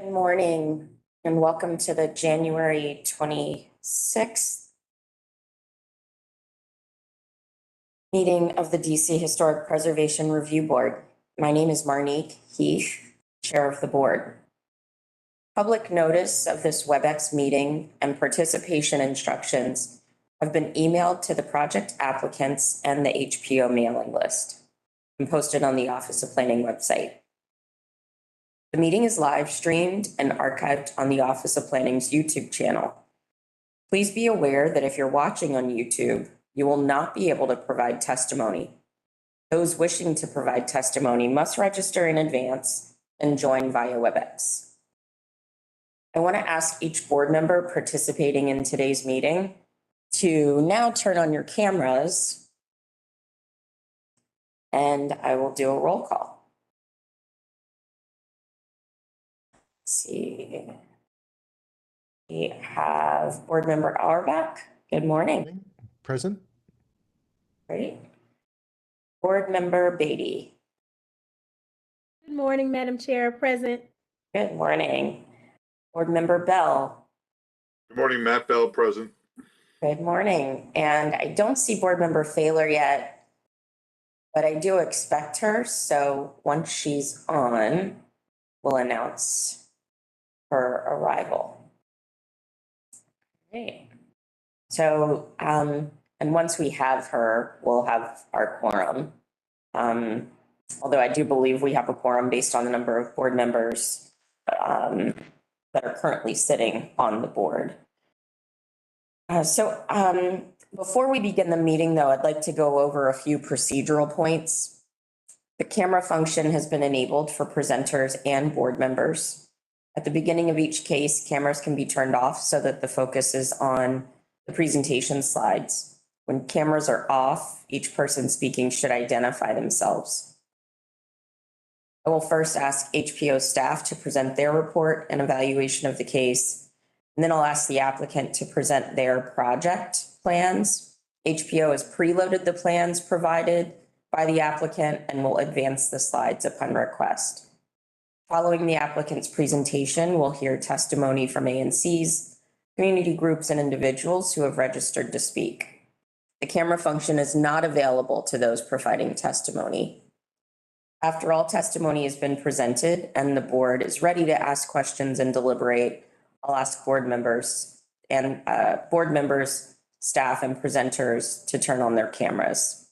Good morning and welcome to the January 26th meeting of the DC Historic Preservation Review Board. My name is Marnique Heath, Chair of the Board. Public notice of this WebEx meeting and participation instructions have been emailed to the project applicants and the HPO mailing list and posted on the Office of Planning website. The meeting is live streamed and archived on the Office of Planning's YouTube channel. Please be aware that if you're watching on YouTube, you will not be able to provide testimony. Those wishing to provide testimony must register in advance and join via WebEx. I want to ask each board member participating in today's meeting to now turn on your cameras, and I will do a roll call. See, we have Board Member Auerbach. Good morning. Present. Great. Board Member Beatty. Good morning, Madam Chair. Present. Good morning. Board Member Bell. Good morning, Matt Bell, present. Good morning. And I don't see Board Member Thaler yet, but I do expect her. So once she's on, we'll announce her arrival. Great. So, and once we have her, we'll have our quorum. Although I do believe we have a quorum based on the number of board members that are currently sitting on the board. Before we begin the meeting, though, I'd like to go over a few procedural points. The camera function has been enabled for presenters and board members. At the beginning of each case, cameras can be turned off so that the focus is on the presentation slides. When cameras are off, each person speaking should identify themselves. I will first ask HPO staff to present their report and evaluation of the case, and then I'll ask the applicant to present their project plans. HPO has preloaded the plans provided by the applicant and will advance the slides upon request. Following the applicant's presentation, we'll hear testimony from ANCs, community groups, and individuals who have registered to speak. The camera function is not available to those providing testimony. After all testimony has been presented and the board is ready to ask questions and deliberate, I'll ask board members, staff, and presenters to turn on their cameras.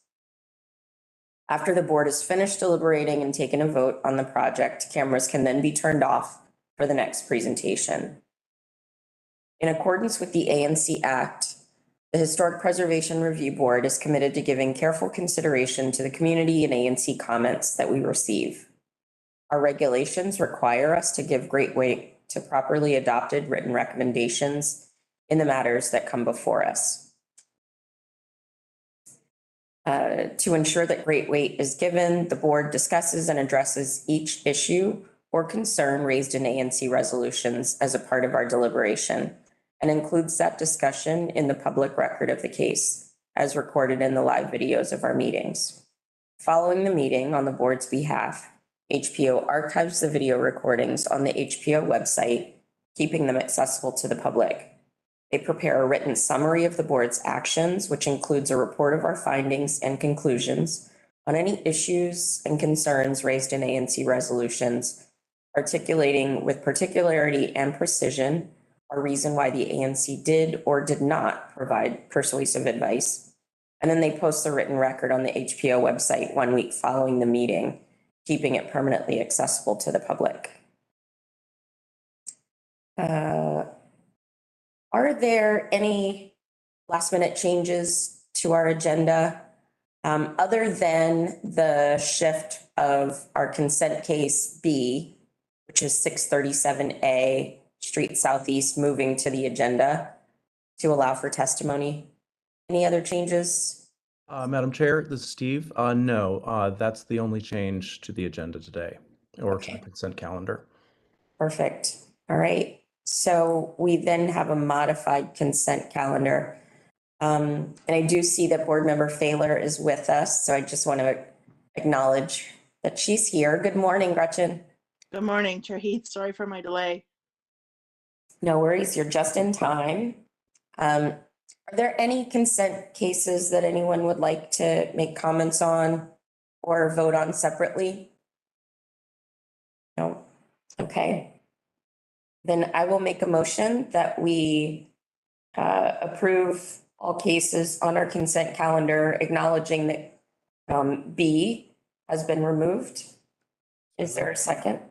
After the board is finished deliberating and taken a vote on the project, cameras can then be turned off for the next presentation. In accordance with the ANC Act, the Historic Preservation Review Board is committed to giving careful consideration to the community and ANC comments that we receive. Our regulations require us to give great weight to properly adopted written recommendations in the matters that come before us. To ensure that great weight is given, the board discusses and addresses each issue or concern raised in ANC resolutions as a part of our deliberation and includes that discussion in the public record of the case as recorded in the live videos of our meetings. Following the meeting on the board's behalf, HPO archives the video recordings on the HPO website, keeping them accessible to the public. They prepare a written summary of the board's actions, which includes a report of our findings and conclusions on any issues and concerns raised in ANC resolutions, articulating with particularity and precision our reason why the ANC did or did not provide persuasive advice. And then they post the written record on the HPO website 1 week following the meeting, keeping it permanently accessible to the public. Are there any last minute changes to our agenda other than the shift of our consent case B, which is 637A Street Southeast, moving to the agenda to allow for testimony? Any other changes? Madam Chair, this is Steve. No, that's the only change to the agenda today, or to the consent calendar. Perfect. All right. So we then have a modified consent calendar. And I do see that Board Member Thaler is with us, so I just want to acknowledge that she's here. Good morning, Gretchen. Good morning, Chair Heath. Sorry for my delay. No worries, you're just in time. Are there any consent cases that anyone would like to make comments on or vote on separately? No? Okay. Then I will make a motion that we approve all cases on our consent calendar, acknowledging that B has been removed. Is there a second?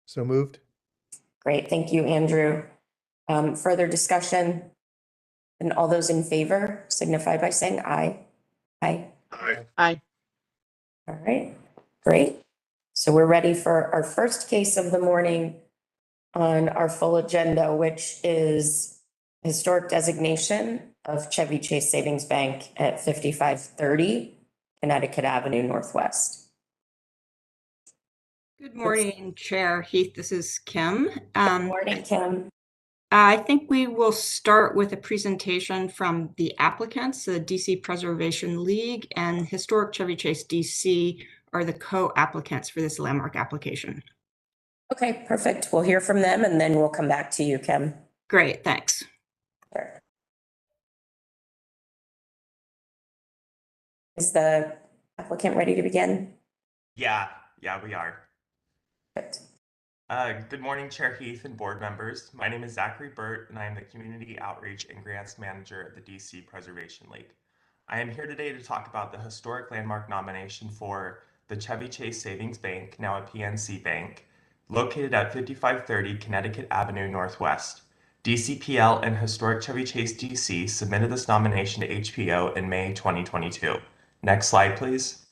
So moved. Great, thank you, Andrew. Further discussion? And all those in favor signify by saying aye. Aye. Aye. Aye. All right, great. So we're ready for our first case of the morning on our full agenda, which is historic designation of Chevy Chase Savings Bank at 5530 Connecticut Avenue Northwest. Good morning, Chair Heath. This is Kim. Good morning, Kim. I think we will start with a presentation from the applicants. The DC Preservation League and Historic Chevy Chase DC are the co-applicants for this landmark application. Okay, perfect. We'll hear from them and then we'll come back to you, Kim. Great, thanks. Sure. Is the applicant ready to begin? Yeah, we are. Good. Good morning, Chair Heath and board members. My name is Zachary Burt, and I am the Community Outreach and Grants Manager at the DC Preservation League. I am here today to talk about the historic landmark nomination for the Chevy Chase Savings Bank, now a PNC Bank, located at 5530 Connecticut Avenue Northwest. DCPL and Historic Chevy Chase DC submitted this nomination to HPO in May 2022. Next slide, please.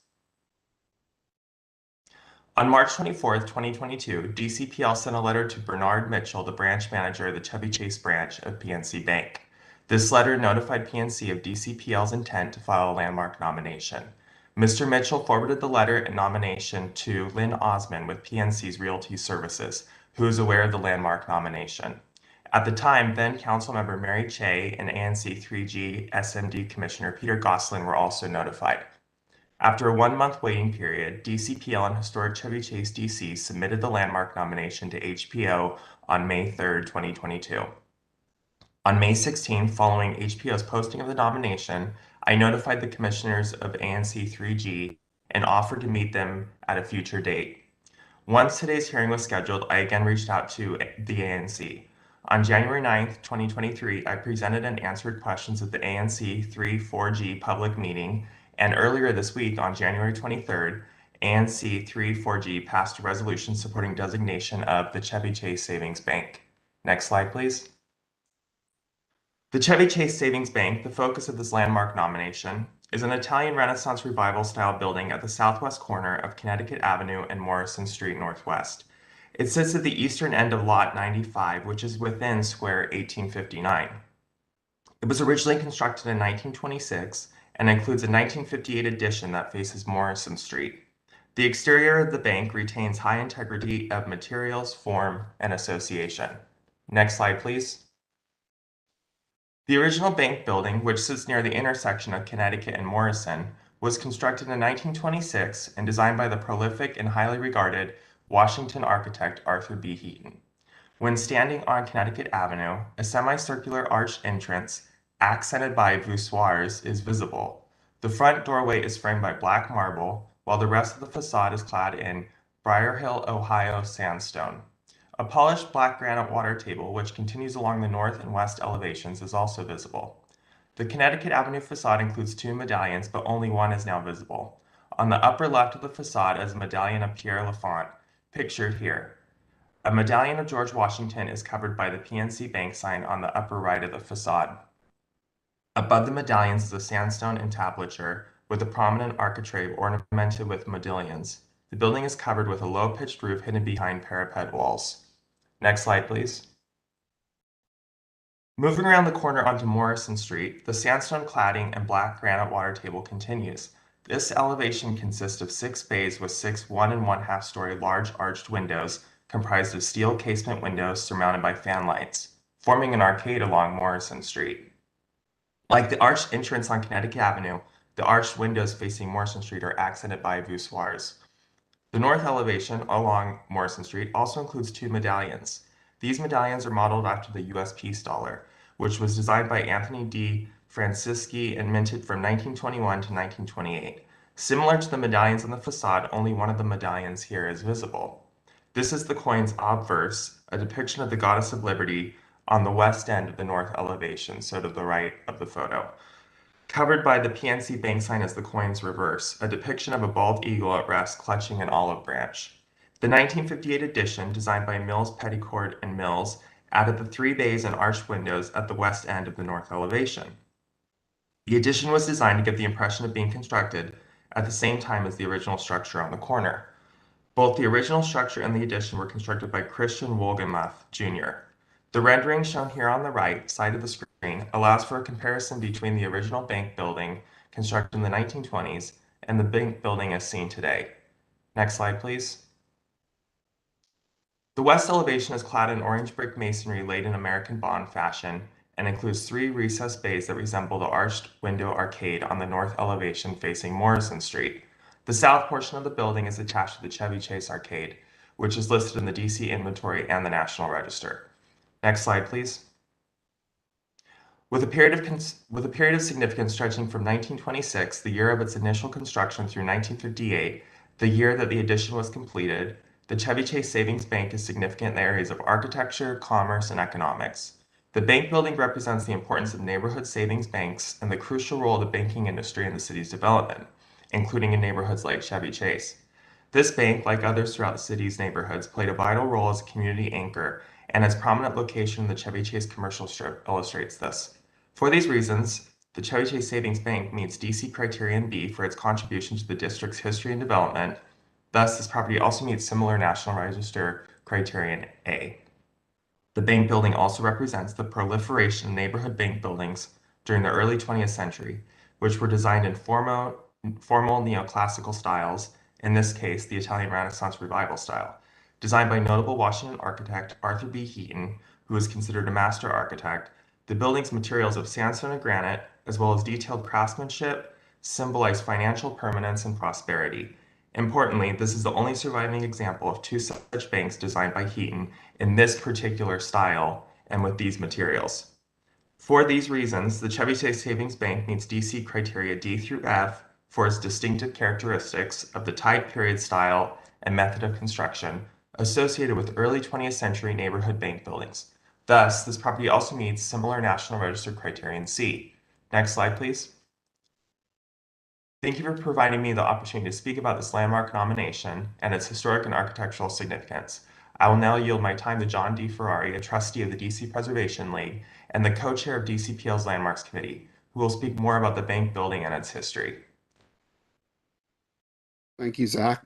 On March 24th, 2022, DCPL sent a letter to Bernard Mitchell, the branch manager of the Chevy Chase branch of PNC Bank. This letter notified PNC of DCPL's intent to file a landmark nomination. Mr. Mitchell forwarded the letter and nomination to Lynn Osman with PNC's Realty Services, who is aware of the landmark nomination. At the time, then Councilmember Mary Che and ANC 3G SMD Commissioner Peter Gosselin were also notified. After a 1-month waiting period, DCPL and Historic Chevy Chase DC submitted the landmark nomination to HPO on May 3rd, 2022. On May 16th, following HPO's posting of the nomination, I notified the commissioners of ANC 3G and offered to meet them at a future date. Once today's hearing was scheduled, I again reached out to the ANC. On January 9th, 2023, I presented and answered questions at the ANC 3-4G public meeting. And earlier this week, on January 23rd, ANC 3-4G passed a resolution supporting designation of the Chevy Chase Savings Bank. Next slide, please. The Chevy Chase Savings Bank, the focus of this landmark nomination, is an Italian Renaissance Revival style building at the southwest corner of Connecticut Avenue and Morrison Street Northwest. It sits at the eastern end of Lot 95, which is within Square 1859. It was originally constructed in 1926 and includes a 1958 addition that faces Morrison Street. The exterior of the bank retains high integrity of materials, form, and association. Next slide, please. The original bank building, which sits near the intersection of Connecticut and Morrison, was constructed in 1926 and designed by the prolific and highly regarded Washington architect Arthur B. Heaton. When standing on Connecticut Avenue, a semicircular arched entrance accented by voussoirs is visible. The front doorway is framed by black marble, while the rest of the facade is clad in Briar Hill, Ohio sandstone. A polished black granite water table, which continues along the north and west elevations, is also visible. The Connecticut Avenue facade includes 2 medallions, but only one is now visible. On the upper left of the facade is a medallion of Pierre Lafont, pictured here. A medallion of George Washington is covered by the PNC Bank sign on the upper right of the facade. Above the medallions is a sandstone entablature with a prominent architrave ornamented with modillions. The building is covered with a low-pitched roof hidden behind parapet walls. Next slide, please. Moving around the corner onto Morrison Street, the sandstone cladding and black granite water table continues. This elevation consists of 6 bays with 6 1 1/2 story large arched windows comprised of steel casement windows surmounted by fan lights, forming an arcade along Morrison Street. Like the arched entrance on Connecticut Avenue, the arched windows facing Morrison Street are accented by voussoirs. The north elevation along Morrison Street also includes two medallions. These medallions are modeled after the US Peace Dollar, which was designed by Anthony D. Francisci and minted from 1921 to 1928. Similar to the medallions on the facade, only one of the medallions here is visible. This is the coin's obverse, a depiction of the Goddess of Liberty on the west end of the north elevation, so to the right of the photo. Covered by the PNC Bank sign is the coin's reverse, a depiction of a bald eagle at rest clutching an olive branch. The 1958 edition, designed by Mills, Petticourt, and Mills, added the 3 bays and arched windows at the west end of the north elevation. The addition was designed to give the impression of being constructed at the same time as the original structure on the corner. Both the original structure and the addition were constructed by Christian Wohlgemuth, Jr. The rendering shown here on the right side of the screen allows for a comparison between the original bank building constructed in the 1920s and the bank building as seen today. Next slide, please. The west elevation is clad in orange brick masonry laid in American Bond fashion and includes 3 recessed bays that resemble the arched window arcade on the north elevation facing Morrison Street. The south portion of the building is attached to the Chevy Chase Arcade, which is listed in the DC Inventory and the National Register. Next slide, please. With a period of significance stretching from 1926, the year of its initial construction, through 1958, the year that the addition was completed, the Chevy Chase Savings Bank is significant in the areas of architecture, commerce, and economics. The bank building represents the importance of neighborhood savings banks and the crucial role of the banking industry in the city's development, including in neighborhoods like Chevy Chase. This bank, like others throughout the city's neighborhoods, played a vital role as a community anchor, and its prominent location in the Chevy Chase commercial strip illustrates this. For these reasons, the Chevy Chase Savings Bank meets DC Criterion B for its contribution to the district's history and development. Thus, this property also meets similar National Register Criterion A. The bank building also represents the proliferation of neighborhood bank buildings during the early 20th century, which were designed in formal neoclassical styles, in this case, the Italian Renaissance Revival style. Designed by notable Washington architect Arthur B. Heaton, who is considered a master architect, the building's materials of sandstone and granite, as well as detailed craftsmanship, symbolize financial permanence and prosperity. Importantly, this is the only surviving example of 2 such banks designed by Heaton in this particular style and with these materials. For these reasons, the Chevy Chase Savings Bank meets DC criteria D through F for its distinctive characteristics of the type, period, style, and method of construction associated with early 20th century neighborhood bank buildings. Thus, this property also meets similar National Register Criterion C. Next slide, please. Thank you for providing me the opportunity to speak about this landmark nomination and its historic and architectural significance. I will now yield my time to John D. Ferrari, a trustee of the DC Preservation League and the co-chair of DCPL's Landmarks Committee, who will speak more about the bank building and its history. Thank you, Zach,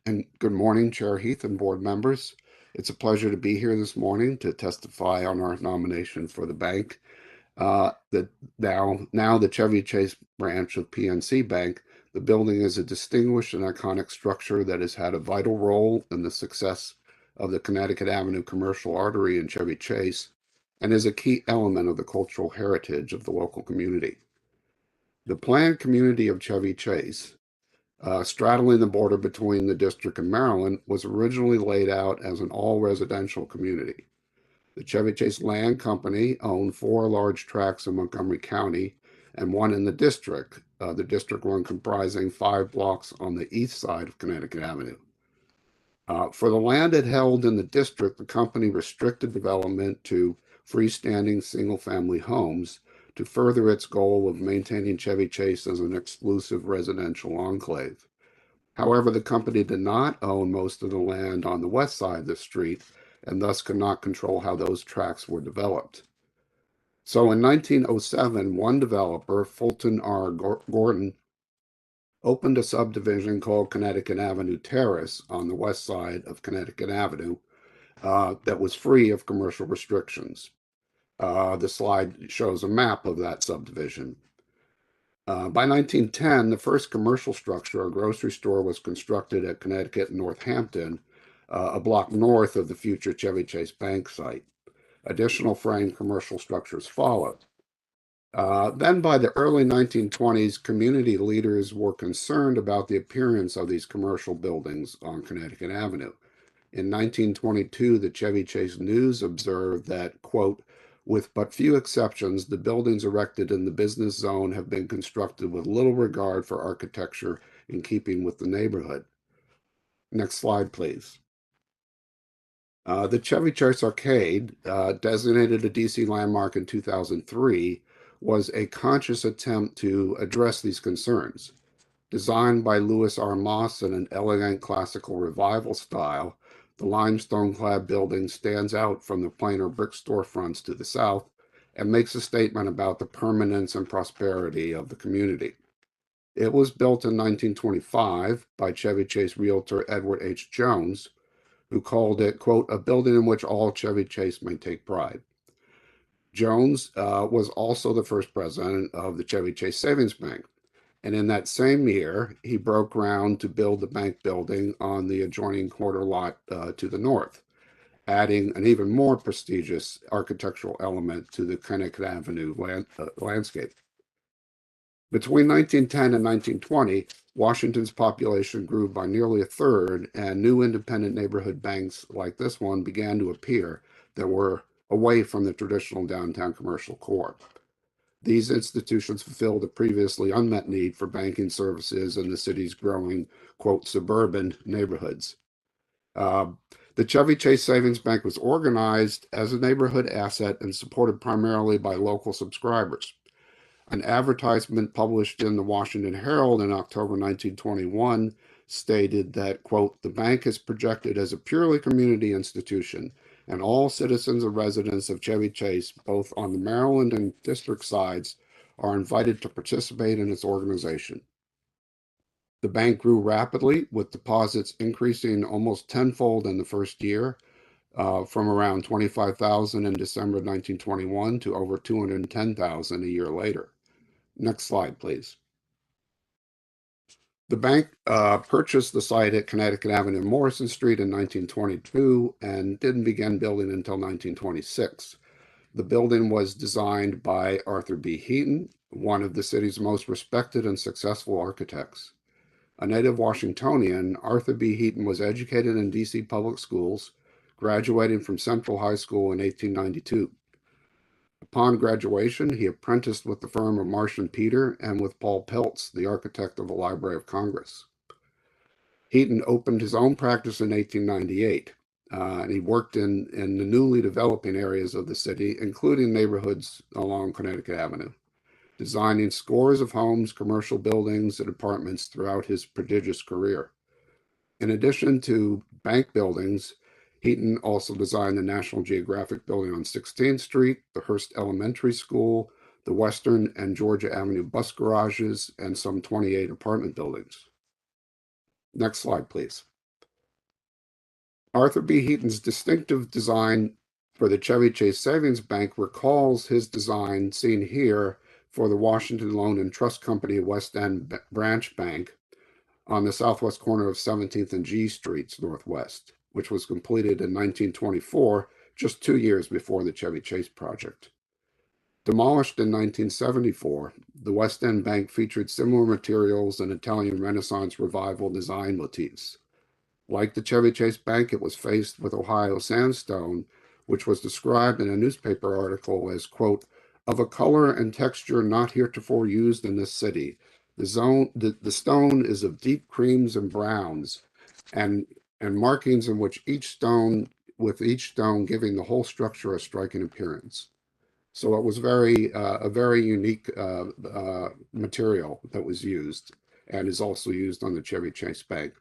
and good morning, Chair Heath and board members. It's a pleasure to be here this morning to testify on our nomination for the bank. Now the Chevy Chase branch of PNC Bank, the building is a distinguished and iconic structure that has had a vital role in the success of the Connecticut Avenue commercial artery in Chevy Chase and is a key element of the cultural heritage of the local community. The planned community of Chevy Chase, straddling the border between the district and Maryland, was originally laid out as an all-residential community. The Chevy Chase Land Company owned 4 large tracts in Montgomery County and 1 in the district one comprising 5 blocks on the east side of Connecticut Avenue. For the land it held in the district, the company restricted development to freestanding single-family homes to further its goal of maintaining Chevy Chase as an exclusive residential enclave. However, the company did not own most of the land on the west side of the street and thus could not control how those tracts were developed. So in 1907, one developer, Fulton R. Gordon, opened a subdivision called Connecticut Avenue Terrace on the west side of Connecticut Avenue that was free of commercial restrictions. The slide shows a map of that subdivision. By 1910, the first commercial structure, a grocery store, was constructed at Connecticut and Northampton, a block north of the future Chevy Chase Bank site. Additional frame commercial structures followed. Then by the early 1920s, community leaders were concerned about the appearance of these commercial buildings on Connecticut Avenue. In 1922, the Chevy Chase News observed that, quote, with but few exceptions, the buildings erected in the business zone have been constructed with little regard for architecture in keeping with the neighborhood. Next slide, please. The Chevy Chase Arcade, designated a DC landmark in 2003, was a conscious attempt to address these concerns. Designed by Louis R. Moss in an elegant classical revival style, the limestone-clad building stands out from the plainer brick storefronts to the south and makes a statement about the permanence and prosperity of the community. It was built in 1925 by Chevy Chase realtor Edward H. Jones, who called it, quote, a building in which all Chevy Chase may take pride. Jones was also the first president of the Chevy Chase Savings Bank. And in that same year, he broke ground to build the bank building on the adjoining corner lot to the north, adding an even more prestigious architectural element to the Connecticut Avenue landscape. Between 1910 and 1920, Washington's population grew by nearly a third, and new independent neighborhood banks like this one began to appear that were away from the traditional downtown commercial core. These institutions fulfilled a previously unmet need for banking services in the city's growing, quote, suburban neighborhoods. The Chevy Chase Savings Bank was organized as a neighborhood asset and supported primarily by local subscribers. An advertisement published in the Washington Herald in October 1921 stated that, quote, the bank is projected as a purely community institution, and all citizens and residents of Chevy Chase, both on the Maryland and district sides, are invited to participate in its organization. The bank grew rapidly, with deposits increasing almost tenfold in the first year, from around 25,000 in December 1921 to over 210,000 a year later. Next slide, please. The bank purchased the site at Connecticut Avenue and Morrison Street in 1922 and didn't begin building until 1926. The building was designed by Arthur B. Heaton, one of the city's most respected and successful architects. A native Washingtonian, Arthur B. Heaton was educated in DC public schools, graduating from Central High School in 1892. Upon graduation, he apprenticed with the firm of Marsh and Peter and with Paul Peltz, the architect of the Library of Congress. Heaton opened his own practice in 1898, and he worked in the newly developing areas of the city, including neighborhoods along Connecticut Avenue, designing scores of homes, commercial buildings, and apartments throughout his prodigious career. In addition to bank buildings, Heaton also designed the National Geographic building on 16th Street, the Hearst Elementary School, the Western and Georgia Avenue bus garages, and some 28 apartment buildings. Next slide, please. Arthur B. Heaton's distinctive design for the Chevy Chase Savings Bank recalls his design seen here for the Washington Loan and Trust Company West End Branch Bank on the southwest corner of 17th and G Streets Northwest, which was completed in 1924, just 2 years before the Chevy Chase project. Demolished in 1974, the West End Bank featured similar materials and Italian Renaissance Revival design motifs. Like the Chevy Chase Bank, it was faced with Ohio sandstone, which was described in a newspaper article as, quote, of a color and texture not heretofore used in this city. The stone is of deep creams and browns, and markings in which each stone giving the whole structure a striking appearance. So it was a very unique material that was used and is also used on the Chevy Chase Bank.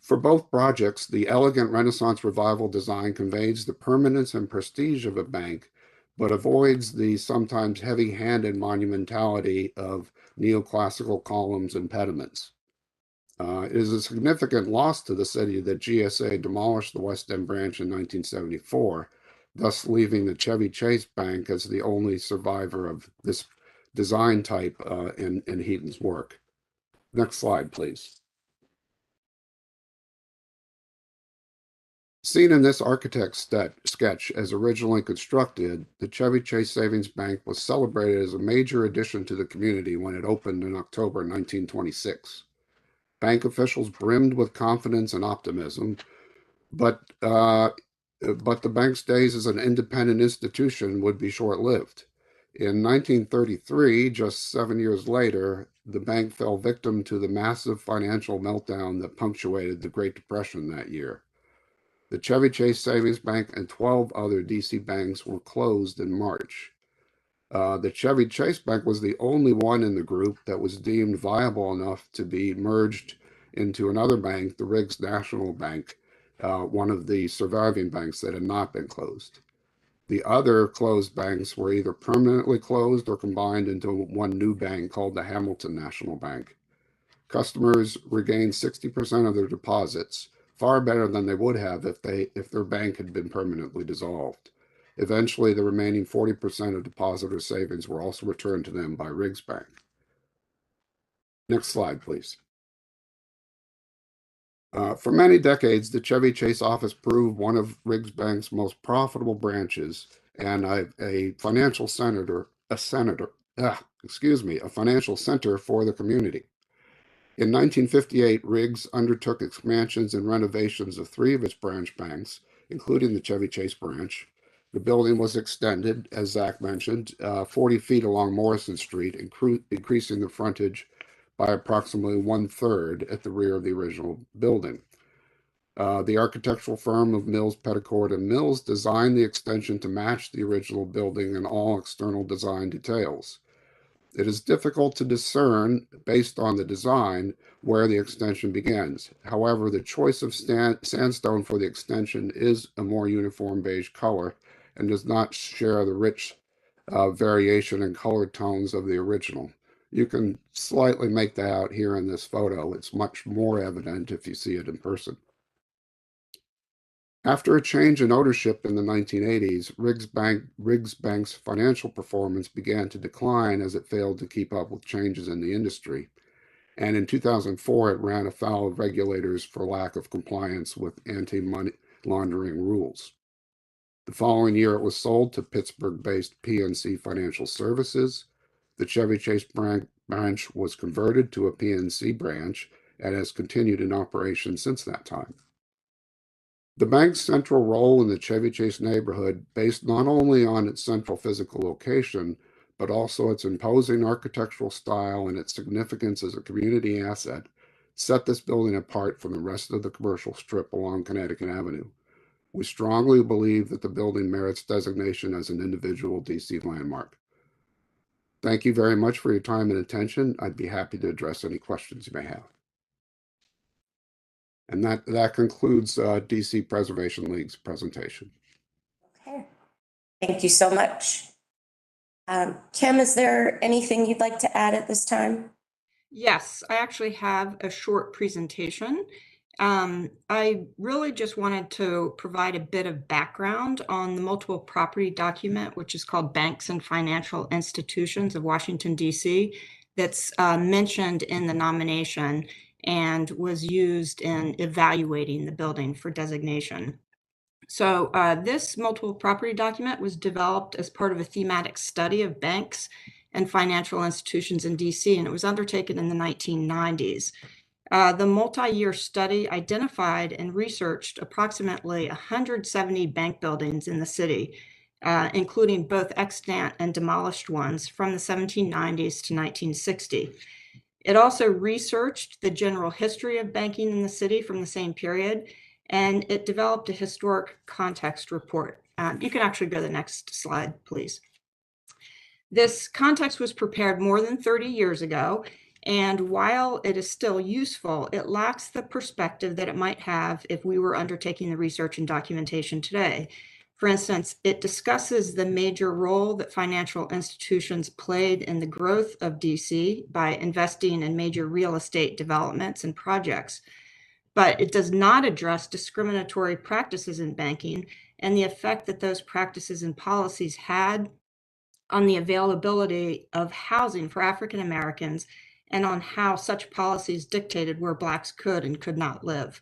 For both projects, the elegant Renaissance Revival design conveys the permanence and prestige of a bank, but avoids the sometimes heavy-handed monumentality of neoclassical columns and pediments. It is a significant loss to the city that GSA demolished the West End branch in 1974, thus leaving the Chevy Chase Bank as the only survivor of this design type in Heaton's work. Next slide, please. Seen in this architect's sketch as originally constructed, the Chevy Chase Savings Bank was celebrated as a major addition to the community when it opened in October 1926. Bank officials brimmed with confidence and optimism, but the bank's days as an independent institution would be short-lived. In 1933, just 7 years later, the bank fell victim to the massive financial meltdown that punctuated the Great Depression that year. The Chevy Chase Savings Bank and 12 other DC banks were closed in March. The Chevy Chase Bank was the only one in the group that was deemed viable enough to be merged into another bank, the Riggs National Bank, one of the surviving banks that had not been closed. The other closed banks were either permanently closed or combined into one new bank called the Hamilton National Bank. Customers regained 60% of their deposits, far better than they would have if their bank had been permanently dissolved. Eventually, the remaining 40% of depositor savings were also returned to them by Riggs Bank. Next slide, please. For many decades, the Chevy Chase office proved one of Riggs Bank's most profitable branches and a financial center for the community. In 1958, Riggs undertook expansions and renovations of 3 of its branch banks, including the Chevy Chase branch. The building was extended, as Zach mentioned, 40 feet along Morrison Street, increasing the frontage by approximately 1/3 at the rear of the original building. The architectural firm of Mills, Petticord, and Mills designed the extension to match the original building in all external design details. It is difficult to discern, based on the design, where the extension begins. However, the choice of sandstone for the extension is a more uniform beige color and does not share the rich variation in color tones of the original. You can slightly make that out here in this photo. It's much more evident if you see it in person. After a change in ownership in the 1980s, Riggs Bank's financial performance began to decline as it failed to keep up with changes in the industry. And in 2004, it ran afoul of regulators for lack of compliance with anti-money laundering rules. The following year, it was sold to Pittsburgh-based PNC Financial Services. The Chevy Chase branch was converted to a PNC branch and has continued in operation since that time. The bank's central role in the Chevy Chase neighborhood, based not only on its central physical location, but also its imposing architectural style and its significance as a community asset, set this building apart from the rest of the commercial strip along Connecticut Avenue. We strongly believe that the building merits designation as an individual DC landmark. Thank you very much for your time and attention. I'd be happy to address any questions you may have. And that concludes DC Preservation League's presentation. Okay, thank you so much. Kim, is there anything you'd like to add at this time? Yes, I actually have a short presentation. I really just wanted to provide a bit of background on the multiple property document, which is called Banks and Financial Institutions of Washington, D.C., that's mentioned in the nomination and was used in evaluating the building for designation. So this multiple property document was developed as part of a thematic study of banks and financial institutions in DC, and it was undertaken in the 1990s. The multi-year study identified and researched approximately 170 bank buildings in the city, including both extant and demolished ones from the 1790s to 1960. It also researched the general history of banking in the city from the same period, and it developed a historic context report. You can actually go to the next slide, please. This context was prepared more than 30 years ago, and while it is still useful, it lacks the perspective that it might have if we were undertaking the research and documentation today. For instance, it discusses the major role that financial institutions played in the growth of DC by investing in major real estate developments and projects. But it does not address discriminatory practices in banking and the effect that those practices and policies had on the availability of housing for African Americans and on how such policies dictated where Blacks could and could not live.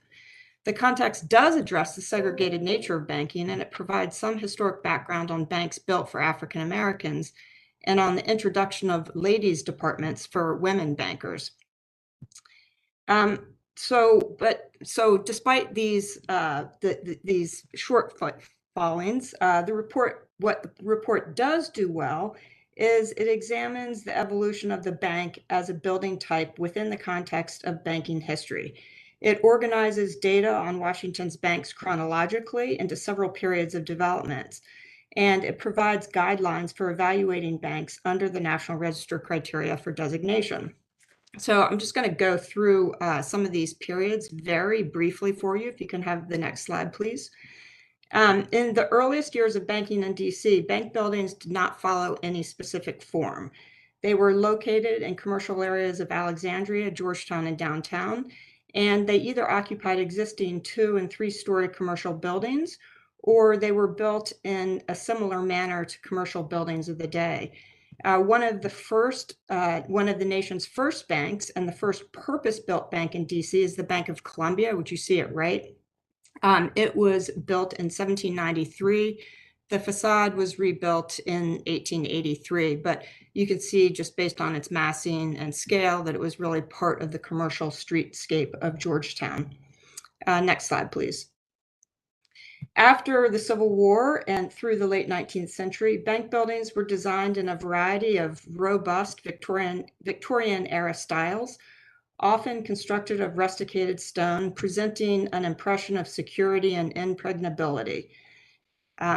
The context does address the segregated nature of banking, and it provides some historic background on banks built for African Americans and on the introduction of ladies' departments for women bankers. So despite these these shortfallings, what the report does do well is it examines the evolution of the bank as a building type within the context of banking history. It organizes data on Washington's banks chronologically into several periods of development, and it provides guidelines for evaluating banks under the National Register criteria for designation. So I'm just going to go through some of these periods very briefly for you. If you can have the next slide, please. In the earliest years of banking in DC, bank buildings did not follow any specific form. They were located in commercial areas of Alexandria, Georgetown, and downtown, and they either occupied existing 2- and 3-story commercial buildings, or they were built in a similar manner to commercial buildings of the day. One of the nation's first banks and the first purpose-built bank in DC is the Bank of Columbia, which you see it right. It was built in 1793. The facade was rebuilt in 1883, but you can see just based on its massing and scale that it was really part of the commercial streetscape of Georgetown. Next slide, please. After the Civil War and through the late 19th century, bank buildings were designed in a variety of robust Victorian-era styles, often constructed of rusticated stone, presenting an impression of security and impregnability.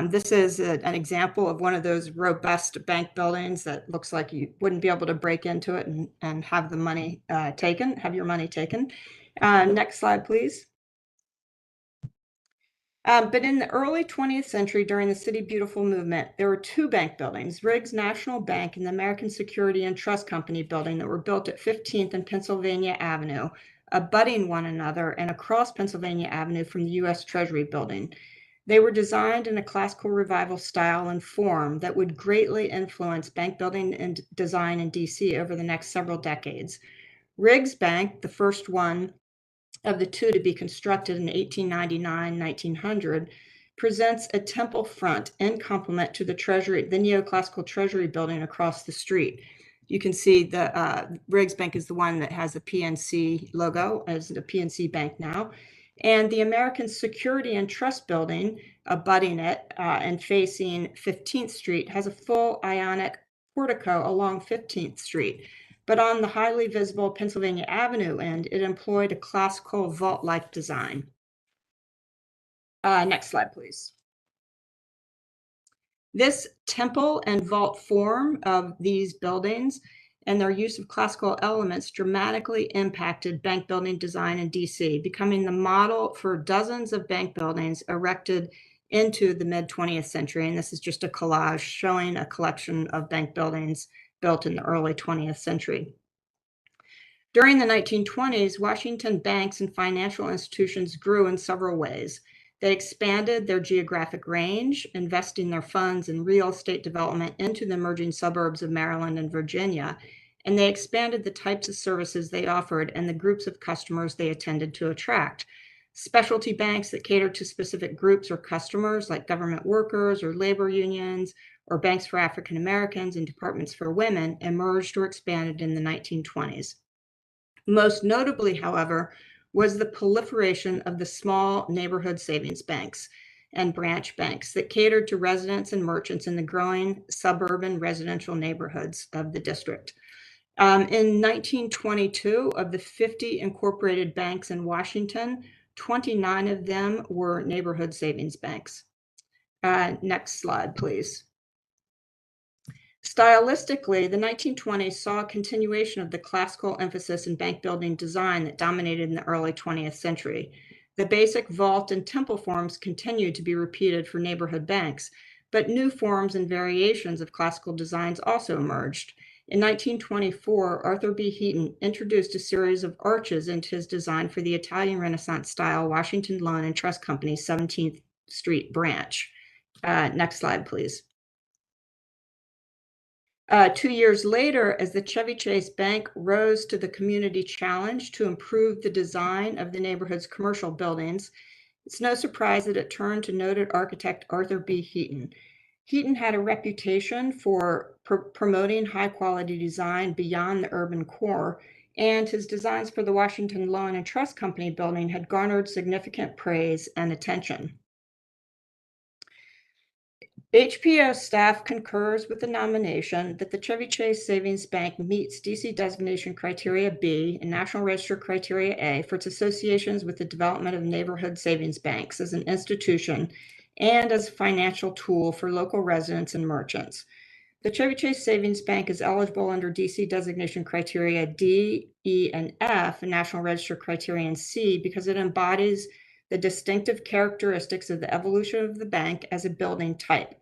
This is an example of one of those robust bank buildings that looks like you wouldn't be able to break into it and have the money taken, have your money taken. Next slide, please. But in the early 20th century, during the City Beautiful movement, there were 2 bank buildings, Riggs National Bank and the American Security and Trust Company building, that were built at 15th and Pennsylvania Avenue, abutting one another and across Pennsylvania Avenue from the U.S. Treasury building. They were designed in a classical revival style and form that would greatly influence bank building and design in DC over the next several decades. Riggs Bank, the first one of the 2 to be constructed in 1899-1900, presents a temple front in complement to the neoclassical Treasury building across the street. You can see the Riggs Bank is the one that has a PNC logo, as the PNC Bank now. And the American Security and Trust building, abutting it and facing 15th Street, has a full Ionic portico along 15th Street. But on the highly visible Pennsylvania Avenue end, it employed a classical vault-like design. Next slide, please. This temple and vault form of these buildings and their use of classical elements dramatically impacted bank building design in DC, becoming the model for dozens of bank buildings erected into the mid-20th century. And this is just a collage showing a collection of bank buildings built in the early 20th century. During the 1920s, Washington banks and financial institutions grew in several ways. They expanded their geographic range, investing their funds in real estate development into the emerging suburbs of Maryland and Virginia, and they expanded the types of services they offered and the groups of customers they intended to attract. Specialty banks that catered to specific groups or customers, like government workers or labor unions, or banks for African Americans and departments for women, emerged or expanded in the 1920s. Most notably, however, was the proliferation of the small neighborhood savings banks and branch banks that catered to residents and merchants in the growing suburban residential neighborhoods of the district. In 1922, of the 50 incorporated banks in Washington, 29 of them were neighborhood savings banks. Next slide, please. Stylistically, the 1920s saw a continuation of the classical emphasis in bank building design that dominated in the early 20th century. The basic vault and temple forms continued to be repeated for neighborhood banks, but new forms and variations of classical designs also emerged. In 1924, Arthur B. Heaton introduced a series of arches into his design for the Italian Renaissance style Washington Loan and Trust Company 17th Street branch. Next slide, please. 2 years later, as the Chevy Chase Bank rose to the community challenge to improve the design of the neighborhood's commercial buildings, it's no surprise that it turned to noted architect Arthur B. Heaton. Heaton had a reputation for promoting high-quality design beyond the urban core, and his designs for the Washington Loan and Trust Company building had garnered significant praise and attention. HPO staff concurs with the nomination that the Chevy Chase Savings Bank meets DC designation criteria B and National Register criteria A for its associations with the development of neighborhood savings banks as an institution and as a financial tool for local residents and merchants. The Chevy Chase Savings Bank is eligible under DC designation criteria D, E, and F and National Register criterion C because it embodies the distinctive characteristics of the evolution of the bank as a building type.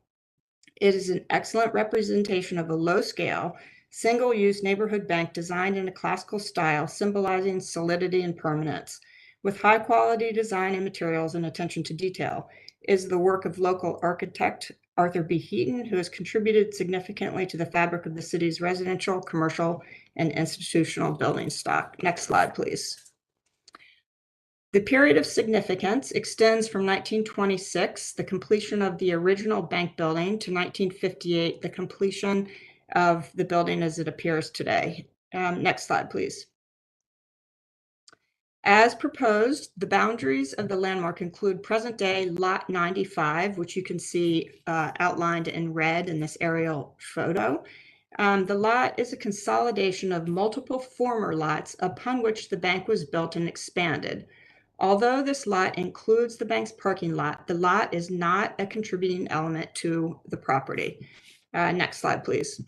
It is an excellent representation of a low-scale, single-use neighborhood bank designed in a classical style, symbolizing solidity and permanence. With high-quality design and materials and attention to detail, it is the work of local architect Arthur B. Heaton, who has contributed significantly to the fabric of the city's residential, commercial, and institutional building stock. Next slide, please. The period of significance extends from 1926, the completion of the original bank building, to 1958, the completion of the building as it appears today. Next slide, please. As proposed, the boundaries of the landmark include present-day Lot 95, which you can see outlined in red in this aerial photo. The lot is a consolidation of multiple former lots upon which the bank was built and expanded. Although this lot includes the bank's parking lot, the lot is not a contributing element to the property. Next slide, please.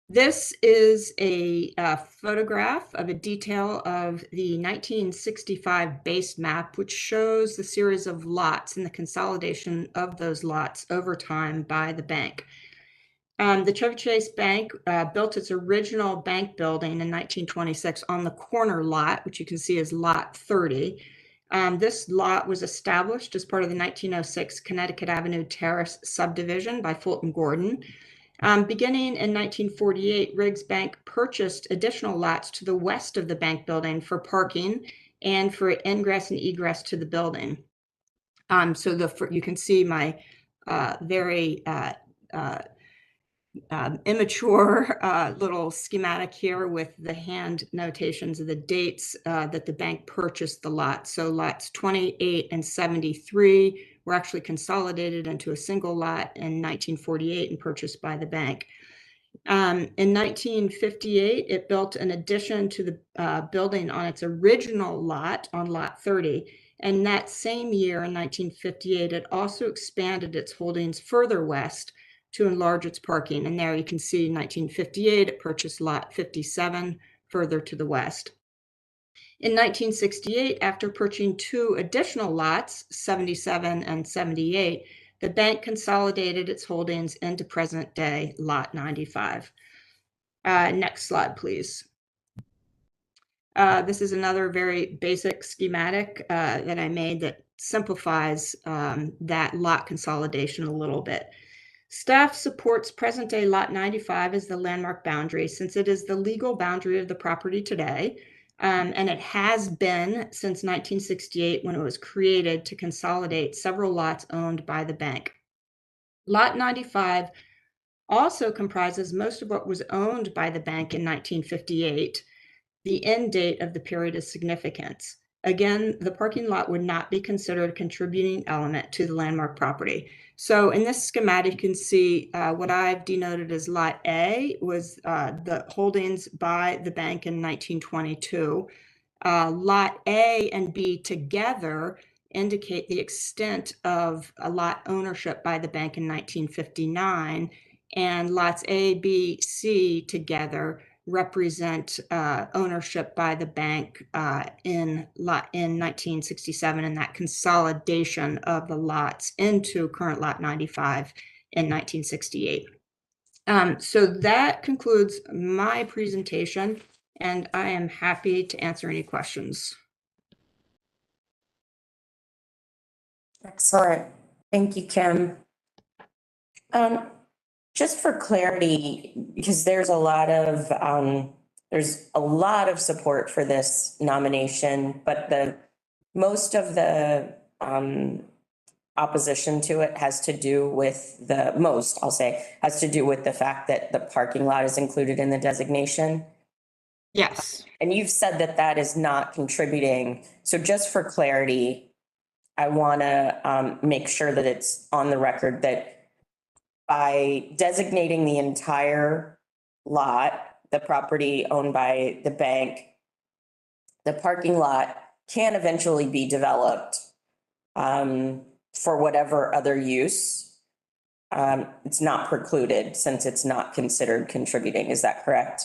This is a photograph of a detail of the 1965 base map, which shows the series of lots and the consolidation of those lots over time by the bank. The Chevy Chase Bank built its original bank building in 1926 on the corner lot, which you can see as Lot 30. This lot was established as part of the 1906 Connecticut Avenue Terrace subdivision by Fulton Gordon. Beginning in 1948, Riggs Bank purchased additional lots to the west of the bank building for parking and for ingress and egress to the building. You can see my very immature little schematic here with the hand notations of the dates that the bank purchased the lot. So lots 28 and 73 were actually consolidated into a single lot in 1948 and purchased by the bank. In 1958, it built an addition to the building on its original lot on Lot 30. And that same year, in 1958, it also expanded its holdings further west to enlarge its parking. And there you can see in 1958, it purchased Lot 57 further to the west. In 1968, after purchasing 2 additional lots, 77 and 78, the bank consolidated its holdings into present-day Lot 95. Next slide, please. This is another very basic schematic that I made that simplifies that lot consolidation a little bit. Staff supports present-day Lot 95 as the landmark boundary since it is the legal boundary of the property today, and it has been since 1968 when it was created to consolidate several lots owned by the bank. Lot 95 also comprises most of what was owned by the bank in 1958, the end date of the period of significance. Again, the parking lot would not be considered a contributing element to the landmark property. So in this schematic, you can see what I've denoted as Lot A was the holdings by the bank in 1922. Lot A and B together indicate the extent of a lot ownership by the bank in 1959, and lots A, B, C together represent ownership by the bank in 1967, and that consolidation of the lots into current Lot 95 in 1968. So that concludes my presentation, and I am happy to answer any questions. Excellent. Thank you, Kim. Just for clarity, because there's a lot of support for this nomination, but most of the opposition to it has to do with has to do with the fact that the parking lot is included in the designation. Yes. And you've said that that is not contributing. So just for clarity, I want to make sure that it's on the record that by designating the entire lot, the property owned by the bank, the parking lot can eventually be developed for whatever other use. It's not precluded since it's not considered contributing. Is that correct?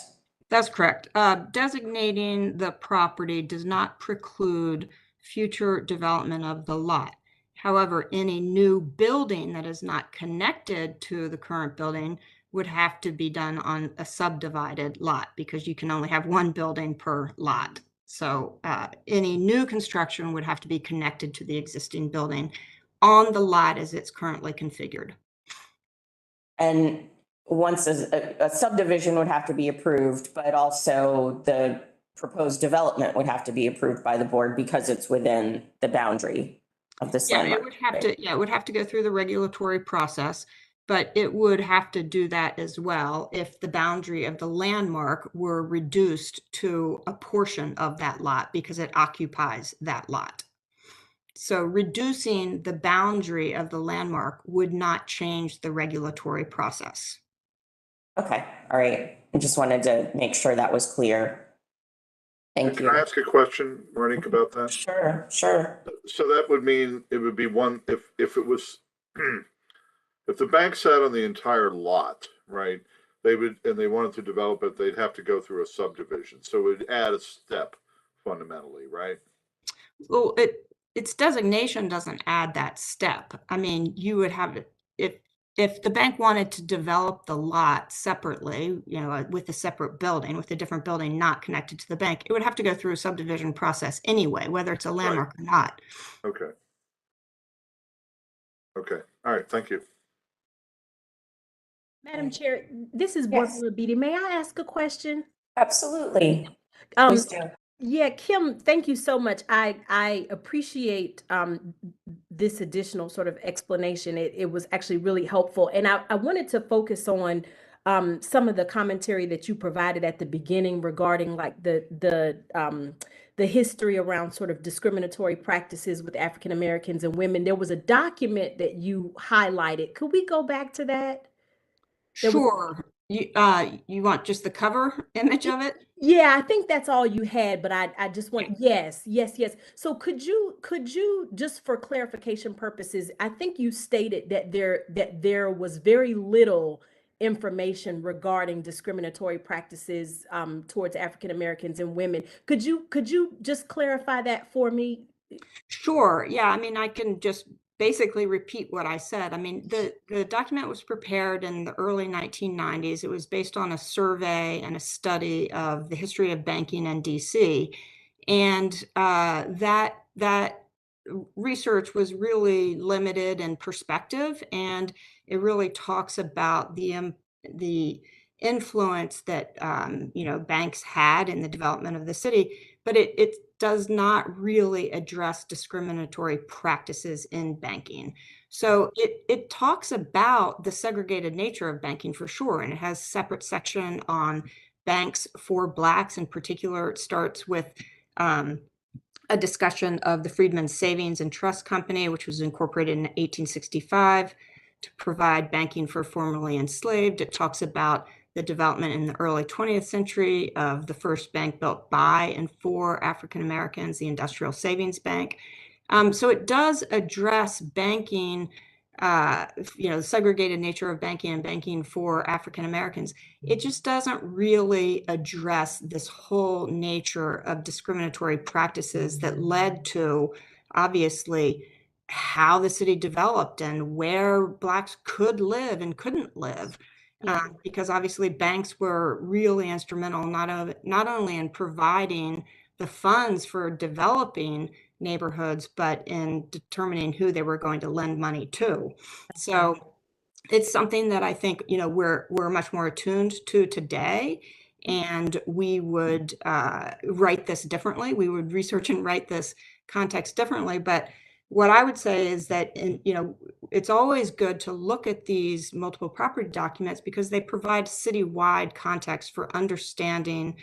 That's correct. Designating the property does not preclude future development of the lot. However, any new building that is not connected to the current building would have to be done on a subdivided lot because you can only have one building per lot. So any new construction would have to be connected to the existing building on the lot as it's currently configured. And once a subdivision would have to be approved, but also the proposed development would have to be approved by the board because it's within the boundary of the Yeah, landmark. it would have to, it would have to go through the regulatory process, but it would have to do that as well if the boundary of the landmark were reduced to a portion of that lot because it occupies that lot. So reducing the boundary of the landmark would not change the regulatory process. Okay, all right. I just wanted to make sure that was clear. Thank Can I you. ask a question, Monique, about that? Sure, sure. So that would mean it would be one, if it was, if the bank sat on the entire lot, right? They would, and they wanted to develop it, they'd have to go through a subdivision. So it would add a step fundamentally, right? Well, its designation doesn't add that step. I mean, you would have, if the bank wanted to develop the lot separately, you know, with a separate building, with a different building not connected to the bank, it would have to go through a subdivision process anyway, whether it's a landmark or not. Okay. Okay, all right, thank you. Madam Chair, this is Board Yes. Member Beatty. May I ask a question? Absolutely. Please do. Yeah, Kim, thank you so much. I appreciate this additional sort of explanation. It was actually really helpful. And I wanted to focus on some of the commentary that you provided at the beginning regarding like the history around sort of discriminatory practices with African Americans and women. There was a document that you highlighted. Could we go back to that? Sure. You want just the cover image of it? Yeah, I think that's all you had, but I just want, yes. So could you just for clarification purposes, I think you stated that there was very little information regarding discriminatory practices towards African Americans and women. Could you just clarify that for me? Sure. Yeah, I mean, I can just basically repeat what I said. I mean, the document was prepared in the early 1990s. It was based on a survey and a study of the history of banking in DC. And that research was really limited in perspective, and it really talks about the influence that banks had in the development of the city, but it does not really address discriminatory practices in banking. So it talks about the segregated nature of banking for sure, and it has a separate section on banks for Blacks in particular. It starts with a discussion of the Freedmen Savings and Trust Company, which was incorporated in 1865 to provide banking for formerly enslaved. It talks about the development in the early 20th century of the first bank built by and for African Americans, the Industrial Savings Bank. So it does address banking, the segregated nature of banking and banking for African Americans. It just doesn't really address this whole nature of discriminatory practices that led to, obviously, how the city developed and where Blacks could live and couldn't live. Because obviously banks were really instrumental not only in providing the funds for developing neighborhoods, but in determining who they were going to lend money to. So it's something that I think, you know, we're much more attuned to today, and we would write this differently. We would research and write this context differently. But what I would say is that, you know, it's always good to look at these multiple property documents because they provide citywide context for understanding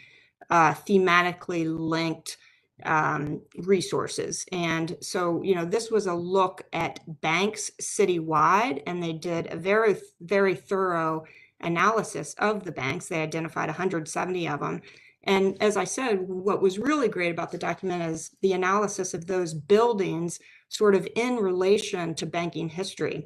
thematically linked resources. And so, you know, this was a look at banks citywide, and they did a very, very thorough analysis of the banks. They identified 170 of them. And as I said, what was really great about the document is the analysis of those buildings sort of in relation to banking history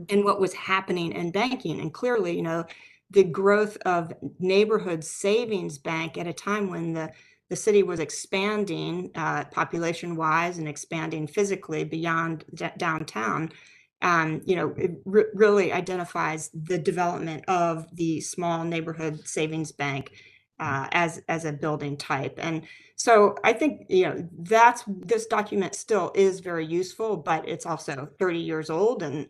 and what was happening in banking. And clearly, you know, the growth of neighborhood savings bank at a time when the city was expanding population wise and expanding physically beyond downtown, you know, it really identifies the development of the small neighborhood savings bank as a building type. And so I think, you know, this document still is very useful, but it's also 30 years old and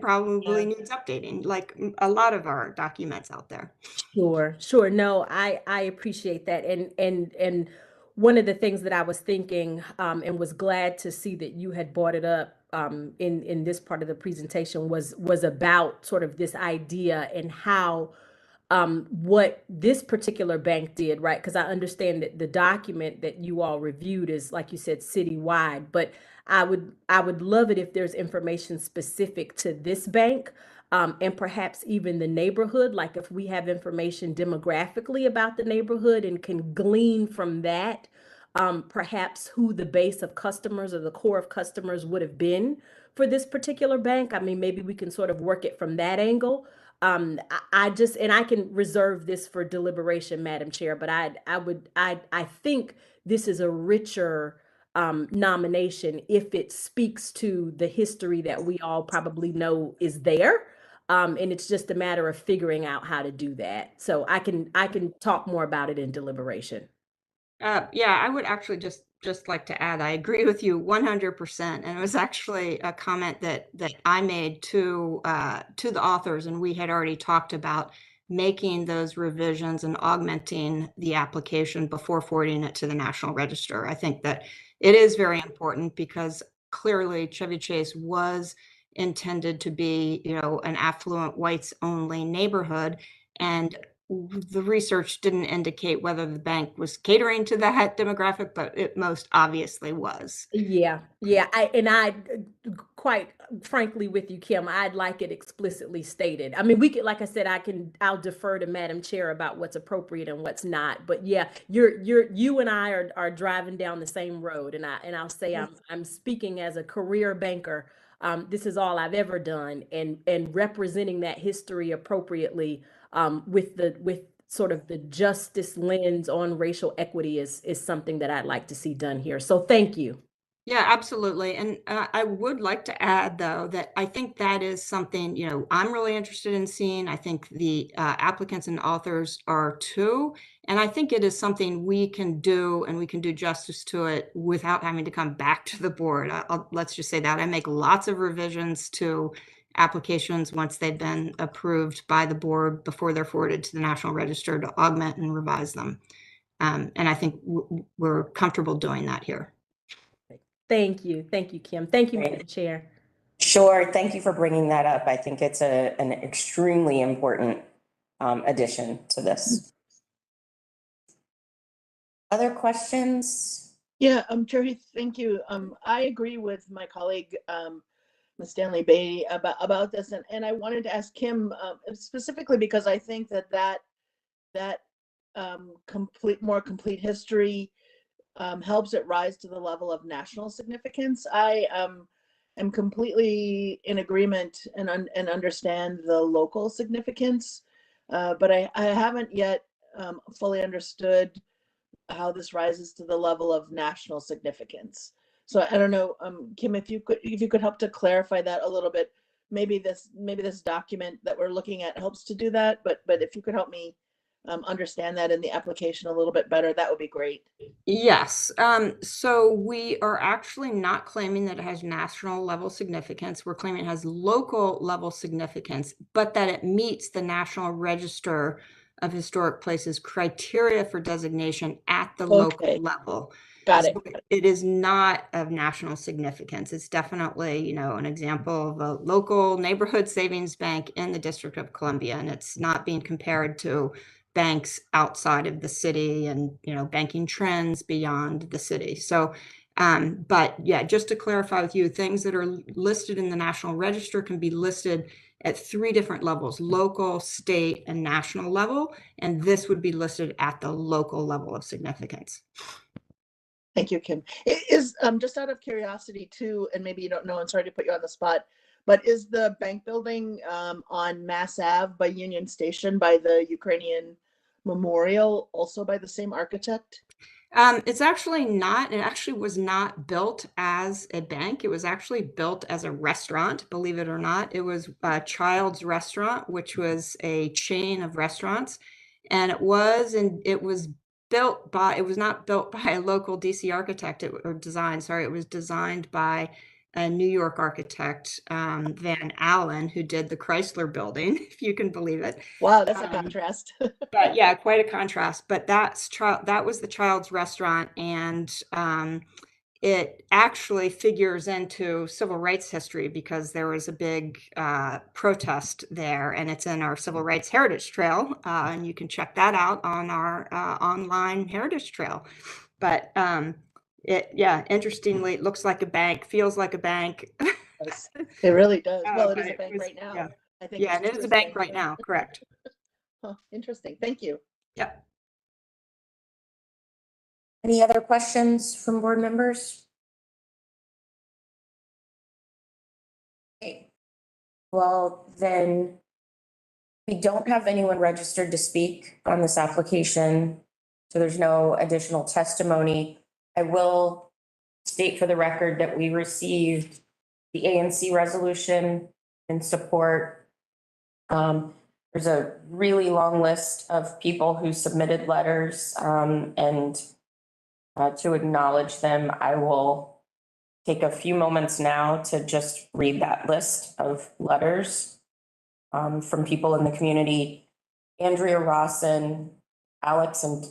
probably needs updating, like a lot of our documents out there. Sure, sure. No, I appreciate that. And one of the things that I was thinking, and was glad to see that you had brought it up in this part of the presentation was about sort of this idea and how what this particular bank did, right? Because I understand that the document that you all reviewed is, like you said, citywide, but I would love it if there's information specific to this bank, and perhaps even the neighborhood, like if we have information demographically about the neighborhood and can glean from that, perhaps who the base of customers or the core of customers would have been for this particular bank. I mean, maybe we can sort of work it from that angle. I just, and I can reserve this for deliberation, Madam Chair, but I think this is a richer nomination if it speaks to the history that we all probably know is there. And it's just a matter of figuring out how to do that. So I can talk more about it in deliberation. Yeah, I would actually just like to add, I agree with you 100%. And it was actually a comment that I made to the authors, and we had already talked about making those revisions and augmenting the application before forwarding it to the National Register. I think that it is very important because clearly Chevy Chase was intended to be, you know, an affluent whites only neighborhood, and the research didn't indicate whether the bank was catering to that demographic, but it most obviously was. Yeah, I quite frankly with you, Kim, I'd like it explicitly stated. I mean, we could, like I said, I'll defer to Madam Chair about what's appropriate and what's not. But yeah, you and I are driving down the same road, and I'll say I'm speaking as a career banker. This is all I've ever done, and representing that history appropriately, with sort of the justice lens on racial equity is something that I'd like to see done here. So thank you. Yeah, absolutely. And I would like to add, though, that I think that is something, you know, I'm really interested in seeing. I think the applicants and authors are too. And I think it is something we can do, and we can do justice to it without having to come back to the board. Let's just say that I make lots of revisions to applications once they've been approved by the board before they're forwarded to the National Register to augment and revise them. And I think we're comfortable doing that here. Thank you, Kim. Thank you, Great. Madam Chair. Sure, thank you for bringing that up. I think it's an extremely important addition to this. Other questions? Yeah, Chair Heath, thank you. I agree with my colleague, Ms. Stanley Beatty about this, and I wanted to ask Kim specifically because I think that more complete history helps it rise to the level of national significance. I am completely in agreement and understand the local significance, but I haven't yet fully understood how this rises to the level of national significance. So I don't know, Kim, if you could help to clarify that a little bit. Maybe this document that we're looking at helps to do that, but if you could help me understand that in the application a little bit better, that would be great. Yes, so we are actually not claiming that it has national level significance. We're claiming it has local level significance, but that it meets the National Register of Historic Places criteria for designation at the local Okay. level. Got it. So it is not of national significance. It's definitely, an example of a local neighborhood savings bank in the District of Columbia, and it's not being compared to banks outside of the city and, banking trends beyond the city. So, but yeah, just to clarify with you, things that are listed in the National Register can be listed at 3 different levels: local, state, and national level. And this would be listed at the local level of significance. Thank you, Kim. It is, just out of curiosity too, and maybe you don't know, I'm sorry to put you on the spot, but is the bank building on Mass Ave by Union Station by the Ukrainian Memorial also by the same architect? It's actually not. It actually was not built as a bank. It was actually built as a restaurant, believe it or not. It was a Child's Restaurant, which was a chain of restaurants. And it was not built by a local DC architect or design. Sorry, it was designed by a New York architect, Van Allen, who did the Chrysler Building, if you can believe it. Wow, that's a contrast. But yeah, quite a contrast. But that was the Child's Restaurant, and it actually figures into civil rights history because there was a big protest there, and it's in our Civil Rights Heritage Trail, and you can check that out on our online Heritage Trail. But interestingly, it looks like a bank, feels like a bank. It really does. Well, it is a bank right now. Yeah, I think yeah, and it is a bank right now. Correct. Huh, interesting. Thank you. Yep. Any other questions from board members? Okay. Well, then we don't have anyone registered to speak on this application, so there's no additional testimony. I will state for the record that we received the ANC resolution in support. There's a really long list of people who submitted letters, and to acknowledge them, I will take a few moments now to just read that list of letters from people in the community. Andrea Rawson, Alex and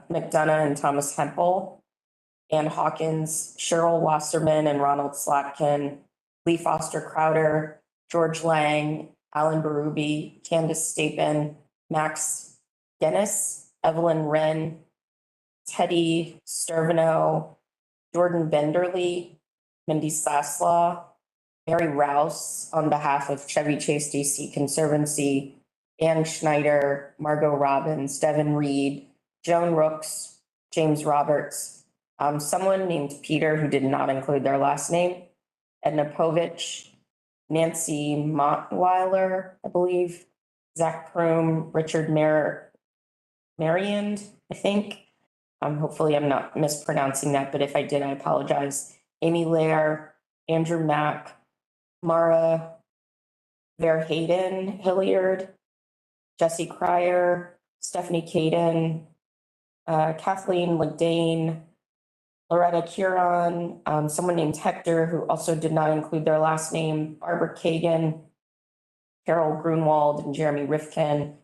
McDonough and Thomas Hempel, Ann Hawkins, Cheryl Wasserman and Ronald Slatkin, Lee Foster Crowder, George Lang, Alan Berube, Candace Stapin, Max Dennis, Evelyn Wren, Teddy Sturvino, Jordan Benderly, Mindy Saslaw, Mary Rouse on behalf of Chevy Chase DC Conservancy, Ann Schneider, Margot Robbins, Devin Reed, Joan Rooks, James Roberts, someone named Peter who did not include their last name, Edna Povich, Nancy Mottweiler, I believe, Zach Proom, Richard Mariand, I think. Hopefully I'm not mispronouncing that, but if I did, I apologize. Amy Lair, Andrew Mack, Mara Verheyden Hilliard, Jesse Cryer, Stephanie Caden, Kathleen Ledane, Loretta Curon, someone named Hector, who also did not include their last name, Barbara Kagan, Carol Grunwald and Jeremy Rifkin,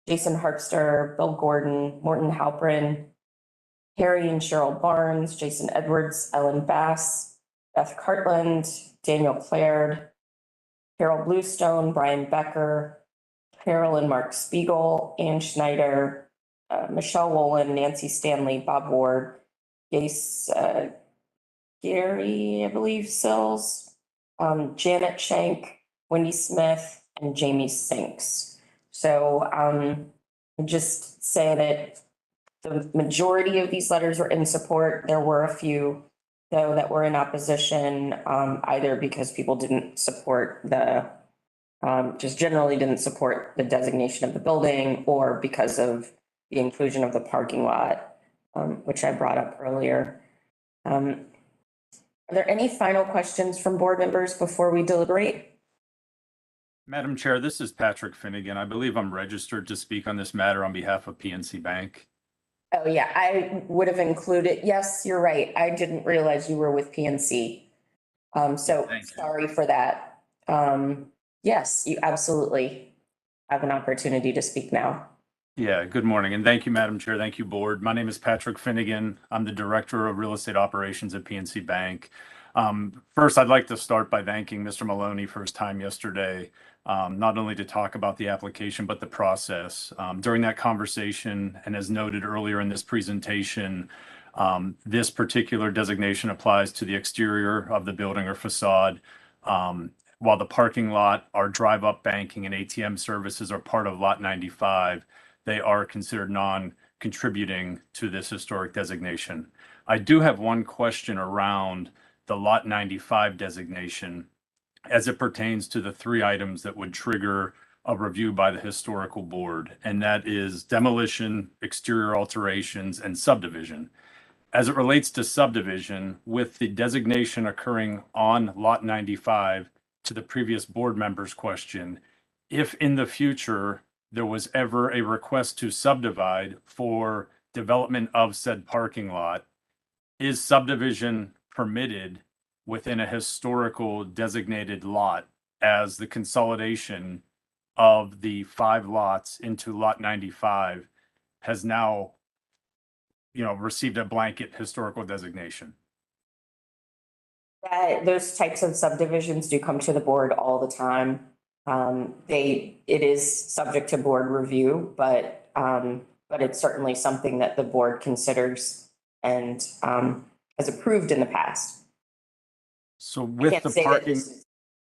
Jason Harpster, Bill Gordon, Morton Halprin, Harry and Cheryl Barnes, Jason Edwards, Ellen Bass, Beth Cartland, Daniel Claird, Carol Bluestone, Brian Becker, Carol and Mark Spiegel, Ann Schneider, Michelle Wolin, Nancy Stanley, Bob Ward, Gase Gary, I believe, Sills, Janet Shank, Wendy Smith, and Jamie Sinks. So just say that the majority of these letters were in support. There were a few, though, that were in opposition, either because people didn't support just generally didn't support the designation of the building, or because of the inclusion of the parking lot, which I brought up earlier. Are there any final questions from board members before we deliberate? Madam Chair, this is Patrick Finnegan. I believe I'm registered to speak on this matter on behalf of PNC Bank. Oh, yeah, I would have included, yes, you're right. I didn't realize you were with PNC. So Thank you. sorry for that. Yes, you absolutely have an opportunity to speak now. Yeah, good morning, and thank you, Madam Chair. Thank you, Board. My name is Patrick Finnegan. I'm the Director of Real Estate Operations at PNC Bank. First, I'd like to start by thanking Mr. Maloney for his time yesterday, not only to talk about the application, but the process. During that conversation, and as noted earlier in this presentation, this particular designation applies to the exterior of the building or facade. While the parking lot, our drive-up banking and ATM services are part of Lot 95, they are considered non-contributing to this historic designation. I do have one question around the Lot 95 designation as it pertains to the three items that would trigger a review by the historical board, and that is demolition, exterior alterations, and subdivision. As it relates to subdivision, with the designation occurring on Lot 95, to the previous board member's question, if in the future there was ever a request to subdivide for development of said parking lot, is subdivision permitted within a historical designated lot as the consolidation of the 5 lots into Lot 95 has now, received a blanket historical designation? Those types of subdivisions do come to the board all the time. It is subject to board review, but it's certainly something that the board considers and has approved in the past. So I with can't the say that parking, this is-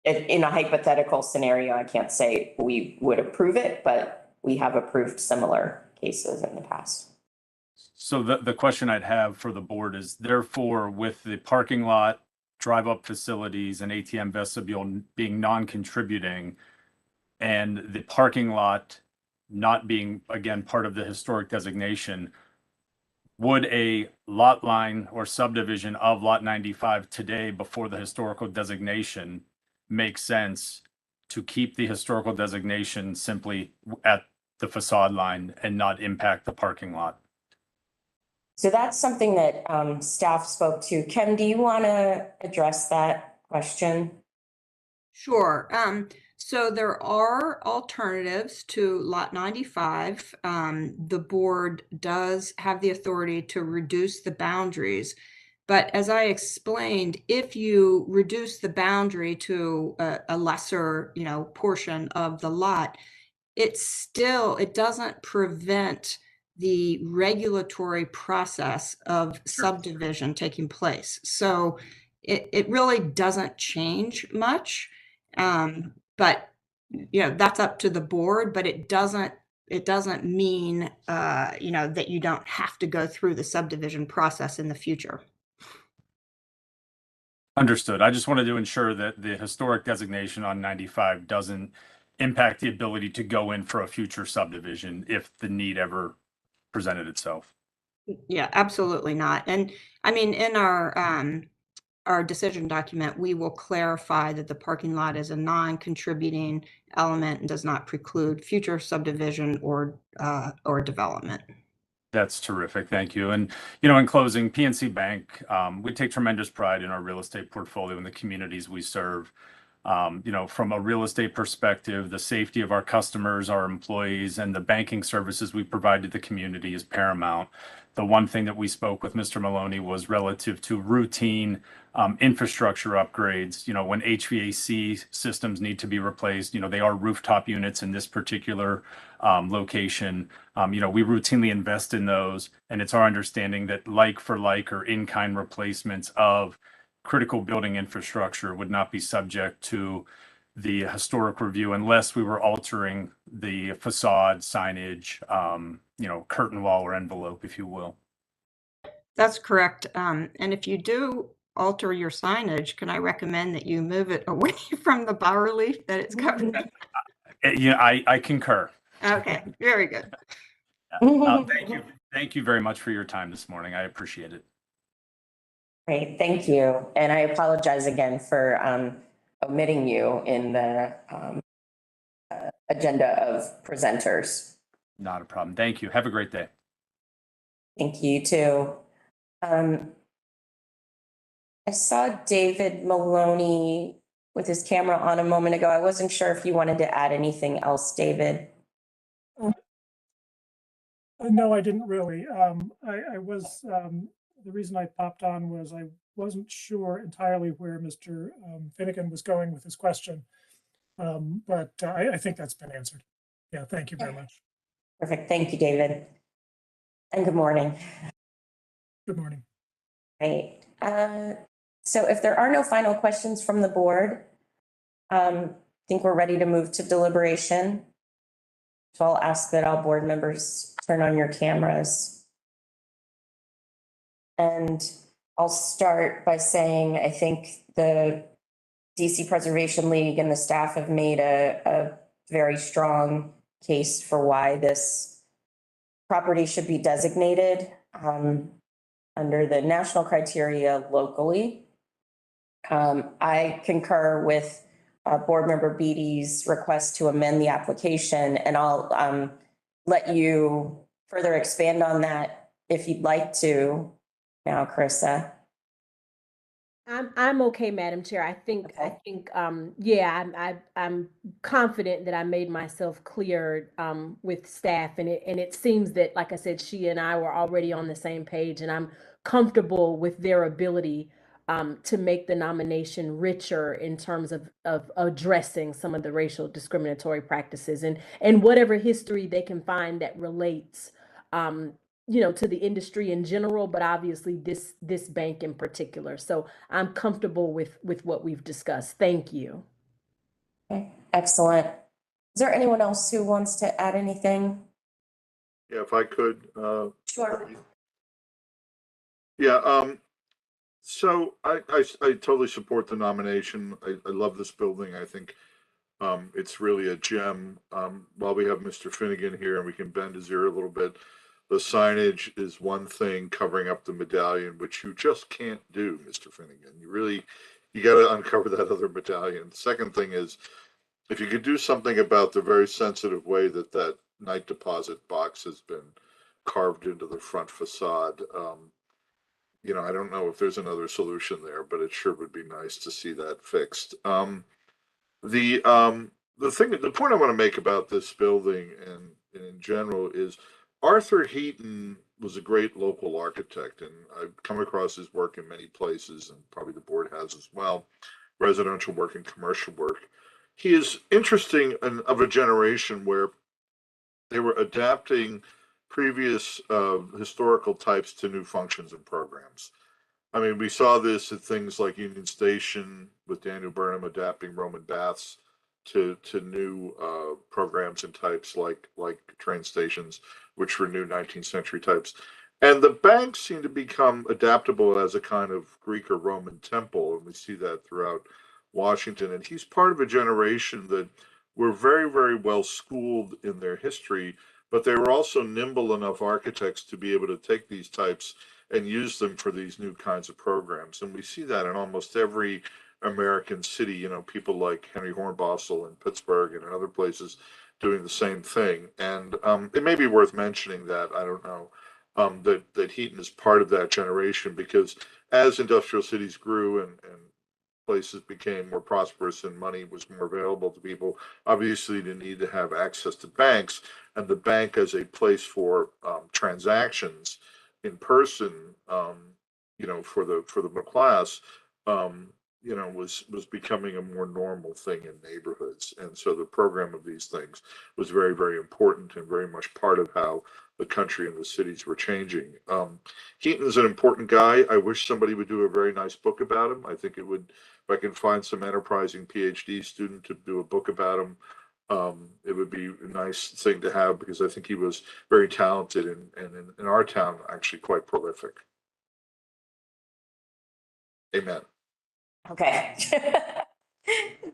in a hypothetical scenario, I can't say we would approve it, but we have approved similar cases in the past. so the question I'd have for the board is, therefore, with the parking lot, drive-up facilities, and ATM vestibule being non-contributing, and the parking lot not being, again, part of the historic designation, would a lot line or subdivision of Lot 95 today before the historical designation make sense to keep the historical designation simply at the facade line and not impact the parking lot? So that's something that staff spoke to. Kim, do you want to address that question? Sure. So there are alternatives to Lot 95. The board does have the authority to reduce the boundaries. But as I explained, if you reduce the boundary to a lesser, portion of the lot, it doesn't prevent the regulatory process of subdivision taking place. So it really doesn't change much. But that's up to the board, but it doesn't mean that you don't have to go through the subdivision process in the future. Understood. I just wanted to ensure that the historic designation on 95 doesn't impact the ability to go in for a future subdivision if the need ever presented itself. Yeah, absolutely not. And I mean, in our decision document, we will clarify that the parking lot is a non-contributing element and does not preclude future subdivision or development. That's terrific. Thank you. And, in closing, PNC Bank, we take tremendous pride in our real estate portfolio and the communities we serve. From a real estate perspective, the safety of our customers, our employees, and the banking services we provide to the community is paramount. The one thing that we spoke with Mr. Maloney was relative to routine infrastructure upgrades. When HVAC systems need to be replaced, they are rooftop units in this particular location. We routinely invest in those, and it's our understanding that like for like or in-kind replacements of critical building infrastructure would not be subject to the historic review unless we were altering the facade, signage, curtain wall or envelope, if you will. That's correct. And if you do alter your signage, can I recommend that you move it away from the bas-relief that it's covered? I concur. Okay, very good. Thank you. Thank you very much for your time this morning. I appreciate it. Great, thank you. And I apologize again for omitting you in the agenda of presenters. Not a problem. Thank you. Have a great day. Thank you too. I saw David Maloney with his camera on a moment ago. I wasn't sure if you wanted to add anything else, David. No, I didn't really. I was, the reason I popped on was I wasn't sure entirely where Mr. Finnegan was going with his question. But I think that's been answered. Yeah, thank you very much. Perfect. Thank you, David. And good morning. Good morning. Great. So if there are no final questions from the board, I think we're ready to move to deliberation. So I'll ask that all board members turn on your cameras. And I'll start by saying, I think the DC Preservation League and the staff have made a very strong case for why this property should be designated under the national criteria locally. I concur with Board Member Beatty's request to amend the application, and I'll let you further expand on that if you'd like to now, Carissa. I'm okay, Madam Chair. I think, yeah, I'm confident that I made myself clear with staff, and it seems that, like I said, she and I were already on the same page, and I'm comfortable with their ability to make the nomination richer in terms of addressing some of the racial discriminatory practices and whatever history they can find that relates to the industry in general, but obviously this bank in particular. So I'm comfortable with what we've discussed. Thank you. Okay, excellent. Is there anyone else who wants to add anything? Yeah, if I could. Sure. Yeah, so I totally support the nomination. I love this building. I think it's really a gem. While we have Mr. Finnegan here and we can bend his ear a little bit, the signage is one thing covering up the medallion, which you just can't do, Mr. Finnegan. You got to uncover that other medallion. The second thing is, if you could do something about the very sensitive way that night deposit box has been carved into the front facade. I don't know if there's another solution there, but it sure would be nice to see that fixed. The point I want to make about this building and in general is Arthur Heaton was a great local architect, and I've come across his work in many places, and probably the board has as well, residential work and commercial work. He is interesting and of a generation where they were adapting previous historical types to new functions and programs. I mean, we saw this at things like Union Station with Daniel Burnham adapting Roman baths to new programs and types like train stations, which were new 19th century types. And the banks seem to become adaptable as a kind of Greek or Roman temple, and we see that throughout Washington. And he's part of a generation that were very, very well schooled in their history, but they were also nimble enough architects to be able to take these types and use them for these new kinds of programs. And we see that in almost every American city, people like Henry Hornbostel in Pittsburgh and in other places doing the same thing. And it may be worth mentioning that, I don't know, that Heaton is part of that generation, because as industrial cities grew and places became more prosperous and money was more available to people, obviously they need to have access to banks, and the bank as a place for transactions in person, for the middle class, was becoming a more normal thing in neighborhoods. And so the program of these things was very, very important and very much part of how the country and the cities were changing. Heaton's an important guy. I wish somebody would do a very nice book about him. I think it would, if I can find some enterprising PhD student to do a book about him, it would be a nice thing to have, because I think he was very talented and in our town, actually quite prolific. Amen. Okay.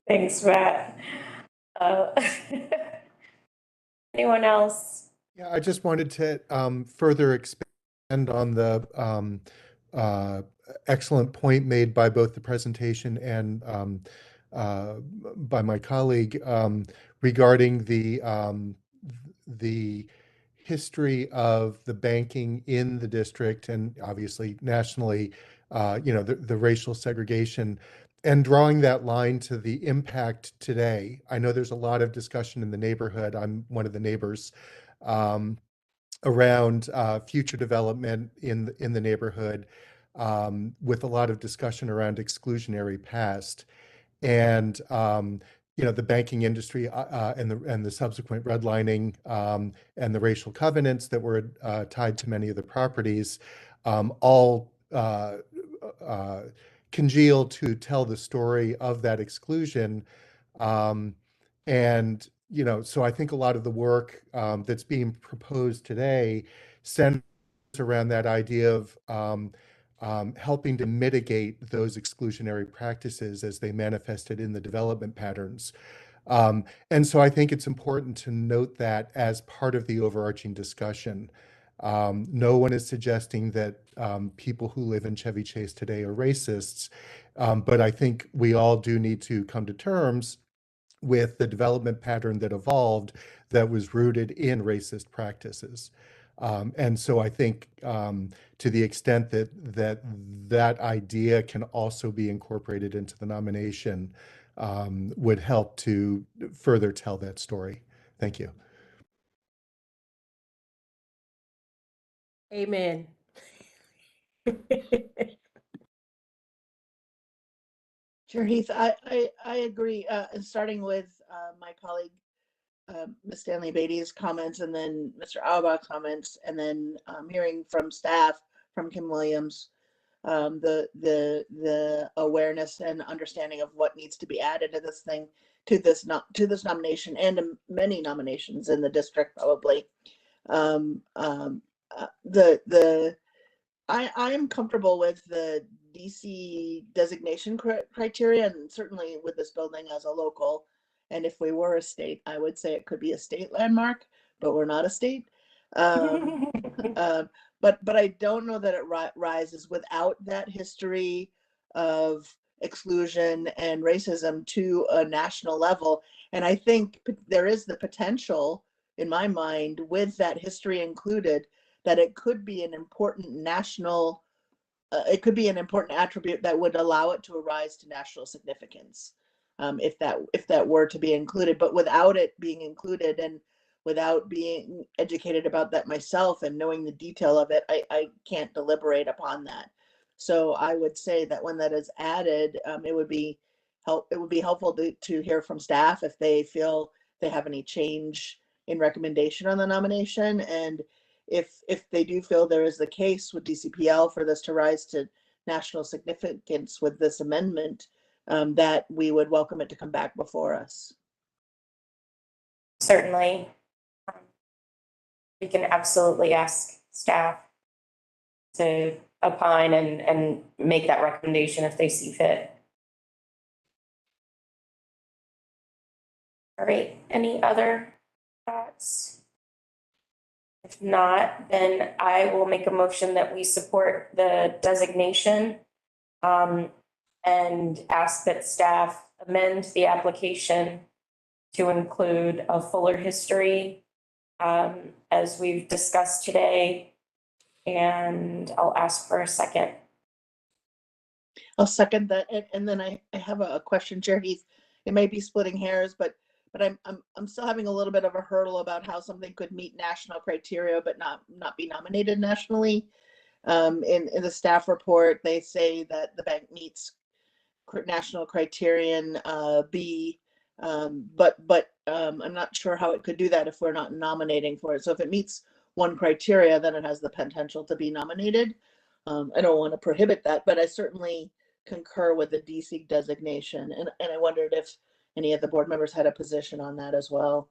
Thanks, Matt. Anyone else? Yeah, I just wanted to further expand on the excellent point made by both the presentation and by my colleague regarding the history of the banking in the district and obviously nationally, the racial segregation and drawing that line to the impact today. I know there's a lot of discussion in the neighborhood. I'm one of the neighbors around future development in the neighborhood with a lot of discussion around exclusionary past. And the banking industry and the subsequent redlining and the racial covenants that were tied to many of the properties all congeal to tell the story of that exclusion. And so I think a lot of the work that's being proposed today centers around that idea of helping to mitigate those exclusionary practices as they manifested in the development patterns. And so I think it's important to note that as part of the overarching discussion. No one is suggesting that people who live in Chevy Chase today are racists, but I think we all do need to come to terms with the development pattern that evolved that was rooted in racist practices. And so I think to the extent that idea can also be incorporated into the nomination would help to further tell that story. Thank you. Amen. Chair Heath, I agree, starting with my colleague, Ms. Stanley Beatty's comments, and then Mr. Auerbach's comments, and then hearing from staff, from Kim Williams, the awareness and understanding of what needs to be added to this thing, to this nomination, and to many nominations in the district, probably. I am comfortable with the DC designation criteria, and certainly with this building as a local. And if we were a state, I would say it could be a state landmark, but we're not a state. But I don't know that it rises without that history of exclusion and racism to a national level. And I think there is the potential, in my mind, with that history included, that it could be an important national, it could be an important attribute that would allow it to arise to national significance, if that were to be included. But without it being included, and without being educated about that myself and knowing the detail of it, I can't deliberate upon that. So I would say that when that is added, it would be helpful to hear from staff if they feel they have any change in recommendation on the nomination, and if they do feel there is the case with DCPL for this to rise to national significance with this amendment, that we would welcome it to come back before us. Certainly. We can absolutely ask staff to opine and make that recommendation if they see fit. All right, any other thoughts? If not, then I will make a motion that we support the designation and ask that staff amend the application to include a fuller history as we've discussed today. And I'll ask for a second. I'll second that. And then I have a question, Chair Heath. It may be splitting hairs, but I'm still having a little bit of a hurdle about how something could meet national criteria but not be nominated nationally. In the staff report, they say that the bank meets national criterion B, but I'm not sure how it could do that if we're not nominating for it. So if it meets one criteria, then it has the potential to be nominated. I don't want to prohibit that, but I certainly concur with the DC designation, and I wondered if any of the board members had a position on that as well.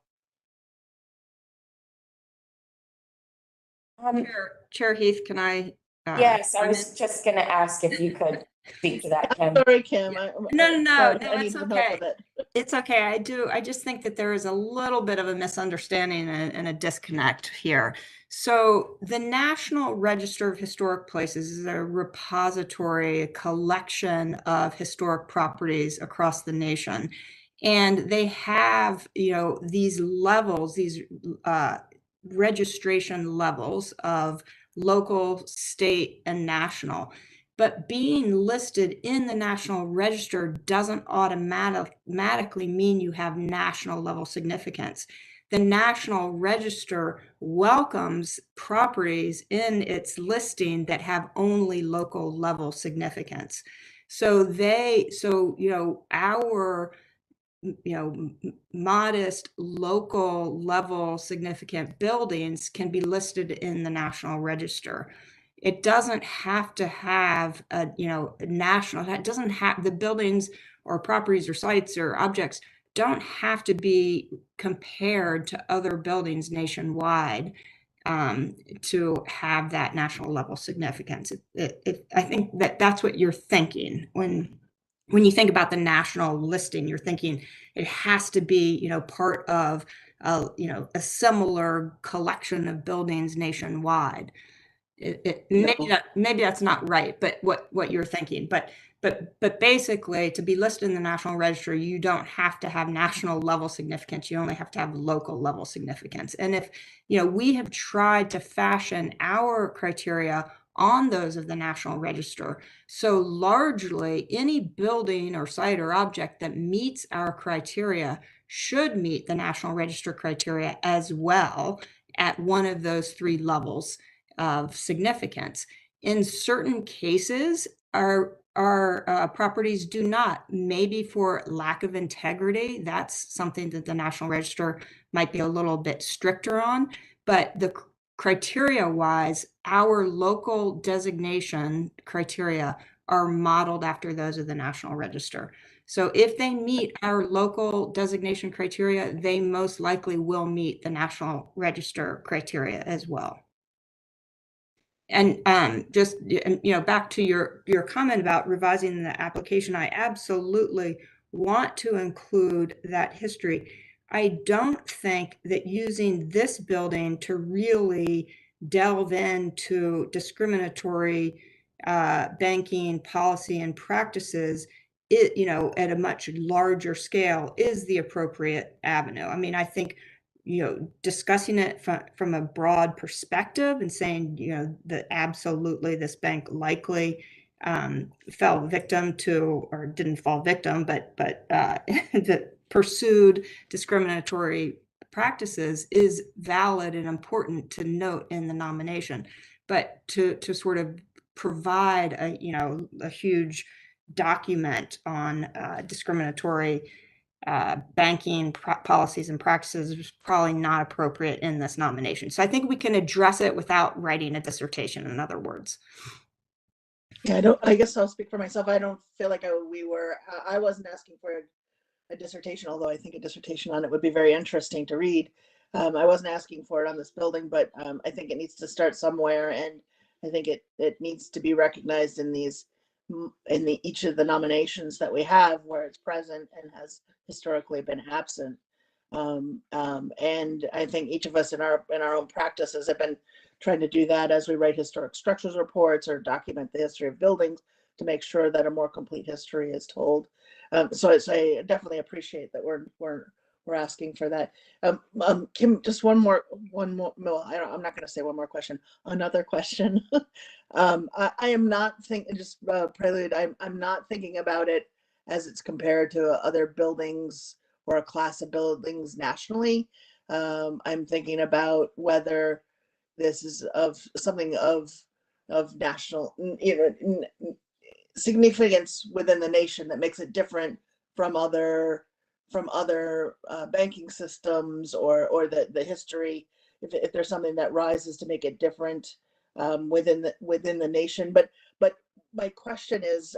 Chair Heath, can I? Yes, I was just going to ask if you could speak to that, Kim? Sorry, Kim. No, sorry, I it's need some help okay. with it. It's okay. I just think that there is a little bit of a misunderstanding and a disconnect here. So the National Register of Historic Places is a repository, a collection of historic properties across the nation. And they have, these levels, these registration levels of local, state, and national. But being listed in the National Register doesn't automatically mean you have national level significance. The National Register welcomes properties in its listing that have only local level significance. So our modest local level significant buildings can be listed in the National Register. It doesn't have to have a national, it doesn't have, the buildings or properties or sites or objects don't have to be compared to other buildings nationwide to have that national level significance. I think that's what you're thinking when you think about the national listing. You're thinking it has to be, part of, a similar collection of buildings nationwide. Maybe that's not right, but what you're thinking, but basically, to be listed in the National Register, you don't have to have national level significance. You only have to have local level significance. And if, we have tried to fashion our criteria on those of the National Register. So largely, any building or site or object that meets our criteria should meet the National Register criteria as well at one of those three levels of significance. In certain cases, our properties do not, maybe for lack of integrity. That's something that the National Register might be a little bit stricter on, but the criteria-wise, our local designation criteria are modeled after those of the National Register. So if they meet our local designation criteria, they most likely will meet the National Register criteria as well. And just, back to your comment about revising the application, I absolutely want to include that history. I don't think that using this building to really delve into discriminatory banking policy and practices, at a much larger scale is the appropriate avenue. I mean, I think, discussing it from a broad perspective and saying, that absolutely this bank likely fell victim to, or didn't fall victim, but that pursued discriminatory practices is valid and important to note in the nomination. But to sort of provide a huge document on discriminatory banking policies and practices is probably not appropriate in this nomination. So I think we can address it without writing a dissertation, in other words. Yeah, I guess I'll speak for myself. I don't feel like I wasn't asking for a dissertation, although I think a dissertation on it would be very interesting to read. I wasn't asking for it on this building, but I think it needs to start somewhere, and I think it needs to be recognized in each of the nominations that we have where it's present and has historically been absent. And I think each of us in our own practices have been trying to do that as we write historic structures reports or document the history of buildings to make sure that a more complete history is told. So I definitely appreciate that we're asking for that. Kim, just one more. I'm not going to say one more question. Another question. I am not thinking, just prelude. I'm not thinking about it as it's compared to other buildings or a class of buildings nationally. I'm thinking about whether this is of something of national, significance within the nation that makes it different from other banking systems or the history. If there's something that rises to make it different within the nation, but my question is,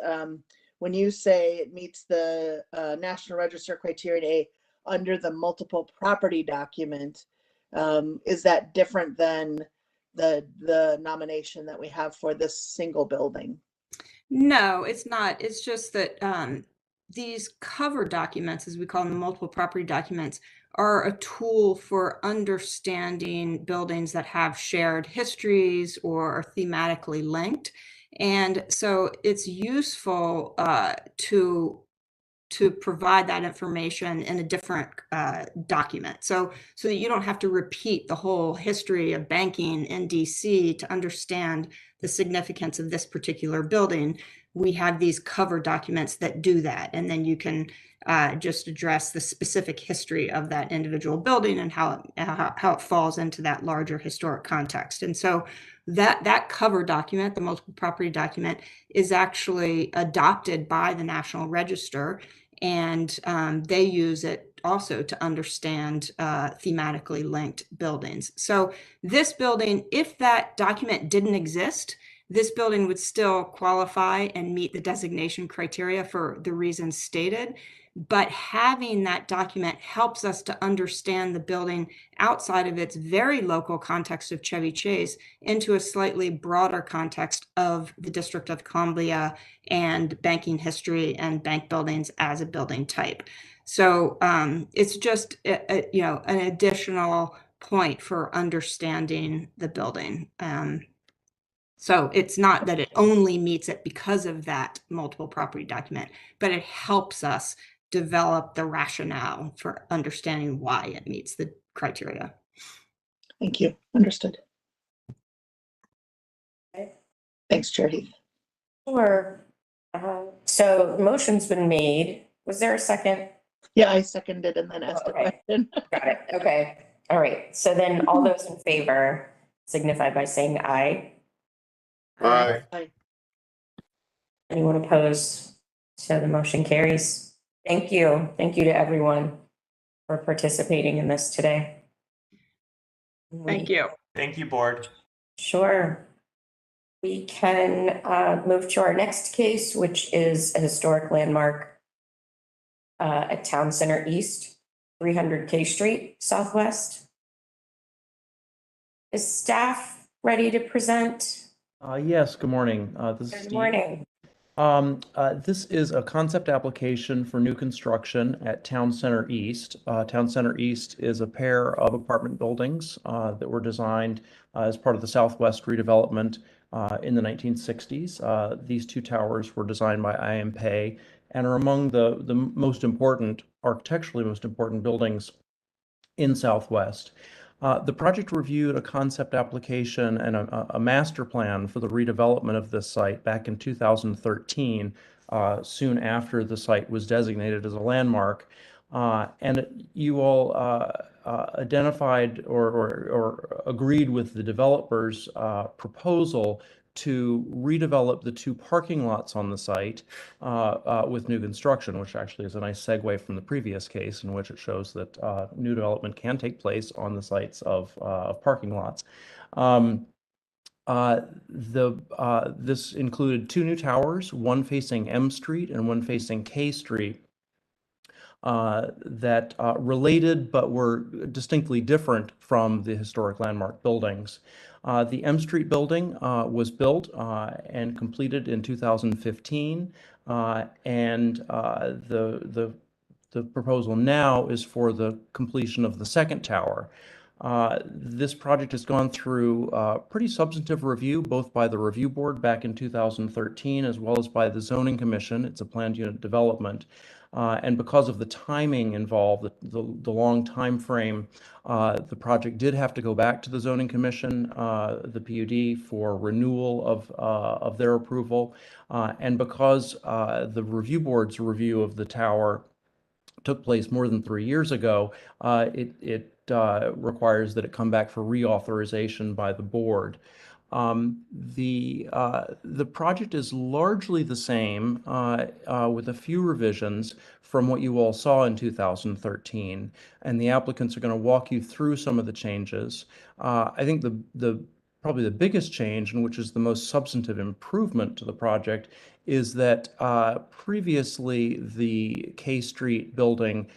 when you say it meets the National Register criteria under the multiple property document, is that different than the nomination that we have for this single building? No, it's not. It's just that these cover documents, as we call them, multiple property documents, are a tool for understanding buildings that have shared histories or are thematically linked. And so it's useful to provide that information in a different document. So that you don't have to repeat the whole history of banking in DC to understand the significance of this particular building. We have these cover documents that do that. And then you can just address the specific history of that individual building and how it falls into that larger historic context. And so that cover document, the multiple property document, is actually adopted by the National Register, and they use it also to understand thematically linked buildings. So this building, if that document didn't exist, this building would still qualify and meet the designation criteria for the reasons stated. But having that document helps us to understand the building outside of its very local context of Chevy Chase into a slightly broader context of the District of Columbia and banking history and bank buildings as a building type. So it's just an additional point for understanding the building. So it's not that it only meets it because of that multiple property document, but it helps us develop the rationale for understanding why it meets the criteria. Thank you. Understood. Okay. Thanks, Chair Heath. Sure. So motion's been made. Was there a second? Yeah, I seconded and then asked a Okay. question. Got it. Okay. All right. So then all those in favor signify by saying aye. Aye. Anyone opposed? So the motion carries. Thank you. Thank you to everyone for participating in this today. Thank you. Thank you, board. Sure. We can move to our next case, which is a historic landmark at Town Center East, 300 K Street Southwest. Is staff ready to present? Yes, good morning. This is Good Steve. morning. This is a concept application for new construction at Town Center East. Town Center East is a pair of apartment buildings that were designed as part of the Southwest redevelopment in the 1960s. These two towers were designed by I.M. Pei and are among the most important, architecturally most important buildings in Southwest. The project reviewed a concept application and a master plan for the redevelopment of this site back in 2013, soon after the site was designated as a landmark. And you all identified or agreed with the developer's proposal to redevelop the two parking lots on the site with new construction, which actually is a nice segue from the previous case in which it shows that new development can take place on the sites of parking lots. This included two new towers, one facing M Street and one facing K Street, that related but were distinctly different from the historic landmark buildings. The M Street building was built and completed in 2015, and the proposal now is for the completion of the second tower. This project has gone through pretty substantive review, both by the review board back in 2013, as well as by the zoning commission. It's a planned unit development. And because of the timing involved, the long time frame, the project did have to go back to the zoning commission, the PUD, for renewal of their approval. And because the review board's review of the tower took place more than 3 years ago, it requires that it come back for reauthorization by the board. The project is largely the same, with a few revisions from what you all saw in 2013, and the applicants are going to walk you through some of the changes. I think probably the biggest change, and which is the most substantive improvement to the project, is that previously the K Street building,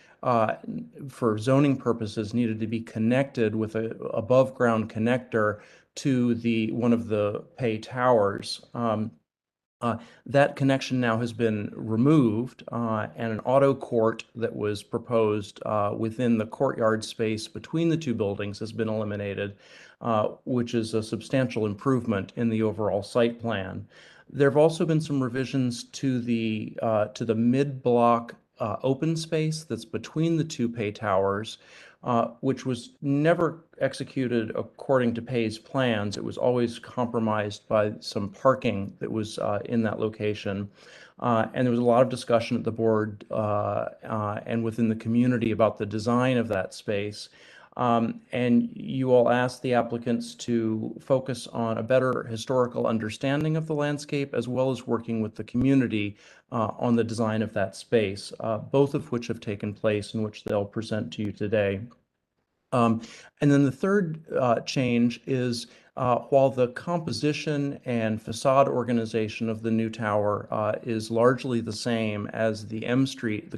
for zoning purposes, needed to be connected with a above ground connector to one of the Pei towers. That connection now has been removed, and an auto court that was proposed within the courtyard space between the two buildings has been eliminated, which is a substantial improvement in the overall site plan. There have also been some revisions to the mid-block open space that's between the two pay towers, which was never executed according to Pay's plans. It was always compromised by some parking that was in that location. And there was a lot of discussion at the board and within the community about the design of that space. And you all asked the applicants to focus on a better historical understanding of the landscape, as well as working with the community on the design of that space, both of which have taken place and which they'll present to you today. And then the third change is while the composition and facade organization of the new tower is largely the same as the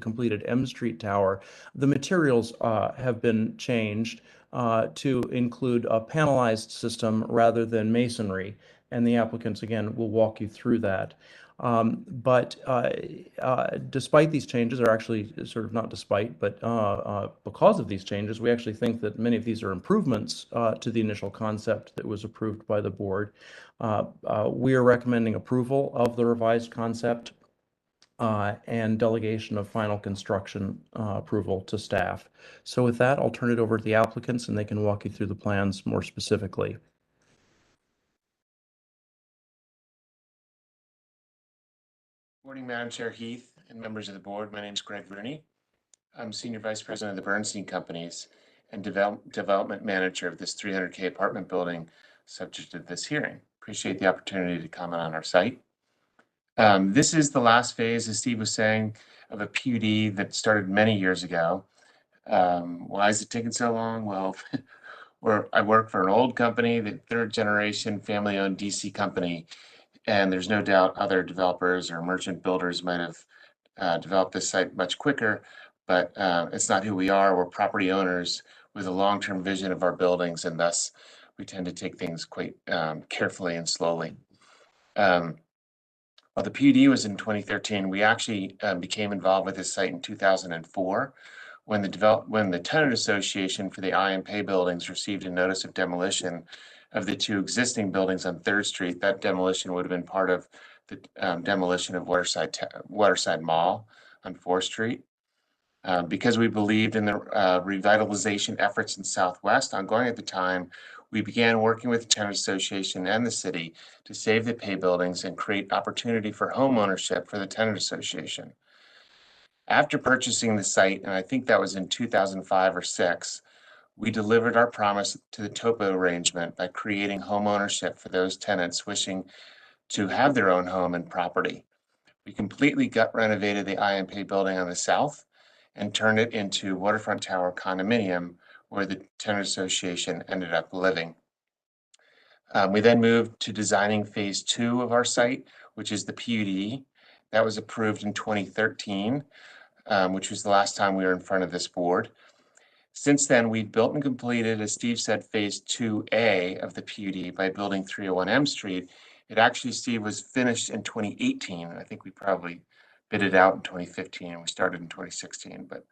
completed M Street tower, the materials have been changed to include a panelized system rather than masonry. And the applicants, again, will walk you through that. But despite these changes, or actually sort of not despite, but because of these changes, we actually think that many of these are improvements to the initial concept that was approved by the board. We are recommending approval of the revised concept and delegation of final construction approval to staff. So with that, I'll turn it over to the applicants and they can walk you through the plans more specifically. Morning, Madam Chair Heath and members of the board. My name is Greg Rooney. I'm Senior Vice President of the Bernstein Companies and Development Manager of this 300K apartment building subject to this hearing. Appreciate the opportunity to comment on our site. This is the last phase, as Steve was saying, of a PUD that started many years ago. Why is it taking so long? Well, I work for an old company, the third generation family-owned DC company. And there's no doubt other developers or merchant builders might have developed this site much quicker, but it's not who we are. We're property owners with a long-term vision of our buildings, and thus we tend to take things quite carefully and slowly. While the PUD was in 2013, we actually became involved with this site in 2004 when the tenant association for the I&Pay buildings received a notice of demolition of the two existing buildings on 3rd Street. That demolition would have been part of the demolition of Waterside Mall on 4th Street. Because we believed in the revitalization efforts in Southwest ongoing at the time, we began working with the tenant association and the city to save the Pay buildings and create opportunity for home ownership for the tenant association. After purchasing the site, and I think that was in 2005 or 6, we delivered our promise to the topo arrangement by creating home ownership for those tenants wishing to have their own home and property. We completely gut renovated the I&Pay building on the south and turned it into Waterfront Tower condominium, where the tenant association ended up living. We then moved to designing phase 2 of our site, which is the PUD. That was approved in 2013, which was the last time we were in front of this board. Since then, we've built and completed, as Steve said, phase 2A of the PUD by building 301 M Street. It actually, Steve, was finished in 2018. I think we probably bid it out in 2015 and we started in 2016, but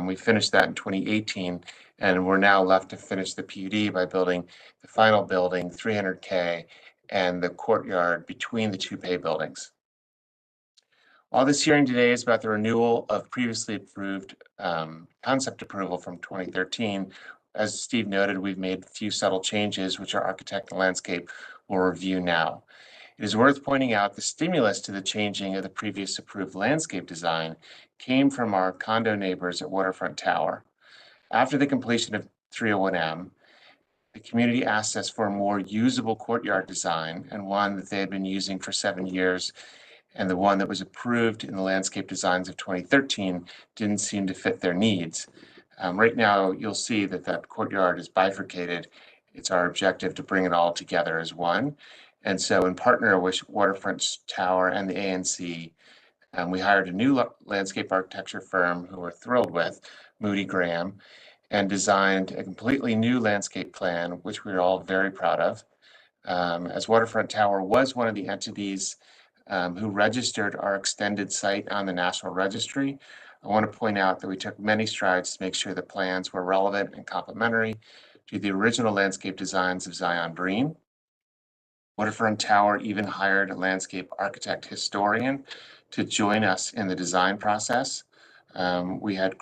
we finished that in 2018 and we're now left to finish the PUD by building the final building, 300K, and the courtyard between the two Pay buildings. All this hearing today is about the renewal of previously approved concept approval from 2013. As Steve noted, we've made a few subtle changes, which our architect and landscape will review now. It is worth pointing out the stimulus to the changing of the previous approved landscape design came from our condo neighbors at Waterfront Tower. After the completion of 301M, the community asked us for a more usable courtyard design and one that they had been using for 7 years, and the one that was approved in the landscape designs of 2013 didn't seem to fit their needs. Right now, you'll see that that courtyard is bifurcated. It's our objective to bring it all together as one. And so in partner with Waterfront Tower and the ANC, we hired a new landscape architecture firm who we're thrilled with, Moody Graham, and designed a completely new landscape plan, which we're all very proud of. As Waterfront Tower was one of the entities who registered our extended site on the National Registry. I want to point out that we took many strides to make sure the plans were relevant and complementary to the original landscape designs of Zion Breen. Waterfront Tower even hired a landscape architect historian to join us in the design process. We had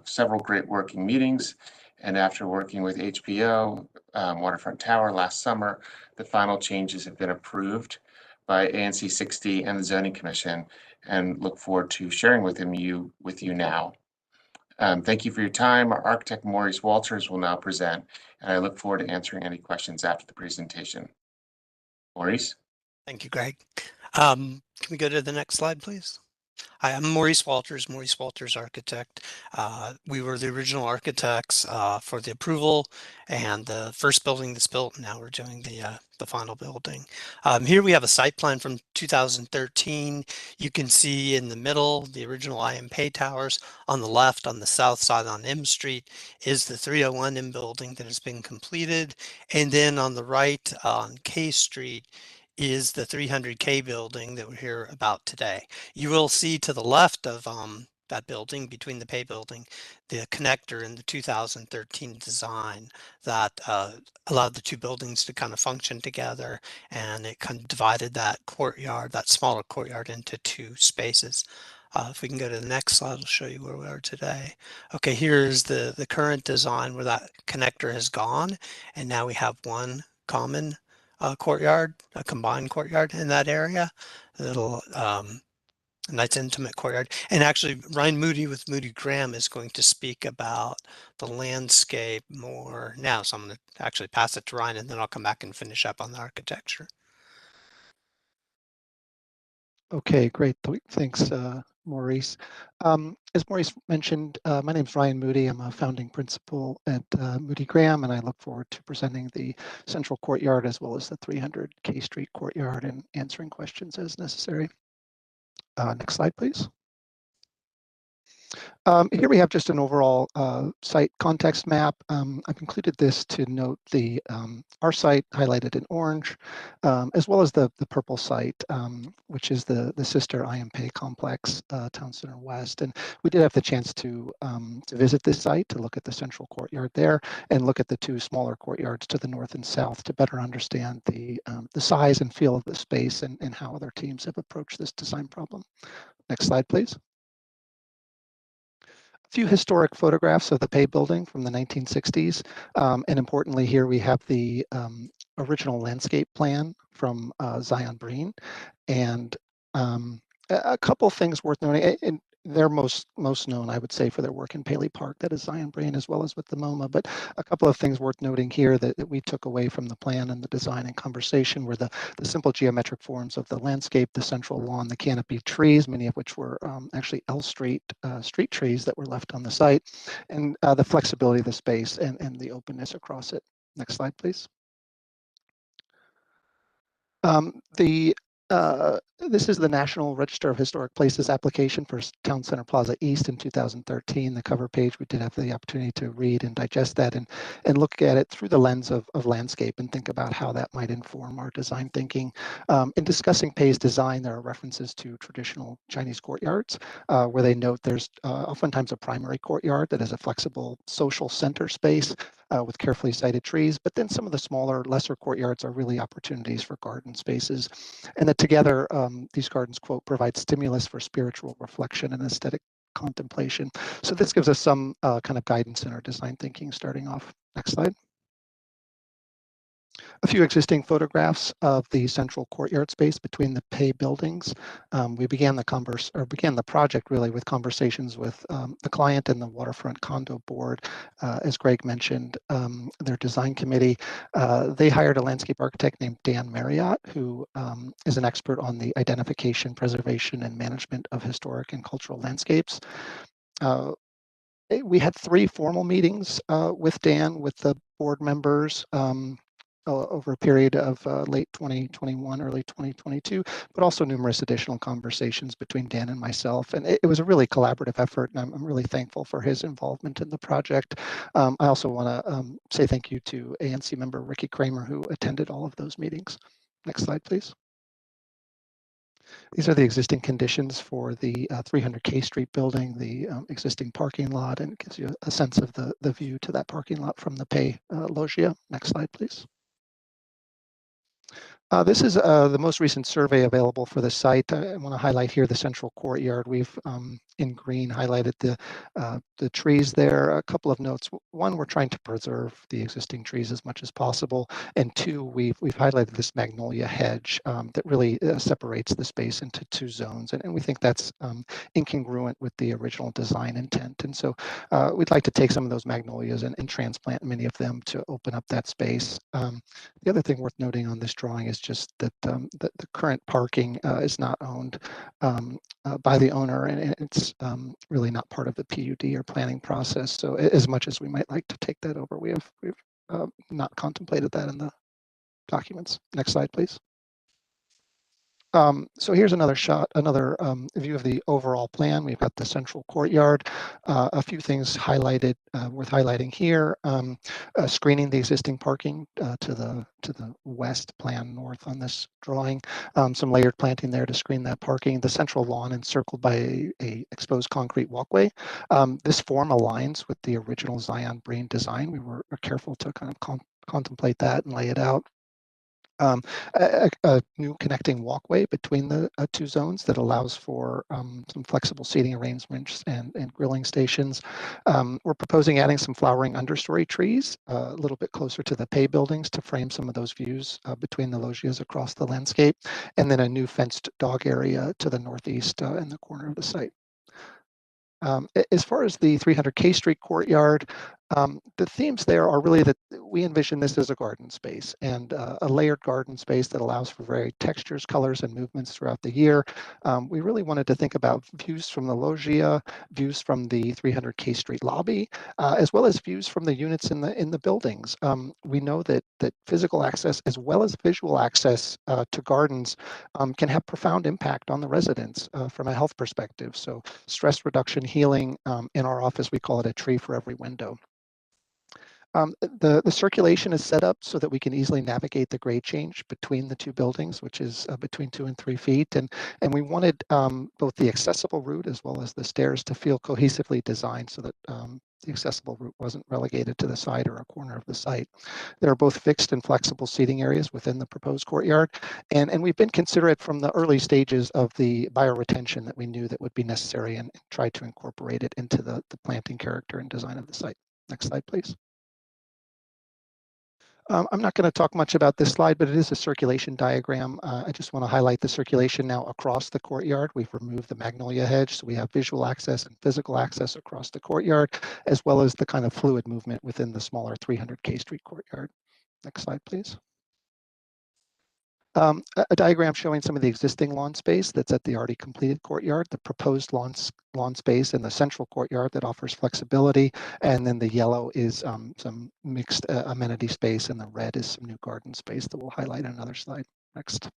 several great working meetings, and after working with HPO, Waterfront Tower last summer, the final changes have been approved by ANC 60 and the Zoning Commission, and look forward to sharing with you now. Thank you for your time. Our architect Maurice Walters will now present, and I look forward to answering any questions after the presentation. Maurice? Thank you, Greg. Can we go to the next slide, please? Hi, I'm Maurice Walters, Architect. We were the original architects for the approval and the first building that's built. And now we're doing the final building. Here we have a site plan from 2013. You can see in the middle, the original I.M. Pei Towers. On the left, on the south side on M Street, is the 301 M building that has been completed. And then on the right on K Street is the 300K building that we're here about today. You will see to the left of that building, between the Pei building, the connector in the 2013 design that allowed the two buildings to kind of function together, and it kind of divided that courtyard, that smaller courtyard, into two spaces. If we can go to the next slide, I'll show you where we are today. Okay, here's the current design where that connector has gone, and now we have one common courtyard, a combined courtyard in that area. A little a nice intimate courtyard. And actually, Ryan Moody with Moody Graham is going to speak about the landscape more now. So I'm going to actually pass it to Ryan, and then I'll come back and finish up on the architecture. Okay, great. Thanks, Maurice. As Maurice mentioned, my name is Ryan Moody. I'm a founding principal at Moody Graham, and I look forward to presenting the central courtyard as well as the 300 K Street courtyard and answering questions as necessary. Next slide, please. Here we have just an overall site context map. I've included this to note the our site highlighted in orange, as well as the purple site, which is the sister I.M. Pei complex, Town Center West. And we did have the chance to visit this site, to look at the central courtyard there, and look at the two smaller courtyards to the north and south to better understand the size and feel of the space and how other teams have approached this design problem. Next slide, please. A few historic photographs of the Pei building from the 1960s. And importantly, here we have the original landscape plan from Zion Breen. And a couple things worth noting. And they're most known, I would say, for their work in Paley Park, that is Zion Breen, as well as with the MoMA. But a couple of things worth noting here that we took away from the plan and the design and conversation were the simple geometric forms of the landscape, the central lawn, the canopy trees, many of which were actually L Street street trees that were left on the site, and the flexibility of the space and the openness across it. Next slide, please. This is the National Register of Historic Places application for Town Center Plaza East in 2013. The cover page, we did have the opportunity to read and digest that and look at it through the lens of landscape and think about how that might inform our design thinking. In discussing Pei's design, there are references to traditional Chinese courtyards where they note there's oftentimes a primary courtyard that is a flexible social center space with carefully sited trees, but then some of the smaller, lesser courtyards are really opportunities for garden spaces, and that together these gardens, quote, provide stimulus for spiritual reflection and aesthetic contemplation. So this gives us some kind of guidance in our design thinking starting off. Next slide. A few existing photographs of the central courtyard space between the Pei buildings. We began the project really with conversations with the client and the Waterfront Condo Board. As Greg mentioned, their design committee, they hired a landscape architect named Dan Marriott, who is an expert on the identification, preservation, and management of historic and cultural landscapes. We had 3 formal meetings with Dan, with the board members, over a period of late 2021, early 2022, but also numerous additional conversations between Dan and myself. And it was a really collaborative effort, and I'm really thankful for his involvement in the project. I also want to say thank you to ANC member Ricky Kramer, who attended all of those meetings. Next slide, please. These are the existing conditions for the 300 K Street building, the existing parking lot, and it gives you a sense of the view to that parking lot from the Pay Loggia. Next slide, please. This is the most recent survey available for the site. I want to highlight here the central courtyard. We've in green highlighted the trees there. A couple of notes. One, we're trying to preserve the existing trees as much as possible, and two, we've highlighted this magnolia hedge that really separates the space into two zones, and we think that's incongruent with the original design intent. And so we'd like to take some of those magnolias and transplant many of them to open up that space. The other thing worth noting on this drawing is just that the current parking is not owned by the owner, and it's really not part of the PUD or planning process. So as much as we might like to take that over, we've not contemplated that in the documents. Next slide, please. So here's another shot, another view of the overall plan. We've got the central courtyard. A few things highlighted, worth highlighting here. Screening the existing parking to the west, plan north on this drawing. Some layered planting there to screen that parking. The central lawn encircled by a exposed concrete walkway. This form aligns with the original Zion Breen design. We were careful to kind of contemplate that and lay it out. A new connecting walkway between the two zones that allows for some flexible seating arrangements and grilling stations. We're proposing adding some flowering understory trees a little bit closer to the Pay buildings to frame some of those views between the loggias across the landscape, and then a new fenced dog area to the northeast in the corner of the site. As far as the 300 K Street courtyard, the themes there are really that we envision this as a garden space, and a layered garden space that allows for varied textures, colors, and movements throughout the year. We really wanted to think about views from the loggia, views from the 300 K Street lobby, as well as views from the units in the buildings. We know that physical access as well as visual access to gardens can have profound impact on the residents from a health perspective. So stress reduction, healing. In our office, we call it a tree for every window. The circulation is set up so that we can easily navigate the grade change between the two buildings, which is between 2 and 3 feet. And we wanted both the accessible route as well as the stairs to feel cohesively designed so that the accessible route wasn't relegated to the side or a corner of the site. There are both fixed and flexible seating areas within the proposed courtyard. And we've been considerate from the early stages of the bioretention that we knew that would be necessary, and tried to incorporate it into the planting character and design of the site. Next slide, please. I'm not going to talk much about this slide, but it is a circulation diagram. I just want to highlight the circulation now across the courtyard. We've removed the magnolia hedge, so we have visual access and physical access across the courtyard, as well as the kind of fluid movement within the smaller 300 K Street courtyard. Next slide, please. A diagram showing some of the existing lawn space that's at the already completed courtyard, the proposed lawn space in the central courtyard that offers flexibility, and then the yellow is some mixed amenity space, and the red is some new garden space that we'll highlight in another slide. Next.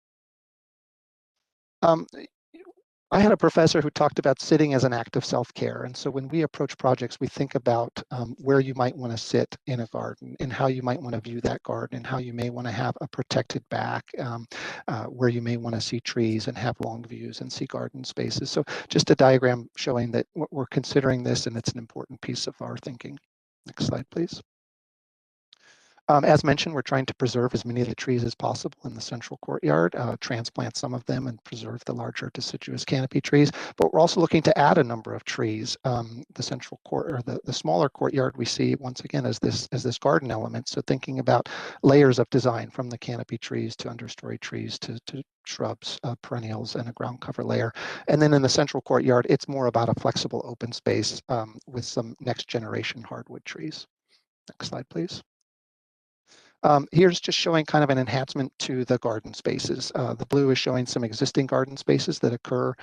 I had a professor who talked about sitting as an act of self-care. And so when we approach projects, we think about where you might want to sit in a garden, and how you might want to view that garden, and how you may want to have a protected back, where you may want to see trees and have long views and see garden spaces. So just a diagram showing that we're considering this, and it's an important piece of our thinking. Next slide, please. As mentioned, we're trying to preserve as many of the trees as possible in the central courtyard, transplant some of them and preserve the larger deciduous canopy trees. But we're also looking to add a number of trees. The central court, or the smaller courtyard, we see once again as this garden element. So thinking about layers of design, from the canopy trees to understory trees to shrubs, perennials, and a ground cover layer. And then in the central courtyard, it's more about a flexible open space with some next generation hardwood trees. Next slide, please. Here's just showing kind of an enhancement to the garden spaces. The blue is showing some existing garden spaces that occur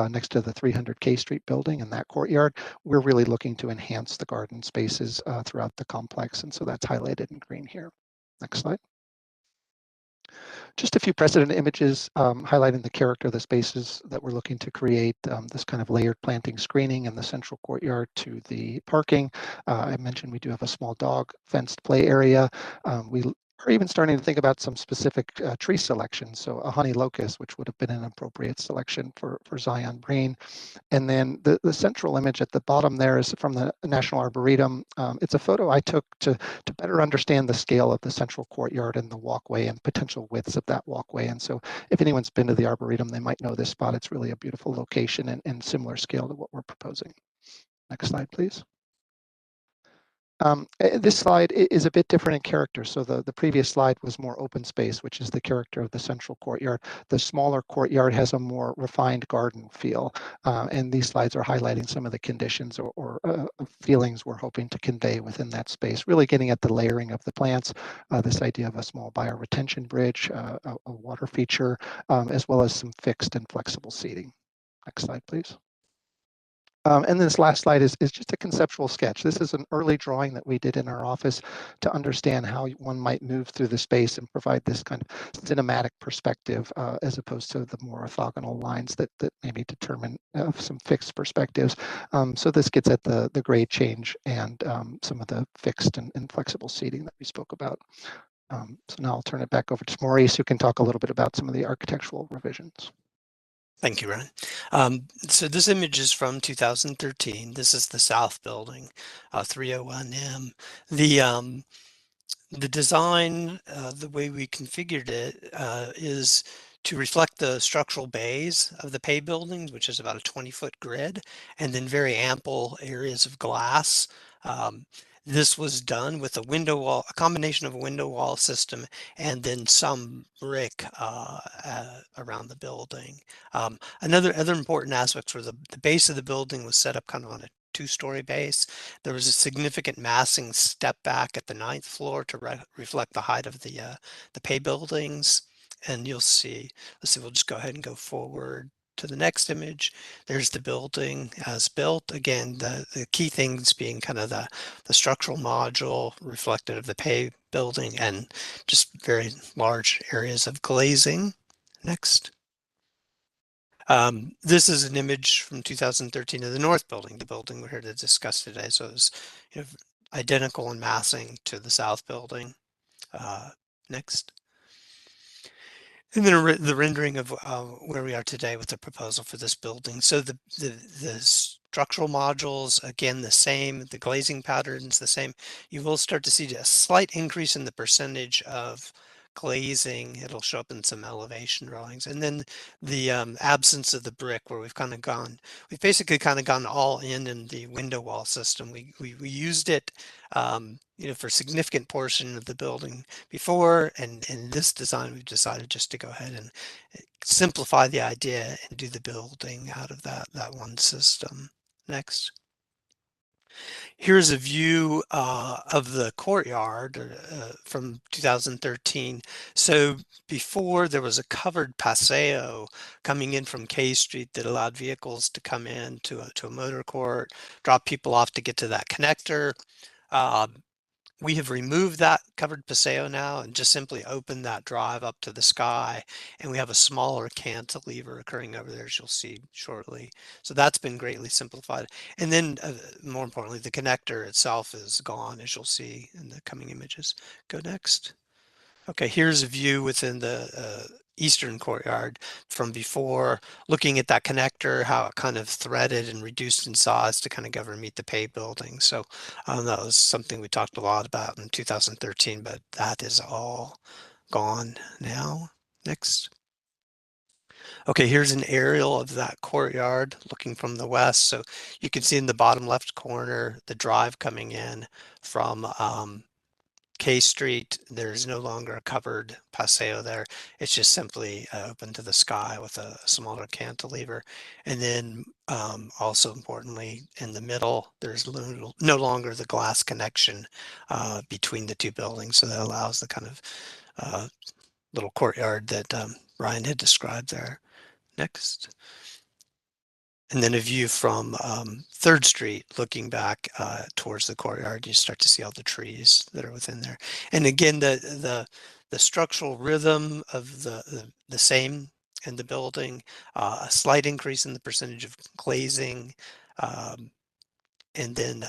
next to the 300 K Street building and that courtyard. We're really looking to enhance the garden spaces throughout the complex, and so that's highlighted in green here. Next slide. Just a few precedent images highlighting the character of the spaces that we're looking to create, this kind of layered planting screening in the central courtyard to the parking. I mentioned we do have a small dog fenced play area. We or even starting to think about some specific tree selections. So a honey locust, which would have been an appropriate selection for Zion Green. And then the central image at the bottom there is from the National Arboretum. It's a photo I took to better understand the scale of the central courtyard and the walkway and potential widths of that walkway. And so if anyone's been to the Arboretum, they might know this spot. It's really a beautiful location and similar scale to what we're proposing. Next slide, please. This slide is a bit different in character. So the previous slide was more open space, which is the character of the central courtyard. The smaller courtyard has a more refined garden feel. And these slides are highlighting some of the conditions or feelings we're hoping to convey within that space, really getting at the layering of the plants, this idea of a small bioretention bridge, a water feature, as well as some fixed and flexible seating. Next slide, please. And this last slide is just a conceptual sketch. This is an early drawing that we did in our office to understand how one might move through the space and provide this kind of cinematic perspective as opposed to the more orthogonal lines that maybe determine some fixed perspectives. So this gets at the grade change and some of the fixed and flexible seating that we spoke about. So now I'll turn it back over to Maurice, who can talk a little bit about some of the architectural revisions. Thank you, Ryan. So this image is from 2013. This is the South Building, 301M. The design, the way we configured it, is to reflect the structural bays of the Pay buildings, which is about a 20-foot grid, and then very ample areas of glass. This was done with a window wall, a combination of a window wall system and then some brick around the building. Other important aspects were the base of the building was set up kind of on a two-story base. There was a significant massing step back at the 9th floor to reflect the height of the Pay buildings. And you'll see, let's see, we'll just go ahead and go forward to the next image. There's the building as built. Again, the key things being kind of the structural module reflected of the Pay building and just very large areas of glazing. Next. This is an image from 2013 of the North Building, the building we're here to discuss today. So it's identical in massing to the South Building. Next. And then the rendering of where we are today with the proposal for this building. So the structural modules, again, the same, the glazing patterns, the same. You will start to see a slight increase in the percentage of glazing. It'll show up in some elevation drawings. And then the absence of the brick, where we've basically kind of gone all in the window wall system. We used it for a significant portion of the building before, and in this design we've decided just to go ahead and simplify the idea and do the building out of that one system. Next. Here's a view of the courtyard from 2013. So before, there was a covered paseo coming in from K Street that allowed vehicles to come in to a motor court, drop people off to get to that connector. We have removed that covered paseo now and just simply opened that drive up to the sky. And we have a smaller cantilever occurring over there, as you'll see shortly. So that's been greatly simplified. And then more importantly, the connector itself is gone, as you'll see in the coming images. Go next. Okay, here's a view within the eastern courtyard from before, looking at that connector, how it kind of threaded and reduced in size to kind of go and meet the Pay building. So that was something we talked a lot about in 2013, but that is all gone now. Next. Okay, here's an aerial of that courtyard looking from the west. So you can see in the bottom left corner, the drive coming in from K Street. There's no longer a covered paseo there. It's just simply open to the sky with a smaller cantilever. And then also importantly, in the middle, there's no longer the glass connection between the two buildings. So that allows the kind of little courtyard that Ryan had described there. Next. And then a view from 3rd Street looking back towards the courtyard. You start to see all the trees that are within there. And again, the structural rhythm of the same in the building, a slight increase in the percentage of glazing, and then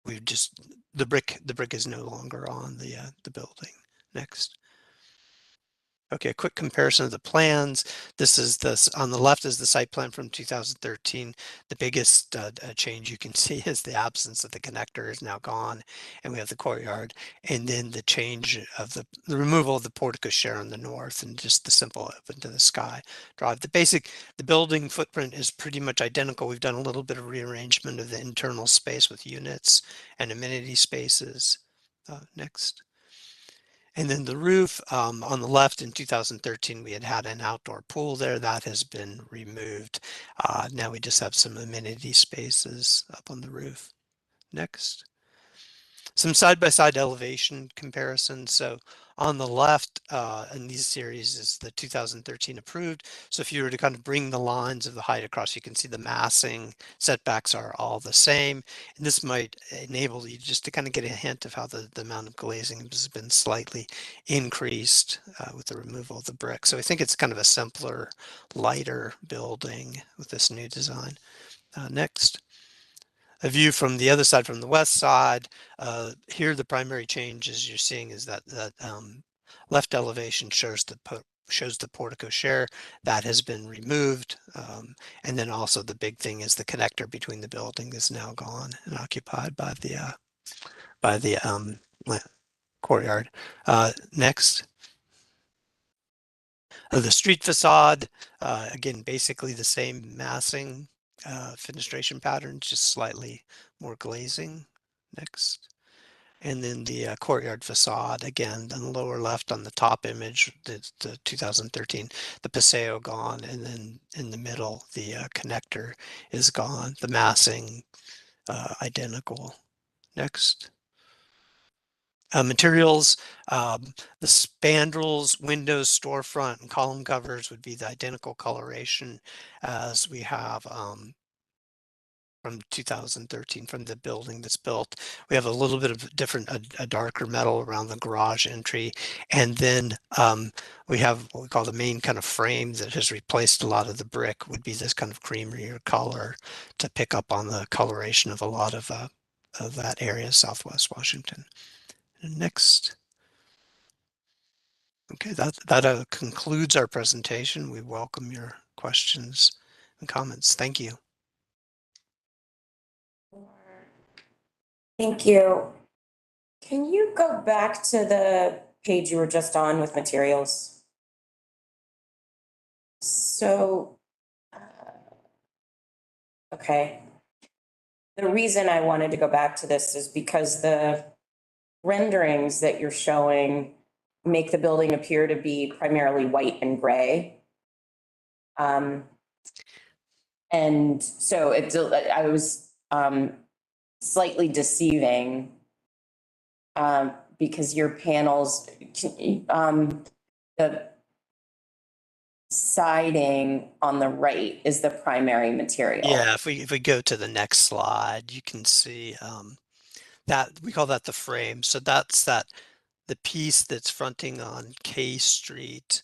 we've just, the brick is no longer on the building. Next. Okay, a quick comparison of the plans. This is on the left is the site plan from 2013. The biggest change you can see is the absence of the connector is now gone, and we have the courtyard. And then the change of the removal of the portico share on the north, and just the simple open to the sky drive. The building footprint is pretty much identical. We've done a little bit of rearrangement of the internal space with units and amenity spaces. Next. And then the roof on the left in 2013, we had an outdoor pool there that has been removed. Now we just have some amenity spaces up on the roof. Next. Some side-by-side elevation comparisons. So on the left in these series is the 2013 approved. So if you were to kind of bring the lines of the height across, you can see the massing setbacks are all the same. And this might enable you just to kind of get a hint of how the amount of glazing has been slightly increased with the removal of the brick. So I think it's kind of a simpler, lighter building with this new design. Next. A view from the other side, from the west side. Here, the primary changes you're seeing is that left elevation shows the portico share that has been removed, and then also the big thing is the connector between the building is now gone and occupied by the courtyard. Next. The street facade, again, basically the same massing. Fenestration patterns, just slightly more glazing. Next. And then the courtyard facade, again, on the lower left on the top image, the 2013, the Paseo gone, and then in the middle, the connector is gone, the massing identical. Next. Materials, the spandrels, windows, storefront, and column covers would be the identical coloration as we have from 2013 from the building that's built. We have a little bit of different, a darker metal around the garage entry. And then we have what we call the main kind of frame that has replaced a lot of the brick, would be this kind of creamier color to pick up on the coloration of a lot of that area, Southwest Washington. Next. Okay, that concludes our presentation. We welcome your questions and comments. Thank you. Thank you. Can you go back to the page you were just on with materials? So, okay. The reason I wanted to go back to this is because the renderings that you're showing make the building appear to be primarily white and gray. And so I was slightly deceiving because your panels, the siding on the right is the primary material. Yeah, if we go to the next slide, you can see that we call that the frame. So that's the piece that's fronting on K Street,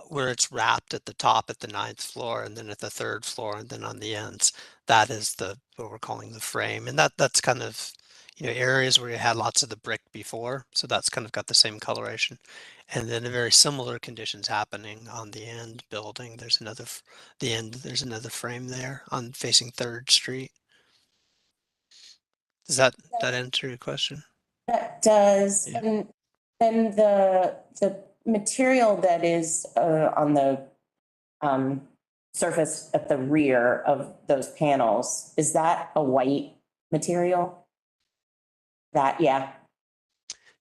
where it's wrapped at the top at the 9th floor, and then at the 3rd floor, and then on the ends. That is what we're calling the frame, and that's kind of, areas where you had lots of the brick before. So that's kind of got the same coloration, and then a very similar conditions happening on the end building. There's another frame there on facing 3rd Street. Does that answer your question? That does. Yeah. And then the material that is on the surface at the rear of those panels, is that a white material? Yeah.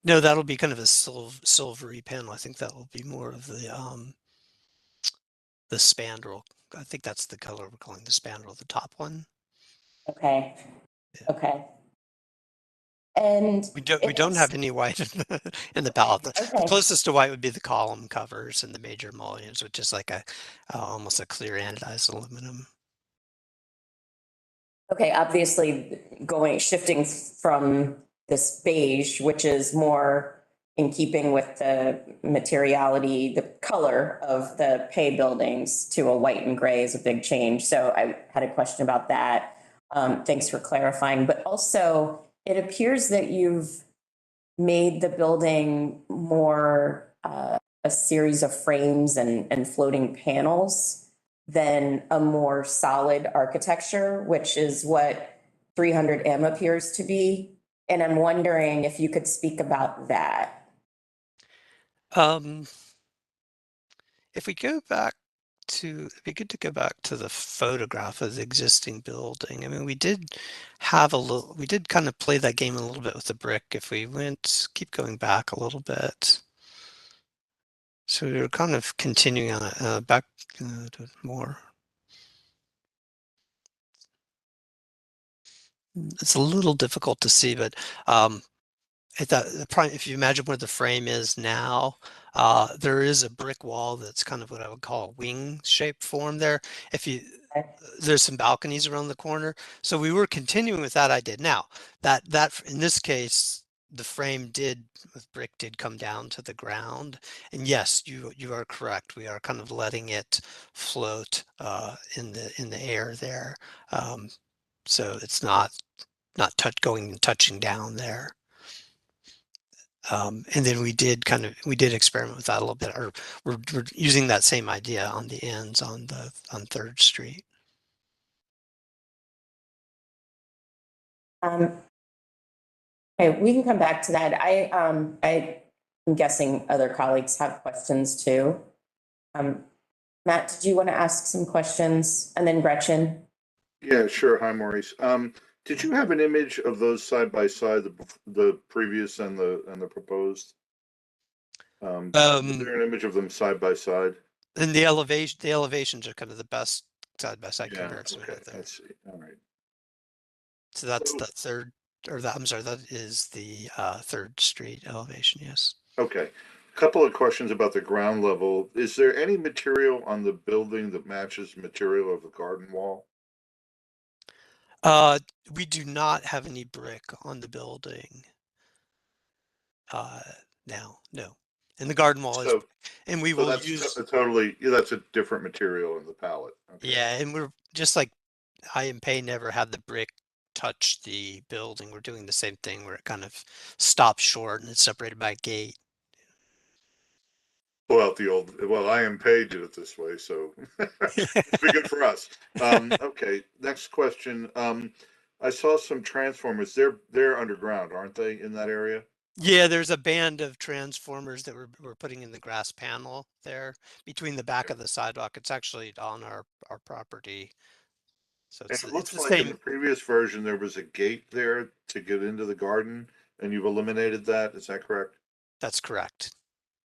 No, that'll be kind of a silvery panel. I think that will be more of the spandrel. I think that's the color we're calling the spandrel, the top one. Okay. Yeah. Okay. And we don't have any white in the palette. The closest to white would be the column covers and the major mullions, which is like almost a clear anodized aluminum. Okay, obviously shifting from this beige, which is more in keeping with the materiality, the color of the Pay buildings, to a white and gray is a big change. So I had a question about that. Thanks for clarifying, but also it appears that you've made the building more a series of frames and floating panels than a more solid architecture, which is what 300M appears to be. And I'm wondering if you could speak about that. If we go back to, it'd be good to go back to the photograph of the existing building. I mean, we did kind of play that game a little bit with the brick. If we keep going back a little bit. So we were kind of continuing on back to more. It's a little difficult to see, but if you imagine where the frame is now, there is a brick wall that's kind of what I would call a wing shaped form there. There's some balconies around the corner. So we were continuing with that idea. Now that in this case, the frame with brick did come down to the ground. And yes, you are correct. We are kind of letting it float in the air there. So it's not touching down there. And then we did experiment with that a little bit, or we're using that same idea on the ends on 3rd Street. Okay, we can come back to that. I'm guessing other colleagues have questions too. Matt, did you want to ask some questions? And then Gretchen? Yeah, sure. Hi, Maurice. Did you have an image of those side by side, the previous and the proposed? Is there an image of them side by side? And the elevations are kind of the best side by side comparison. Okay, I see. All right. So that's the third, I'm sorry, that is the 3rd Street elevation. Yes. Okay. A couple of questions about the ground level. Is there any material on the building that matches the material of the garden wall? We do not have any brick on the building. Now, no. And the garden wall is, and we will use that's a different material in the palette. Okay. Yeah, and we're just like I&Pay never had the brick touch the building. We're doing the same thing where it kind of stops short and it's separated by a gate. Well, I&Pay did it this way, so speaking for us. Okay, next question. I saw some transformers. They're underground, aren't they, in that area? Yeah, there's a band of transformers that we're putting in the grass panel there between the back of the sidewalk. It's actually on our property. So it looks like in the previous version there was a gate there to get into the garden, and you've eliminated that. Is that correct? That's correct.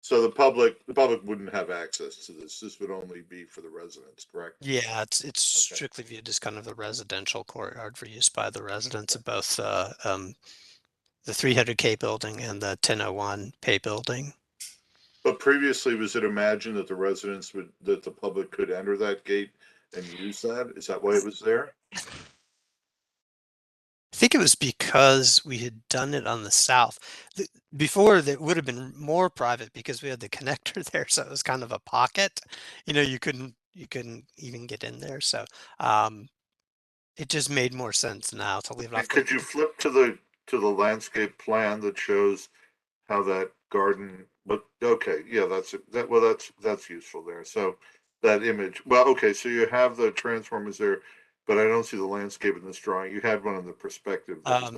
So the public wouldn't have access to this. This would only be for the residents, correct? Yeah, it's strictly viewed as kind of the residential courtyard for use by the residents of both the 300K building and the 1001 Pay building. But previously, was it imagined that that the public could enter that gate and use that? Is that why it was there? I think it was because we had done it on the south. Before, that would have been more private because we had the connector there, so it was kind of a pocket. You couldn't even get in there. So it just made more sense now to leave it off. Could you flip to the landscape plan that shows how that garden? But okay, yeah, that's useful there. So that image. Well, okay, so you have the transformers there. But I don't see the landscape in this drawing. You had one in the perspective. I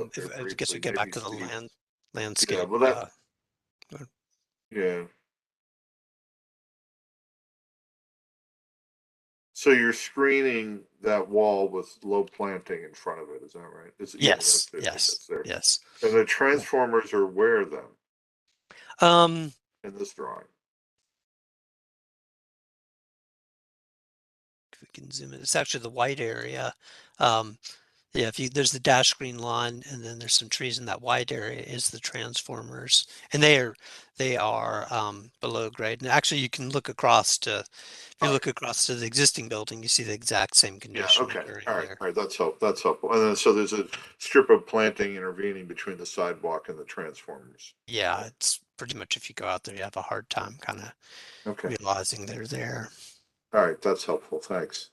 guess we get back to the landscape. Yeah, well, yeah. So you're screening that wall with low planting in front of it. Is that right? Yes. Yeah, Yes. Yes. And the transformers are where then? In this drawing. We can zoom in. It's actually the white area. Yeah, there's the dash green lawn, and then there's some trees in that white area is the transformers, and they are below grade. And actually, you can look across to the existing building, you see the exact same condition. Yeah. Okay. All right. That's helpful. And then so there's a strip of planting intervening between the sidewalk and the transformers. Yeah, it's pretty much if you go out there, you have a hard time kind of realizing they're there. All right, that's helpful. Thanks.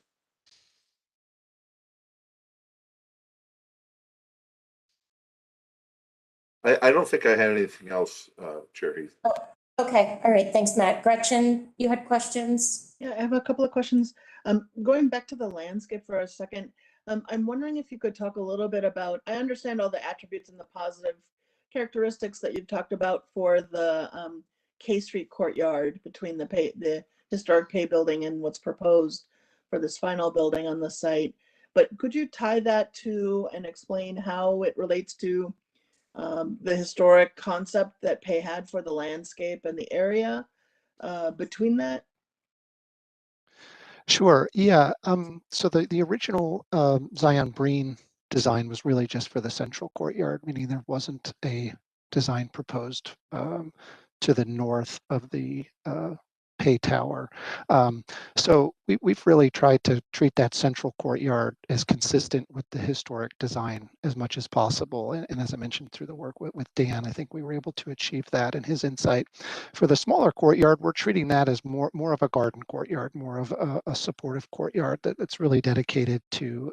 I don't think I had anything else, Chair Heath. Oh, okay, all right, thanks, Matt. Gretchen, you had questions? Yeah, I have a couple of questions. Going back to the landscape for a second, I'm wondering if you could talk a little bit about, I understand all the attributes and the positive characteristics that you've talked about for the K Street courtyard between the historic Pay building and what's proposed for this final building on the site. But could you tie that to and explain how it relates to the historic concept that Pay had for the landscape and the area between that? Sure. Yeah. So the original Zion Breen design was really just for the central courtyard, meaning there wasn't a design proposed to the north of the Pay Tower. So we've really tried to treat that central courtyard as consistent with the historic design as much as possible. And as I mentioned through the work with Dan, I think we were able to achieve that and his insight. For the smaller courtyard, we're treating that as more of a garden courtyard, more of a supportive courtyard that's really dedicated to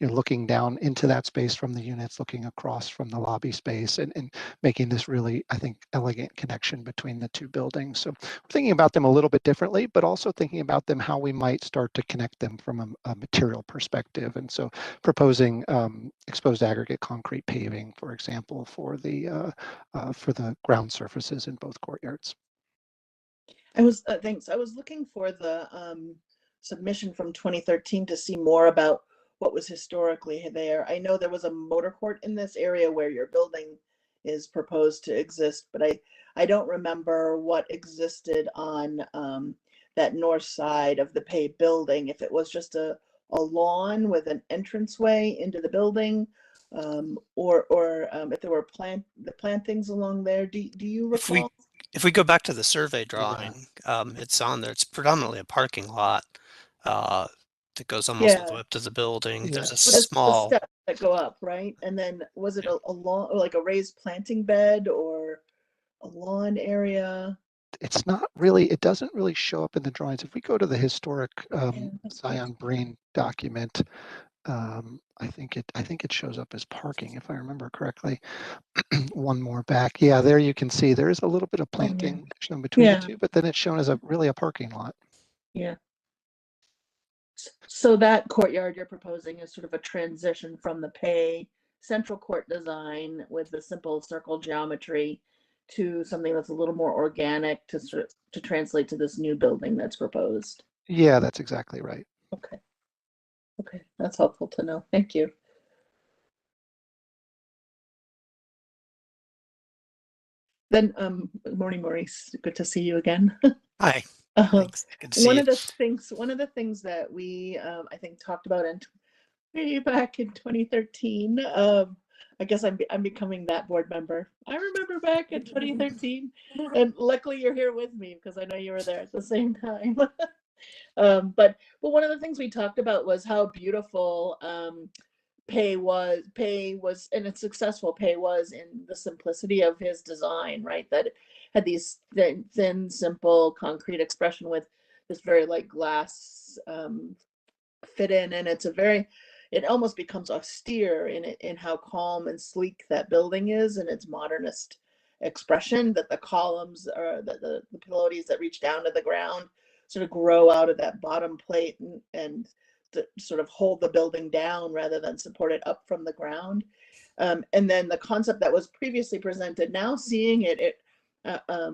looking down into that space from the units, looking across from the lobby space, and making this really, I think, elegant connection between the two buildings. So we're thinking about them a little bit differently, but also thinking about them how we might start to connect them from a material perspective. And so proposing exposed aggregate concrete paving, for example, for the ground surfaces in both courtyards. Thanks. I was looking for the submission from 2013 to see more about what was historically there. I know there was a motor court in this area where your building is proposed to exist, but I don't remember what existed on that north side of the Pay building, if it was just a lawn with an entranceway into the building, or if there were plantings along there. Do you recall? If we go back to the survey drawing, it's on there. It's predominantly a parking lot that goes almost all the way up to the building. There's a small the steps that go up, right? And then was it a lawn, like a raised planting bed or a lawn area? It's not really, it doesn't really show up in the drawings. If we go to the historic Zion Breen document, I think it shows up as parking, if I remember correctly. One more back. Yeah, there you can see there is a little bit of planting shown between the two, but then it's shown as really a parking lot. Yeah. So that courtyard you're proposing is sort of a transition from the Pay central court design with the simple circle geometry to something that's a little more organic to translate to this new building that's proposed. Yeah, that's exactly right. Okay. Okay, that's helpful to know. Thank you. Then, good morning, Maurice. Good to see you again. Hi. Thanks. Good to see one you. of the things that we I think talked about way back in 2013. I guess I'm becoming that board member. I remember back in 2013, and luckily you're here with me because I know you were there at the same time. But one of the things we talked about was how beautiful Pay was, and its successful Pay was in the simplicity of his design, right? That had these thin, simple concrete expression with this very like glass fit in, and it almost becomes austere in how calm and sleek that building is in its modernist expression, that the columns or the pilotis that reach down to the ground sort of grow out of that bottom plate and to sort of hold the building down rather than support it up from the ground. And then the concept that was previously presented, now seeing it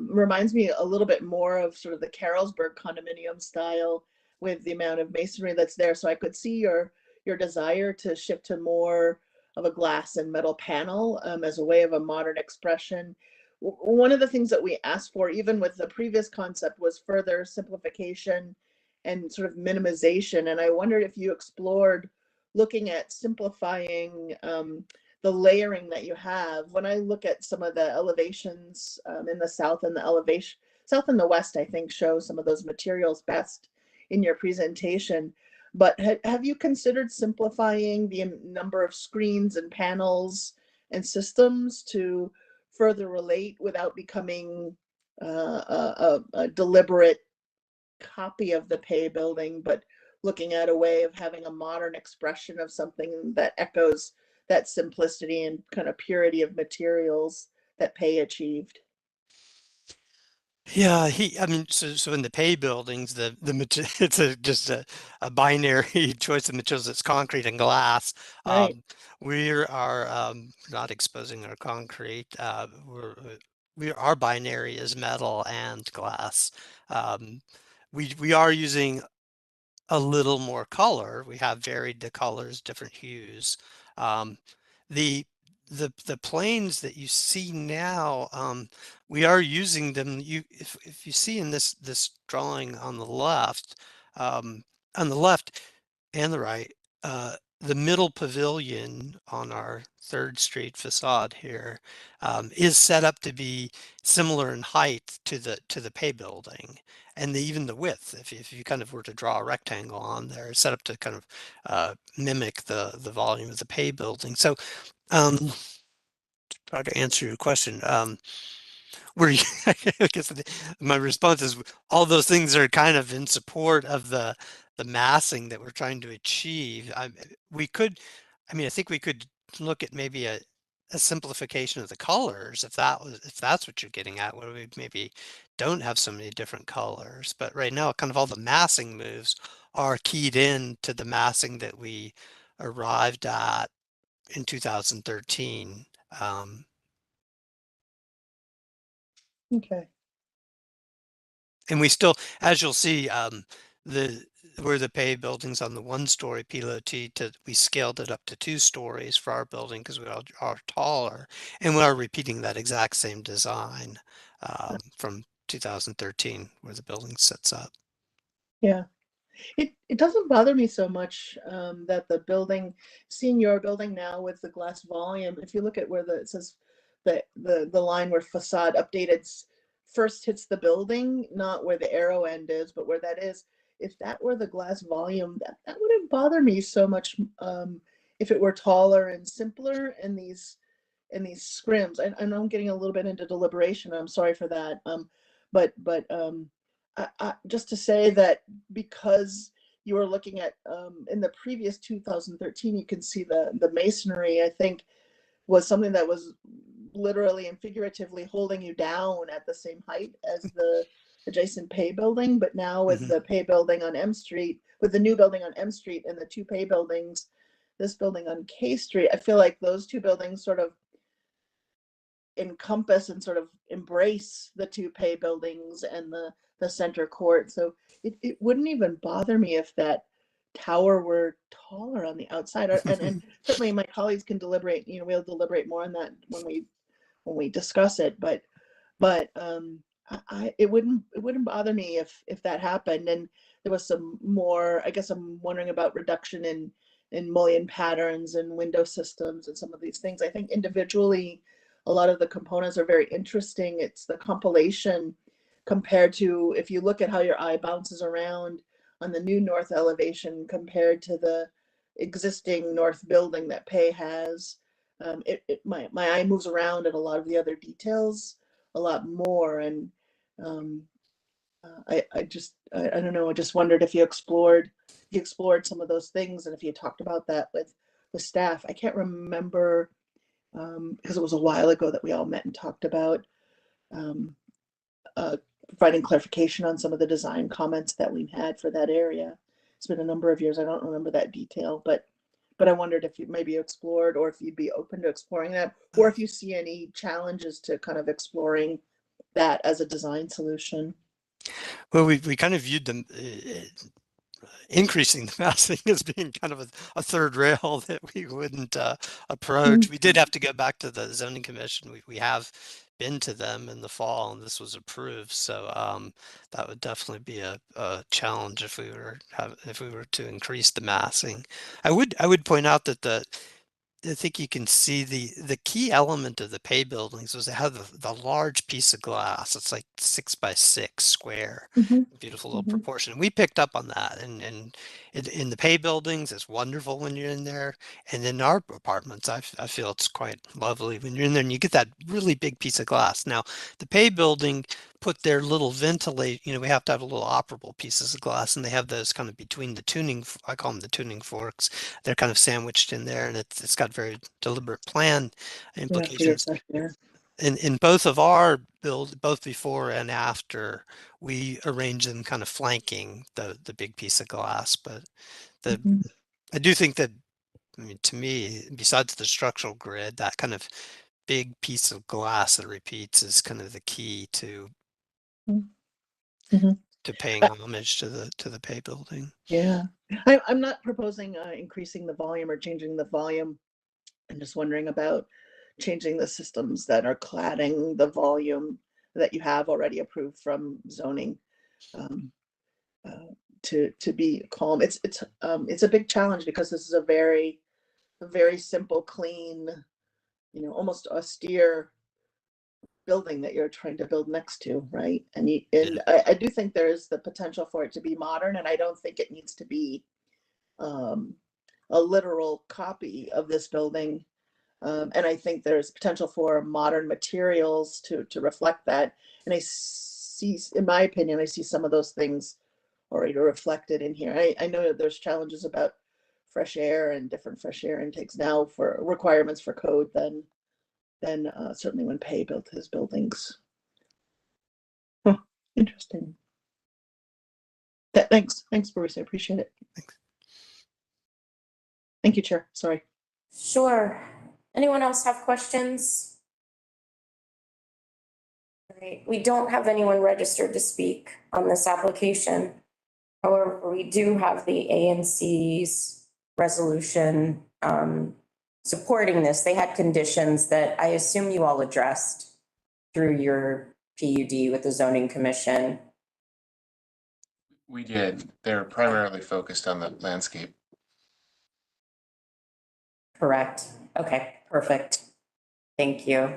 reminds me a little bit more of sort of the Carrollsburg condominium style with the amount of masonry that's there. So I could see your desire to shift to more of a glass and metal panel as a way of a modern expression. One of the things that we asked for, even with the previous concept, was further simplification and sort of minimization. And I wondered if you explored looking at simplifying the layering that you have. When I look at some of the elevations in the south and the west, I think show some of those materials best in your presentation. But have you considered simplifying the number of screens and panels and systems to further relate without becoming a deliberate copy of the Pay building, but looking at a way of having a modern expression of something that echoes that simplicity and kind of purity of materials that Pei achieved. Yeah, I mean, so in the Pei buildings, it's just a binary choice of materials. It's concrete and glass. Right. We are not exposing our concrete. Our binary is metal and glass. We are using a little more color. We have varied the colors, different hues. The the planes that you see now, we are using them. If you see in this drawing on the left and the right, the middle pavilion on our 3rd Street facade here is set up to be similar in height to the Pei building, and even the width. If you kind of were to draw a rectangle on there, it's set up to kind of mimic the volume of the Pei building. So to try to answer your question, I guess my response is all those things are kind of in support of the massing that we're trying to achieve. I think we could look at maybe a simplification of the colors if that's what you're getting at, where we maybe don't have so many different colors. But right now, kind of all the massing moves are keyed in to the massing that we arrived at in 2013. Okay. And we still, as you'll see, where the Pei buildings on the 1-story PLOT, we scaled it up to 2 stories for our building because we are taller, and we are repeating that exact same design from 2013 where the building sits up. Yeah. It doesn't bother me so much that the building, seeing your building now with the glass volume, if you look at where it says the line where facade updated first hits the building, not where the arrow end is, but where that is, if that were the glass volume, that wouldn't bother me so much if it were taller and simpler in these scrims. I know I'm getting a little bit into deliberation. I'm sorry for that. But just to say that because you were looking at in the previous 2013, you can see the masonry, I think, was something that was literally and figuratively holding you down at the same height as the adjacent Pei building. But now with the Pei building on M Street, with the new building on M Street and the 2 Pei buildings, this building on K Street, I feel like those 2 buildings sort of encompass and sort of embrace the 2 Pei buildings and the center court. So it wouldn't even bother me if that tower were taller on the outside. And certainly my colleagues can deliberate, we'll deliberate more on that when we discuss it. But it wouldn't bother me if that happened. And there was some more, I guess I'm wondering about reduction in mullion patterns and window systems and some of these things. I think individually, a lot of the components are very interesting. It's the compilation compared to, if you look at how your eye bounces around on the new north elevation compared to the existing north building that Pei has, my eye moves around at a lot of the other details a lot more. And I don't know, I just wondered if you explored some of those things and if you talked about that with staff. I can't remember because it was a while ago that we all met and talked about providing clarification on some of the design comments that we had for that area. It's been a number of years. I don't remember that detail, but I wondered if you maybe explored, or if you'd be open to exploring that, or if you see any challenges to kind of exploring that as a design solution. Well, we kind of viewed them increasing the massing as being kind of a 3rd rail that we wouldn't approach. We did have to go back to the zoning commission. We have been to them in the fall, and this was approved. So that would definitely be a challenge if we were to increase the massing. I would point out that I think you can see the key element of the Pei buildings was it had the large piece of glass. It's like 6 by 6 square, beautiful little proportion. We picked up on that, and in the Pei buildings, it's wonderful when you're in there. And in our apartments, I feel it's quite lovely when you're in there and you get that really big piece of glass. Now, the Pei building put their little ventilate, we have to have a little operable pieces of glass, and they have those kind of between the tuning, I call them the tuning forks. They're kind of sandwiched in there, and it's got very deliberate plan implications. In both of our builds, both before and after, we arrange them kind of flanking the big piece of glass. But I do think that, I mean, to me, besides the structural grid, that kind of big piece of glass that repeats is kind of the key to paying homage to the Pei building. Yeah, I'm not proposing increasing the volume or changing the volume. I'm just wondering about changing the systems that are cladding the volume that you have already approved from zoning to be calm. It's a big challenge because this is a very simple, clean, almost austere building that you're trying to build next to, right? And I do think there is the potential for it to be modern, and I don't think it needs to be a literal copy of this building. And I think there's potential for modern materials to reflect that. And I see, in my opinion, I see some of those things already reflected in here. I know that there's challenges about fresh air and different fresh air intakes now for requirements for code than certainly when Pei built his buildings. Huh, interesting. Thanks, Bruce. I appreciate it. Thanks. Thank you, Chair. Sorry. Sure. Anyone else have questions? All right. We don't have anyone registered to speak on this application. However, we do have the ANC's resolution supporting this. They had conditions that I assume you all addressed through your PUD with the zoning commission. We did. They're primarily focused on the landscape. Correct. Okay, perfect. Thank you.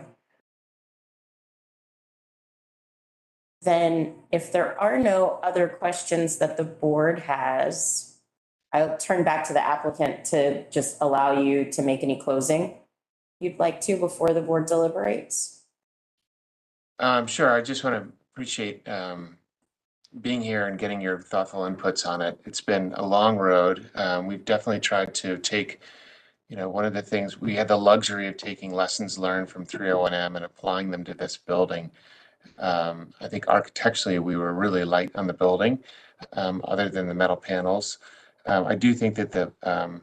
Then if there are no other questions that the board has, I'll turn back to the applicant to just allow you to make any closing you'd like to before the board deliberates. Sure. I just want to appreciate being here and getting your thoughtful inputs on it. It's been a long road. We've definitely tried to take, one of the things, we had the luxury of taking lessons learned from 301M and applying them to this building. I think architecturally we were really light on the building, other than the metal panels. I do think that the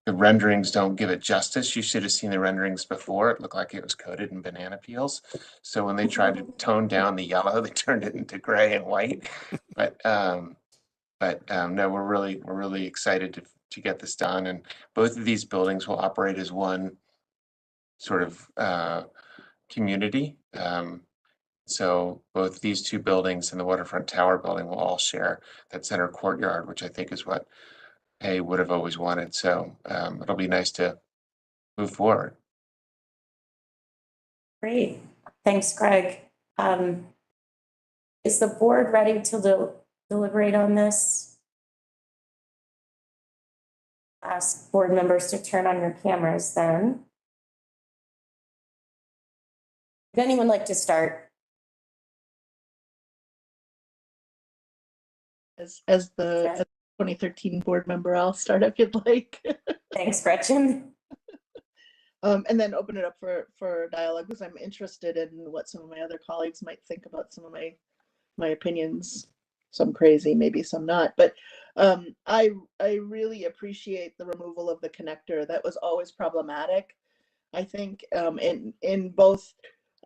renderings don't give it justice. You should have seen the renderings before. It looked like it was coated in banana peels. So when they tried to tone down the yellow, they turned it into gray and white. But no, we're really excited to get this done. And both of these buildings will operate as one sort of community. So both these two buildings and the Waterfront Tower building will all share that center courtyard, which I think is what Pei would have always wanted. So it'll be nice to move forward. Great. Thanks, Greg. Is the board ready to deliberate on this? Ask board members to turn on your cameras then. Would anyone like to start? As the 2013 board member, I'll start if you'd like. Thanks, Gretchen. And then open it up for dialogue, because I'm interested in what some of my other colleagues might think about some of my opinions. Some crazy, maybe some not. But I really appreciate the removal of the connector. That was always problematic, I think, in both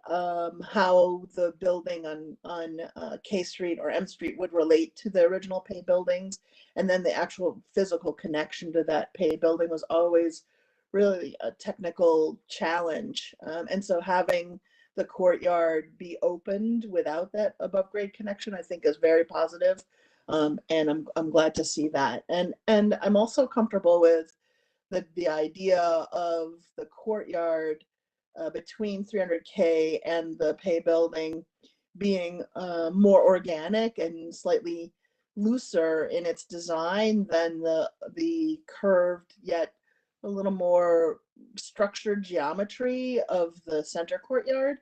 how the building on K Street or M Street would relate to the original Pei buildings, and then the actual physical connection to that Pei building was always really a technical challenge. And so having the courtyard be opened without that above grade connection, I think is very positive. And I'm glad to see that. And I'm also comfortable with the idea of the courtyard between 300K and the Pei building being more organic and slightly looser in its design than the curved yet a little more structured geometry of the center courtyard.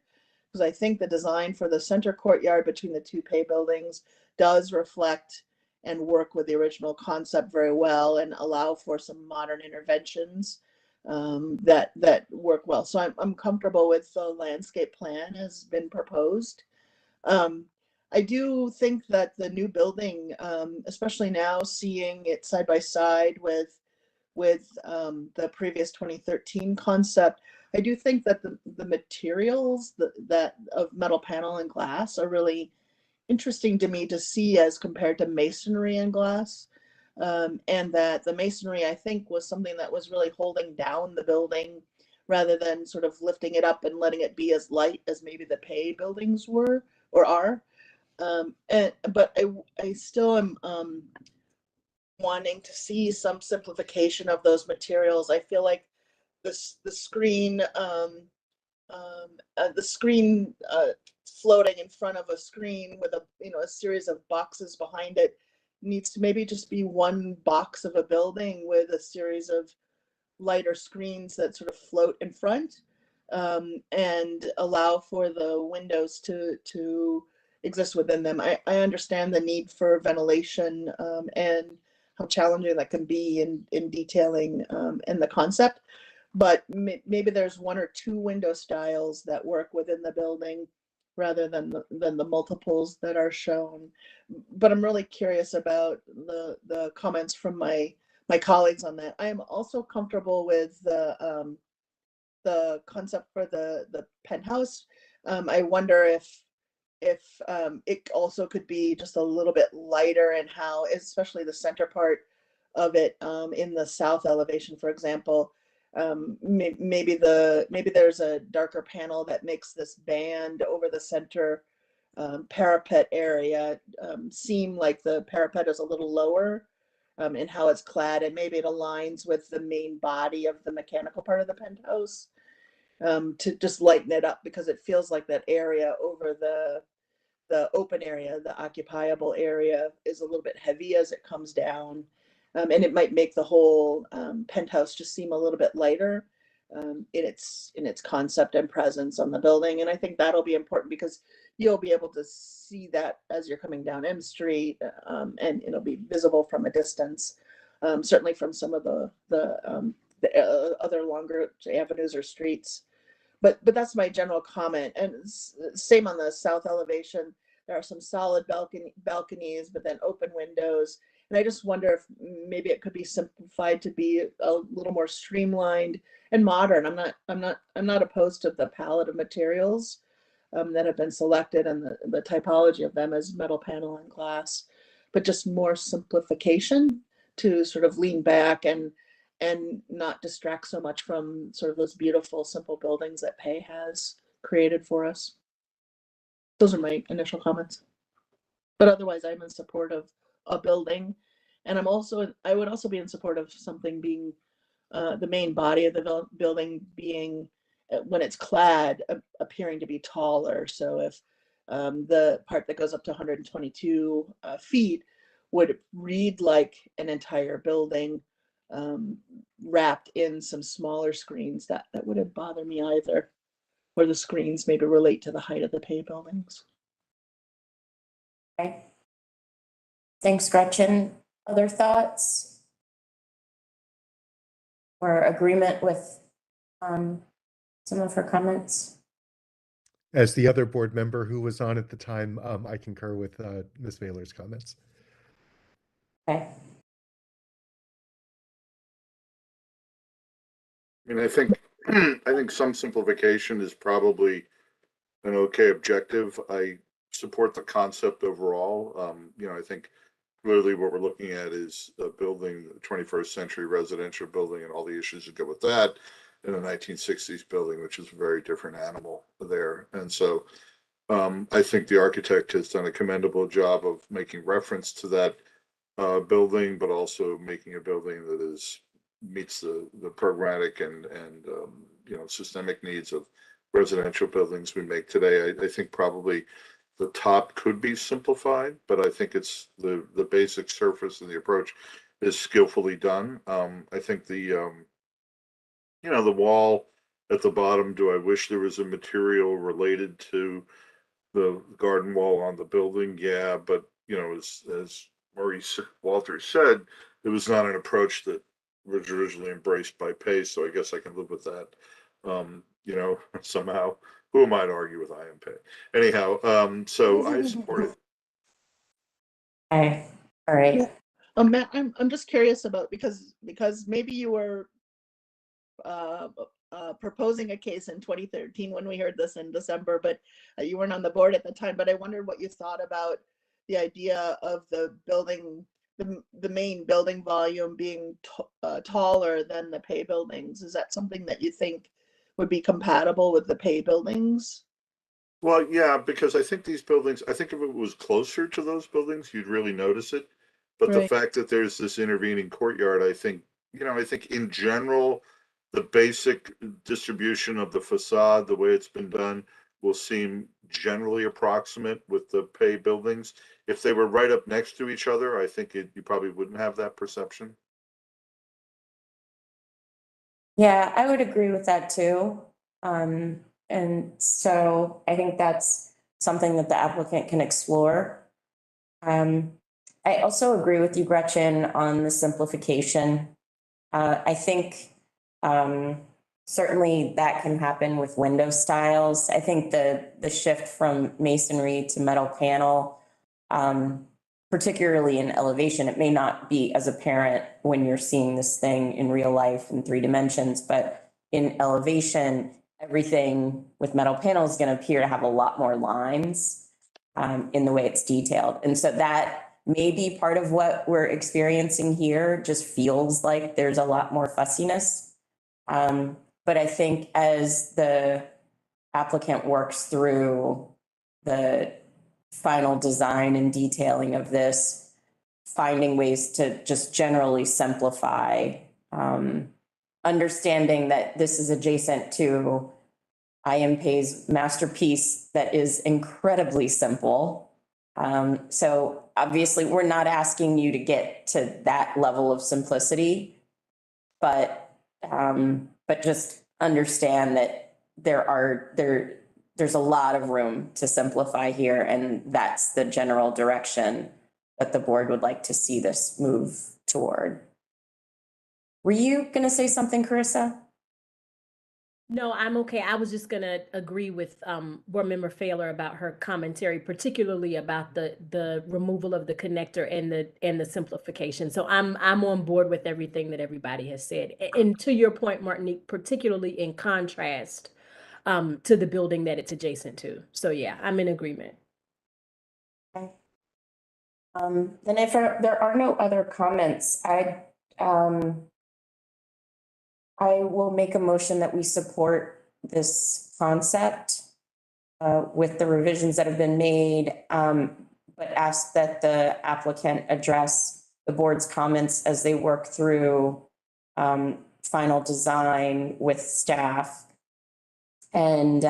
because I think the design for the center courtyard between the two pay buildings does reflect and work with the original concept very well and allow for some modern interventions that work well. So I'm comfortable with the landscape plan has been proposed. I do think that the new building, especially now seeing it side by side with the previous 2013 concept, I do think that the materials that of metal panel and glass are really interesting to me to see as compared to masonry and glass. And that the masonry, I think, was something that was really holding down the building rather than sort of lifting it up and letting it be as light as maybe the pay buildings were or are. But I still am wanting to see some simplification of those materials. I feel like the screen floating in front of a screen with a series of boxes behind it needs to maybe just be one box of a building with a series of lighter screens that sort of float in front, and allow for the windows to exist within them. I understand the need for ventilation, and how challenging that can be in detailing in the concept, but maybe there's one or two window styles that work within the building rather than the multiples that are shown. But I'm really curious about the comments from my colleagues on that. I am also comfortable with the concept for the penthouse. I wonder if it also could be just a little bit lighter in how, especially the center part of it, in the south elevation, for example. Maybe there's a darker panel that makes this band over the center parapet area seem like the parapet is a little lower in how it's clad, and maybe it aligns with the main body of the mechanical part of the penthouse, to just lighten it up, because it feels like that area over the open area, the occupiable area, is a little bit heavy as it comes down. And it might make the whole penthouse just seem a little bit lighter in its concept and presence on the building. And I think that'll be important because you'll be able to see that as you're coming down M Street, and it'll be visible from a distance, certainly from some of the other longer avenues or streets. But that's my general comment. And same on the south elevation. There are some solid balconies, but then open windows. And I just wonder if maybe it could be simplified to be a little more streamlined and modern. I'm not opposed to the palette of materials that have been selected and the typology of them as metal panel and glass, but just more simplification to sort of lean back and not distract so much from sort of those beautiful, simple buildings that Pay has created for us. Those are my initial comments. But otherwise, I'm in support of a building. And I would also be in support of something being the main body of the building being, when it's clad, appearing to be taller. So if the part that goes up to 122 feet would read like an entire building, wrapped in some smaller screens, that wouldn't bother me either, where the screens maybe relate to the height of the Pay buildings. Okay. Thanks, Gretchen. Other thoughts? Or agreement with some of her comments? As the other board member who was on at the time, I concur with Ms. Vaylor's comments. Okay. I mean, I think some simplification is probably an okay objective. I support the concept overall. I think clearly what we're looking at is a building, the 21st century residential building, and all the issues that go with that, in a 1960s building, which is a very different animal there. And so I think the architect has done a commendable job of making reference to that building, but also making a building that meets the pragmatic and systemic needs of residential buildings we make today. I think probably the top could be simplified, but I think it's the basic surface and the approach is skillfully done. I think the wall at the bottom, do I wish there was a material related to the garden wall on the building? Yeah, but you know, as Maurice Walters said, it was not an approach that was originally embraced by Pace, so I guess I can live with that. You know, somehow, who am I to argue with IMP? Anyhow, so I support it. Okay, all right. Yeah. Matt, I'm just curious about, because maybe you were proposing a case in 2013 when we heard this in December, but you weren't on the board at the time. But I wondered what you thought about the idea of the building, the main building volume being taller than the pay buildings. Is that something that you think would be compatible with the pay buildings? Well, yeah, because I think these buildings, I think if it was closer to those buildings, you'd really notice it. But the Right. fact that there's this intervening courtyard, I think, you know, I think in general, the basic distribution of the facade, the way it's been done, will seem generally approximate with the pay buildings. If they were right up next to each other, I think you probably wouldn't have that perception. Yeah, I would agree with that too. And so I think that's something that the applicant can explore. I also agree with you, Gretchen, on the simplification. I think certainly that can happen with window styles. I think the shift from masonry to metal panel, particularly in elevation, it may not be as apparent when you're seeing this thing in real life in 3 dimensions, but in elevation, everything with metal panels is going to appear to have a lot more lines in the way it's detailed. And so that may be part of what we're experiencing here, just feels like there's a lot more fussiness. But I think as the applicant works through the final design and detailing of this, finding ways to just generally simplify, understanding that this is adjacent to IMP's masterpiece that is incredibly simple. So obviously we're not asking you to get to that level of simplicity, but just understand that there's a lot of room to simplify here, and that's the general direction that the board would like to see this move toward. Were you going to say something, Carissa? No, I'm okay. I was just going to agree with Board Member Failer about her commentary, particularly about the removal of the connector and the simplification. So I'm on board with everything that everybody has said. And to your point, Martinique, particularly in contrast to the building that it's adjacent to. So yeah, I'm in agreement. Okay. Then if there are no other comments, I will make a motion that we support this concept with the revisions that have been made, but ask that the applicant address the board's comments as they work through final design with staff. And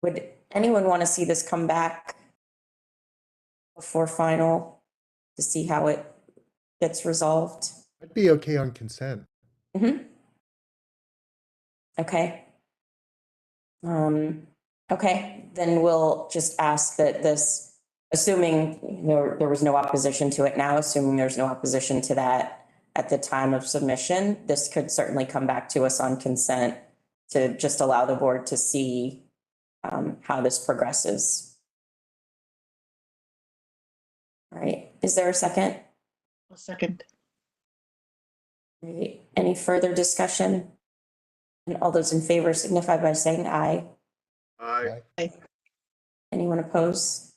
would anyone want to see this come back before final to see how it gets resolved? I'd be okay on consent. Mm-hmm. Okay. Okay, then we'll just ask that this, assuming there was no opposition to it now, assuming there's no opposition to that at the time of submission, this could certainly come back to us on consent to just allow the board to see how this progresses. All right, is there a second? A second. All right. Any further discussion? And all those in favor signify by saying aye. Aye. Anyone opposed?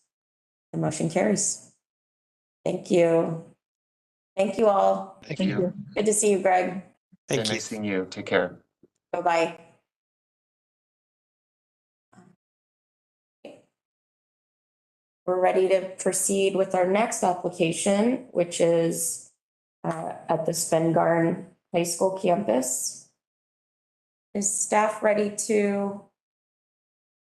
The motion carries. Thank you. Thank you all. Thank you. Good to see you, Greg. Thank you. Nice seeing you. Take care. Bye-bye. We're ready to proceed with our next application, which is at the Sven-Garn High School campus. Is staff ready to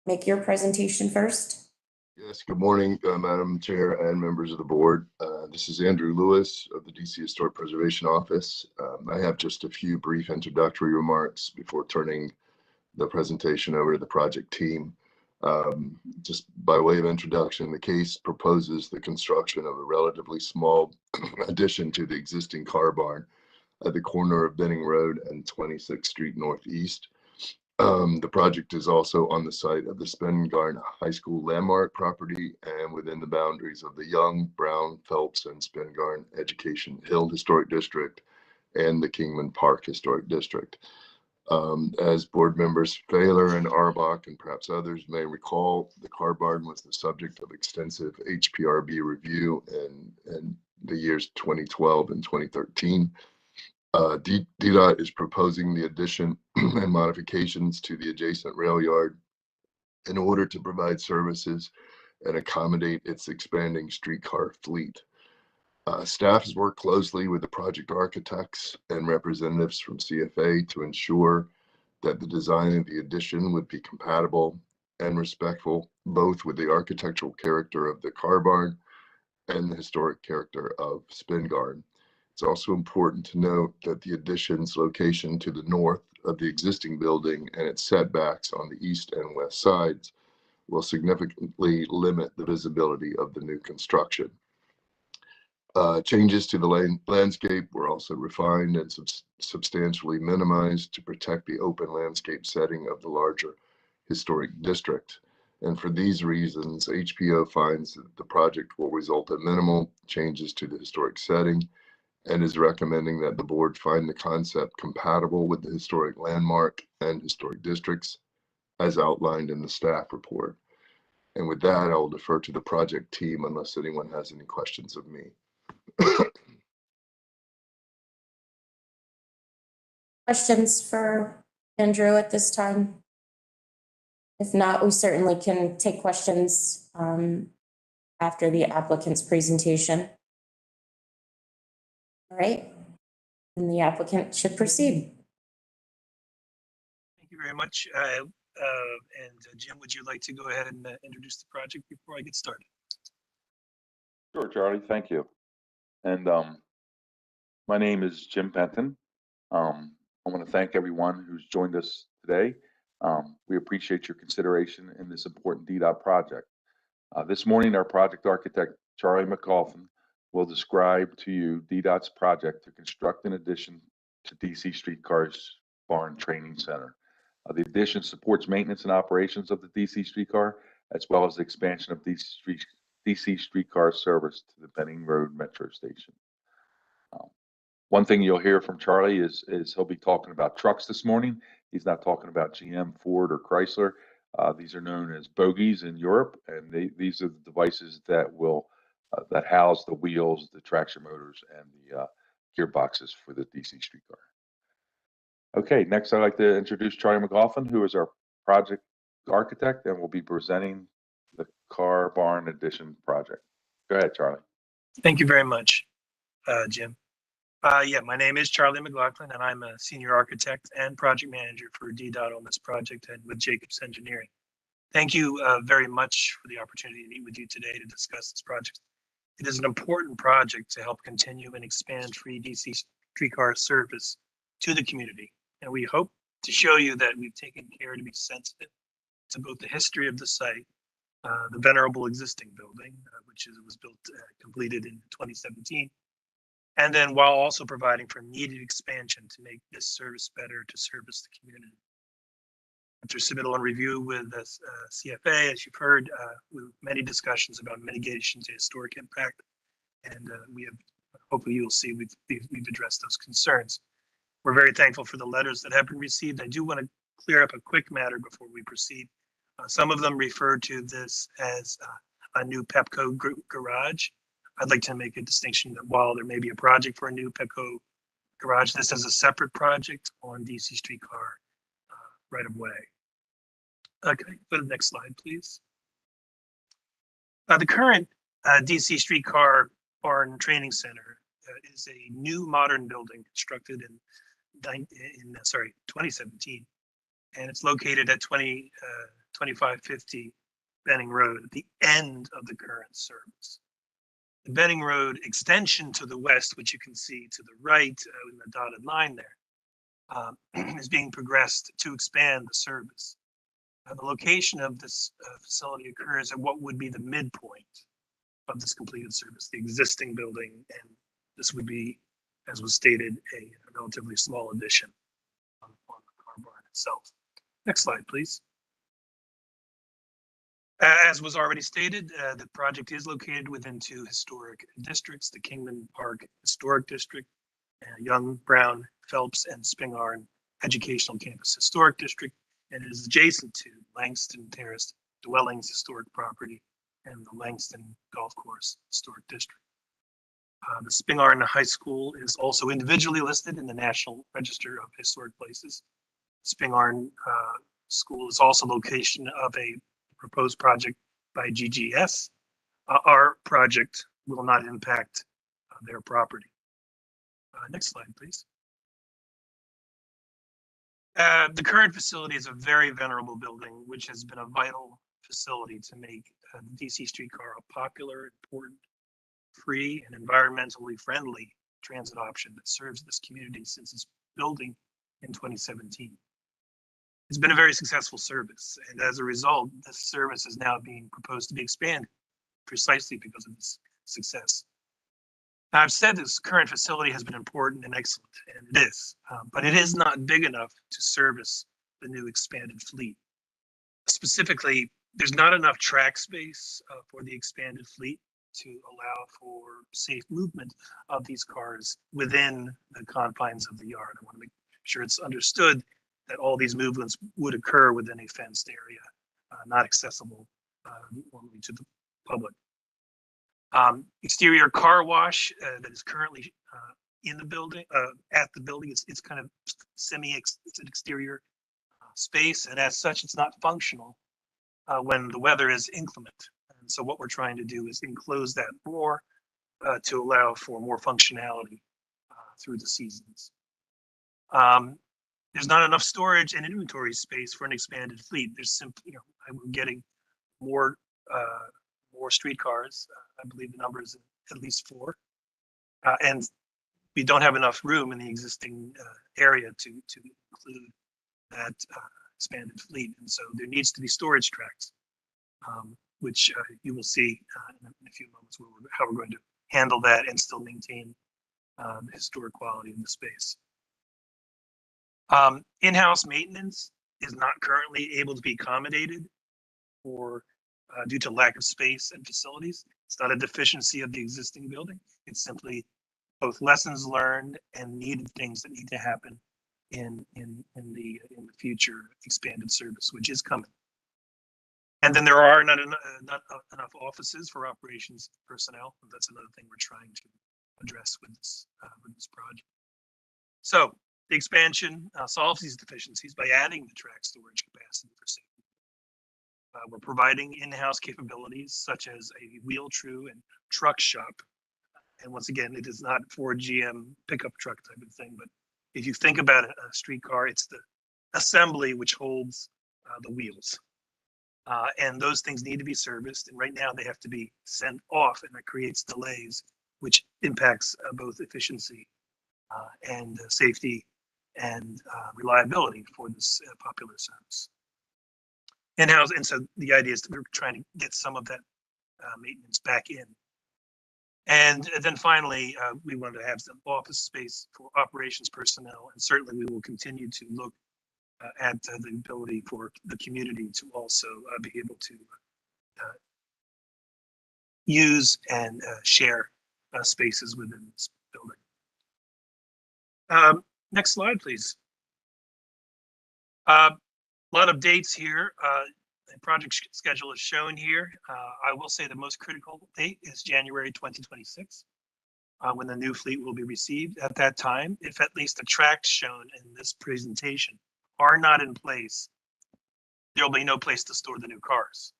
make your presentation first? Yes, good morning, Madam Chair and members of the board. This is Andrew Lewis of the DC Historic Preservation Office. I have just a few brief introductory remarks before turning the presentation over to the project team. Just by way of introduction, the case proposes the construction of a relatively small addition to the existing car barn at the corner of Benning Road and 26th Street Northeast. The project is also on the site of the Spingarn High School landmark property and within the boundaries of the Young, Brown, Phelps, and Spingarn Education Hill Historic District and the Kingman Park Historic District. As board members Failer and Arbach and perhaps others may recall, the car barn was the subject of extensive HPRB review in the years 2012 and 2013. DDOT is proposing the addition and modifications to the adjacent rail yard in order to provide services and accommodate its expanding streetcar fleet. Staff has worked closely with the project architects and representatives from CFA to ensure that the design of the addition would be compatible and respectful both with the architectural character of the car barn and the historic character of Spingarn. It's also important to note that the addition's location to the north of the existing building and its setbacks on the east and west sides will significantly limit the visibility of the new construction. Changes to the landscape were also refined and substantially minimized to protect the open landscape setting of the larger historic district. And for these reasons, HPO finds that the project will result in minimal changes to the historic setting and is recommending that the board find the concept compatible with the historic landmark and historic districts as outlined in the staff report. And with that, I will defer to the project team unless anyone has any questions of me. Questions for Andrew at this time? If not, we certainly can take questions after the applicant's presentation. All right, and the applicant should proceed. Thank you very much. Jim, would you like to go ahead and introduce the project before I get started? Sure, Charlie, thank you. And my name is Jim Penton. I want to thank everyone who's joined us today. We appreciate your consideration in this important DDOT project. This morning, our project architect, Charlie McLaughlin, will describe to you DDOT's project to construct an addition to DC Streetcar's Barn Training Center. The addition supports maintenance and operations of the DC Streetcar, as well as the expansion of DC Streetcar service to the Benning Road Metro Station. One thing you'll hear from Charlie is he'll be talking about trucks this morning. He's not talking about GM, Ford, or Chrysler. These are known as bogies in Europe, and these are the devices that will that house the wheels, the traction motors, and the gearboxes for the DC Streetcar. Okay, next I'd like to introduce Charlie McLaughlin, who is our project architect and will be presenting the car barn addition project. Go ahead, Charlie. Thank you very much, Jim. Yeah, my name is Charlie McLaughlin, and I'm a senior architect and project manager for DDOT on this project and with Jacobs Engineering. Thank you very much for the opportunity to meet with you today to discuss this project. It is an important project to help continue and expand free DC streetcar service to the community. And we hope to show you that we've taken care to be sensitive to both the history of the site, the venerable existing building, which was built, completed in 2017, and then while also providing for needed expansion to make this service better to service the community. After submittal and review with the CFA, as you've heard, with many discussions about mitigation to historic impact, and we have, hopefully you'll see we've addressed those concerns. We're very thankful for the letters that have been received. I do want to clear up a quick matter before we proceed. Some of them refer to this as a new Pepco garage. I'd like to make a distinction that while there may be a project for a new Pepco garage, this is a separate project on DC Streetcar right of way. Okay, go to the next slide, please. The current DC Streetcar Barn Training Center is a new modern building constructed in 2017, and it's located at 2550 Benning Road at the end of the current service. The Benning Road extension to the west, which you can see to the right in the dotted line there, is being progressed to expand the service. The location of this facility occurs at what would be the midpoint of this completed service, the existing building, and this would be, as was stated, a relatively small addition on the car barn itself. Next slide, please. As was already stated, the project is located within two historic districts, the Kingman Park Historic District, Young, Brown, Phelps, and Spingarn Educational Campus Historic District, and it is adjacent to Langston Terrace Dwellings Historic Property and the Langston Golf Course Historic District. The Spingarn High School is also individually listed in the National Register of Historic Places. Spingarn School is also location of a proposed project by GGS. Our project will not impact their property. Next slide, please. The current facility is a very venerable building, which has been a vital facility to make the DC streetcar a popular, important, free, and environmentally friendly transit option that serves this community since its building in 2017. It's been a very successful service, and as a result, this service is now being proposed to be expanded precisely because of this success. Now, I've said this current facility has been important and excellent, and it is, but it is not big enough to service the new expanded fleet. Specifically, there's not enough track space for the expanded fleet to allow for safe movement of these cars within the confines of the yard. I want to make sure it's understood that all these movements would occur within a fenced area, not accessible normally to the public. Exterior car wash that is currently in the building, at the building, it's kind of it's an exterior space, and as such, it's not functional when the weather is inclement. And so what we're trying to do is enclose that more to allow for more functionality through the seasons. There's not enough storage and inventory space for an expanded fleet. There's simply, we're getting more streetcars. I believe the number is at least 4. And we don't have enough room in the existing area to include that expanded fleet. And so there needs to be storage tracks, which you will see in a few moments how we're going to handle that and still maintain the historic quality of the space. In-house maintenance is not currently able to be accommodated for due to lack of space and facilities. It's not a deficiency of the existing building. It's simply both lessons learned and needed things that need to happen in the future expanded service, which is coming. And then there are not enough offices for operations personnel. That's another thing we're trying to address with this project. So the expansion solves these deficiencies by adding the track storage capacity for safety. We're providing in-house capabilities such as a wheel true and truck shop. And once again, it is not Ford GM pickup truck type of thing, but if you think about a streetcar, it's the assembly which holds the wheels. And those things need to be serviced. And right now they have to be sent off, and that creates delays, which impacts both efficiency and safety and reliability for this popular service. In-house, and so the idea is that we're trying to get some of that maintenance back in. And then finally, we want to have some office space for operations personnel, and certainly we will continue to look at the ability for the community to also be able to use and share spaces within this building. Next slide, please. A lot of dates here. The project schedule is shown here. I will say the most critical date is January 2026, when the new fleet will be received. At that time, if at least the tracks shown in this presentation are not in place, there will be no place to store the new cars.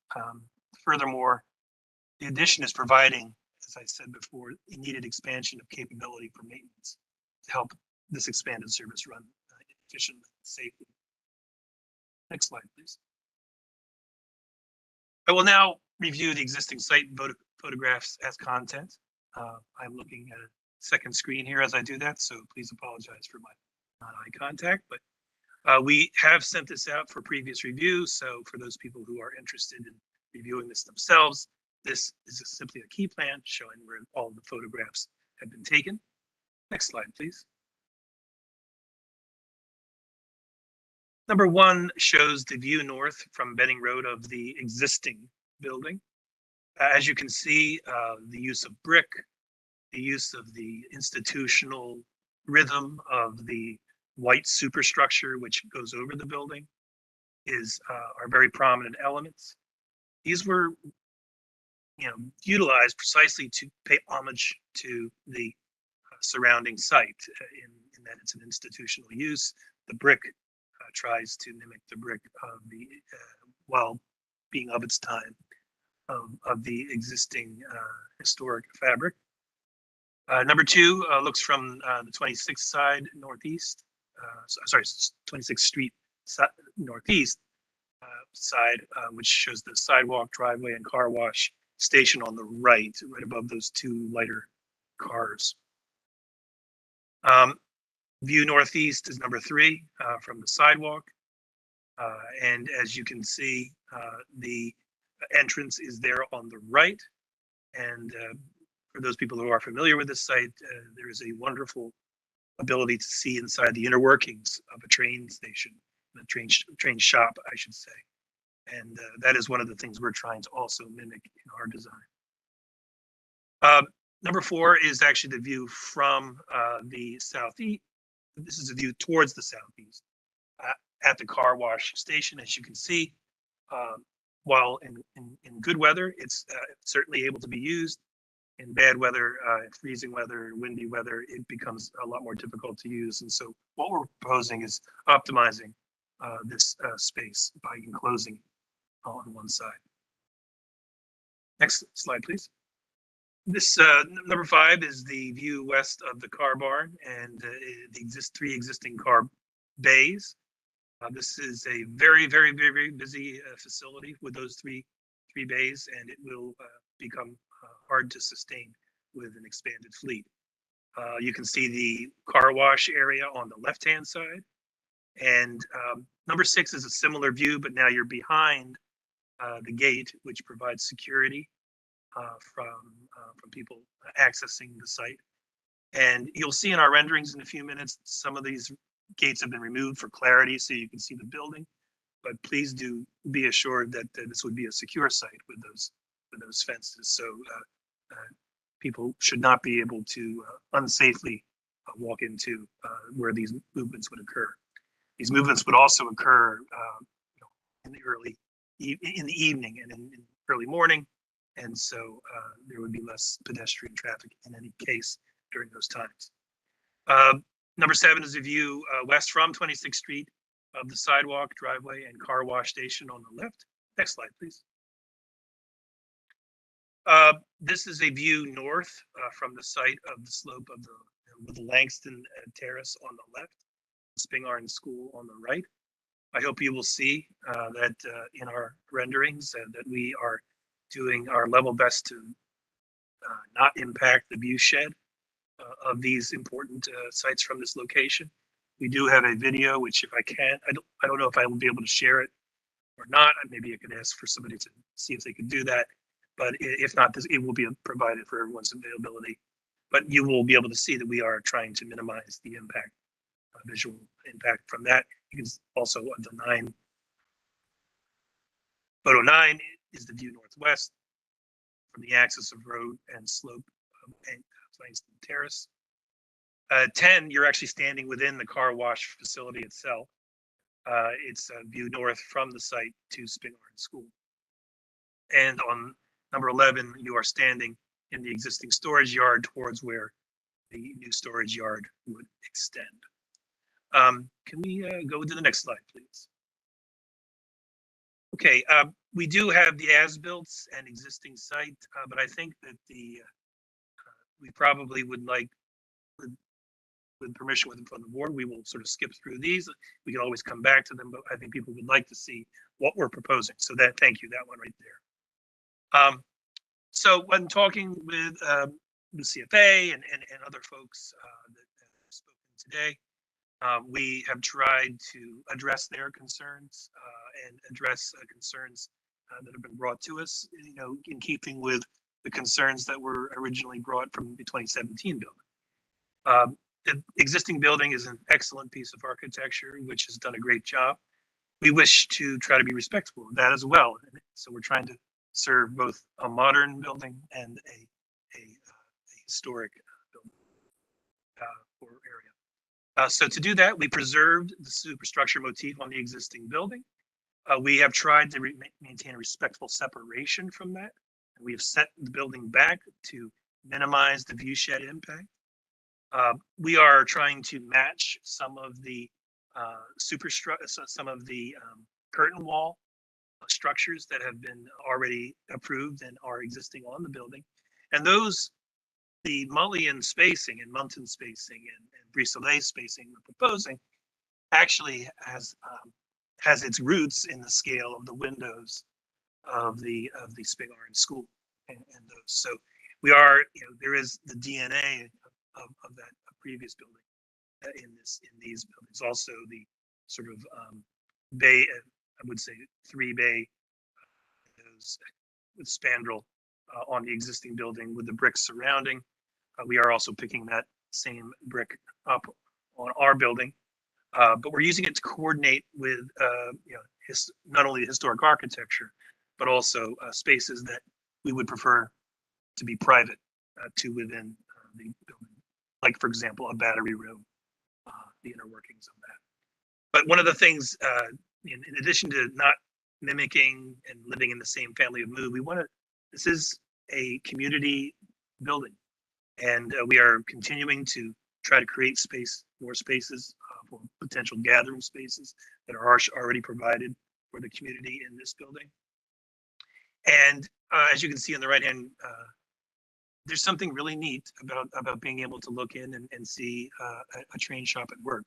Furthermore, the addition is providing, as I said before, a needed expansion of capability for maintenance to help this expanded service run efficiently and safely. Next slide, please. I will now review the existing site photographs as content. I'm looking at a second screen here as I do that, so please apologize for my not eye contact, but we have sent this out for previous review. So for those people who are interested in reviewing this themselves, this is simply a key plan showing where all the photographs have been taken. Next slide, please. Number 1 shows the view north from Benning Road of the existing building. As you can see, the use of brick, the use of the institutional rhythm of the white superstructure which goes over the building are very prominent elements. These were, utilized precisely to pay homage to the surrounding site in that it's an institutional use. The brick tries to mimic the brick of the while being of its time of the existing historic fabric. Number 2 looks from the 26th side northeast, 26th Street northeast side, which shows the sidewalk, driveway, and car wash station on the right above those 2 lighter cars. View northeast is number 3 from the sidewalk. And as you can see, the entrance is there on the right. And for those people who are familiar with this site, there is a wonderful ability to see inside the inner workings of a train station, a train shop, I should say. And that is one of the things we're trying to also mimic in our design. Number 4 is actually the view from the southeast. This is a view towards the southeast at the car wash station. As you can see, while in good weather, it's certainly able to be used. In bad weather, freezing weather, windy weather, it becomes a lot more difficult to use. And so what we're proposing is optimizing this space by enclosing on one side. Next slide, please. This number 5 is the view west of the car barn and the 3 existing car bays. This is a very, very, very, very busy facility with those three bays, and it will become hard to sustain with an expanded fleet. You can see the car wash area on the left-hand side. And number 6 is a similar view, but now you're behind the gate, which provides security from people accessing the site. And you'll see in our renderings in a few minutes, some of these gates have been removed for clarity so you can see the building. But please do be assured that this would be a secure site with those fences. So people should not be able to unsafely walk into where these movements would occur. These movements would also occur in the evening and in early morning. And so there would be less pedestrian traffic in any case during those times. Number 7 is a view west from 26th Street of the sidewalk, driveway, and car wash station on the left. Next slide, please. This is a view north from the site of the slope of the Langston Terrace on the left, Spingarn School on the right. I hope you will see that in our renderings that we are doing our level best to not impact the view shed of these important sites from this location. We do have a video, which if I can, I don't know if I will be able to share it or not. Maybe I could ask for somebody to see if they could do that. But if not, it will be provided for everyone's availability. But you will be able to see that we are trying to minimize the impact, visual impact from that. You can also the 9. Photo 9 is the view northwest from the axis of road and slope of Langston Terrace. 10, you're actually standing within the car wash facility itself. It's a view north from the site to Spingarn School. And on number 11, you are standing in the existing storage yard towards where the new storage yard would extend. Can we go to the next slide, please? Okay, we do have the as-built and existing site, but I think that we probably would like, with permission from the board, we will sort of skip through these. We can always come back to them, but I think people would like to see what we're proposing. So thank you, that one right there. So when talking with the CFA and other folks that have spoken today, We have tried to address their concerns and address concerns that have been brought to us, in keeping with the concerns that were originally brought from the 2017 building. The existing building is an excellent piece of architecture, which has done a great job. We wish to try to be respectful of that as well. So we're trying to serve both a modern building and a historic building or area. So to do that, we preserved the superstructure motif on the existing building. We have tried to maintain a respectful separation from that. And we have set the building back to minimize the view shed impact. We are trying to match some of the curtain wall structures that have been already approved and are existing on the building. And those, the mullion spacing and Munton spacing and Brise-Soleil spacing we're proposing actually has its roots in the scale of the windows of the Spingarn School and those. So we are, there is the DNA of that previous building in these buildings. Also the sort of bay, I would say 3 bay windows with spandrel on the existing building with the bricks surrounding. We are also picking that same brick up on our building, but we're using it to coordinate with not only the historic architecture, but also spaces that we would prefer to be private to within the building. Like, for example, a battery room, the inner workings of that. But one of the things, in addition to not mimicking and living in the same family of mood, this is a community building. And we are continuing to try to create more spaces for potential gathering spaces that are already provided for the community in this building. And as you can see on the right hand, there's something really neat about being able to look in and see a train shop at work.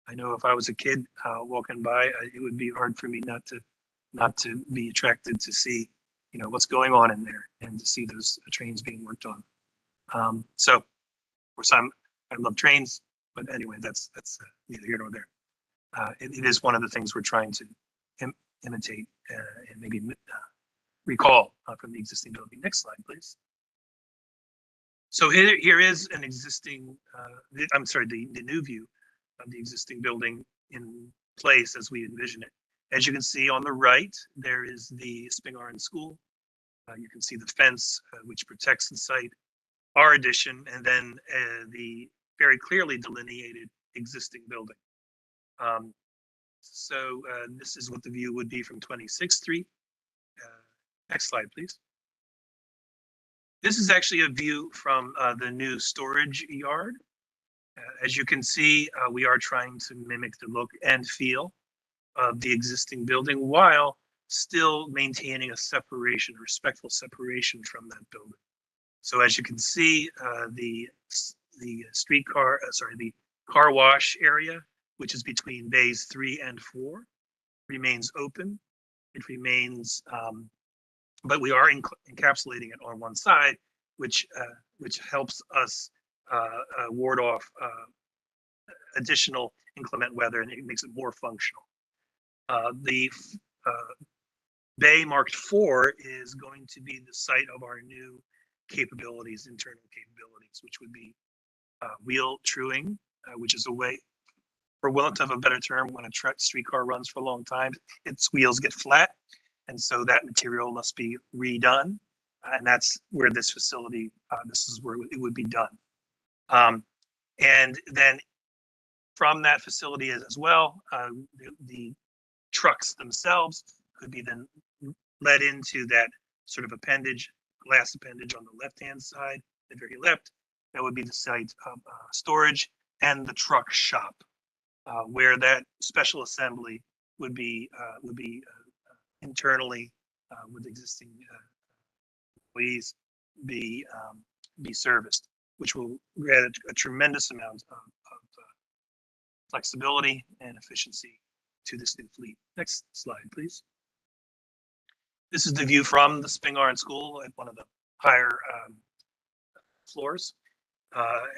I know if I was a kid walking by, it would be hard for me not to be attracted to see, what's going on in there and to see those trains being worked on. So, of course, I love trains, but anyway, that's neither here nor there. It is one of the things we're trying to imitate and maybe recall from the existing building. Next slide, please. So here is an existing, the new view of the existing building in place as we envision it. As you can see on the right, there is the Spingarn School. You can see the fence which protects the site, our addition, and then the very clearly delineated existing building. So this is what the view would be from 26th Street. Next slide, please. This is actually a view from the new storage yard. As you can see, we are trying to mimic the look and feel of the existing building while still maintaining a separation, a respectful separation from that building. So as you can see, the car wash area, which is between bays 3 and 4, remains open. It remains, but we are encapsulating it on one side, which helps us ward off additional inclement weather, and it makes it more functional. The bay marked 4 is going to be the site of our new capabilities, internal capabilities, which would be wheel truing, which is a way, for want of a better term, when a streetcar runs for a long time, its wheels get flat. And so that material must be redone. And that's where this facility, this is where it would be done. And then from that facility as well, the trucks themselves could be then led into that sort of appendage, glass appendage on the left-hand side, the very left. That would be the site of storage and the truck shop, where that special assembly would be internally with existing employees be serviced, which will add a tremendous amount of flexibility and efficiency to this new fleet. Next slide, please. This is the view from the Spingarn School at one of the higher floors.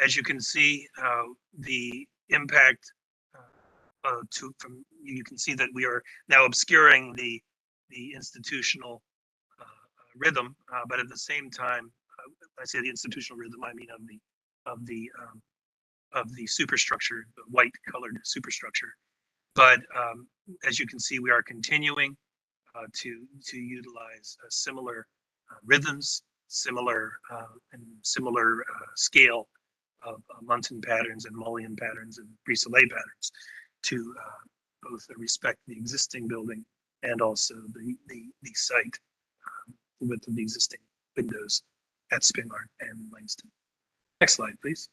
As you can see, the impact you can see that we are now obscuring the institutional rhythm, but at the same time, when I say the institutional rhythm, I mean of the superstructure, the white colored superstructure. But as you can see, we are continuing to utilize similar rhythms, similar scale of Munson patterns and Mullion patterns and Brise-Soleil patterns to both respect the existing building and also the site with the existing windows at Spingarn and Langston. Next slide, please.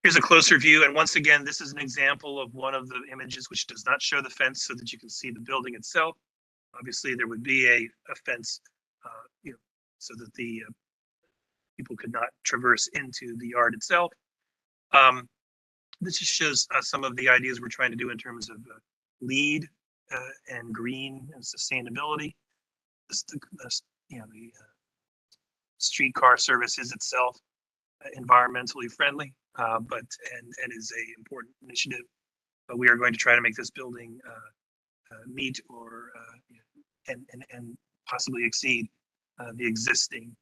Here's a closer view, and once again, this is an example of one of the images which does not show the fence so that you can see the building itself. Obviously, there would be a fence, so that the people could not traverse into the yard itself. This just shows some of the ideas we're trying to do in terms of LEED and green and sustainability. The streetcar service is itself environmentally friendly, but is a important initiative. But we are going to try to make this building meet or and possibly exceed the existing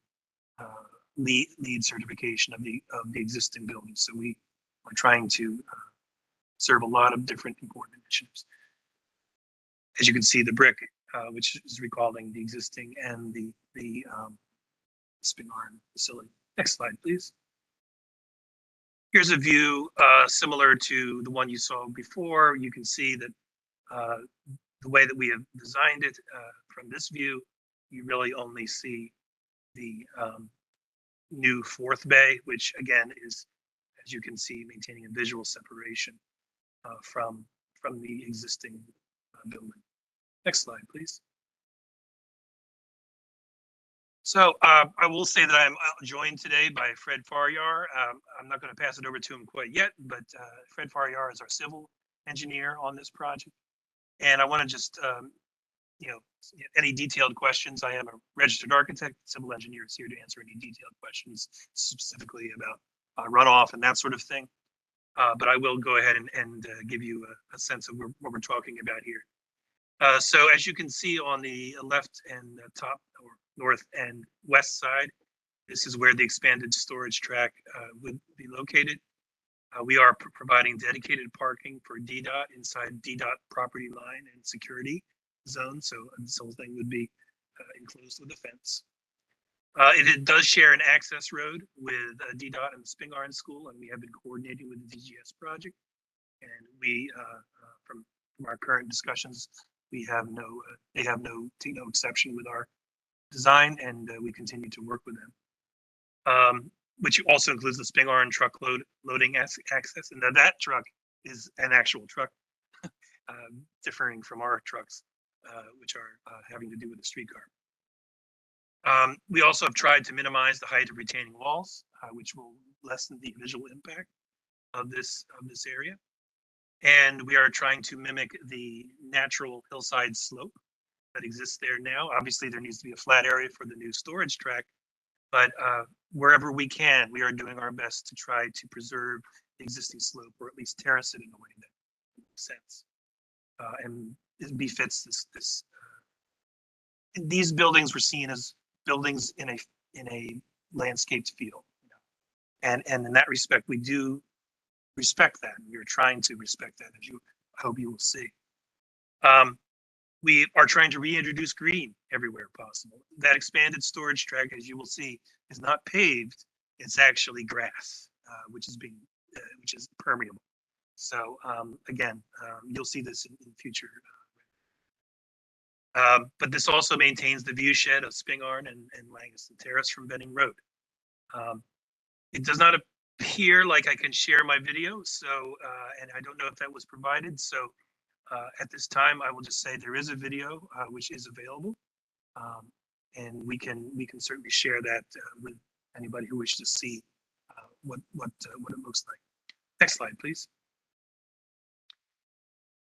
LEED certification of the existing building. So we are trying to serve a lot of different important initiatives. As you can see, the brick, which is recalling the existing and the Spingarn facility. Next slide, please. Here's a view similar to the one you saw before. You can see that the way that we have designed it from this view, you really only see the new fourth bay, which again is, as you can see, maintaining a visual separation from the existing building. Next slide, please. So I will say that I'm joined today by Fred Faryar. I'm not going to pass it over to him quite yet, but Fred Faryar is our civil engineer on this project. And I want to just, any detailed questions, I am a registered architect. Civil engineer is here to answer any detailed questions specifically about runoff and that sort of thing. But I will go ahead and give you a sense of what we're talking about here. So as you can see on the left and top, or north and west side, this is where the expanded storage track would be located. We are providing dedicated parking for DDOT inside DDOT property line and security zone. So this whole thing would be enclosed with a fence. It does share an access road with DDOT and the Spingarn School, and we have been coordinating with the DGS project. And we, from our current discussions, we have they have no exception with our design, and we continue to work with them. Which also includes the Spingarn truck loading access, and that truck is an actual truck, differing from our trucks, which are having to do with the streetcar. We also have tried to minimize the height of retaining walls, which will lessen the visual impact of this area. And we are trying to mimic the natural hillside slope that exists there now. Obviously, there needs to be a flat area for the new storage track, but wherever we can, we are doing our best to try to preserve the existing slope, or at least terrace it in a way that makes sense and it befits this. These buildings were seen as buildings in a landscaped field, and in that respect, we do respect that. We are trying to respect that, as I hope you will see. We are trying to reintroduce green everywhere possible. That expanded storage track, as you will see, is not paved. It's actually grass, which is permeable. So again, you'll see this in future. But this also maintains the view shed of Spingarn and Langaston Terrace from Benning Road. It does not appear like I can share my video, so and I don't know if that was provided. So at this time, I will just say there is a video which is available, and we can certainly share that with anybody who wishes to see what it looks like. Next slide, please.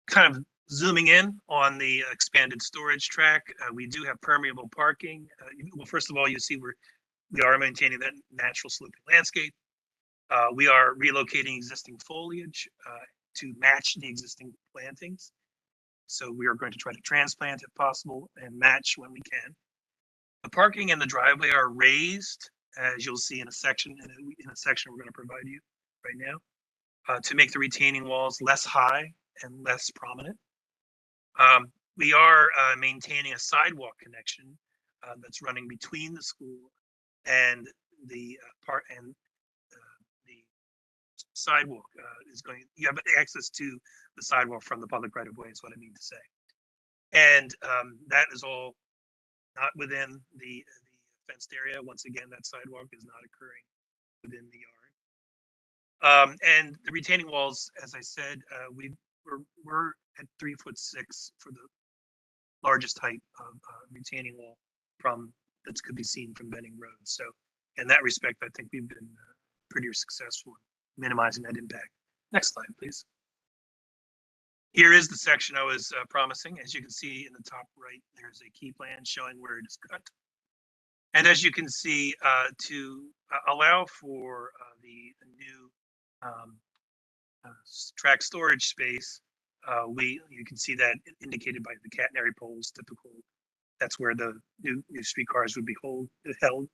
Kind of zooming in on the expanded storage track, we do have permeable parking. Well, first of all, you see we are maintaining that natural sloping landscape. We are relocating existing foliage to match the existing plantings. So we are going to try to transplant if possible and match when we can. The parking and the driveway are raised, as you'll see in a section we're going to provide you right now, to make the retaining walls less high and less prominent. We are maintaining a sidewalk connection that's running between the school and the the sidewalk you have access to the sidewalk from the public right of way is what I mean to say. And that is all not within the fenced area. Once again, that sidewalk is not occurring within the yard. And the retaining walls, as I said, we're at 3'6" for the largest height of retaining wall that could be seen from Benning Road. So in that respect, I think we've been pretty successful in minimizing that impact. Next slide, please. Here is the section I was promising. As you can see in the top right, there's a key plan showing where it is cut. And as you can see, to allow for the new track storage space, you can see that indicated by the catenary poles, typical. That's where the new streetcars would be held.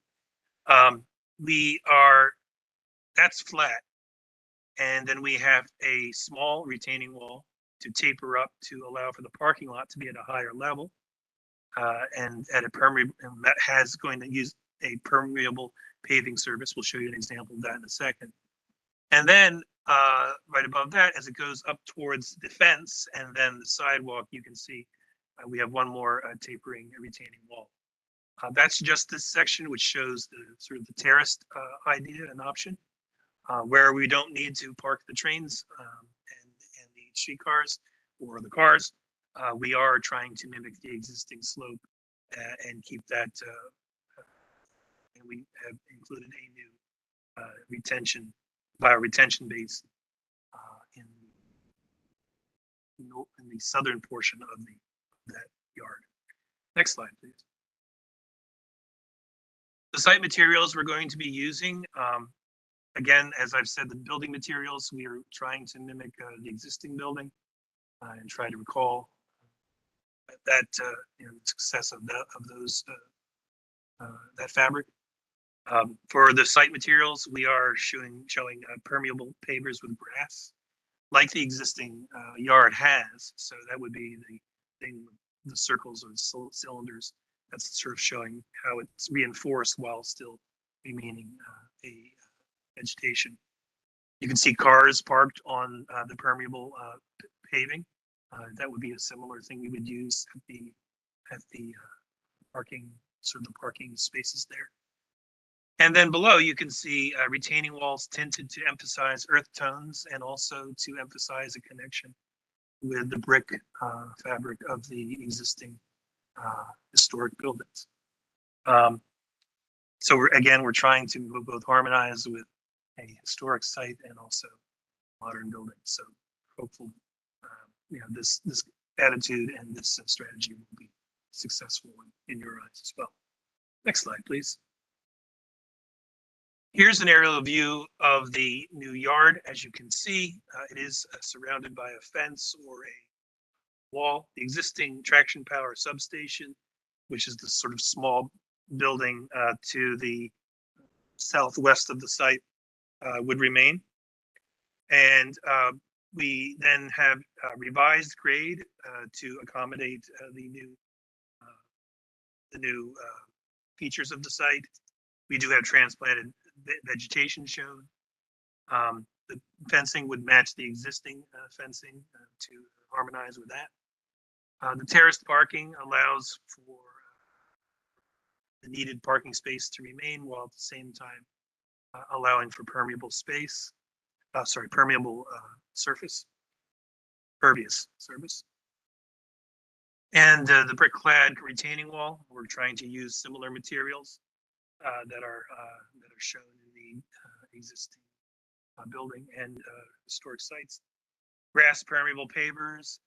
That's flat. And then we have a small retaining wall to taper up to allow for the parking lot to be at a higher level. And at a permeable, and that has going to use a permeable paving service. We'll show you an example of that in a second. And then right above that, as it goes up towards the fence and then the sidewalk, you can see we have one more tapering retaining wall. That's just this section, which shows the sort of the terraced idea and option, where we don't need to park the trains and the streetcars or the cars. We are trying to mimic the existing slope and keep that. And we have included a new bioretention base in the southern portion of that yard. Next slide, please. The site materials we're going to be using, again, as I've said, the building materials, we are trying to mimic the existing building and try to recall that the success of that fabric. For the site materials, we are showing permeable pavers with grass, like the existing yard has. So that would be the thing with the circles or the cylinders. That's sort of showing how it's reinforced while still remaining a vegetation. You can see cars parked on the permeable paving. That would be a similar thing we would use at the parking spaces there. And then below, you can see retaining walls tinted to emphasize earth tones and also to emphasize a connection with the brick fabric of the existing historic buildings. So we're trying to both harmonize with a historic site and also modern buildings. So hopefully, this attitude and this strategy will be successful in your eyes as well. Next slide, please. Here's an aerial view of the new yard. As you can see, it is surrounded by a fence or a wall. The existing traction power substation, which is the sort of small building to the southwest of the site, would remain. And we then have revised grade to accommodate the new features of the site. We do have transplanted vegetation shown. The fencing would match the existing fencing to harmonize with that. The terraced parking allows for the needed parking space to remain while at the same time allowing for permeable space. Pervious surface. And the brick clad retaining wall, we're trying to use similar materials that are shown in the existing building and historic sites. Grass permeable pavers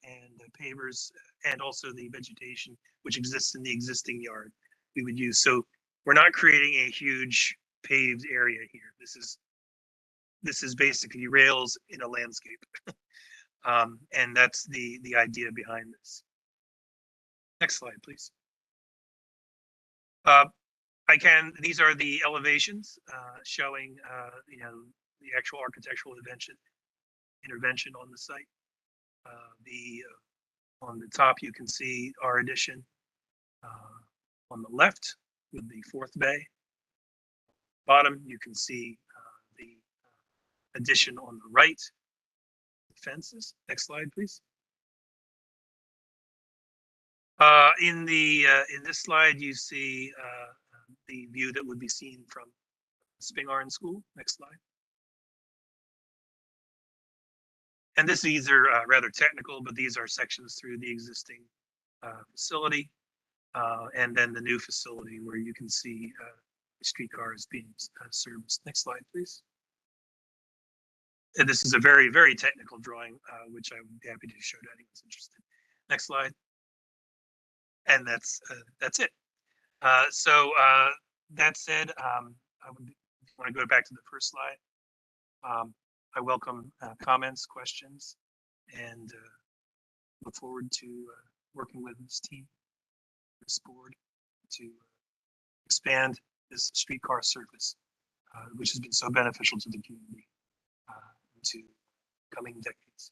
and also the vegetation which exists in the existing yard we would use. So we're not creating a huge paved area here. This is basically rails in a landscape. And that's the idea behind this. Next slide, please. These are the elevations showing, the actual architectural intervention on the site. On the top, you can see our addition on the left with the fourth bay. Bottom, you can see the addition on the right, fences. Next slide, please. In this slide, you see the view that would be seen from Spingarn School. Next slide. And these are rather technical, but these are sections through the existing facility, and then the new facility where you can see streetcars being serviced. Next slide, please. And this is a very, very technical drawing, which I would be happy to show to anyone interested. Next slide. And that's it. So that said, I want to go back to the first slide. I welcome comments, questions, and look forward to working with this team, this board, to expand this streetcar service, which has been so beneficial to the community into coming decades.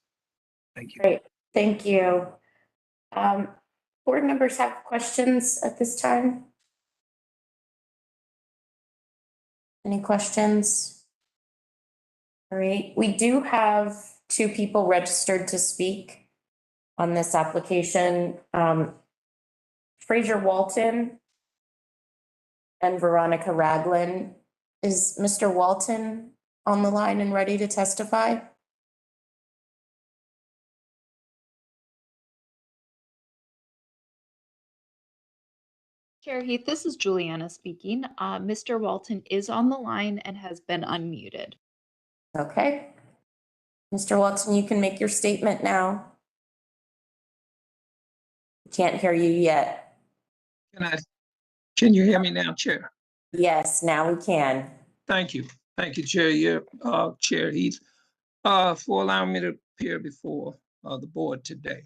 Thank you. Great, thank you. Board members have questions at this time? Any questions? All right, we do have 2 people registered to speak on this application. Fraser Walton and Veronica Ragland. Is Mr. Walton on the line and ready to testify? Chair Heath, this is Juliana speaking. Mr. Walton is on the line and has been unmuted. Okay. Mr. Walton, you can make your statement now. Can't hear you yet. Can you hear me now, Chair? Yes, now we can. Thank you. Thank you, Chair. Chair Heath, for allowing me to appear before the board today.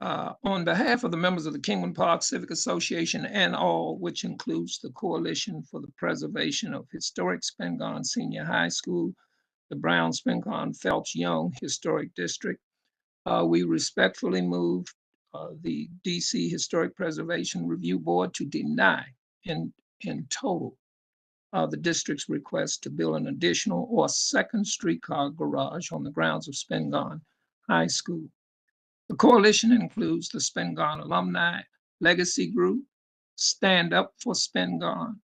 On behalf of the members of the Kingman Park Civic Association and all, which includes the Coalition for the Preservation of Historic Spingarn Senior High School, the Brown Spingarn Phelps Young Historic District, we respectfully move the DC Historic Preservation Review Board to deny in total the district's request to build an additional or second streetcar garage on the grounds of Spingarn High School. The coalition includes the Spingarn Alumni Legacy Group, Stand Up for Spingarn,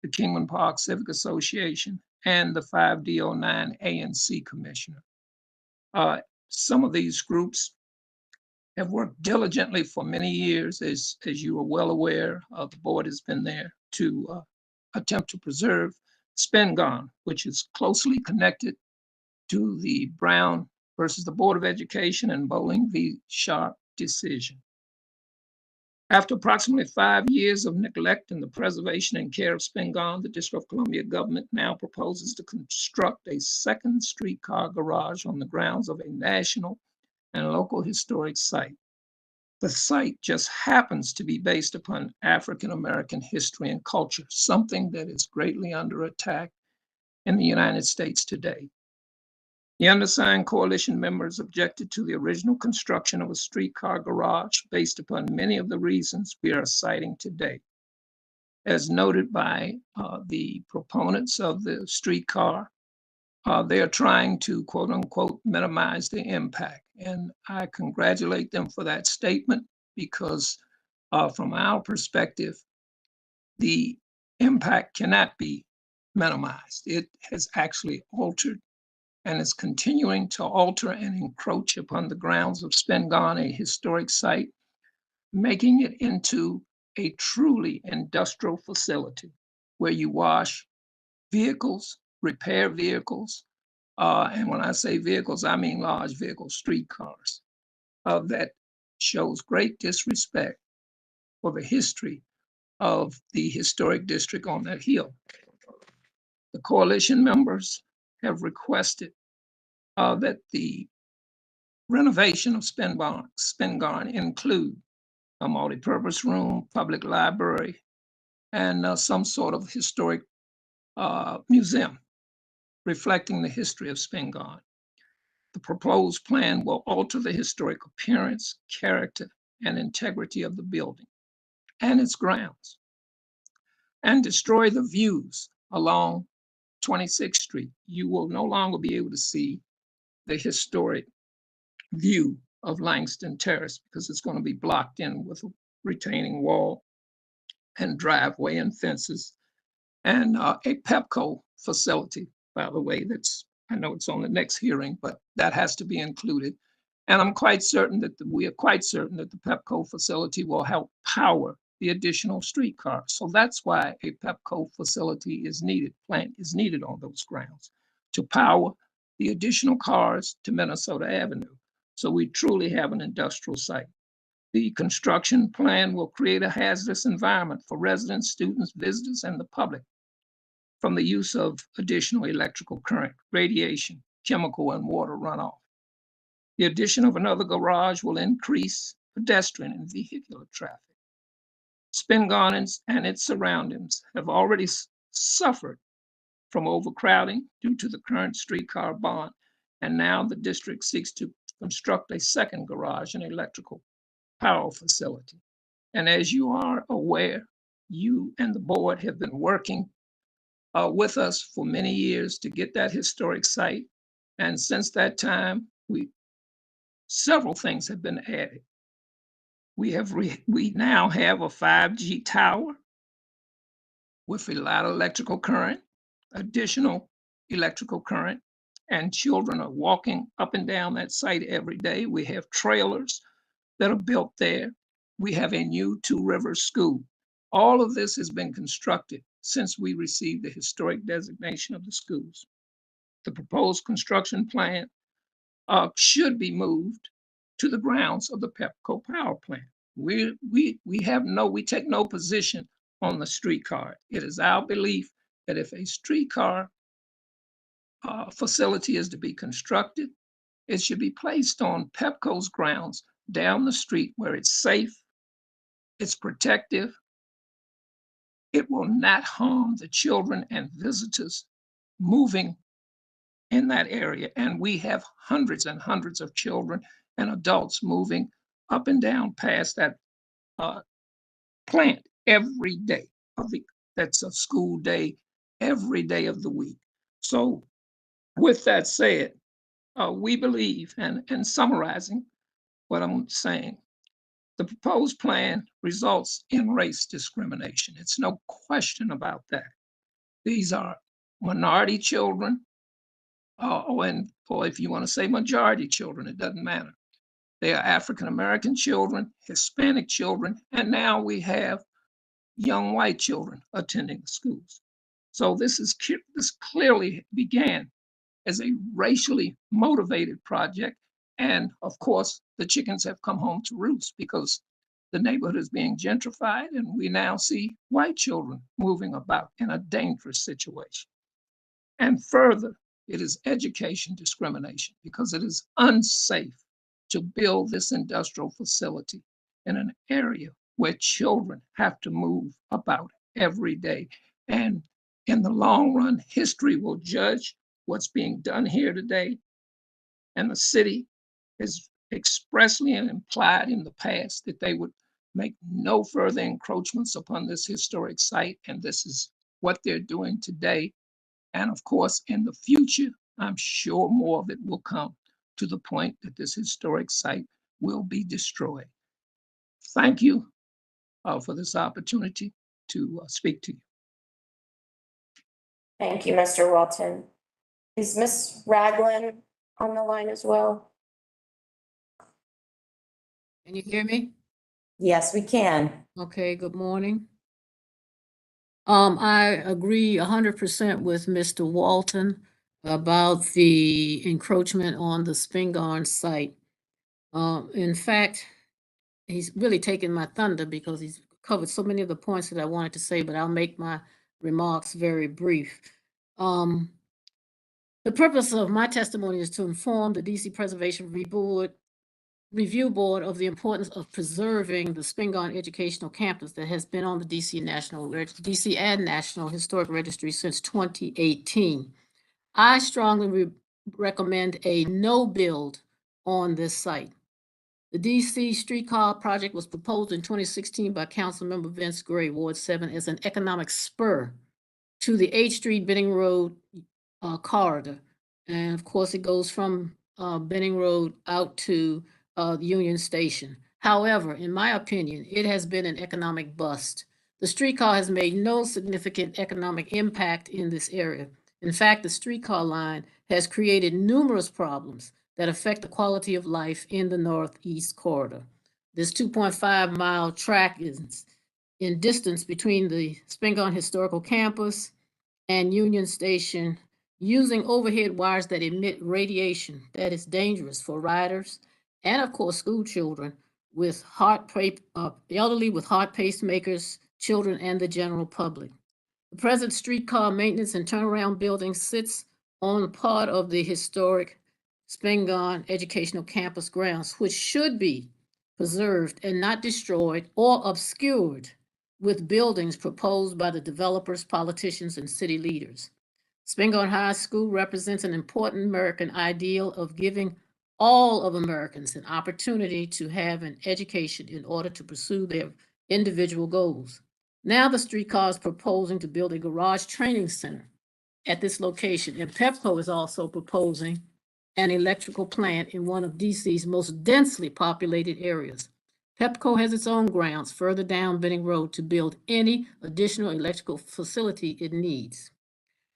the Kingman Park Civic Association, and the 5D09 ANC Commissioner. Some of these groups have worked diligently for many years, as you are well aware. The board has been there to attempt to preserve Spingarn, which is closely connected to the Brown versus the Board of Education and Bowling v. Sharp decision. After approximately 5 years of neglect in the preservation and care of Spingarn, the District of Columbia government now proposes to construct a second streetcar garage on the grounds of a national and local historic site. The site just happens to be based upon African American history and culture, something that is greatly under attack in the United States today. The undersigned coalition members objected to the original construction of a streetcar garage based upon many of the reasons we are citing today. As noted by the proponents of the streetcar, they are trying to, quote unquote, minimize the impact. And I congratulate them for that statement because from our perspective, the impact cannot be minimized. It has actually altered and is continuing to alter and encroach upon the grounds of Spingarn, a historic site, making it into a truly industrial facility where you wash vehicles, repair vehicles, and when I say vehicles, I mean large vehicles, streetcars. That shows great disrespect for the history of the historic district on that hill. The coalition members have requested that the renovation of Spingarn include a multipurpose room, public library, and some sort of historic museum reflecting the history of Spingarn. The proposed plan will alter the historic appearance, character, and integrity of the building and its grounds, and destroy the views along 26th Street. You will no longer be able to see the historic view of Langston Terrace because it's going to be blocked in with a retaining wall and driveway and fences, and a Pepco facility, by the way, I know it's on the next hearing, but that has to be included. And I'm quite certain that we are quite certain that the Pepco facility will help power the additional streetcars. So that's why a Pepco facility plant is needed on those grounds, to power the additional cars to Minnesota Avenue. So we truly have an industrial site. The construction plan will create a hazardous environment for residents, students, visitors, and the public from the use of additional electrical current, radiation, chemical, and water runoff. The addition of another garage will increase pedestrian and vehicular traffic. Spingarn and its surroundings have already suffered from overcrowding due to the current streetcar bond, and now the district seeks to construct a second garage and electrical power facility. And as you are aware, you and the board have been working with us for many years to get that historic site. And since that time, several things have been added. We now have a 5G tower with a lot of electrical current, additional electrical current, and children are walking up and down that site every day. We have trailers that are built there. We have a new Two Rivers school. All of this has been constructed since we received the historic designation of the schools. The proposed construction plan should be moved to the grounds of the Pepco power plant. We take no position on the streetcar. It is our belief that if a streetcar facility is to be constructed, it should be placed on Pepco's grounds down the street where it's safe, it's protective, it will not harm the children and visitors moving in that area. And we have hundreds and hundreds of children and adults moving up and down past that plant every day that's a school day, every day of the week. So with that said, we believe, and summarizing what I'm saying, the proposed plan results in race discrimination. It's no question about that. These are minority children, or if you want to say majority children, it doesn't matter. They are African-American children, Hispanic children, and now we have young white children attending the schools. So this clearly began as a racially motivated project. And of course, the chickens have come home to roost because the neighborhood is being gentrified and we now see white children moving about in a dangerous situation. And further, it is education discrimination because it is unsafe to build this industrial facility in an area where children have to move about every day. And in the long run, history will judge what's being done here today. And the city has expressly and implied in the past that they would make no further encroachments upon this historic site. And this is what they're doing today. And of course, in the future, I'm sure more of it will come to the point that this historic site will be destroyed. Thank you for this opportunity to speak to you. Thank you, Mr. Walton. Is Ms. Ragland on the line as well? Can you hear me? Yes, we can. Okay, good morning. I agree 100% with Mr. Walton about the encroachment on the Spingarn site. In fact, he's really taken my thunder because he's covered so many of the points that I wanted to say, but I'll make my remarks very brief. The purpose of my testimony is to inform the DC Preservation Review Board Review Board of the importance of preserving the Spingarn Educational Campus that has been on the DC and National Historic Registry since 2018. I strongly recommend a no build on this site. The DC streetcar project was proposed in 2016 by Councilmember Vince Gray, Ward 7, as an economic spur to the H Street Benning Road corridor. And of course, it goes from Benning Road out to Union Station. However, in my opinion, it has been an economic bust. The streetcar has made no significant economic impact in this area. In fact, the streetcar line has created numerous problems that affect the quality of life in the Northeast Corridor. This 2.5-mile track is in distance between the Spingarn Historical Campus and Union Station, using overhead wires that emit radiation that is dangerous for riders and, of course, school children with elderly with heart pacemakers, children, and the general public. The present streetcar maintenance and turnaround building sits on part of the historic Spingarn Educational Campus grounds, which should be preserved and not destroyed or obscured with buildings proposed by the developers, politicians, and city leaders. Spingarn High School represents an important American ideal of giving all of Americans an opportunity to have an education in order to pursue their individual goals. Now the streetcar is proposing to build a garage training center at this location, and Pepco is also proposing an electrical plant in one of DC's most densely populated areas. Pepco has its own grounds further down Benning Road to build any additional electrical facility it needs.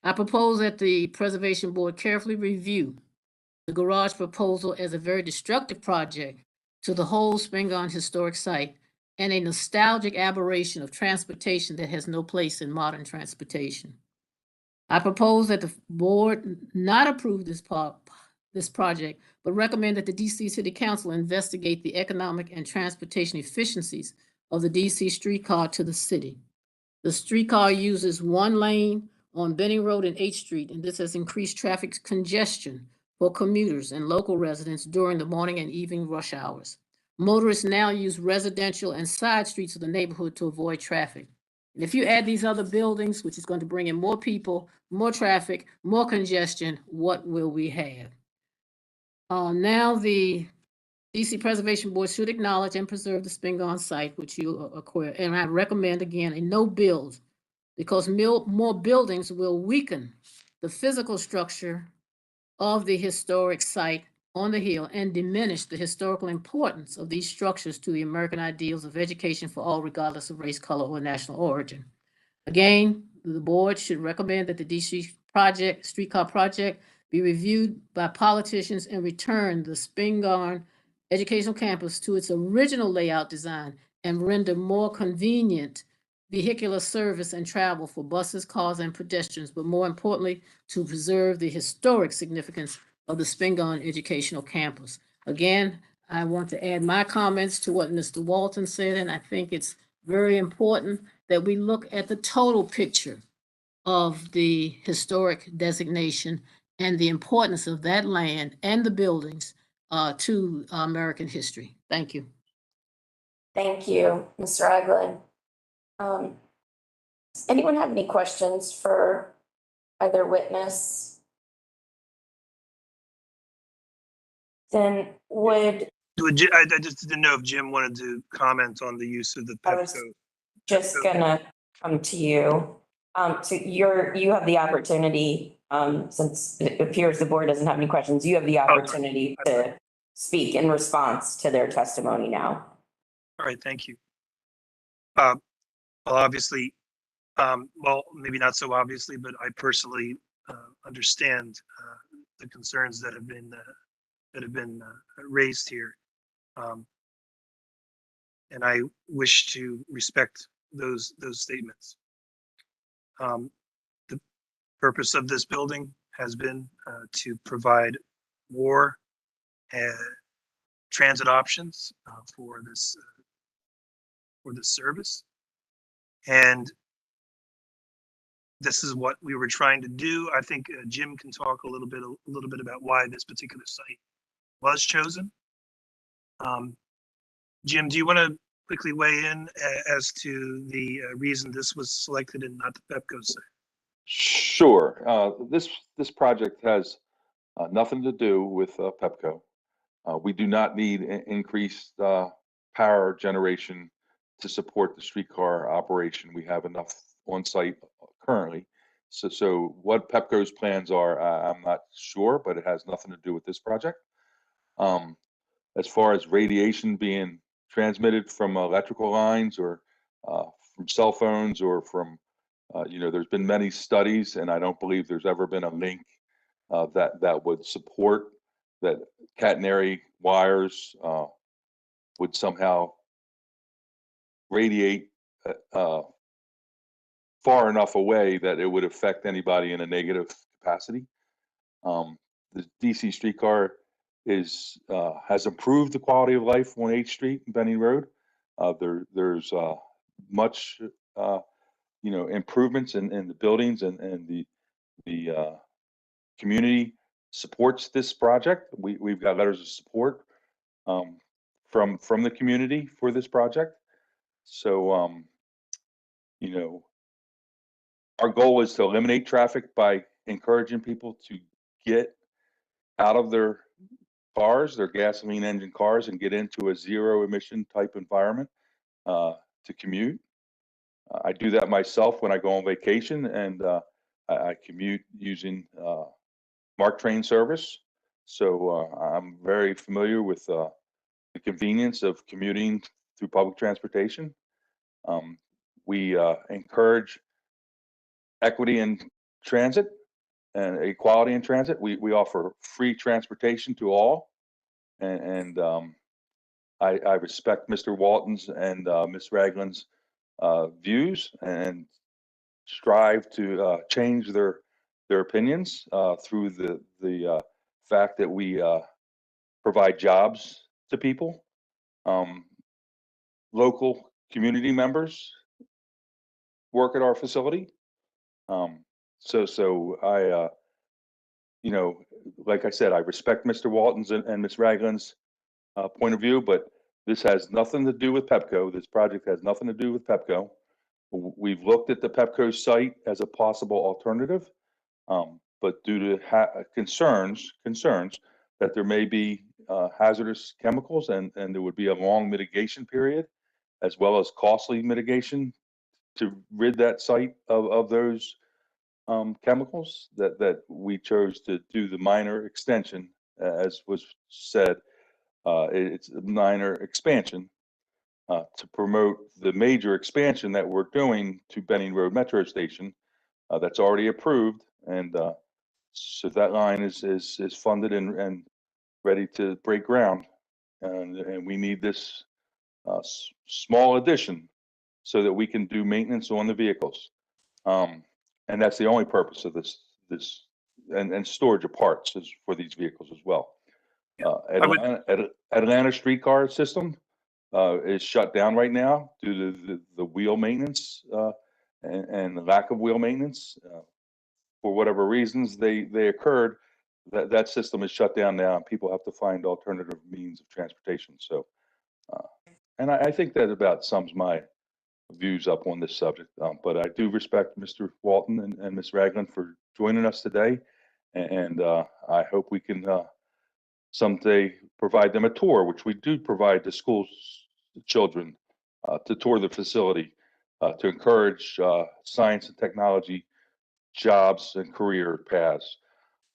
I propose that the Preservation Board carefully review the garage proposal as a very destructive project to the whole Spingarn historic site and a nostalgic aberration of transportation that has no place in modern transportation. I propose that the board not approve this project, but recommend that the DC City Council investigate the economic and transportation efficiencies of the DC streetcar to the city. The streetcar uses one lane on Benning Road and H Street, and this has increased traffic congestion for commuters and local residents during the morning and evening rush hours. Motorists now use residential and side streets of the neighborhood to avoid traffic. And if you add these other buildings, which is going to bring in more people, more traffic, more congestion, what will we have? Now the DC Preservation Board should acknowledge and preserve the Spingarn site, which you acquire. And I recommend, again, a no build, because more buildings will weaken the physical structure of the historic site on the hill and diminish the historical importance of these structures to the American ideals of education for all, regardless of race, color, or national origin. Again, the board should recommend that the DC streetcar project be reviewed by politicians and return the Spingarn Educational Campus to its original layout design and render more convenient vehicular service and travel for buses, cars, and pedestrians, but more importantly, to preserve the historic significance of the Spingarn Educational Campus. Again, I want to add my comments to what Mr. Walton said, and I think it's very important that we look at the total picture of the historic designation and the importance of that land and the buildings to American history. Thank you. Thank you, Mr. Eglin. Does anyone have any questions for either witness? Then would I just didn't know if Jim wanted to comment on the use of the I was Pepco. just gonna come to you. So you have the opportunity, since it appears the board doesn't have any questions, you have the opportunity to speak in response to their testimony now. All right, thank you. Well, obviously, well, maybe not so obviously, but I personally understand the concerns that have been raised here, and I wish to respect those statements. The purpose of this building has been to provide more transit options for this service, and this is what we were trying to do. I think Jim can talk a little bit about why this particular site was chosen. Jim, do you want to quickly weigh in as to the reason this was selected and not the Pepco site? Sure. This project has nothing to do with Pepco. We do not need increased power generation to support the streetcar operation. We have enough on site currently. So what Pepco's plans are, I'm not sure, but it has nothing to do with this project. As far as radiation being transmitted from electrical lines or from cell phones or from, there's been many studies, and I don't believe there's ever been a link that would support that catenary wires would somehow radiate far enough away that it would affect anybody in a negative capacity. The DC streetcar has improved the quality of life on H Street and Benning Road. There's much improvements in the buildings, and the community supports this project. We've got letters of support from the community for this project. So our goal is to eliminate traffic by encouraging people to get out of their cars, their gasoline engine cars, and get into a zero emission type environment to commute. I do that myself when I go on vacation, and I commute using MARC train service. So I'm very familiar with the convenience of commuting through public transportation. We encourage equity in transit and equality in transit. We offer free transportation to all, and I respect Mr. Walton's and Ms. Ragland's views and strive to change their opinions through the fact that we provide jobs to people. Local community members work at our facility. So I, like I said, I respect Mr. Walton's and Ms. Ragland's point of view, but this has nothing to do with Pepco. This project has nothing to do with Pepco. We've looked at the Pepco site as a possible alternative, but due to concerns that there may be hazardous chemicals and there would be a long mitigation period, as well as costly mitigation to rid that site of those chemicals, that we chose to do the minor extension, as was said. It's a minor expansion to promote the major expansion that we're doing to Benning Road Metro Station that's already approved, and so that line is funded and ready to break ground, and we need this small addition so that we can do maintenance on the vehicles, and that's the only purpose of this and storage of parts is for these vehicles as well. Atlanta streetcar system is shut down right now due to the wheel maintenance and the lack of wheel maintenance. For whatever reasons they occurred, that system is shut down now, and people have to find alternative means of transportation. So, and I think that about sums my views up on this subject. But I do respect Mr. Walton and Ms. Ragland for joining us today, and I hope we can someday provide them a tour, which we do provide to schools, children, to tour the facility, to encourage science and technology, jobs and career paths.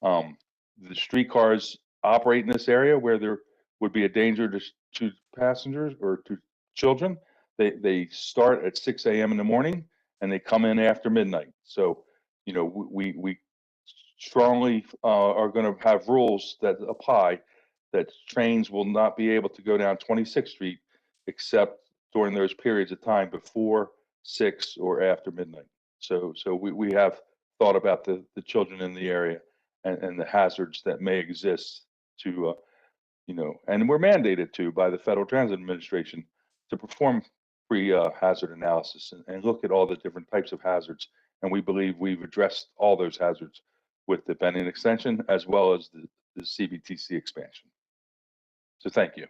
The streetcars operate in this area where there would be a danger to passengers or to children. They start at 6 a.m. in the morning and they come in after midnight. So, we strongly are going to have rules that apply, that trains will not be able to go down 26th Street except during those periods of time before 6 or after midnight. So we have thought about the children in the area and the hazards that may exist to, and we're mandated to by the Federal Transit Administration to perform pre-hazard analysis and look at all the different types of hazards. And we believe we've addressed all those hazards with the Benning extension as well as the CBTC expansion. So thank you.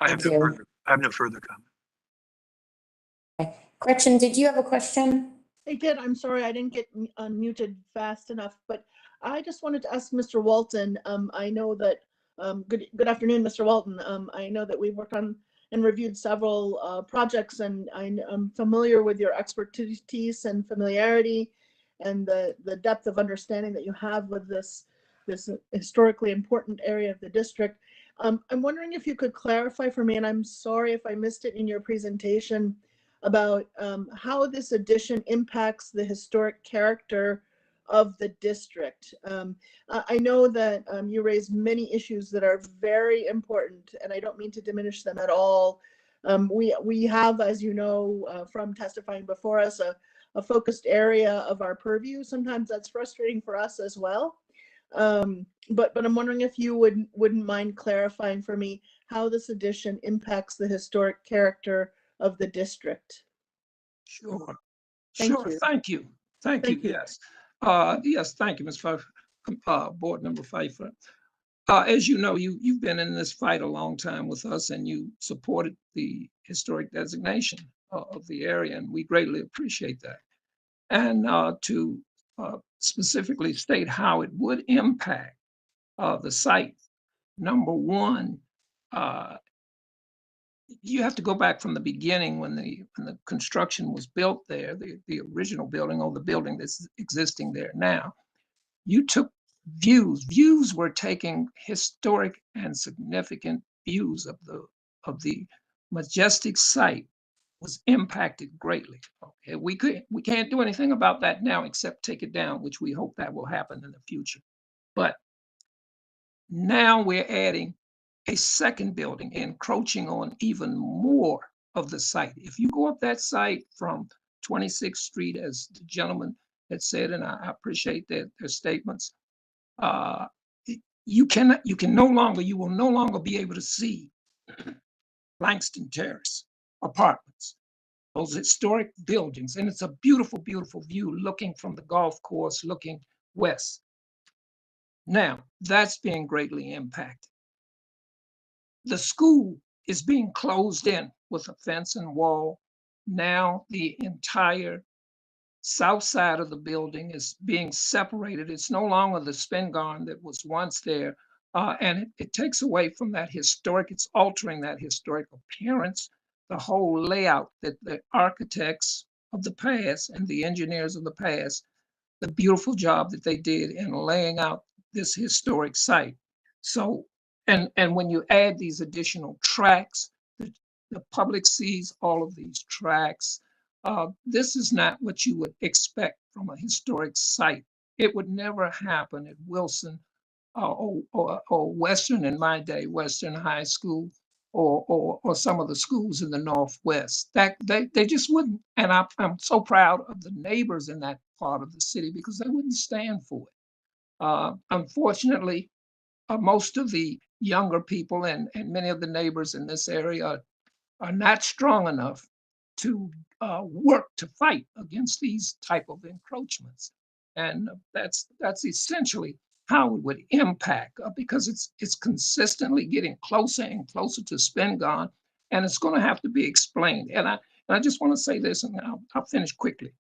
I have Thank no you. further, I have no further comment. Gretchen, did you have a question? I did. I'm sorry, I didn't get unmuted fast enough, but I just wanted to ask Mr. Walton. I know that, good afternoon, Mr. Walton. I know that we've worked on and reviewed several projects, and I'm familiar with your expertise and familiarity and the depth of understanding that you have with this historically important area of the district. I'm wondering if you could clarify for me, and I'm sorry if I missed it in your presentation, about how this addition impacts the historic character of the district. I know that you raised many issues that are very important, and I don't mean to diminish them at all. We have, as you know, from testifying before us, a focused area of our purview. Sometimes that's frustrating for us as well. But I'm wondering if you wouldn't mind clarifying for me how this addition impacts the historic character of the district. Sure. Thank Sure. you. Thank you. Thank you. Thank you. Yes. Yes. Thank you, Ms. Pfeiffer, Board Member Pfeiffer. As you know, you've been in this fight a long time with us, and you supported the historic designation of the area, and we greatly appreciate that. And to specifically state how it would impact the site, number one, you have to go back from the beginning when the construction was built there, the original building, or the building that's existing there now. You took views were taking historic and significant views of the majestic site was impacted greatly. Okay, we can't do anything about that now except take it down, which we hope that will happen in the future. But now we're adding a second building, encroaching on even more of the site. If you go up that site from 26th Street, as the gentleman had said, and I appreciate their statements, you will no longer be able to see Langston Terrace apartments, those historic buildings. And it's a beautiful, beautiful view looking from the golf course, looking west. Now, that's being greatly impacted. The school is being closed in with a fence and wall. Now the entire south side of the building is being separated. It's no longer the Spingarn that was once there. And it takes away from that historic, it's altering that historic appearance, the whole layout that the architects of the past and the engineers of the past, the beautiful job that they did in laying out this historic site. So, and when you add these additional tracks, the public sees all of these tracks. This is not what you would expect from a historic site. It would never happen at Wilson or Western, in my day, Western High School, or some of the schools in the Northwest. That they just wouldn't. And I'm so proud of the neighbors in that part of the city because they wouldn't stand for it. Unfortunately, most of the younger people and many of the neighbors in this area are not strong enough to work to fight against these type of encroachments. And that's essentially how it would impact because it's consistently getting closer and closer to Spingarn, and it's going to have to be explained. And I just want to say this, and I'll finish quickly.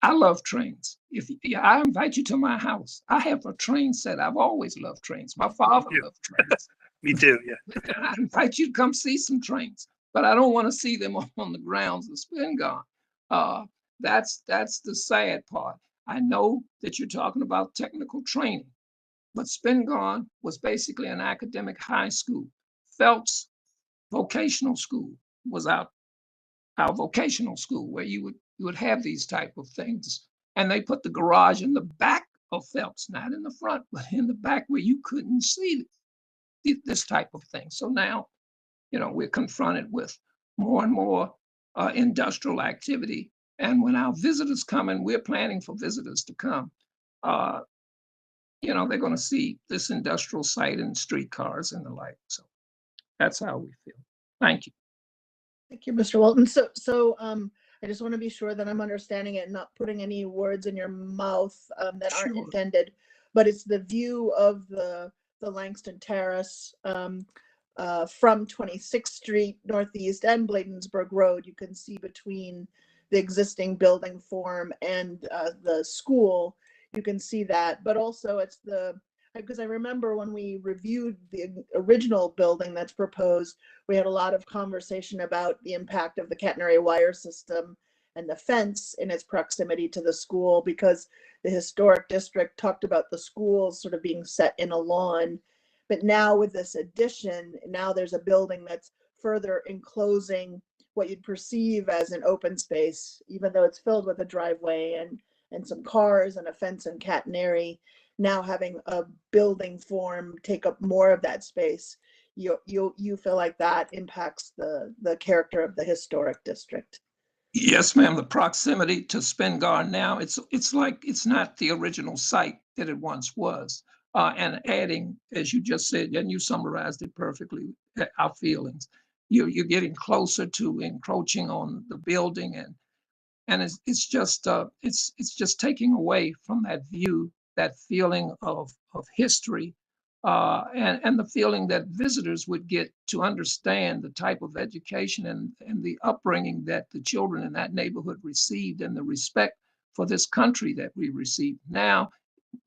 I love trains. I invite you to my house, I have a train set. I've always loved trains. My father loved trains. Me too, yeah. I invite you to come see some trains, but I don't want to see them on the grounds of Spingarn. That's the sad part. I know that you're talking about technical training, but Spingarn was basically an academic high school. Phelps Vocational School was our vocational school where you would have these type of things. And they put the garage in the back of Phelps, not in the front, but in the back where you couldn't see this type of thing. So now, we're confronted with more and more industrial activity. And when our visitors come, and we're planning for visitors to come, they're going to see this industrial site and streetcars and the like. So that's how we feel. Thank you. Thank you, Mr. Walton. So I just want to be sure that I'm understanding it and not putting any words in your mouth that aren't intended, but it's the view of the Langston Terrace from 26th Street Northeast and Bladensburg Road. You can see between the existing building form and the school, you can see that. But also it's because I remember when we reviewed the original building that's proposed, we had a lot of conversation about the impact of the catenary wire system and the fence in its proximity to the school, because the historic district talked about the schools sort of being set in a lawn. But now with this addition, now there's a building that's further enclosing what you'd perceive as an open space, even though it's filled with a driveway and some cars and a fence and catenary. Now having a building form take up more of that space, you feel like that impacts the character of the historic district. Yes, ma'am. The proximity to Spingarn now, it's like it's not the original site that it once was. And adding, as you just said, and you summarized it perfectly, our feelings. You're getting closer to encroaching on the building, and it's just taking away from that view, that feeling of history, and the feeling that visitors would get to understand the type of education and the upbringing that the children in that neighborhood received, and the respect for this country that we received. Now,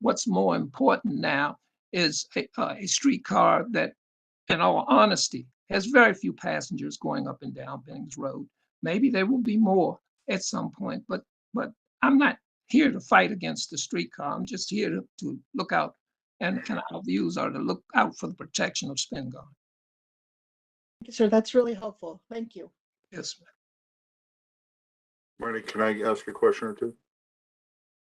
what's more important now is a streetcar that, in all honesty, has very few passengers going up and down Bennings Road. Maybe there will be more at some point, but I'm not here to fight against the streetcar. I'm just here to look out, and our views are to look out for the protection of Spingarn. Sir, that's really helpful. Thank you. Yes, ma'am. Marty, can I ask a question or two?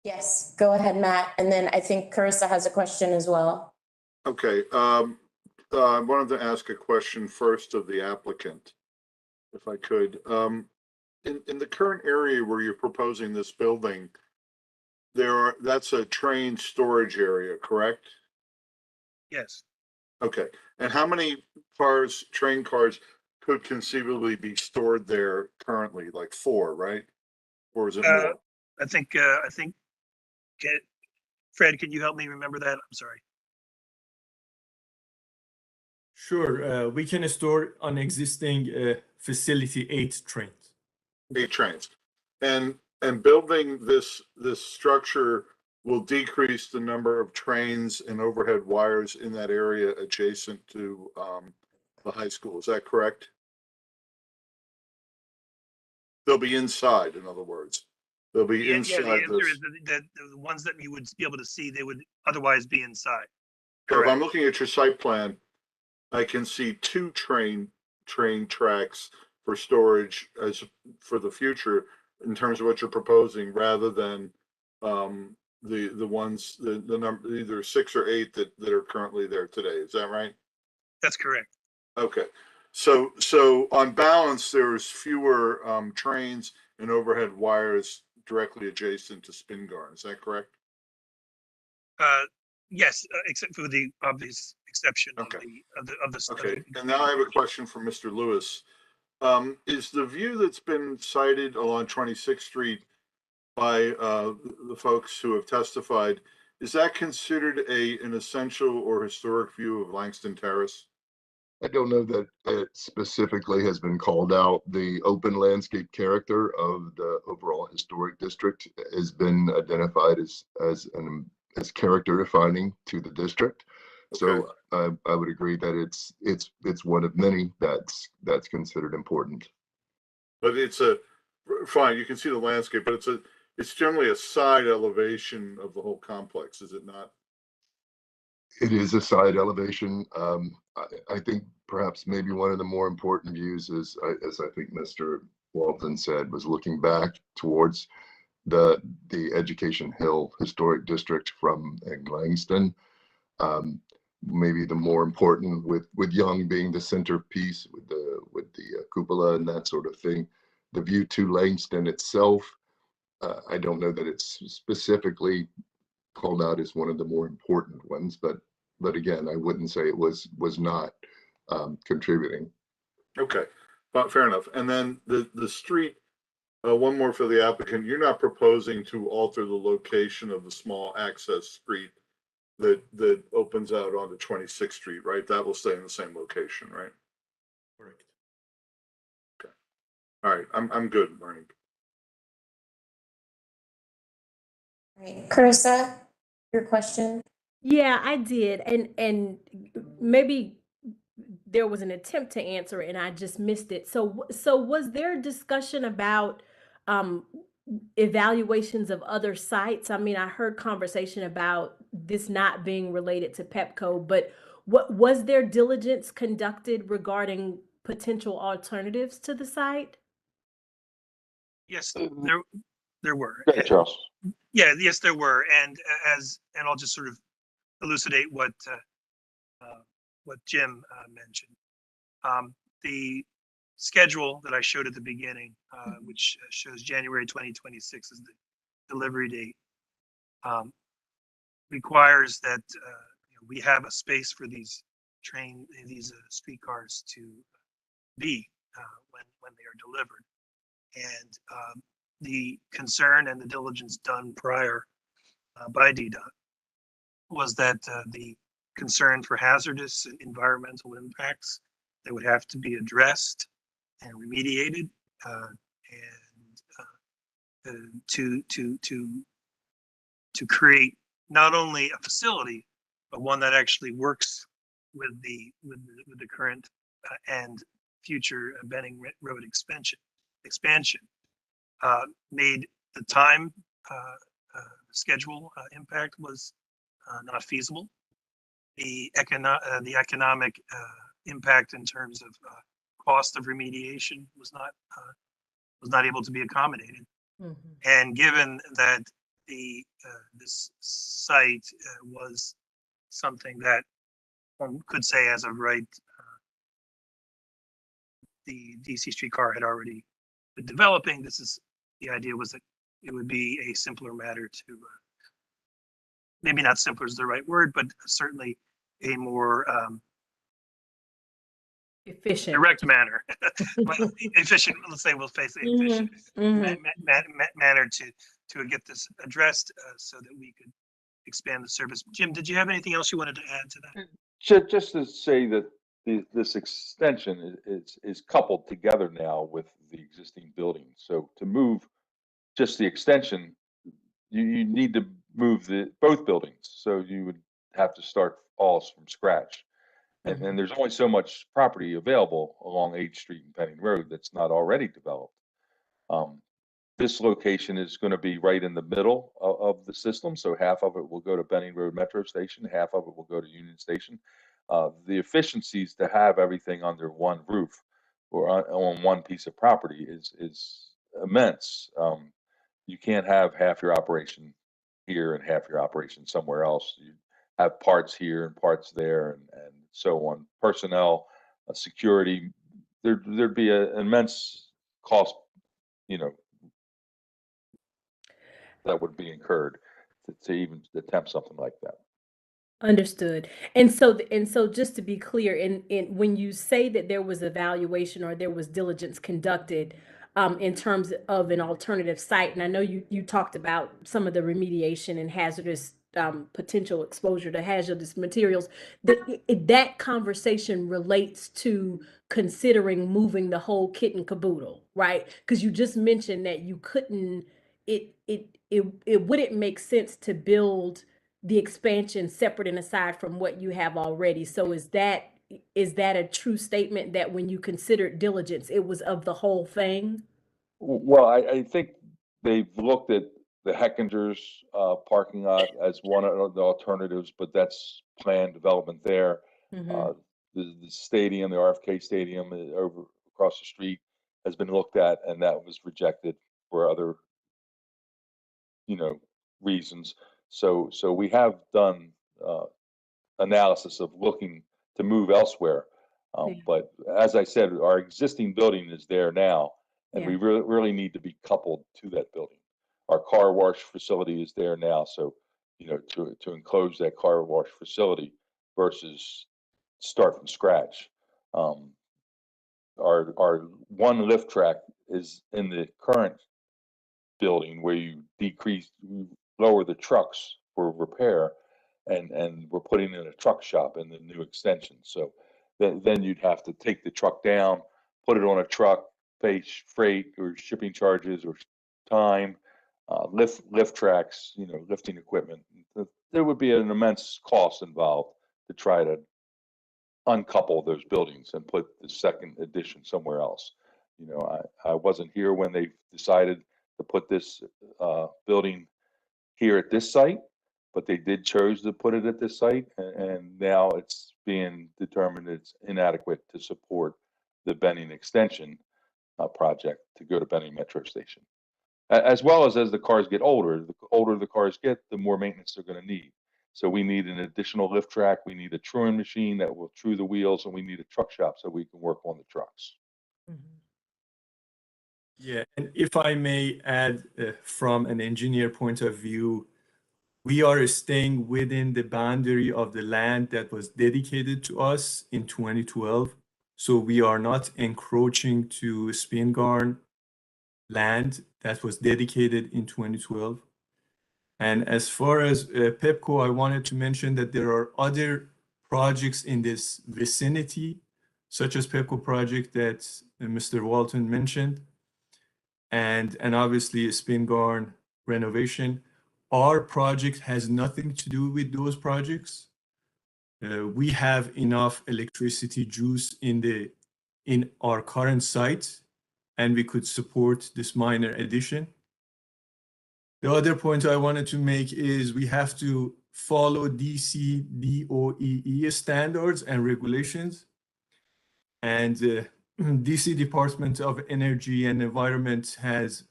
Yes, go ahead, Matt. And then I think Carissa has a question as well. Okay, I wanted to ask a question first of the applicant, if I could. In the current area where you're proposing this building, that's a train storage area, correct? Yes. Okay, and how many train cars could conceivably be stored there currently? Like 4, right? Or is it more? I think, Fred, can you help me remember that? I'm sorry. Sure, we can store on existing facility 8 trains. 8 trains. And building this structure will decrease the number of trains and overhead wires in that area adjacent to the high school. Is that correct? They'll be inside, in other words. They'll be inside. The answer is that the ones that you would be able to see, they would otherwise be inside. So if I'm looking at your site plan, I can see 2 train tracks for storage as for the future in terms of what you're proposing, rather than the ones, the number, either 6 or 8 that are currently there today. Is that right? That's correct. Okay. So on balance, there's fewer trains and overhead wires directly adjacent to Spingarn. Is that correct? Yes, except for the obvious exception of the study. Okay, and now I have a question for Mr. Lewis. Is the view that's been cited along 26th Street by the folks who have testified, is that considered an essential or historic view of Langston Terrace? I don't know that it specifically has been called out. The open landscape character of the overall historic district has been identified as character defining to the district. So I would agree that it's one of many that's considered important. But it's fine, you can see the landscape, but it's generally a side elevation of the whole complex, is it not? It is a side elevation. I think perhaps maybe one of the more important views is, as I think Mr. Walton said, was looking back towards the Education Hill Historic District from Langston. Maybe the more important, with Young being the centerpiece with the cupola and that sort of thing. The view to Langston itself, I don't know that it's specifically called out as one of the more important ones, but again, I wouldn't say it was not contributing. Okay, but fair enough. And then the street, one more for the applicant. You're not proposing to alter the location of the small access street that opens out onto 26th Street, right? That will stay in the same location, right? Correct. Okay. All right, I'm good, Marnie. Right. Carissa, your question? Yeah, I did. And maybe there was an attempt to answer it and I just missed it. So was there a discussion about um evaluations of other sites? I mean, I heard conversation about this not being related to Pepco, but what was there diligence conducted regarding potential alternatives to the site? Yes, there were. Go ahead, Charles. Yeah, yes, there were. And I'll just sort of elucidate what Jim mentioned. The schedule that I showed at the beginning, which shows January 2026 as the delivery date, requires that we have a space for these streetcars to be when they are delivered. And the concern and the diligence done prior by DDOT was that the concern for hazardous and environmental impacts that would have to be addressed and remediated, and to create not only a facility, but one that actually works with the current and future Benning Road expansion made the time schedule impact was not feasible. The economic impact in terms of cost of remediation was not able to be accommodated. And given that this site was something that one could say as of right, the DC streetcar had already been developing. The idea was that it would be a simpler matter to, maybe not simpler is the right word, but certainly a more efficient, direct manner, efficient. Let's say we'll face the efficient manner to get this addressed, so that we could expand the service. Jim, did you have anything else you wanted to add to that? Just to say that this extension is coupled together now with the existing building. So to move just the extension, you need to move both buildings. So you would have to start all from scratch. And there's only so much property available along 8th Street and Penning Road that's not already developed. This location is going to be right in the middle of the system. So half of it will go to Benning Road Metro Station, half of it will go to Union Station. The efficiencies to have everything under one roof or on one piece of property is immense. You can't have half your operation here and half your operation somewhere else. You have parts here and parts there and so on. Personnel, security, there'd be an immense cost, that would be incurred to even attempt something like that. Understood. And so just to be clear, in when you say that there was evaluation or there was diligence conducted in terms of an alternative site, and I know you talked about some of the remediation and hazardous potential exposure to hazardous materials, that conversation relates to considering moving the whole kit and caboodle, right? Because you just mentioned that you couldn't, it wouldn't make sense to build the expansion separate and aside from what you have already. So is that a true statement that when you considered diligence, it was of the whole thing? Well, I think they've looked at the Heckinger's parking lot as one of the alternatives, but that's planned development there. The stadium, the RFK Stadium over across the street has been looked at, and that was rejected for other, reasons. So we have done analysis of looking to move elsewhere. But as I said, our existing building is there now, and we really need to be coupled to that building. Our car wash facility is there now, so to enclose that car wash facility versus start from scratch. Our one lift track is in the current building where you lower the trucks for repair. and we're putting in a truck shop in the new extension. So then you'd have to take the truck down, put it on a truck, pay freight or shipping charges or time, lift tracks, lifting equipment. There would be an immense cost involved to try to uncouple those buildings and put the second addition somewhere else. I wasn't here when they decided to put this building here at this site, but they did choose to put it at this site, and now it's being determined it's inadequate to support the Benning extension project to go to Benning Metro Station. As well as the cars get older, the older the cars get, the more maintenance they're going to need. So we need an additional lift track, we need a truing machine that will true the wheels, and we need a truck shop so we can work on the trucks. Yeah, and if I may add, from an engineer point of view, we are staying within the boundary of the land that was dedicated to us in 2012. So we are not encroaching to Spingarn land that was dedicated in 2012. And as far as Pepco, I wanted to mention that there are other projects in this vicinity, such as Pepco project that Mr. Walton mentioned, and obviously a Spingarn renovation. Our project has nothing to do with those projects. We have enough electricity juice in our current site, and we could support this minor addition. The other point I wanted to make is we have to follow DC DOEE standards and regulations. And DC Department of Energy and Environment has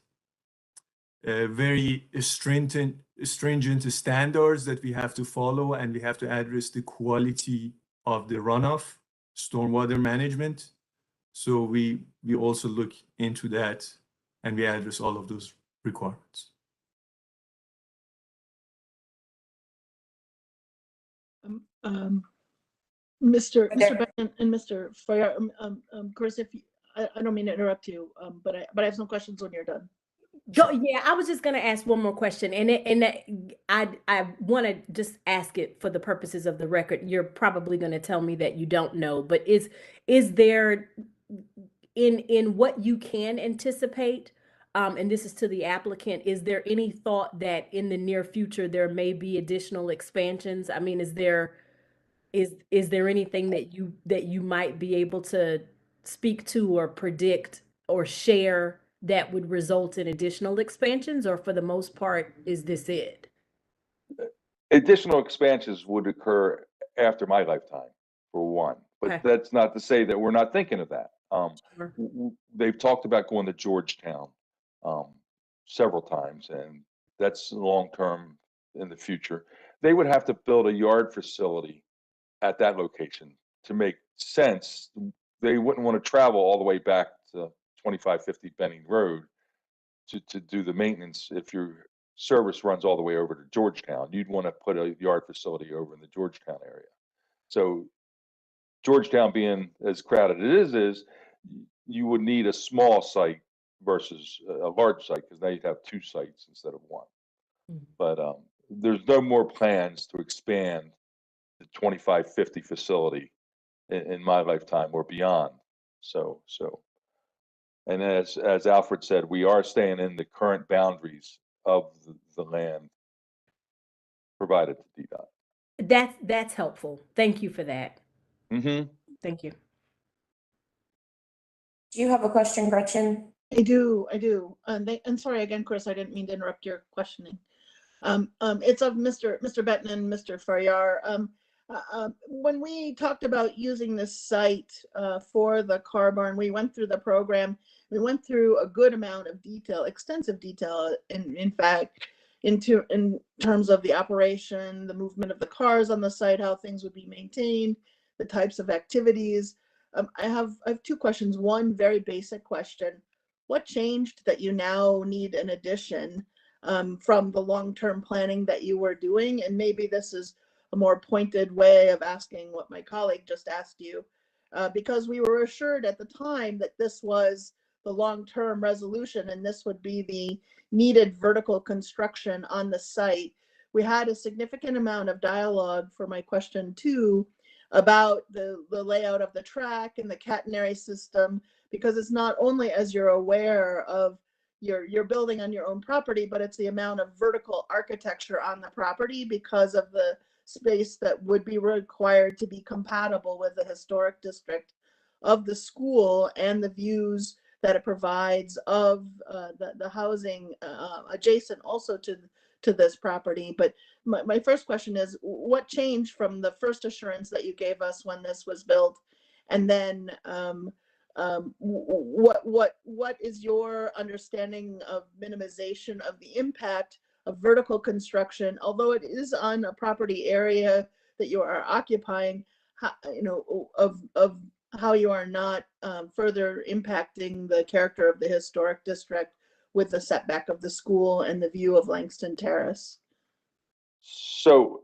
very stringent standards that we have to follow, and we have to address the quality of the runoff, stormwater management. So we also look into that, and we address all of those requirements. Mr. Benton and Mr. Fayard, Chris, I don't mean to interrupt you, but I have some questions when you're done. Yeah, I was just going to ask one more question, and I want to just ask it for the purposes of the record. You're probably going to tell me that you don't know, but is there in what you can anticipate, and this is to the applicant, is there any thought that in the near future there may be additional expansions? I mean, is there anything that you might be able to speak to or predict or share that would result in additional expansions, or for the most part, is this it? Additional expansions would occur after my lifetime, for one, but Okay. that's not to say that we're not thinking of that. Sure. They've talked about going to Georgetown several times, and that's long-term in the future. They would have to build a yard facility at that location to make sense. They wouldn't want to travel all the way back to 2550 Benning Road to do the maintenance. If your service runs all the way over to Georgetown, you'd want to put a yard facility over in the Georgetown area. So Georgetown being as crowded as it is, you would need a small site versus a large site, because now you'd have two sites instead of one. But there's no more plans to expand the 2550 facility in my lifetime or beyond. So, and as Alfred said, we are staying in the current boundaries of the land provided to DDOT. That's helpful. Thank you for that. Thank you. Do you have a question, Gretchen? I do. And sorry again, Chris, I didn't mean to interrupt your questioning. It's of Mr. Benton and Mr. Fayard. When we talked about using this site for the car barn, we went through the program. We went through a good amount of detail, extensive detail, in fact, in terms of the operation, the movement of the cars on the site, how things would be maintained, the types of activities. I have two questions. One very basic question: what changed that you now need an addition from the long-term planning that you were doing? And maybe this is a more pointed way of asking what my colleague just asked you, because we were assured at the time that this was the long-term resolution and this would be the needed vertical construction on the site, we had a significant amount of dialogue for my question 2 about the layout of the track and the catenary system, because it's not only, as you're aware of, you're building on your own property, but it's the amount of vertical architecture on the property because of the space that would be required to be compatible with the historic district of the school and the views that it provides of the housing adjacent also to this property. But my first question is, what changed from the first assurance that you gave us when this was built? And then what is your understanding of minimization of the impact of vertical construction, although it is on a property area that you are occupying, how, of how you are not further impacting the character of the historic district with the setback of the school and the view of Langston Terrace? So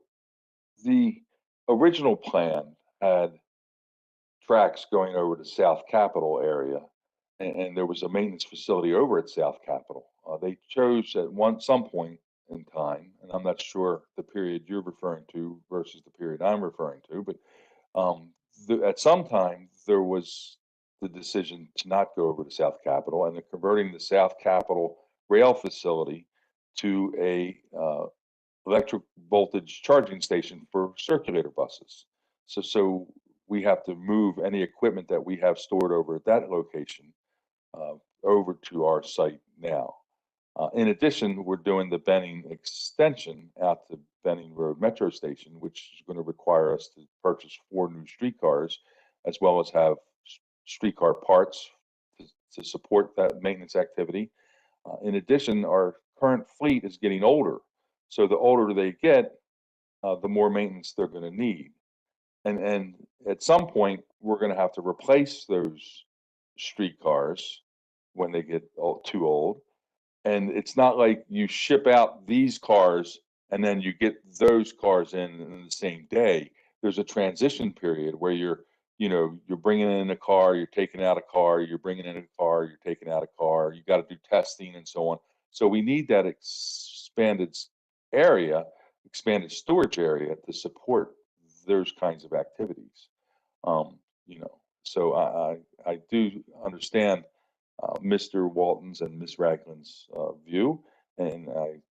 the original plan had tracks going over to South Capitol area, and there was a maintenance facility over at South Capitol. They chose at some point in time, and I'm not sure the period you're referring to versus the period I'm referring to, but at some time there was the decision to not go over to South Capitol, and they're converting the South Capitol rail facility to a electric voltage charging station for circulator buses. So we have to move any equipment that we have stored over at that location over to our site now. In addition, we're doing the Benning extension out to Benning Road Metro Station, which is going to require us to purchase 4 new streetcars, as well as have streetcar parts to support that maintenance activity. In addition, our current fleet is getting older. So the older they get, the more maintenance they're going to need. And at some point, we're going to have to replace those streetcars when they get too old. And it's not like you ship out these cars and then you get those cars in the same day. There's a transition period where you're bringing in a car, you're taking out a car, you're bringing in a car, you're taking out a car. You got to do testing and so on. So we need that expanded storage area to support those kinds of activities. So I do understand Mr. Walton's and Ms. Ragland's view, and I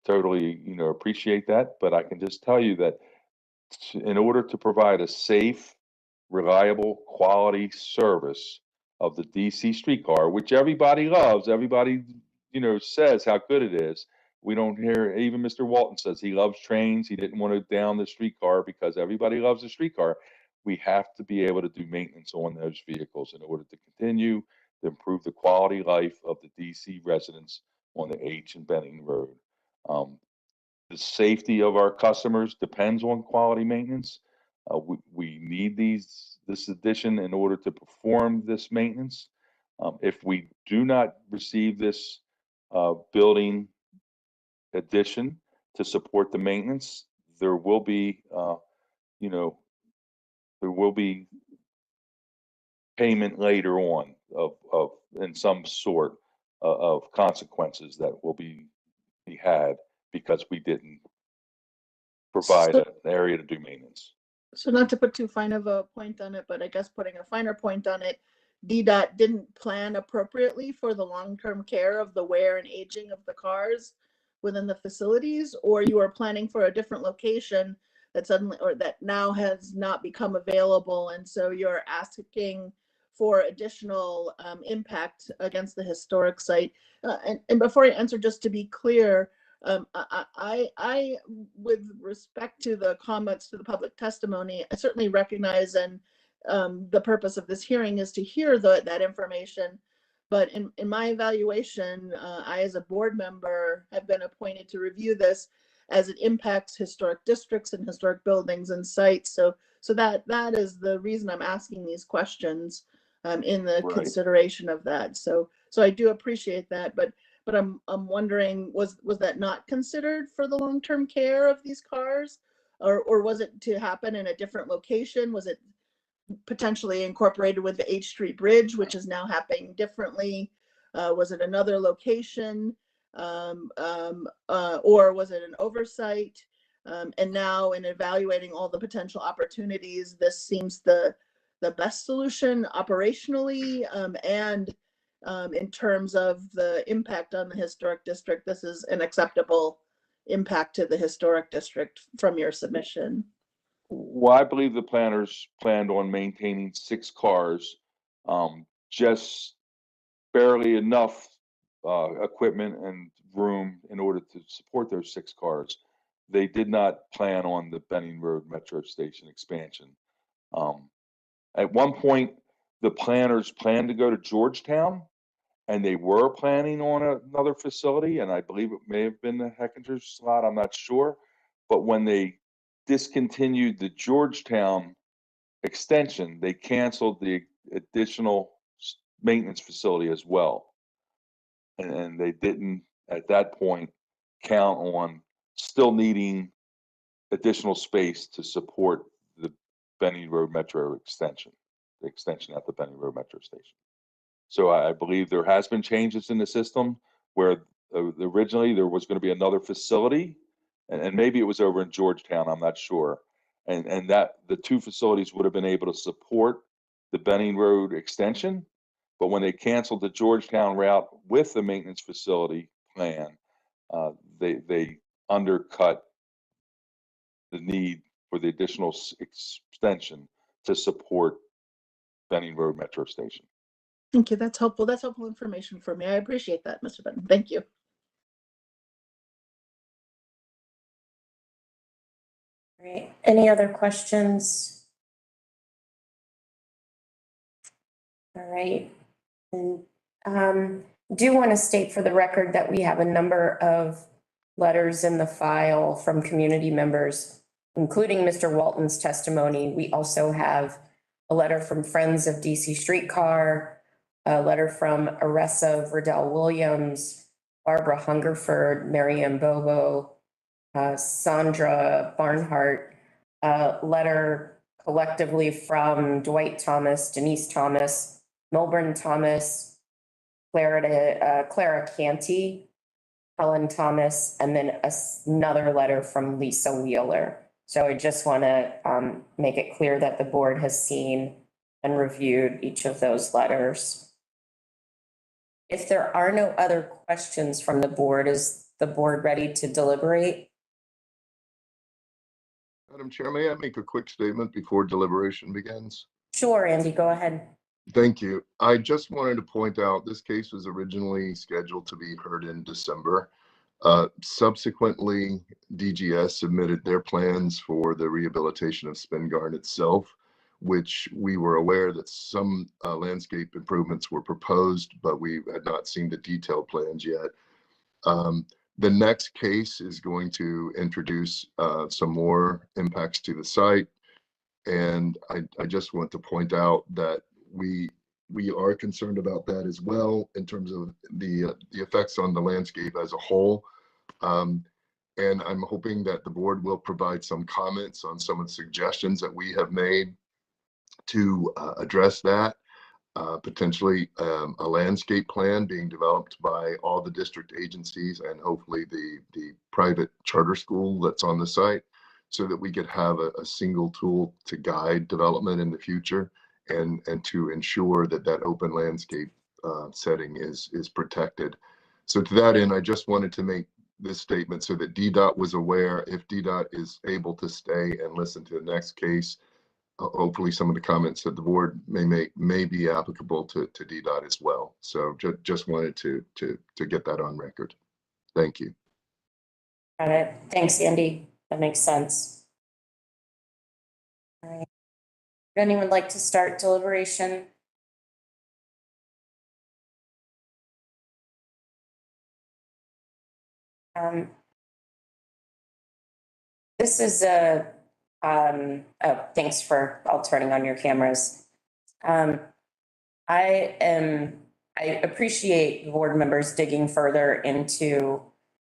totally, appreciate that. But I can just tell you that in order to provide a safe, reliable, quality service of the DC streetcar, which everybody loves, everybody, says how good it is. We don't hear, even Mr. Walton says he loves trains. He didn't want to down the streetcar because everybody loves the streetcar. We have to be able to do maintenance on those vehicles in order to continue to improve the quality life of the DC residents on the H and Benning Road. The safety of our customers depends on quality maintenance. We need this addition in order to perform this maintenance. If we do not receive this building addition to support the maintenance, there will be, payment later on of in some sort of consequences that will be had because we didn't provide an area to do maintenance. So not to put too fine of a point on it, but I guess putting a finer point on it, DDOT didn't plan appropriately for the long-term care of the wear and aging of the cars within the facilities, or you are planning for a different location that suddenly, or that now has not become available, and so you're asking for additional impact against the historic site. And before I answer, just to be clear, I, with respect to the comments to the public testimony, I certainly recognize, and the purpose of this hearing is to hear that information. But in my evaluation, I, as a board member, have been appointed to review this as it impacts historic districts and historic buildings and sites. So that is the reason I'm asking these questions in the consideration of that. So I do appreciate that, but I'm wondering, was that not considered for the long-term care of these cars, or was it to happen in a different location? Was it potentially incorporated with the H Street Bridge, which is now happening differently? Was it another location, or was it an oversight? And now in evaluating all the potential opportunities, this seems the best solution operationally, and in terms of the impact on the historic district. This is an acceptable impact to the historic district from your submission. Well, I believe the planners planned on maintaining 6 cars, just barely enough equipment and room in order to support those 6 cars. They did not plan on the Benning Road Metro Station expansion. At one point, the planners planned to go to Georgetown, and they were planning on another facility, and I believe it may have been the Heckinger's slot, I'm not sure. But when they discontinued the Georgetown extension, they canceled the additional maintenance facility as well. And they didn't, at that point, count on still needing additional space to support the Benning Road Metro extension, the extension at the Benning Road Metro Station. So I believe there has been changes in the system where originally there was going to be another facility, and maybe it was over in Georgetown, I'm not sure. And that the 2 facilities would have been able to support the Benning Road extension. But when they canceled the Georgetown route with the maintenance facility plan, they undercut the need for the additional extension to support Benning Road Metro Station. Thank you. That's helpful. That's helpful information for me. I appreciate that, Mr. Benton. Thank you. Great. Any other questions? All right. And do want to state for the record that we have a number of letters in the file from community members, including Mr. Walton's testimony. We also have a letter from Friends of DC Streetcar, a letter from Aressa Verdell Williams, Barbara Hungerford, Marianne Bobo, Sandra Barnhart, a letter collectively from Dwight Thomas, Denise Thomas, Milburn Thomas, Clara Canty, Helen Thomas, and then another letter from Lisa Wheeler. So I just want to make it clear that the board has seen and reviewed each of those letters. If there are no other questions from the board, is the board ready to deliberate? Madam Chair, may I make a quick statement before deliberation begins? Sure, Andy, go ahead. Thank you. I just wanted to point out this case was originally scheduled to be heard in December. Subsequently, DGS submitted their plans for the rehabilitation of Spingarn itself, which we were aware that some landscape improvements were proposed, but we had not seen the detailed plans yet. The next case is going to introduce some more impacts to the site. And I just want to point out that we are concerned about that as well in terms of the effects on the landscape as a whole. And I'm hoping that the board will provide some comments on some of the suggestions that we have made to address that. Potentially a landscape plan being developed by all the district agencies and hopefully the private charter school that's on the site, so that we could have a single tool to guide development in the future and to ensure that that open landscape setting is protected. So to that end, I just wanted to make this statement so that DDOT was aware. If DDOT is able to stay and listen to the next case, hopefully some of the comments that the board may make may be applicable to DDOT as well. So just wanted to get that on record. Thank you. Got it. Thanks, Andy. That makes sense. All right. Would anyone like to start deliberation? This is a oh, thanks for all turning on your cameras. I appreciate board members digging further into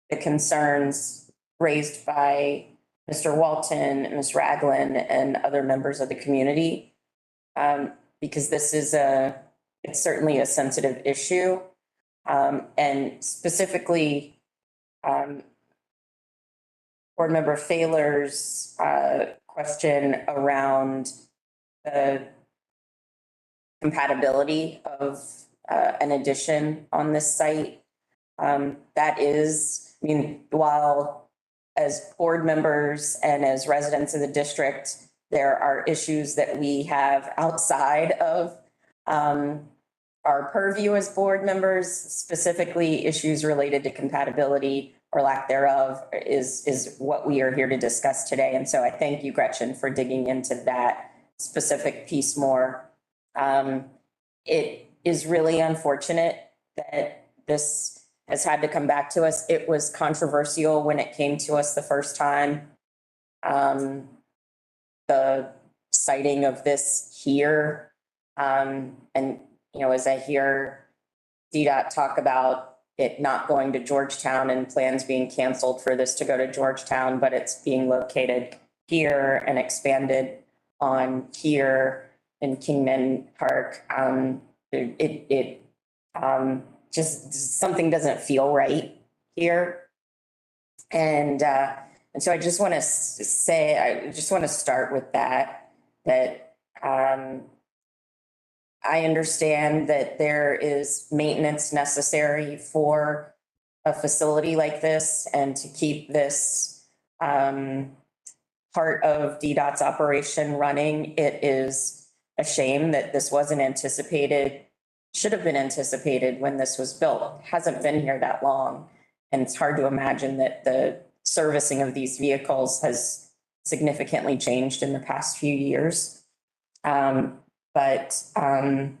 the concerns raised by Mr. Walton, Ms. Ragland, and other members of the community, because this is it's certainly a sensitive issue, and specifically Board Member Failer's question around the compatibility of an addition on this site. That is, I mean, while as board members and as residents of the district, there are issues that we have outside of our purview as board members, specifically issues related to compatibility or lack thereof is what we are here to discuss today. And so I thank you, Gretchen, for digging into that specific piece more. It is really unfortunate that this has had to come back to us. It was controversial when it came to us the first time. The citing of this here, and you know, as I hear DDOT talk about it not going to Georgetown and plans being canceled for this to go to Georgetown, but it's being located here and expanded on here in Kingman Park. Just something doesn't feel right here. And so I just want to say, I just want to start with that I understand that there is maintenance necessary for a facility like this and to keep this part of DDOT's operation running. It is a shame that this wasn't anticipated, should have been anticipated when this was built. It hasn't been here that long. And it's hard to imagine that the servicing of these vehicles has significantly changed in the past few years. But I'm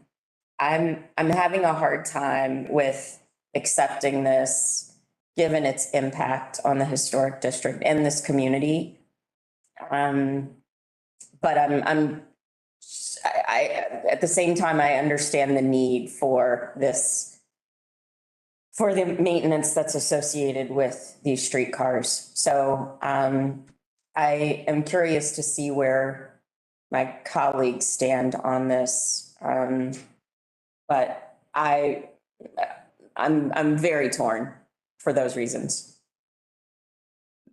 having a hard time with accepting this, given its impact on the historic district and this community. But I at the same time, I understand the need for this, for the maintenance that's associated with these streetcars. So I am curious to see where my colleagues stand on this. But I'm very torn for those reasons.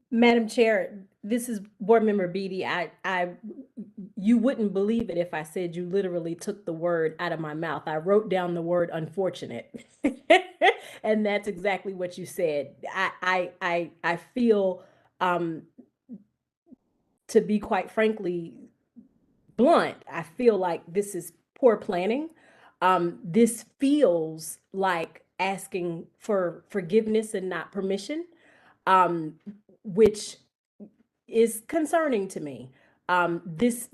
Madam Chair, this is Board Member Beatty. You wouldn't believe it if I said you literally took the word out of my mouth. I wrote down the word unfortunate, and that's exactly what you said. I feel, to be quite frankly blunt, I feel like this is poor planning. This feels like asking for forgiveness and not permission, which is concerning to me. This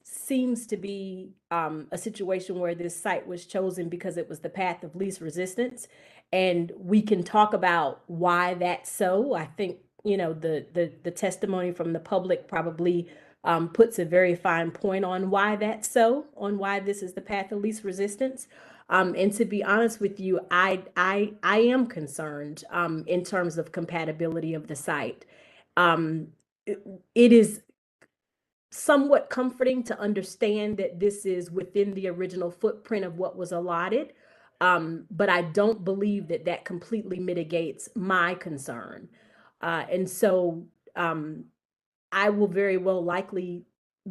seems to be a situation where this site was chosen because it was the path of least resistance, and we can talk about why that's so. I think, you know, the testimony from the public probably puts a very fine point on why that's so, on why this is the path of least resistance. And to be honest with you, I am concerned in terms of compatibility of the site. It is somewhat comforting to understand that this is within the original footprint of what was allotted, but I don't believe that that completely mitigates my concern. And so I will very well likely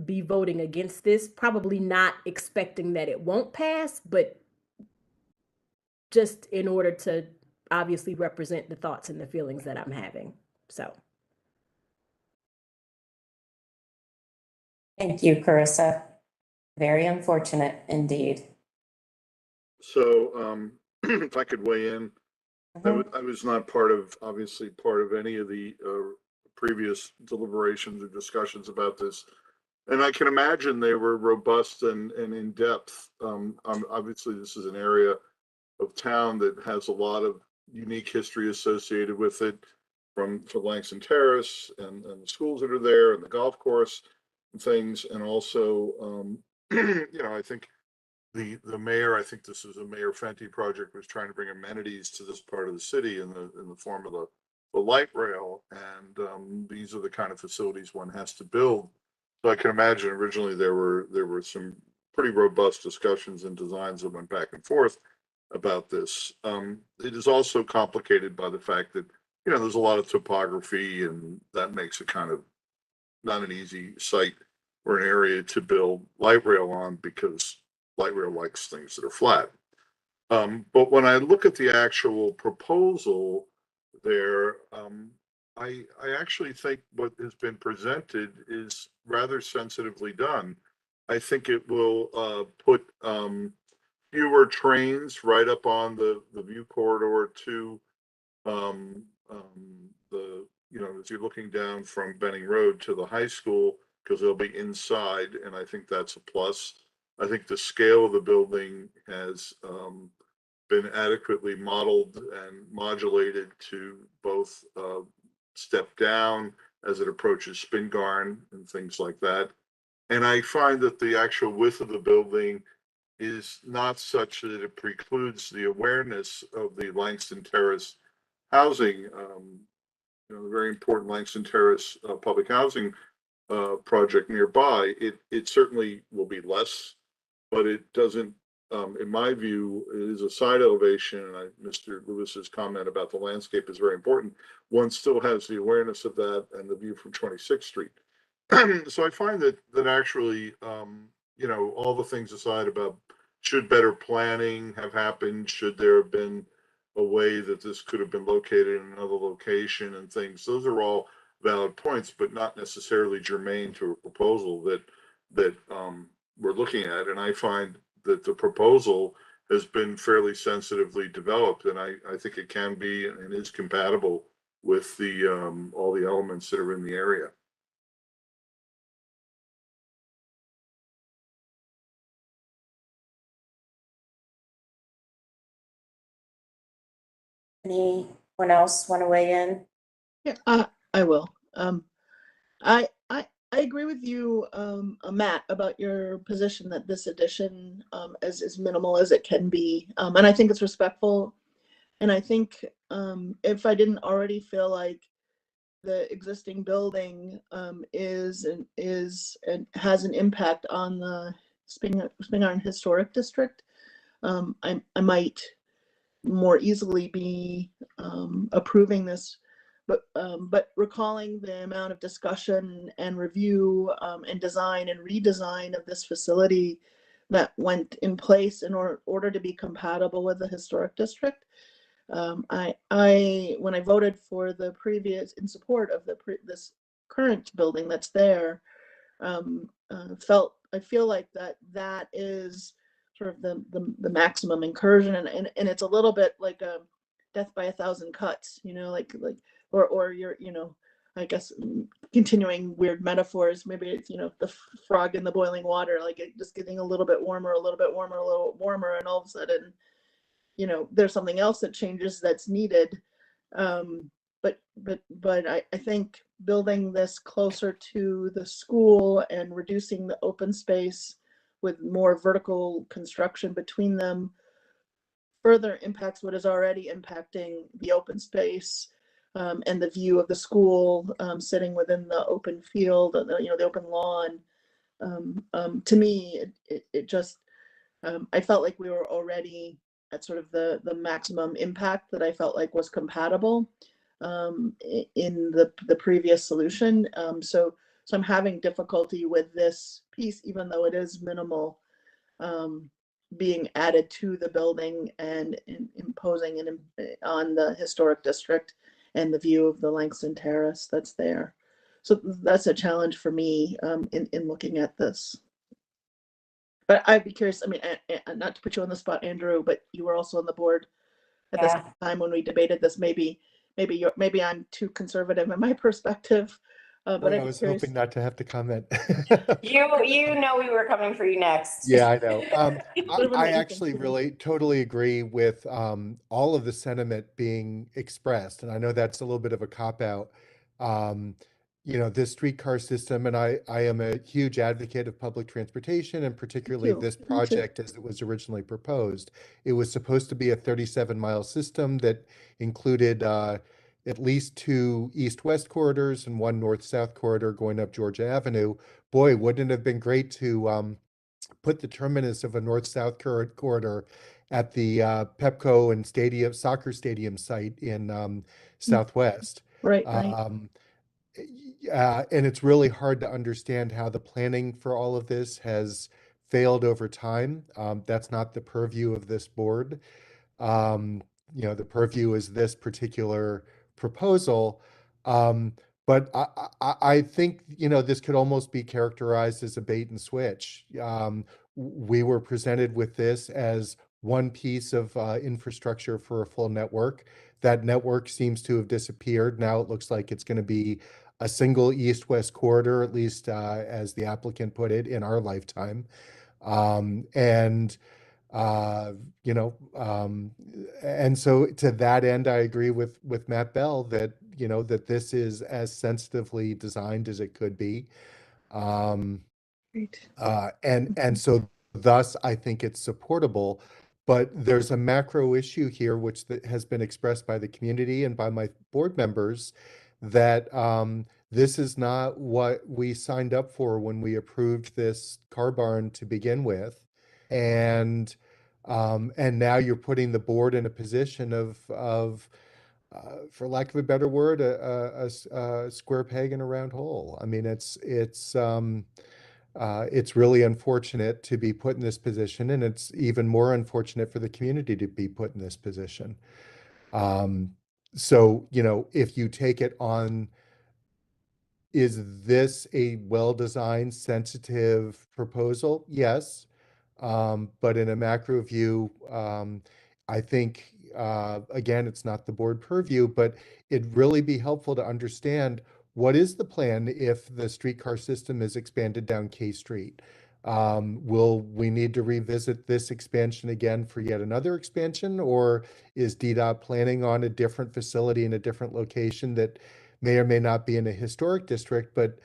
be voting against this, probably not expecting that it won't pass, but just in order to obviously represent the thoughts and the feelings that I'm having. So. Thank you, Carissa. Very unfortunate indeed. So if I could weigh in, I was not obviously part of any of the previous deliberations or discussions about this. And I can imagine they were robust and in depth. Obviously, this is an area of town that has a lot of unique history associated with it, from Langston Terrace and the schools that are there and the golf course and things. And also, you know, I think the mayor, I think this is a Mayor Fenty project, was trying to bring amenities to this part of the city in the form of the light rail. And these are the kind of facilities one has to build. So I can imagine originally there were some pretty robust discussions and designs that went back and forth about this. It is also complicated by the fact that you know, there's a lot of topography, and that makes it kind of not an easy site or an area to build light rail on, because light rail likes things that are flat. But when I look at the actual proposal there, I actually think what has been presented is rather sensitively done. I think it will put fewer trains right up on the view corridor to the, you know, as you're looking down from Benning Road to the high school, because they'll be inside, and I think that's a plus. I think the scale of the building has been adequately modeled and modulated to both step down as it approaches Spingarn and things like that. And I find that the actual width of the building is not such that it precludes the awareness of the Langston Terrace housing, you know, the very important Langston Terrace public housing project nearby. It certainly will be less, but it doesn't, in my view, it is a side elevation, and Mr. Lewis's comment about the landscape is very important. One still has the awareness of that and the view from 26th Street. So I find that actually, you know, all the things aside about should better planning have happened, should there have been a way that this could have been located in another location and things, those are all valid points, but not necessarily germane to a proposal that we're looking at. And I find that the proposal has been fairly sensitively developed, and I think it can be and is compatible with the all the elements that are in the area. Anyone else want to weigh in? Yeah, I will. I agree with you, Matt, about your position that this addition is as minimal as it can be, and I think it's respectful. And I think if I didn't already feel like the existing building is and has an impact on the Spingarn Historic District, I might more easily be approving this. But recalling the amount of discussion and review and design and redesign of this facility that went in place in order to be compatible with the historic district, when I voted for the previous in support of this current building that's there, I feel like that is sort of the maximum incursion, and it's a little bit like a death by a thousand cuts, you know, or you're, you know, I guess continuing weird metaphors, maybe it's, you know, the frog in the boiling water, like it just getting a little bit warmer, a little bit warmer, a little warmer, and all of a sudden, you know, there's something else that changes that's needed. But I think building this closer to the school and reducing the open space with more vertical construction between them further impacts what is already impacting the open space and the view of the school sitting within the open field, you know, the open lawn. To me, it just, I felt like we were already at sort of the maximum impact that I felt like was compatible in the previous solution. So I'm having difficulty with this piece, even though it is minimal, being added to the building and imposing on the historic district and the view of the Langston Terrace that's there. So that's a challenge for me in looking at this. But I'd be curious, I mean, not to put you on the spot, Andrew, but you were also on the board at this time when we debated this. Maybe I'm too conservative in my perspective. But I was hoping not to have to comment. You know we were coming for you next. Yeah, I know. I actually really totally agree with all of the sentiment being expressed, and I know that's a little bit of a cop-out. You know, this streetcar system, and I am a huge advocate of public transportation, and particularly this project as it was originally proposed. It was supposed to be a 37-mile system that included at least 2 east-west corridors and 1 north-south corridor going up Georgia Avenue. Boy, wouldn't it have been great to put the terminus of a north-south corridor at the Pepco and soccer stadium site in Southwest. Right. And it's really hard to understand how the planning for all of this has failed over time. That's not the purview of this board. The purview is this particular proposal. But I think, this could almost be characterized as a bait and switch. We were presented with this as one piece of infrastructure for a full network. That network seems to have disappeared. Now it looks like it's going to be a single east-west corridor, at least as the applicant put it, in our lifetime. And so to that end, I agree with Matt Bell that, that this is as sensitively designed as it could be. And so thus I think it's supportable, but there's a macro issue here, which has been expressed by the community and by my board members, that this is not what we signed up for when we approved this car barn to begin with. And now you're putting the board in a position of for lack of a better word, a square peg in a round hole. I mean, it's really unfortunate to be put in this position, and it's even more unfortunate for the community to be put in this position. So, if you take it on, is this a well-designed, sensitive proposal? Yes. But in a macro view, I think, again, it's not the board purview, but it'd really be helpful to understand what is the plan if the streetcar system is expanded down K Street. Will we need to revisit this expansion again for yet another expansion, or is DDOT planning on a different facility in a different location that may or may not be in a historic district, but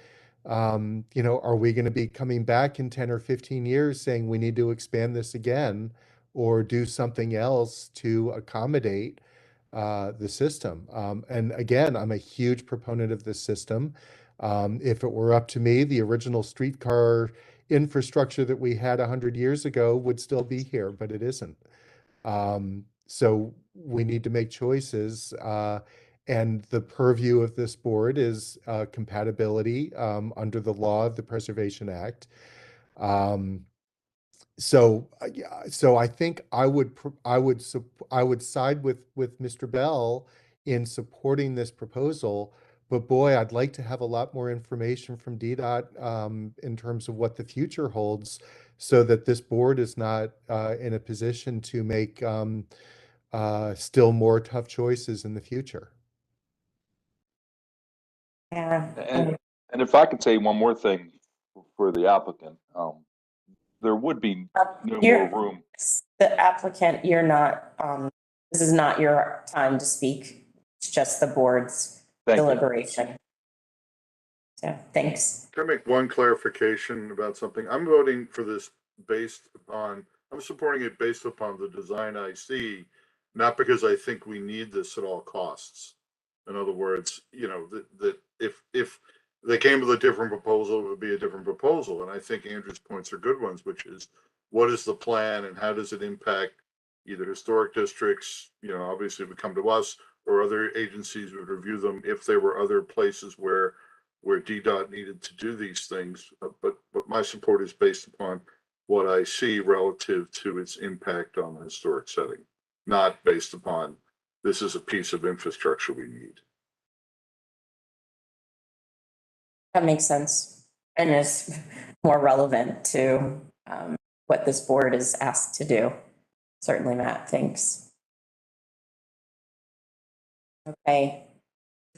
are we going to be coming back in 10 or 15 years saying we need to expand this again or do something else to accommodate the system? And again, I'm a huge proponent of this system. If it were up to me, the original streetcar infrastructure that we had 100 years ago would still be here, but it isn't. So we need to make choices. And the purview of this board is compatibility under the law of the Preservation Act. So I think I would side with Mr. Bell in supporting this proposal. But boy, I'd like to have a lot more information from DDOT in terms of what the future holds, so that this board is not in a position to make still more tough choices in the future. Yeah. And if I could say one more thing for the applicant, there would be no more room. The applicant, you're not, this is not your time to speak. It's just the board's deliberation. So, thanks. Can I make one clarification about something? I'm voting for this I'm supporting it based upon the design I see, not because I think we need this at all costs. In other words, that if they came with a different proposal, it would be a different proposal. And I think Andrew's points are good ones, which is, what is the plan and how does it impact either historic districts? Obviously it would come to us, or other agencies would review them if there were other places where DDOT needed to do these things. But my support is based upon what I see relative to its impact on the historic setting, not based upon this is a piece of infrastructure we need. That makes sense, and is more relevant to what this board is asked to do. Certainly, Matt, thanks. Okay,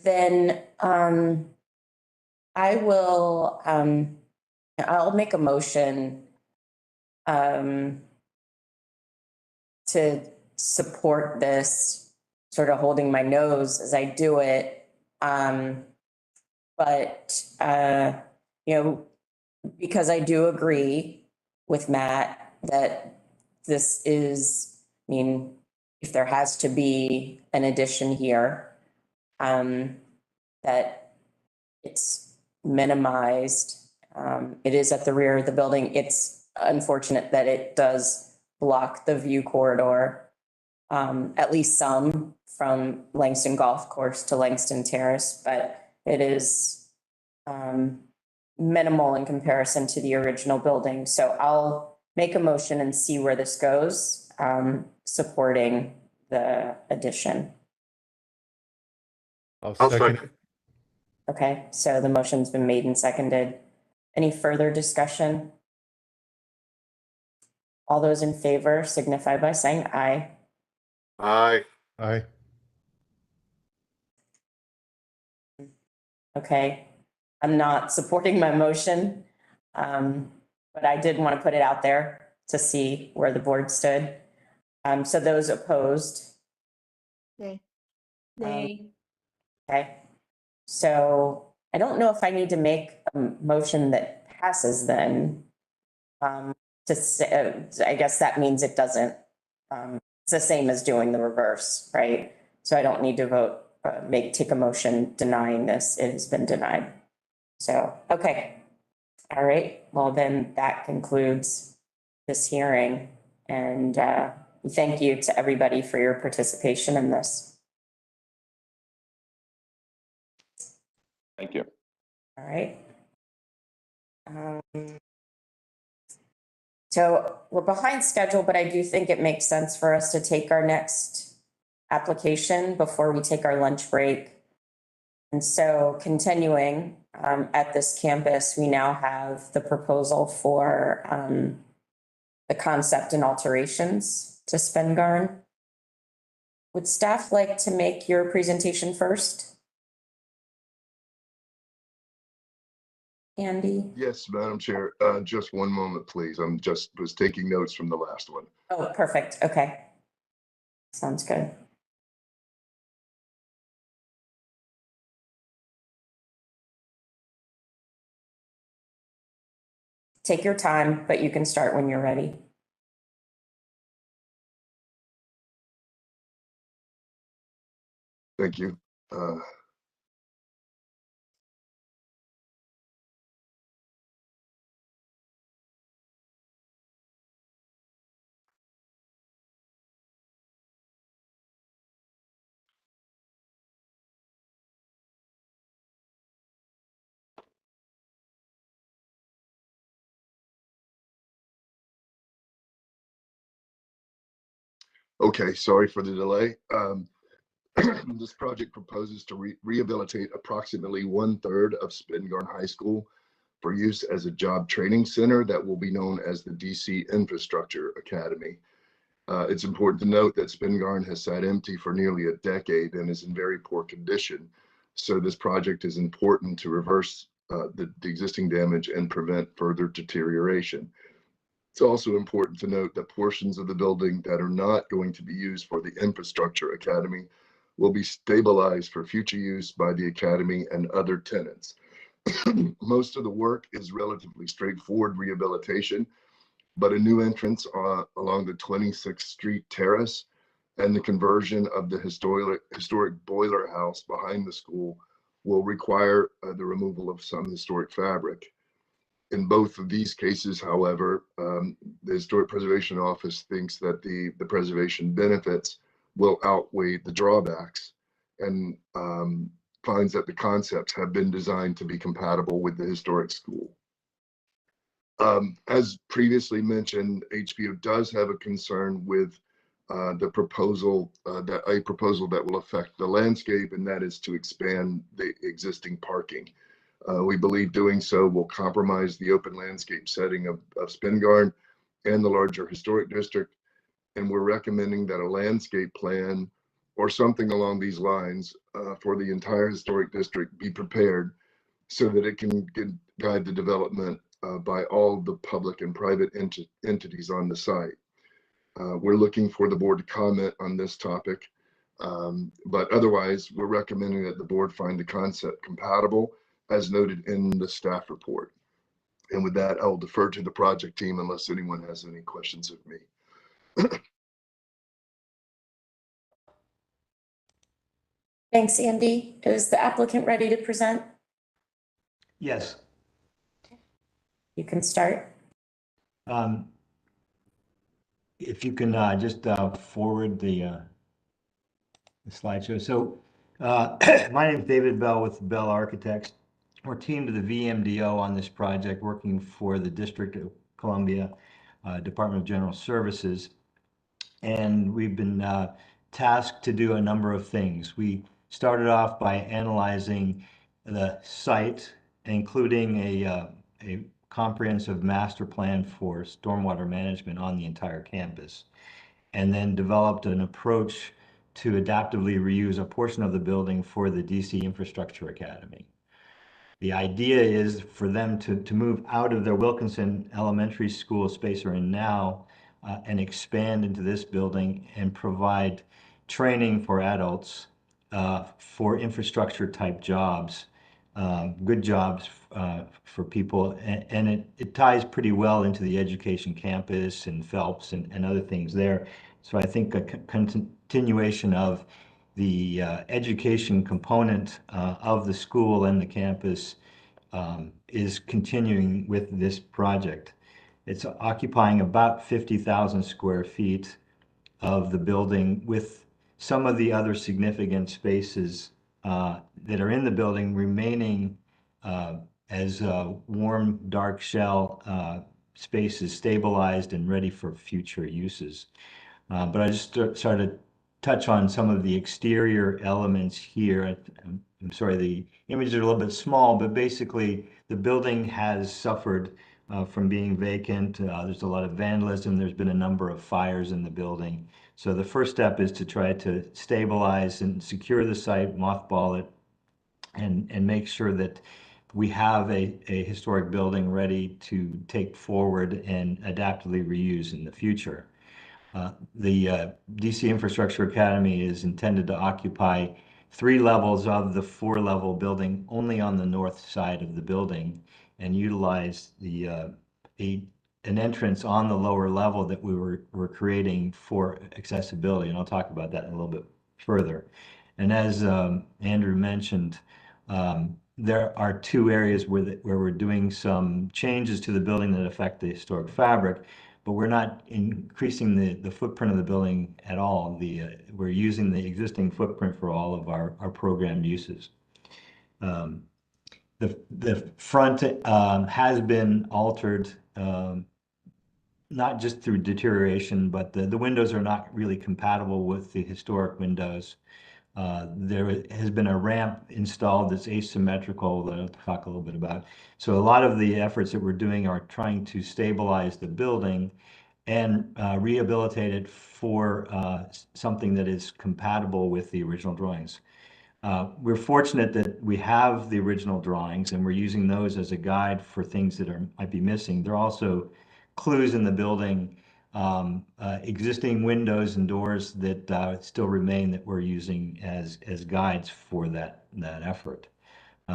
then I will, I'll make a motion to support this, sort of holding my nose as I do it. But because I do agree with Matt that this is, if there has to be an addition here, that it's minimized. It is at the rear of the building. It's unfortunate that it does block the view corridor, at least some from Langston Golf Course to Langston Terrace, but it is minimal in comparison to the original building. So I'll make a motion and see where this goes, supporting the addition. I'll I'll second. second. Okay, so the motion's been made and seconded. Any further discussion? All those in favor signify by saying aye. Aye. Aye. Okay, I'm not supporting my motion, but I did want to put it out there to see where the board stood. So those opposed? Okay. Nay. Okay, so I don't know if I need to make a motion that passes then. To say, I guess that means it doesn't, it's the same as doing the reverse, right? So I don't need to vote, take a motion denying this. It has been denied. So, okay. All right, well then that concludes this hearing. And thank you to everybody for your participation in this. Thank you. All right. So we're behind schedule, but I do think it makes sense for us to take our next application before we take our lunch break. And so continuing at this campus, we now have the proposal for the concept and alterations to Spingarn. Would staff like to make your presentation first? Andy? Yes, Madam Chair, just one moment, please. I'm just was taking notes from the last one. Oh, perfect. Okay. Sounds good. Take your time, but you can start when you're ready. Thank you. Okay, sorry for the delay. This project proposes to rehabilitate approximately 1/3 of Spingarn High School for use as a job training center that will be known as the DC Infrastructure Academy. It's important to note that Spingarn has sat empty for nearly a decade and is in very poor condition. So this project is important to reverse the existing damage and prevent further deterioration. It's also important to note that portions of the building that are not going to be used for the Infrastructure Academy will be stabilized for future use by the Academy and other tenants. Most of the work is relatively straightforward rehabilitation, but a new entrance along the 26th Street Terrace and the conversion of the historic boiler house behind the school will require the removal of some historic fabric. In both of these cases, however, the Historic Preservation Office thinks that the preservation benefits will outweigh the drawbacks and finds that the concepts have been designed to be compatible with the historic school. As previously mentioned, HPO does have a concern with the proposal that will affect the landscape, and that is to expand the existing parking. We believe doing so will compromise the open landscape setting of Spingarn and the larger historic district. And we're recommending that a landscape plan or something along these lines for the entire historic district be prepared so that it can guide the development by all the public and private entities on the site. We're looking for the board to comment on this topic, but otherwise we're recommending that the board find the concept compatible as noted in the staff report. And with that, I will defer to the project team unless anyone has any questions of me. Thanks, Andy. Is the applicant ready to present? Yes. You can start. If you can just forward the slideshow. So my name is David Bell with Bell Architects. We're teamed to the VMDO on this project, working for the District of Columbia Department of General Services. And we've been tasked to do a number of things. We started off by analyzing the site, including a comprehensive master plan for stormwater management on the entire campus, and then developed an approach to adaptively reuse a portion of the building for the DC Infrastructure Academy. The idea is for them to move out of their Wilkinson Elementary School space they're in now and expand into this building and provide training for adults for infrastructure type jobs, good jobs for people. And it ties pretty well into the education campus and Phelps and other things there. So I think a continuation of the education component of the school and the campus is continuing with this project. It's occupying about 50,000 square feet of the building, with some of the other significant spaces that are in the building remaining as warm, dark shell spaces, stabilized and ready for future uses. But I just started to touch on some of the exterior elements here. I'm sorry, the images are a little bit small, but basically the building has suffered from being vacant. There's a lot of vandalism. There's been a number of fires in the building. So the first step is to try to stabilize and secure the site, mothball it, and make sure that we have a historic building ready to take forward and adaptively reuse in the future. The DC Infrastructure Academy is intended to occupy 3 levels of the 4-level building only on the north side of the building, and utilize the an entrance on the lower level that we're creating for accessibility, and I'll talk about that in a little bit further. And as Andrew mentioned, there are 2 areas where we're doing some changes to the building that affect the historic fabric, but we're not increasing the footprint of the building at all. We're using the existing footprint for all of our programmed uses. The front has been altered, not just through deterioration, but the windows are not really compatible with the historic windows. There has been a ramp installed that's asymmetrical that I'll talk a little bit about. So a lot of the efforts that we're doing are trying to stabilize the building and rehabilitate it for something that is compatible with the original drawings. We're fortunate that we have the original drawings and we're using those as a guide for things that might be missing. There are also clues in the building, existing windows and doors that still remain that we're using as guides for that effort.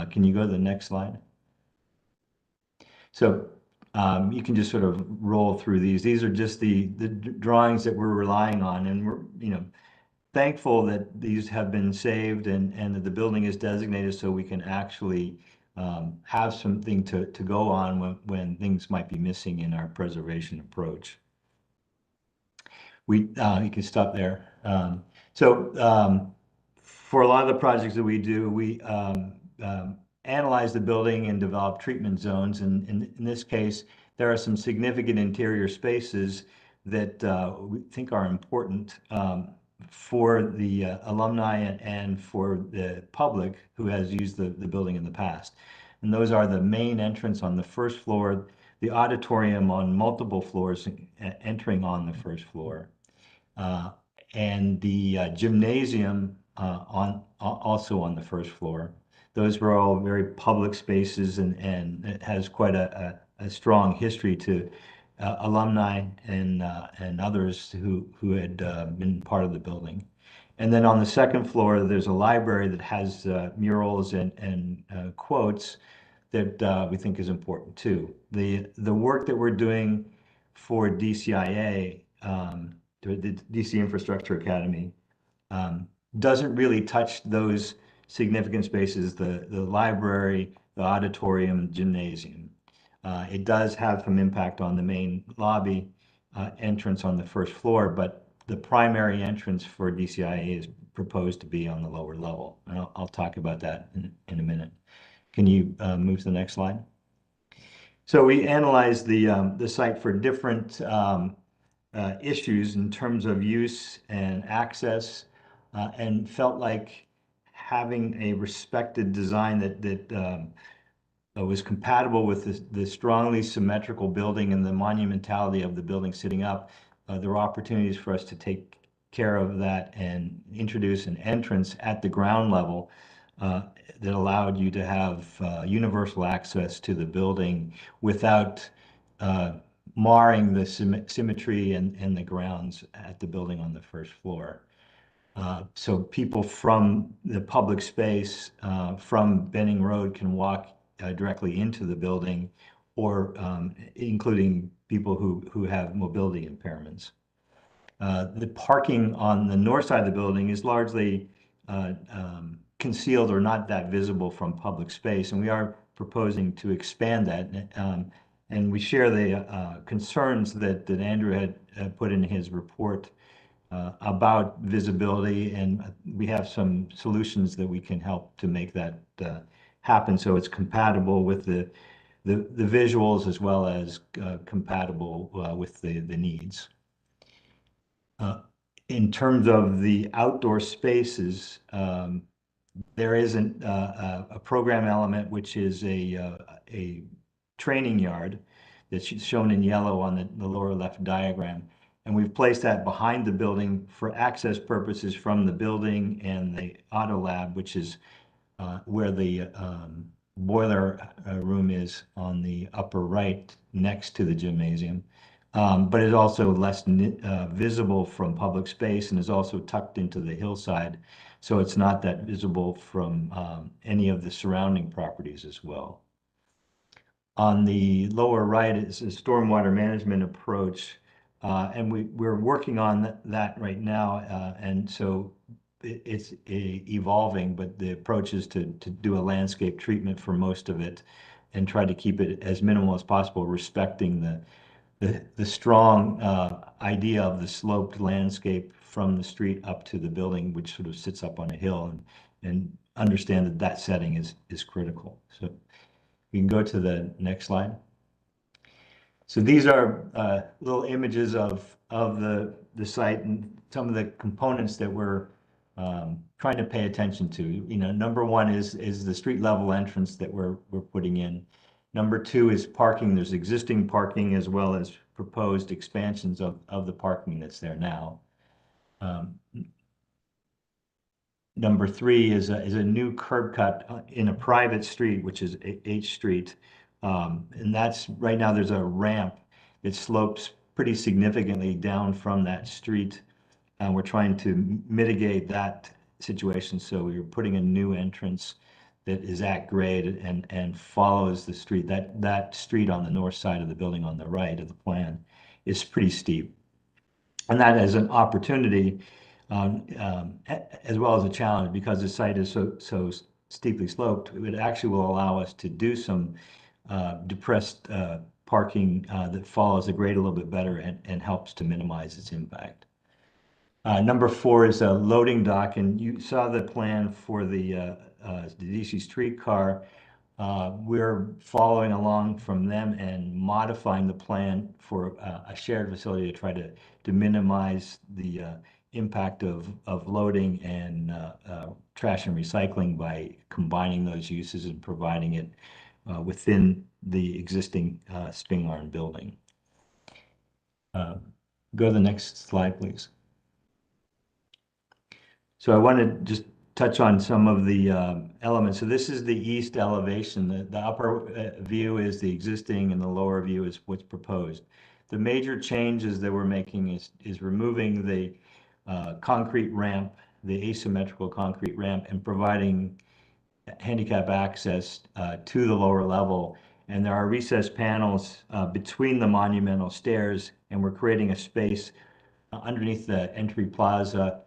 Can you go to the next slide? So you can just sort of roll through these. These are just the drawings that we're relying on, and we're thankful that these have been saved and that the building is designated so we can actually have something to go on when things might be missing in our preservation approach. You can stop there. For a lot of the projects that we do, we analyze the building and develop treatment zones. And in this case, there are some significant interior spaces that we think are important for the alumni and for the public who has used the building in the past. And those are the main entrance on the first floor, the auditorium on multiple floors entering on the first floor, and the gymnasium also on the first floor. Those were all very public spaces, and it has quite a strong history to alumni and others who had been part of the building. And then on the second floor, there's a library that has murals and quotes that we think is important too. The work that we're doing for DCIA, the DC Infrastructure Academy, doesn't really touch those significant spaces, the library, the auditorium, and gymnasium. It does have some impact on the main lobby entrance on the first floor, but the primary entrance for DCIA is proposed to be on the lower level. And I'll talk about that in a minute. Can you move to the next slide? So we analyzed the site for different issues in terms of use and access, and felt like having a respected design that was compatible with the strongly symmetrical building and the monumentality of the building sitting up. There were opportunities for us to take care of that and introduce an entrance at the ground level that allowed you to have universal access to the building without marring the symmetry and the grounds at the building on the first floor. So people from the public space from Benning Road can walk directly into the building, or including people who have mobility impairments. The parking on the north side of the building is largely concealed or not that visible from public space, and we are proposing to expand that. And we share the concerns that Andrew had put in his report about visibility, and we have some solutions that we can help to make that happen so it's compatible with the visuals as well as compatible with the needs. In terms of the outdoor spaces, there isn't a program element, which is a training yard that's shown in yellow on the lower left diagram. And we've placed that behind the building for access purposes from the building and the auto lab, which is where the boiler room is on the upper right next to the gymnasium. But it's also less visible from public space and is also tucked into the hillside. So it's not that visible from any of the surrounding properties as well. On the lower right is a stormwater management approach. And we're working on that right now. And so it's evolving, but the approach is to do a landscape treatment for most of it and try to keep it as minimal as possible, respecting the strong idea of the sloped landscape from the street up to the building, which sort of sits up on a hill, and understand that that setting is critical. So we can go to the next slide. So these are little images of the site and some of the components that we're trying to pay attention to. You know, number one is the street level entrance that we're putting in. Number two is parking. There's existing parking as well as proposed expansions of the parking that's there now. Number three is a new curb cut in a private street, which is H Street. And that's right now there's a ramp that slopes pretty significantly down from that street. And we're trying to mitigate that situation. So we're putting a new entrance that is at grade and follows the street. That street on the north side of the building on the right of the plan is pretty steep. And that is an opportunity as well as a challenge, because the site is so steeply sloped. It actually will allow us to do some depressed parking that follows the grade a little bit better and helps to minimize its impact. Number four is a loading dock, and you saw the plan for the DC streetcar. We're following along from them and modifying the plan for a shared facility to try to minimize the impact of loading and trash and recycling by combining those uses and providing it within the existing Spingarn building. Go to the next slide, please. So I want to just touch on some of the elements. So this is the east elevation. The upper view is the existing and the lower view is what's proposed. The major changes that we're making is removing the concrete ramp, the asymmetrical concrete ramp, and providing handicap access to the lower level. And there are recessed panels between the monumental stairs, and we're creating a space underneath the entry plaza,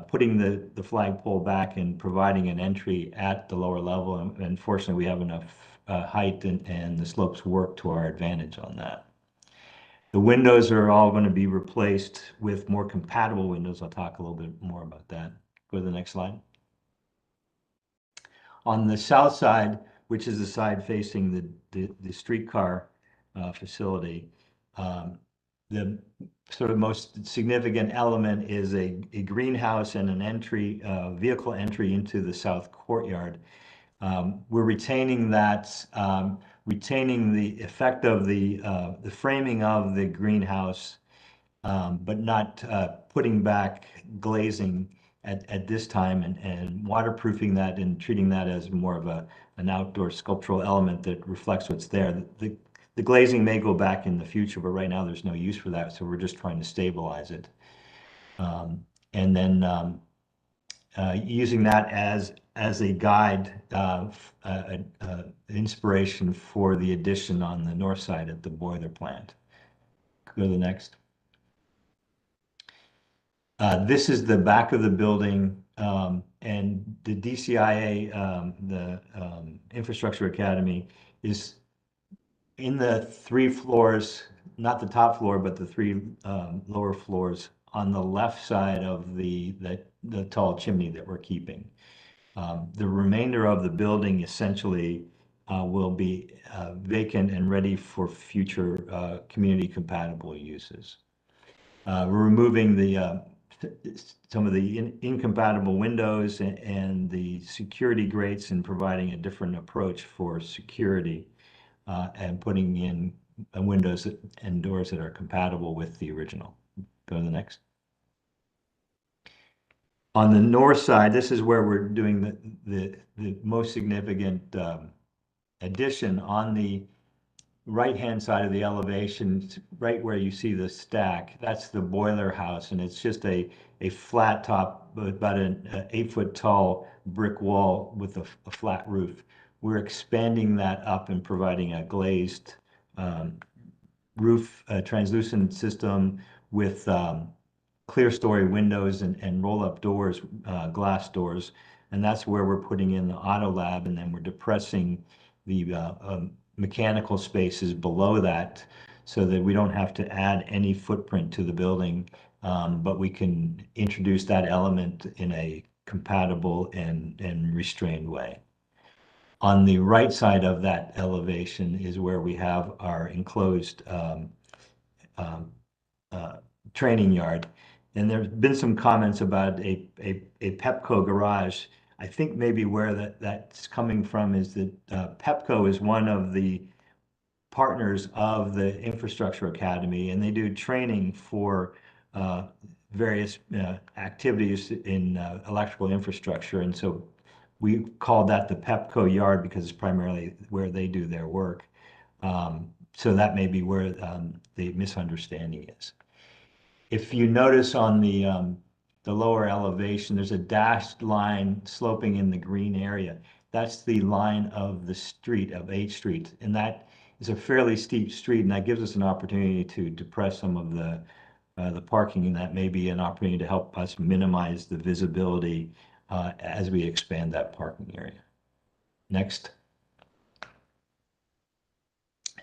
putting the flagpole back and providing an entry at the lower level. And fortunately, we have enough height and the slopes work to our advantage on that. The windows are all going to be replaced with more compatible windows. I'll talk a little bit more about that. Go to the next slide. On the south side, which is the side facing the streetcar facility, the sort of most significant element is a greenhouse and an entry, vehicle entry into the south courtyard. We're retaining that, retaining the effect of the framing of the greenhouse, but not putting back glazing at this time, and waterproofing that and treating that as more of an outdoor sculptural element that reflects what's there. The glazing may go back in the future, but right now there's no use for that, so we're just trying to stabilize it. And then using that as a guide, inspiration for the addition on the north side at the boiler plant. Go to the next. This is the back of the building, and the DCIA, the Infrastructure Academy, is in the 3 floors, not the top floor, but the 3 lower floors on the left side of the tall chimney that we're keeping. The remainder of the building essentially will be vacant and ready for future community compatible uses. We're removing some of the incompatible windows and the security grates and providing a different approach for security, and putting in windows and doors that are compatible with the original. Go to the next. On the north side, this is where we're doing the most significant addition. On the right-hand side of the elevation, right where you see the stack, that's the boiler house, and it's just a flat top, about an 8-foot tall brick wall with a flat roof. We're expanding that up and providing a glazed roof, translucent system with clear story windows and roll-up doors, glass doors, and that's where we're putting in the auto lab, and then we're depressing the mechanical spaces below that so that we don't have to add any footprint to the building, but we can introduce that element in a compatible and restrained way. On the right side of that elevation is where we have our enclosed training yard. And there's been some comments about a Pepco garage. I think maybe where that's coming from is that Pepco is one of the partners of the Infrastructure Academy, and they do training for various activities in electrical infrastructure. And so we call that the Pepco yard because it's primarily where they do their work. So that may be where the misunderstanding is. If you notice on the lower elevation, there's a dashed line sloping in the green area. That's the line of the street, of H Street, and that is a fairly steep street, and that gives us an opportunity to depress some of the parking, and that may be an opportunity to help us minimize the visibility as we expand that parking area. Next.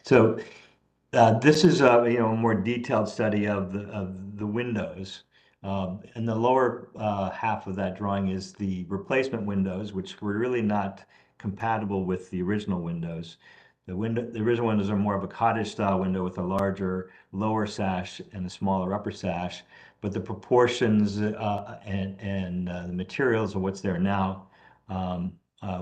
So this is a more detailed study of the windows. And the lower half of that drawing is the replacement windows, which were really not compatible with the original windows. The original windows are more of a cottage style window with a larger lower sash and a smaller upper sash, but the proportions and the materials of what's there now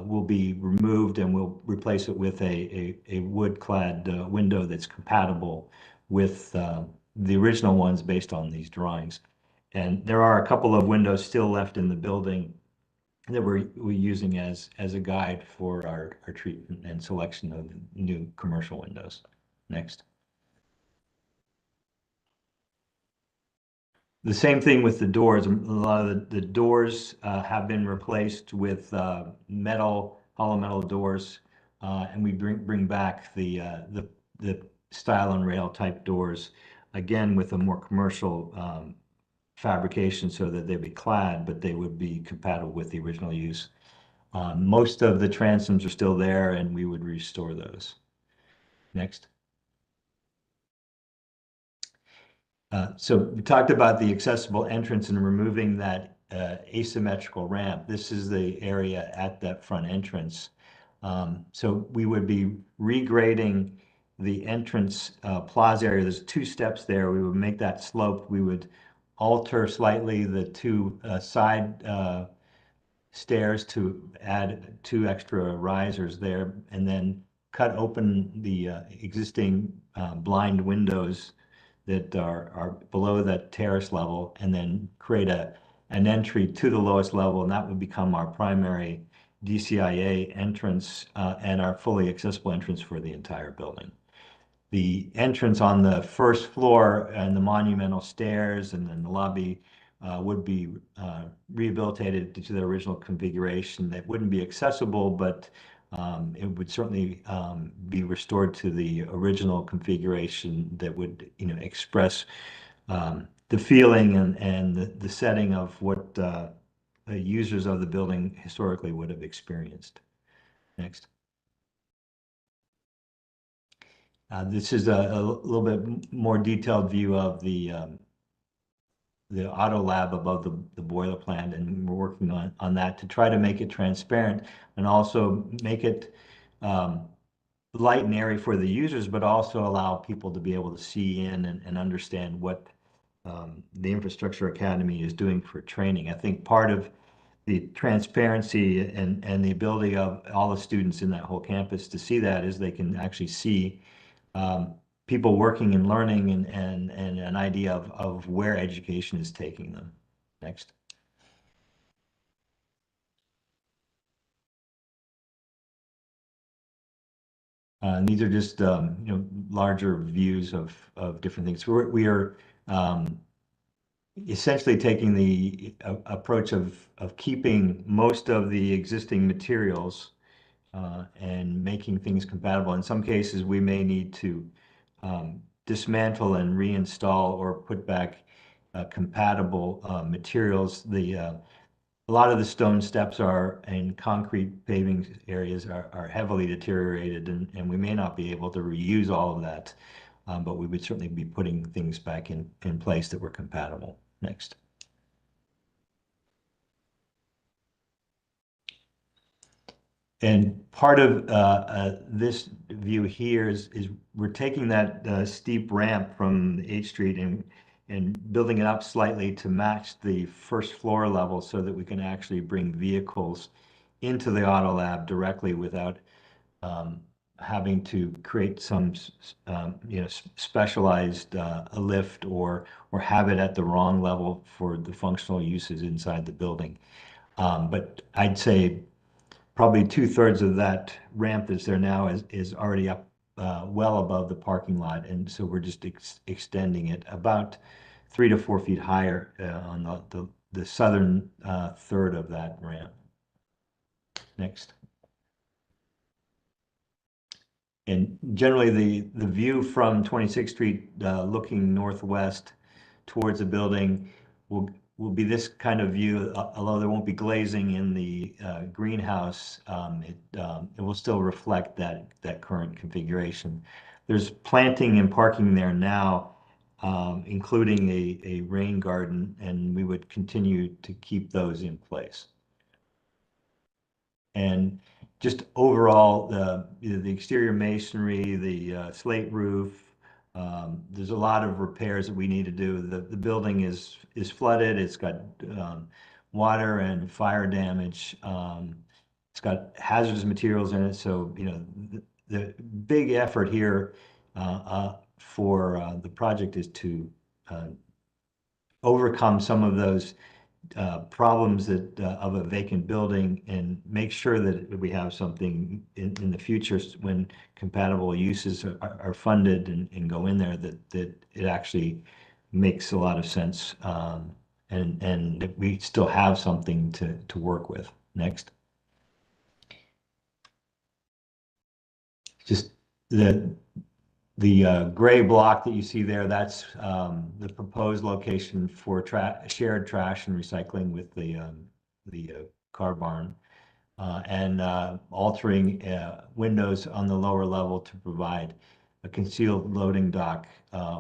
will be removed, and we'll replace it with a wood-clad window that's compatible with the original ones based on these drawings. And there are a couple of windows still left in the building that we're using as a guide for our treatment and selection of new commercial windows. Next. The same thing with the doors. A lot of the doors have been replaced with hollow metal doors, and we bring back the style and rail type doors, again with a more commercial fabrication so that they'd be clad, but they would be compatible with the original use. Most of the transoms are still there, and we would restore those. Next. So we talked about the accessible entrance and removing that asymmetrical ramp. This is the area at that front entrance. So we would be regrading the entrance plaza area. There's 2 steps there. We would make that slope. We would alter slightly the 2 side stairs to add 2 extra risers there, and then cut open the existing blind windows that are below that terrace level, and then create an entry to the lowest level, and that would become our primary DCIA entrance and our fully accessible entrance for the entire building. The entrance on the first floor and the monumental stairs and then the lobby would be rehabilitated to their original configuration. That wouldn't be accessible, but it would certainly be restored to the original configuration that would, express the feeling and the setting of what the users of the building historically would have experienced. Next. This is a little bit more detailed view of the auto lab above the boiler plant, and we're working on that to try to make it transparent and also make it light and airy for the users, but also allow people to be able to see in and understand what the Infrastructure Academy is doing for training. I think part of the transparency and the ability of all the students in that whole campus to see that is they can actually see people working and learning and an idea of where education is taking them. Next. These are just larger views of different things. We are essentially taking the approach of keeping most of the existing materials and making things compatible. In some cases, we may need to dismantle and reinstall or put back compatible materials. A lot of the stone steps and concrete paving areas are heavily deteriorated, and we may not be able to reuse all of that, but we would certainly be putting things back in place that were compatible. Next. And part of this view here is we're taking that steep ramp from H Street and building it up slightly to match the first floor level so that we can actually bring vehicles into the auto lab directly without having to create some specialized lift or have it at the wrong level for the functional uses inside the building. But I'd say probably 2/3 of that ramp that's there now is already up well above the parking lot, and so we're just extending it about 3 to 4 feet higher on the southern third of that ramp. Next. And generally, the view from 26th Street looking northwest towards the building will be this kind of view, although there won't be glazing in the greenhouse, it will still reflect that current configuration. There's planting and parking there now, including a rain garden, and we would continue to keep those in place. And just overall, the exterior masonry, the slate roof, there's a lot of repairs that we need to do. The building is flooded. It's got water and fire damage. It's got hazardous materials in it. So, the big effort here for the project is to overcome some of those problems of a vacant building and make sure that we have something in the future when compatible uses are funded and go in there that it actually makes a lot of sense, and that we still have something to work with. Next. Just the gray block that you see there, that's the proposed location for shared trash and recycling with the car barn, and altering windows on the lower level to provide a concealed loading dock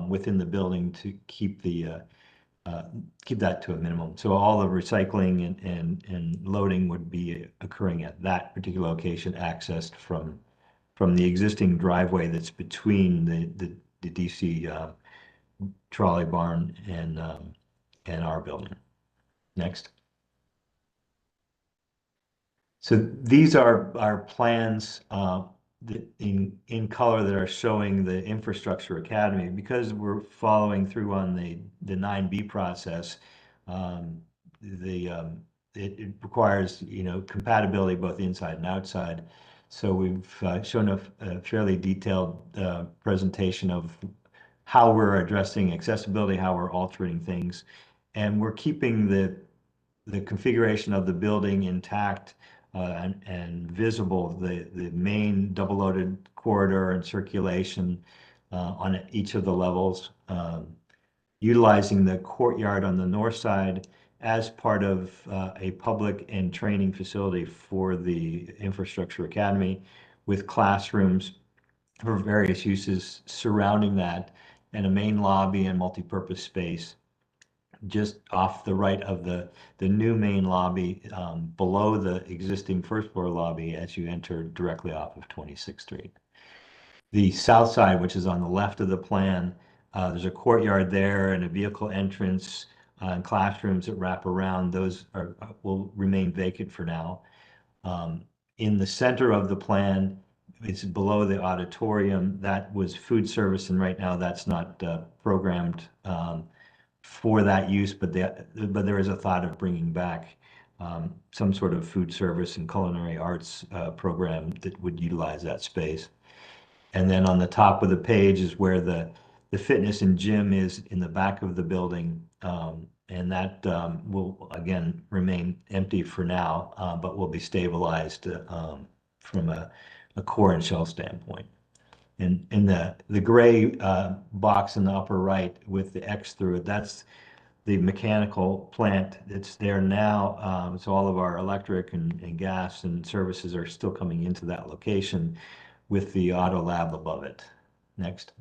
within the building to keep that to a minimum. So all the recycling and loading would be occurring at that particular location, accessed from the existing driveway that's between the DC trolley barn and our building. Next. So these are our plans in color that are showing the Infrastructure Academy. Because we're following through on the 9B process, it requires, compatibility both inside and outside. So we've shown a fairly detailed presentation of how we're addressing accessibility, how we're altering things, and we're keeping the configuration of the building intact and visible, the main double-loaded corridor and circulation on each of the levels, utilizing the courtyard on the north side as part of a public and training facility for the Infrastructure Academy, with classrooms for various uses surrounding that, and a main lobby and multi-purpose space just off the right of the new main lobby, below the existing first floor lobby as you enter directly off of 26th Street. The south side, which is on the left of the plan, there's a courtyard there and a vehicle entrance and classrooms that wrap around. Those will remain vacant for now. In the center of the plan, it's below the auditorium. That was food service, and right now that's not programmed for that use, but there is a thought of bringing back some sort of food service and culinary arts program that would utilize that space. And then on the top of the page is where the fitness and gym is, in the back of the building, and that will again remain empty for now, but will be stabilized from a core and shell standpoint. And in the gray box in the upper right with the X through it, that's the mechanical plant that's there now. So all of our electric and gas and services are still coming into that location with the auto lab above it. Next.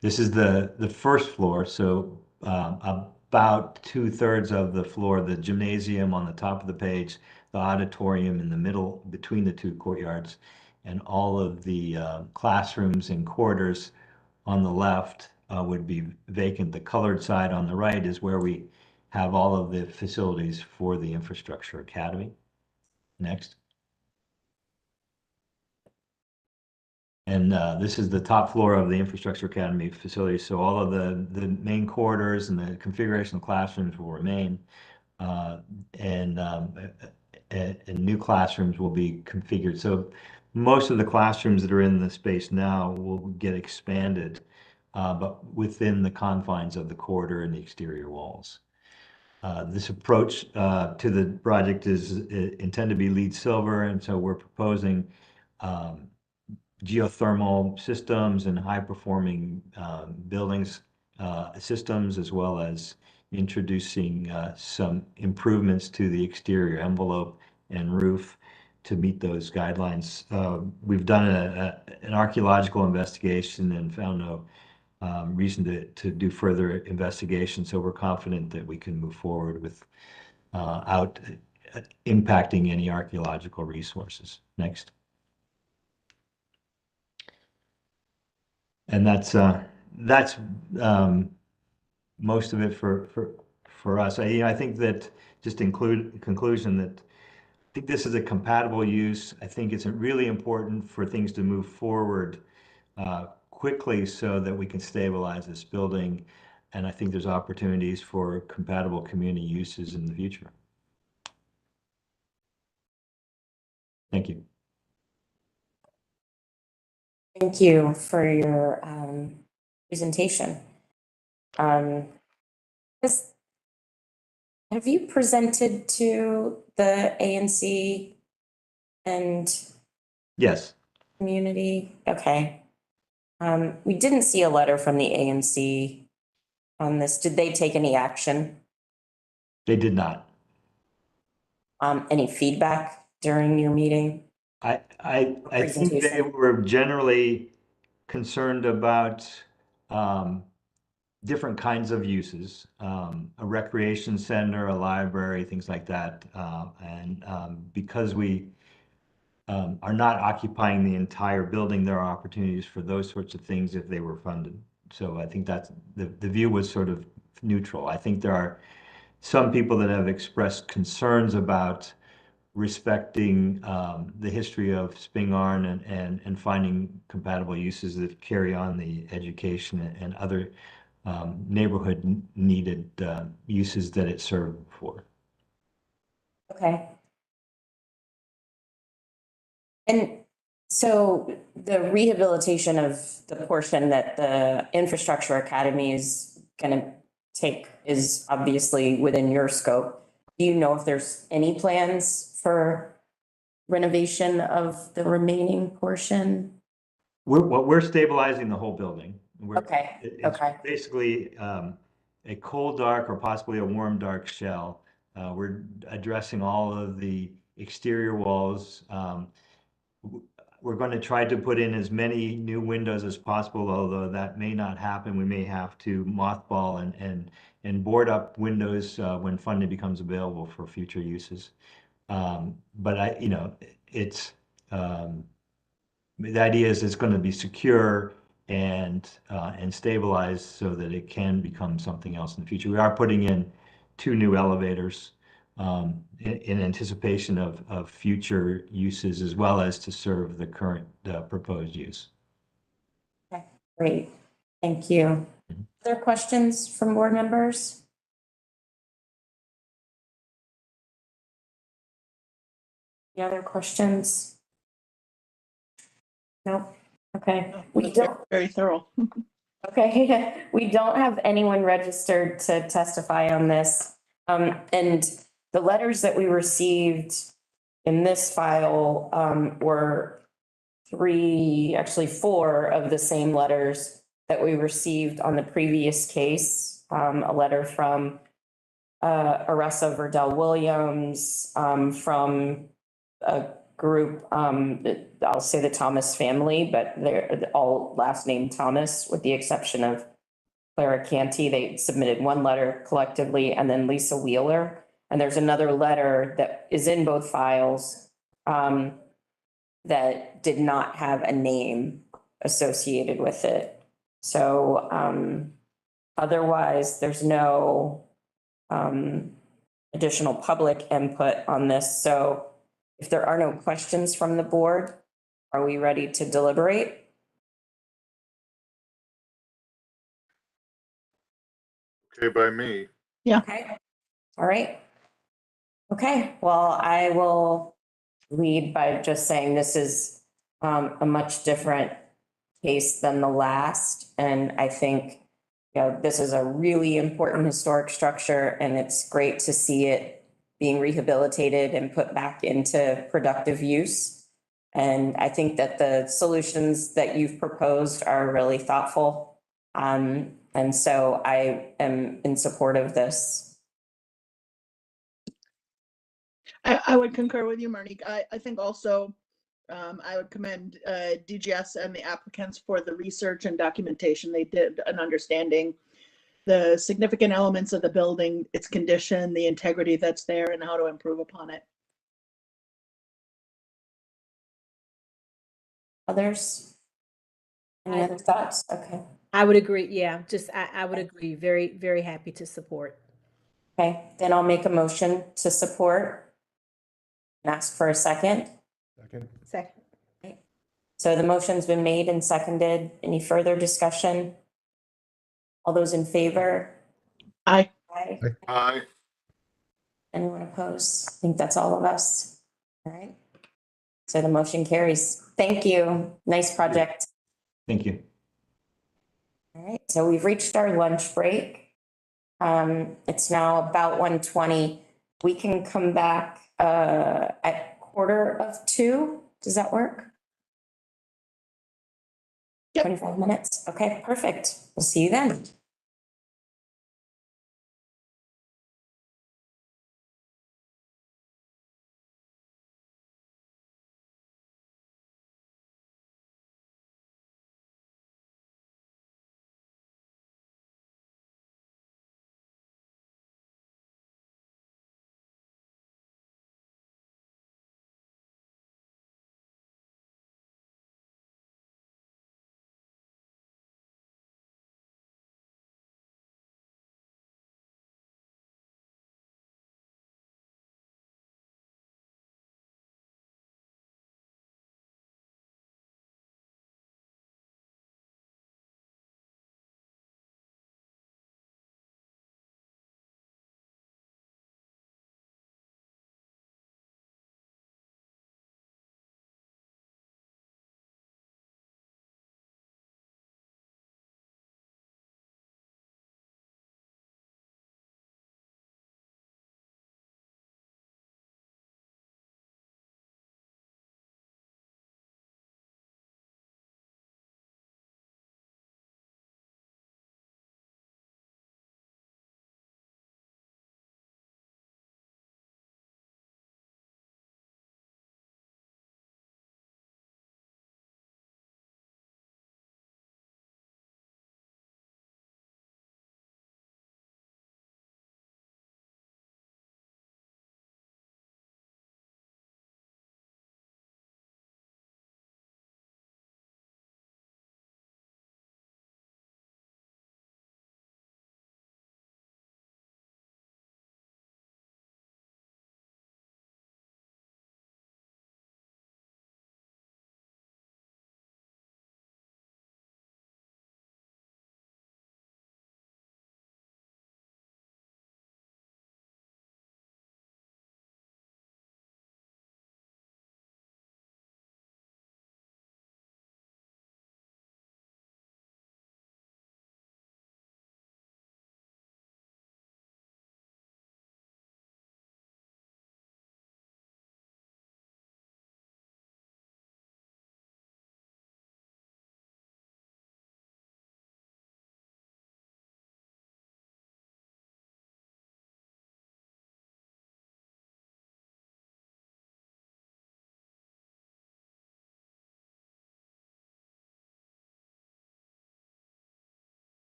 This is the first floor. So about 2/3 of the floor, the gymnasium on the top of the page, the auditorium in the middle between the two courtyards, and all of the classrooms and corridors on the left would be vacant. The colored side on the right is where we have all of the facilities for the Infrastructure Academy. Next. And this is the top floor of the Infrastructure Academy facility. So all of the main corridors and the configuration of classrooms will remain, and new classrooms will be configured. So most of the classrooms that are in the space now will get expanded, but within the confines of the corridor and the exterior walls. This approach to the project is intended to be LEED Silver, and so we're proposing geothermal systems and high-performing buildings systems, as well as introducing some improvements to the exterior envelope and roof to meet those guidelines. We've done an archaeological investigation and found no reason to do further investigation, so we're confident that we can move forward without impacting any archaeological resources. Next. And that's most of it for us. I think that, just conclusion, that I think this is a compatible use. I think it's really important for things to move forward quickly so that we can stabilize this building. And I think there's opportunities for compatible community uses in the future. Thank you. Thank you for your presentation. Have you presented to the ANC and Yes. community? Okay. We didn't see a letter from the ANC on this. Did they take any action? They did not. Any feedback during your meeting? I think they were generally concerned about different kinds of uses, a recreation center, a library, things like that. Because we are not occupying the entire building, there are opportunities for those sorts of things if they were funded. So I think that's the view was sort of neutral. I think there are some people that have expressed concerns about respecting the history of Spingarn and finding compatible uses that carry on the education and other neighborhood needed uses that it served before. Okay. And so the rehabilitation of the portion that the Infrastructure Academy is going to take is obviously within your scope. Do you know if there's any plans for renovation of the remaining portion? We're stabilizing the whole building. Okay, It's basically a cold dark or possibly a warm dark shell. We're addressing all of the exterior walls. We're going to try to put in as many new windows as possible, although that may not happen. We may have to mothball and board up windows when funding becomes available for future uses. But it's the idea is it's going to be secure and stabilized so that it can become something else in the future. We are putting in 2 new elevators in anticipation of future uses as well as to serve the current proposed use. Okay, great. Thank you. Other questions from board members? Any other questions? No? Okay. We don't. Very thorough. Okay, we don't have anyone registered to testify on this. And the letters that we received in this file were 4 of the same letters that we received on the previous case. A letter from Aressa Verdell Williams, from a group, I'll say the Thomas family, but they're all last name Thomas, with the exception of Clara Canty. They submitted 1 letter collectively, and then Lisa Wheeler. And there's another letter that is in both files that did not have a name associated with it. So otherwise, there's no additional public input on this. So if there are no questions from the board, are we ready to deliberate? Okay, by me. Yeah. Okay. All right. Okay, well, I will lead by just saying this is a much different case than the last. And I think, this is a really important historic structure, and it's great to see it being rehabilitated and put back into productive use. And I think that the solutions that you've proposed are really thoughtful. And so I am in support of this. I would concur with you, Marnique. I think also I would commend DGS and the applicants for the research and documentation they did, and understanding the significant elements of the building, its condition, the integrity that's there, and how to improve upon it. Others? Any other thoughts? Okay. I would agree. Yeah, just I would agree. Very, very happy to support. Okay, then I'll make a motion to support and ask for a second. Second. Okay. So the motion's been made and seconded. Any further discussion? All those in favor? Aye. Aye. Aye. Anyone opposed? I think that's all of us. All right. So the motion carries. Thank you. Nice project. Thank you. All right, so we've reached our lunch break. It's now about 1:20. We can come back at 1:45. Does that work? Yep. 25 minutes. Okay, perfect. We'll see you then.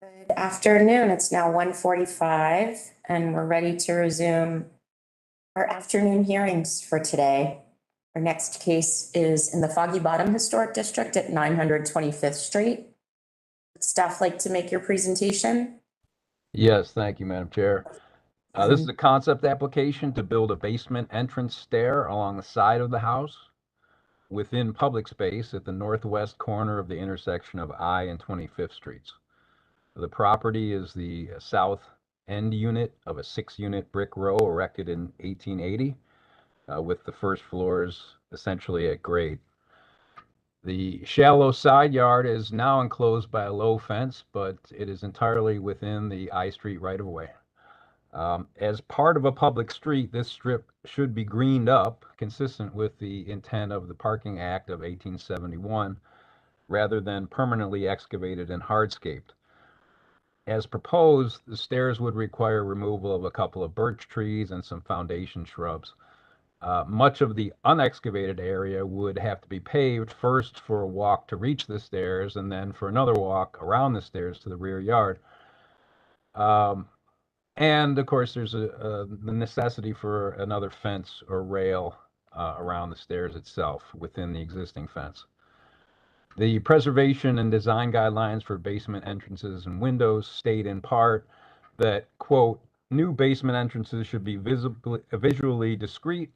Good afternoon. It's now 1:45 and we're ready to resume our afternoon hearings for today. Our next case is in the Foggy Bottom Historic District at 925th Street. Would staff like to make your presentation? Yes, thank you, Madam Chair. This is a concept application to build a basement entrance stair along the side of the house within public space at the northwest corner of the intersection of I and 25th Streets. The property is the south end unit of a 6-unit brick row erected in 1880, with the first floors essentially at grade. The shallow side yard is now enclosed by a low fence, but it is entirely within the I Street right-of-way. As part of a public street, this strip should be greened up, consistent with the intent of the Parking Act of 1871, rather than permanently excavated and hardscaped. As proposed, the stairs would require removal of a couple of birch trees and some foundation shrubs. Much of the unexcavated area would have to be paved first for a walk to reach the stairs and then for another walk around the stairs to the rear yard. And of course, there's the necessity for another fence or rail around the stairs itself within the existing fence. The preservation and design guidelines for basement entrances and windows state in part that, quote, new basement entrances should be visually discrete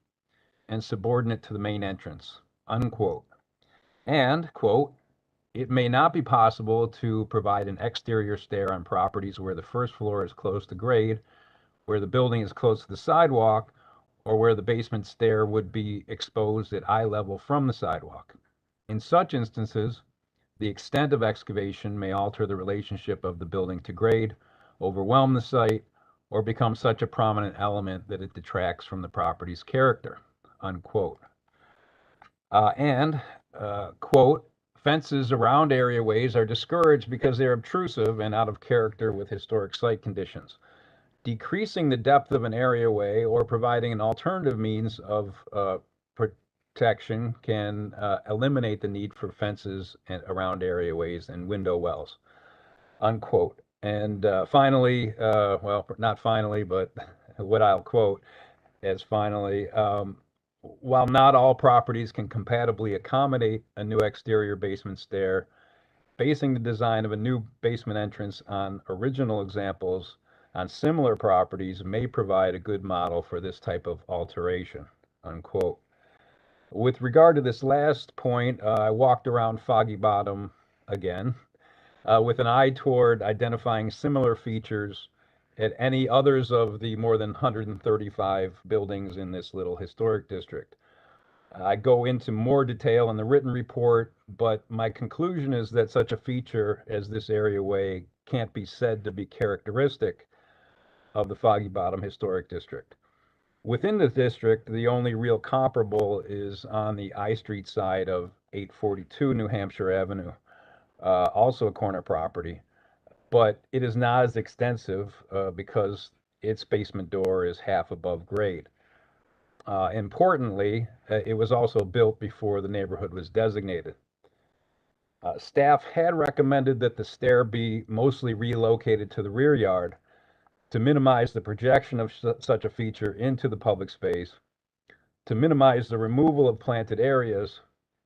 and subordinate to the main entrance, unquote. And, quote, it may not be possible to provide an exterior stair on properties where the first floor is close to grade, where the building is close to the sidewalk, or where the basement stair would be exposed at eye level from the sidewalk. In such instances, the extent of excavation may alter the relationship of the building to grade, overwhelm the site, or become such a prominent element that it detracts from the property's character, unquote. Quote, fences around areaways are discouraged because they're obtrusive and out of character with historic site conditions. Decreasing the depth of an areaway or providing an alternative means of protection can eliminate the need for fences around areaways and window wells, unquote. And finally, well, not finally, but what I'll quote as finally, while not all properties can compatibly accommodate a new exterior basement stair, basing the design of a new basement entrance on original examples on similar properties may provide a good model for this type of alteration, unquote. With regard to this last point, I walked around Foggy Bottom again with an eye toward identifying similar features at any others of the more than 135 buildings in this little historic district. I go into more detail in the written report, but my conclusion is that such a feature as this areaway can't be said to be characteristic of the Foggy Bottom Historic District. Within the district, the only real comparable is on the I Street side of 842 New Hampshire Avenue, also a corner property, but it is not as extensive because its basement door is half above grade. Importantly, it was also built before the neighborhood was designated. Staff had recommended that the stair be mostly relocated to the rear yard to minimize the projection of such a feature into the public space, to minimize the removal of planted areas,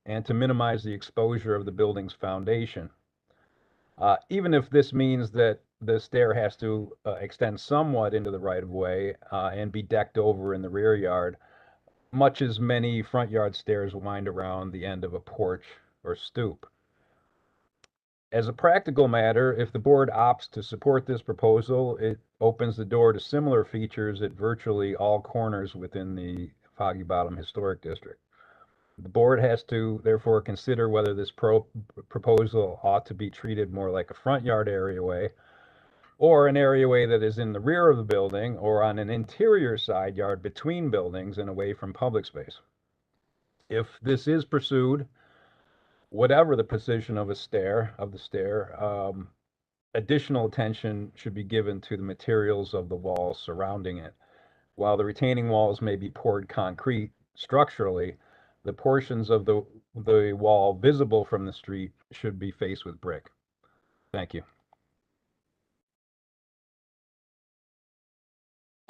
and to minimize the exposure of the building's foundation. Even if this means that the stair has to extend somewhat into the right-of-way and be decked over in the rear yard, much as many front yard stairs wind around the end of a porch or stoop. As a practical matter, if the board opts to support this proposal, it opens the door to similar features at virtually all corners within the Foggy Bottom Historic District. The board has to therefore consider whether this proposal ought to be treated more like a front yard areaway or an areaway that is in the rear of the building or on an interior side yard between buildings and away from public space. If this is pursued, whatever the position of the stair, additional attention should be given to the materials of the walls surrounding it. While the retaining walls may be poured concrete structurally, the portions of the wall visible from the street should be faced with brick. Thank you.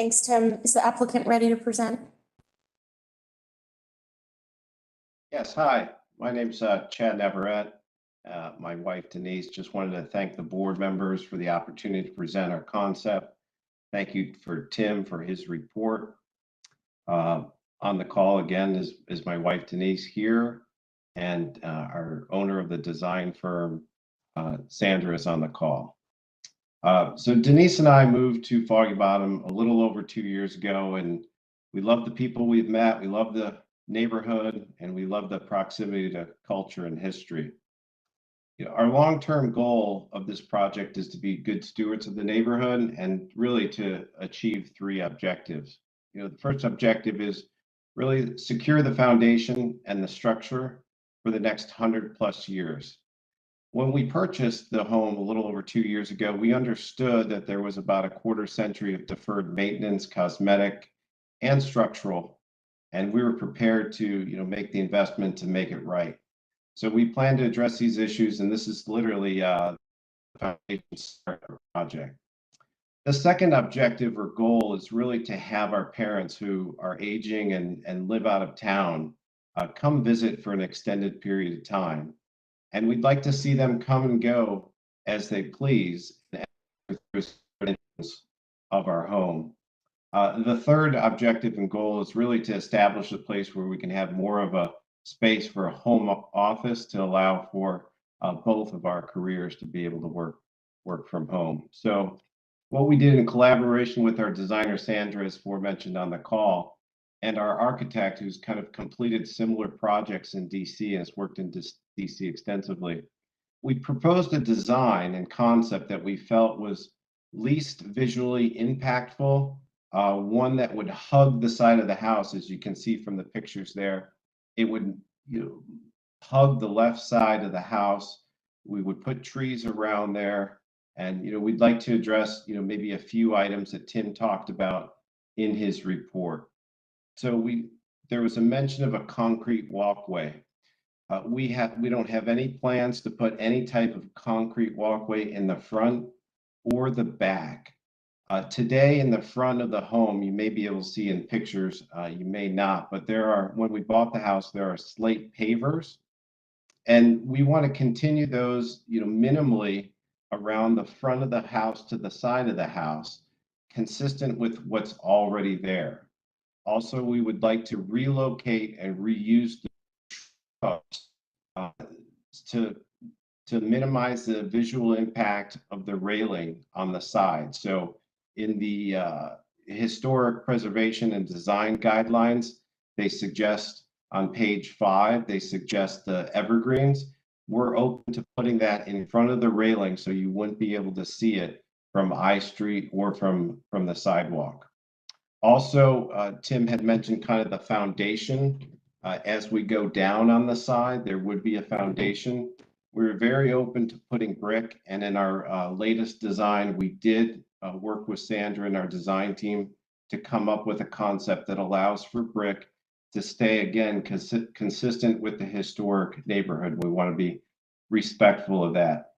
Thanks, Tim. Is the applicant ready to present? Yes, hi, my name's Chad Navarette. My wife Denise, just wanted to thank the board members for the opportunity to present our concept. Thank you for Tim for his report. On the call again is my wife Denise here, and our owner of the design firm, Sandra, is on the call. So Denise and I moved to Foggy Bottom a little over 2 years ago, and we love the people we've met. We love the neighborhood, and we love the proximity to culture and history. You know, our long-term goal of this project is to be good stewards of the neighborhood and really to achieve 3 objectives. You know, the first objective is really secure the foundation and the structure for the next 100+ years. When we purchased the home a little over 2 years ago, we understood that there was about a quarter century of deferred maintenance, cosmetic, and structural, and we were prepared to, you know, make the investment to make it right. So we plan to address these issues, and this is literally the foundation project. The second objective or goal is really to have our parents who are aging and live out of town come visit for an extended period of time. And we'd like to see them come and go as they please of our home. The third objective and goal is really to establish a place where we can have more of a space for a home office to allow for both of our careers to be able to work from home. So what we did in collaboration with our designer, Sandra, as aforementioned on the call, and our architect who's kind of completed similar projects in DC and has worked in DC extensively, we proposed a design and concept that we felt was least visually impactful, one that would hug the side of the house. As you can see from the pictures there, it would, you know, hug the left side of the house. We would put trees around there, and, you know, we'd like to address, you know, maybe a few items that Tim talked about in his report. So there was a mention of a concrete walkway. We don't have any plans to put any type of concrete walkway in the front or the back. Today in the front of the home, you may be able to see in pictures, you may not, but when we bought the house, there are slate pavers, and we want to continue those, you know, minimally around the front of the house to the side of the house, consistent with what's already there. Also, we would like to relocate and reuse the trucks to minimize the visual impact of the railing on the side. So in the historic preservation and design guidelines, they suggest on page 5, they suggest the evergreens. We're open to putting that in front of the railing so you wouldn't be able to see it from I Street or from the sidewalk. Also, Tim had mentioned kind of the foundation. As we go down on the side, there would be a foundation. We're very open to putting brick, and in our latest design, we did work with Sandra and our design team to come up with a concept that allows for brick to stay, again, consistent with the historic neighborhood. We want to be respectful of that.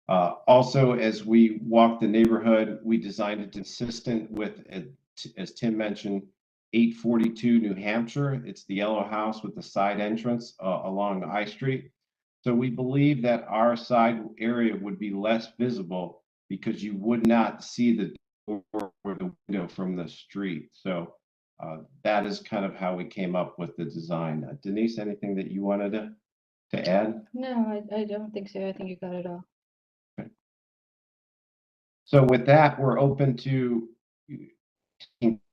Also, as we walk the neighborhood, we designed it consistent with, as Tim mentioned, 842 New Hampshire. It's the yellow house with the side entrance along I Street. So we believe that our side area would be less visible because you would not see the door or the window from the street. So that is kind of how we came up with the design. Denise, anything that you wanted to add? No, I don't think so. I think you got it all. Okay. So with that, we're open to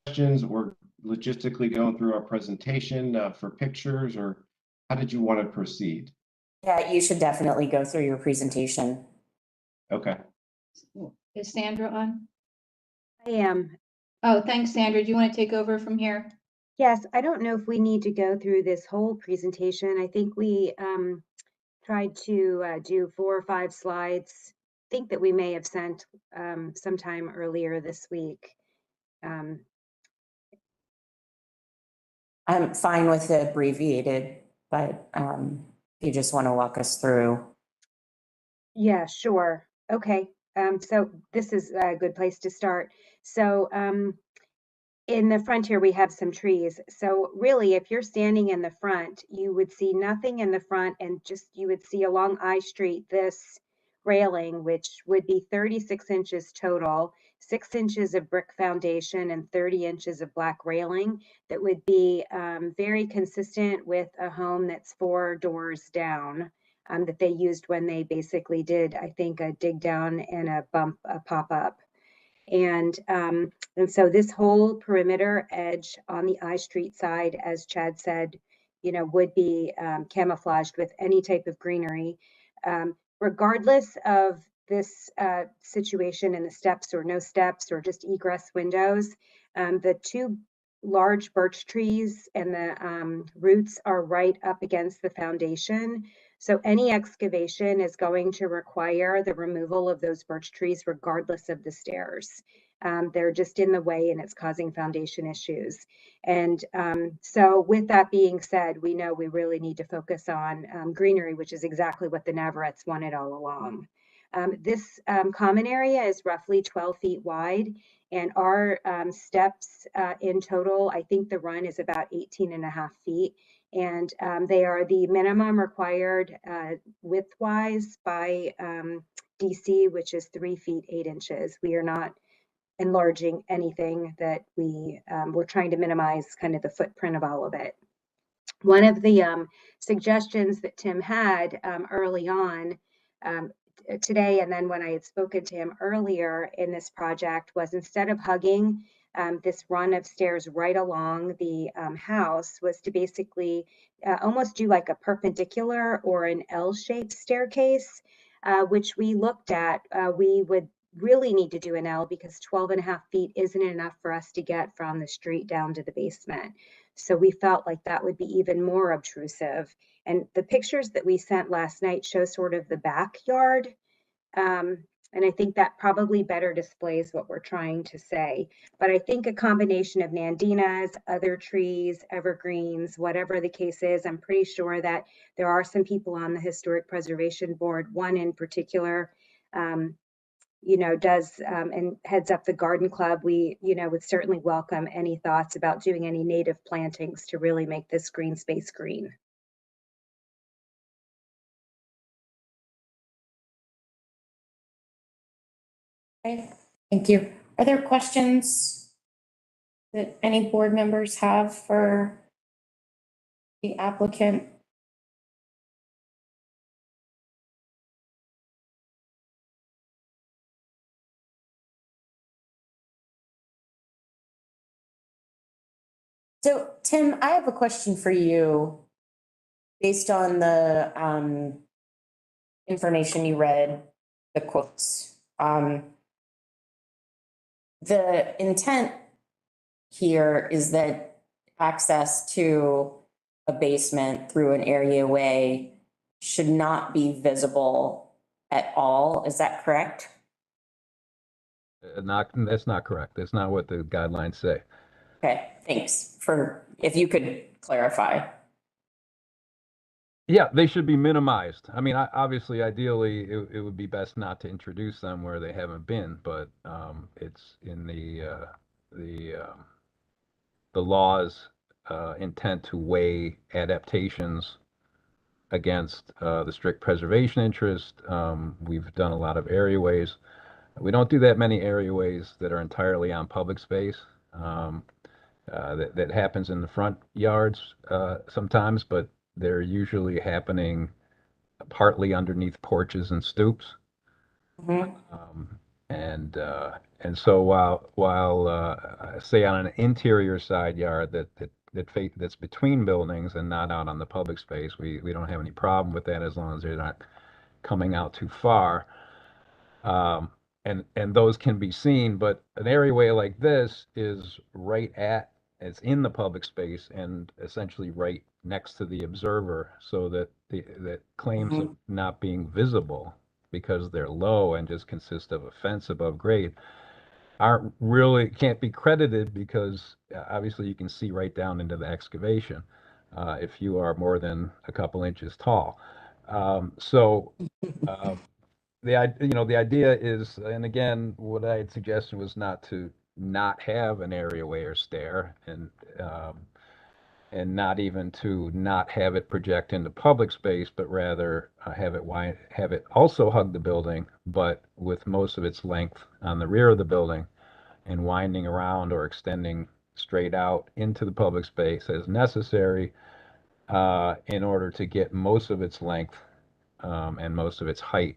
questions or logistically going through our presentation for pictures, or how did you want to proceed? Yeah, you should definitely go through your presentation. Okay. Is Sandra on? I am. Oh, thanks, Sandra. Do you want to take over from here? Yes, I don't know if we need to go through this whole presentation. I think we tried to do 4 or 5 slides. I think that we may have sent sometime earlier this week. I'm fine with the abbreviated, but you just want to walk us through. Yeah, sure. Okay. So this is a good place to start. So in the front here, we have some trees. So really, if you're standing in the front, you would see nothing in the front and just, you would see along I Street, this railing, which would be 36 inches total, 6 inches of brick foundation and 30 inches of black railing that would be very consistent with a home that's 4 doors down that they used when they basically did, I think, a dig down and a pop up. And so this whole perimeter edge on the I Street side, as Chad said, you know, would be camouflaged with any type of greenery. Regardless of this situation and the steps or no steps or just egress windows, the 2 large birch trees and the roots are right up against the foundation. So any excavation is going to require the removal of those birch trees regardless of the stairs. They're just in the way and it's causing foundation issues. And so with that being said, we know we really need to focus on greenery, which is exactly what the Navarretes wanted all along. This common area is roughly 12 feet wide, and our steps in total, I think the run is about 18.5 feet. And they are the minimum required width-wise by DC, which is 3 feet 8 inches. We are not enlarging anything that we're trying to minimize kind of the footprint of all of it. One of the suggestions that Tim had early on today, and then when I had spoken to him earlier in this project, was instead of hugging this run of stairs right along the house, was to basically almost do like a perpendicular or an L-shaped staircase, which we looked at. We would really need to do an L because 12.5 feet isn't enough for us to get from the street down to the basement. So we felt like that would be even more obtrusive. And the pictures that we sent last night show sort of the backyard. And I think that probably better displays what we're trying to say. But I think a combination of Nandinas, other trees, evergreens, whatever the case is, I'm pretty sure that there are some people on the Historic Preservation Board, one in particular, you know, does and heads up the garden club. We, you know, would certainly welcome any thoughts about doing any native plantings to really make this green space green. Okay, thank you. Are there questions that any board members have for the applicant? So Tim, I have a question for you based on the information you read, the quotes. The intent here is that access to a basement through an areaway should not be visible at all. Is that correct? That's not correct. That's not what the guidelines say. Okay, thanks for, if you could clarify. Yeah, they should be minimized. I mean, obviously, ideally, it would be best not to introduce them where they haven't been, but it's in the law's intent to weigh adaptations against the strict preservation interest. We've done a lot of areaways. We don't do that many areaways that are entirely on public space. That happens in the front yards sometimes, but they're usually happening partly underneath porches and stoops. And so while say on an interior side yard that's between buildings and not out on the public space, we don't have any problem with that as long as they're not coming out too far. And those can be seen, but an areaway like this is it's in the public space and essentially right next to the observer, so that that claims of not being visible because they're low and just consist of a fence above grade can't be credited, because obviously you can see right down into the excavation if you are more than a couple inches tall. The idea is, and again, what I had suggested was not to not have an areaway or stair, and not even to not have it project into public space, but rather have it also hug the building, but with most of its length on the rear of the building and winding around or extending straight out into the public space as necessary in order to get most of its length and most of its height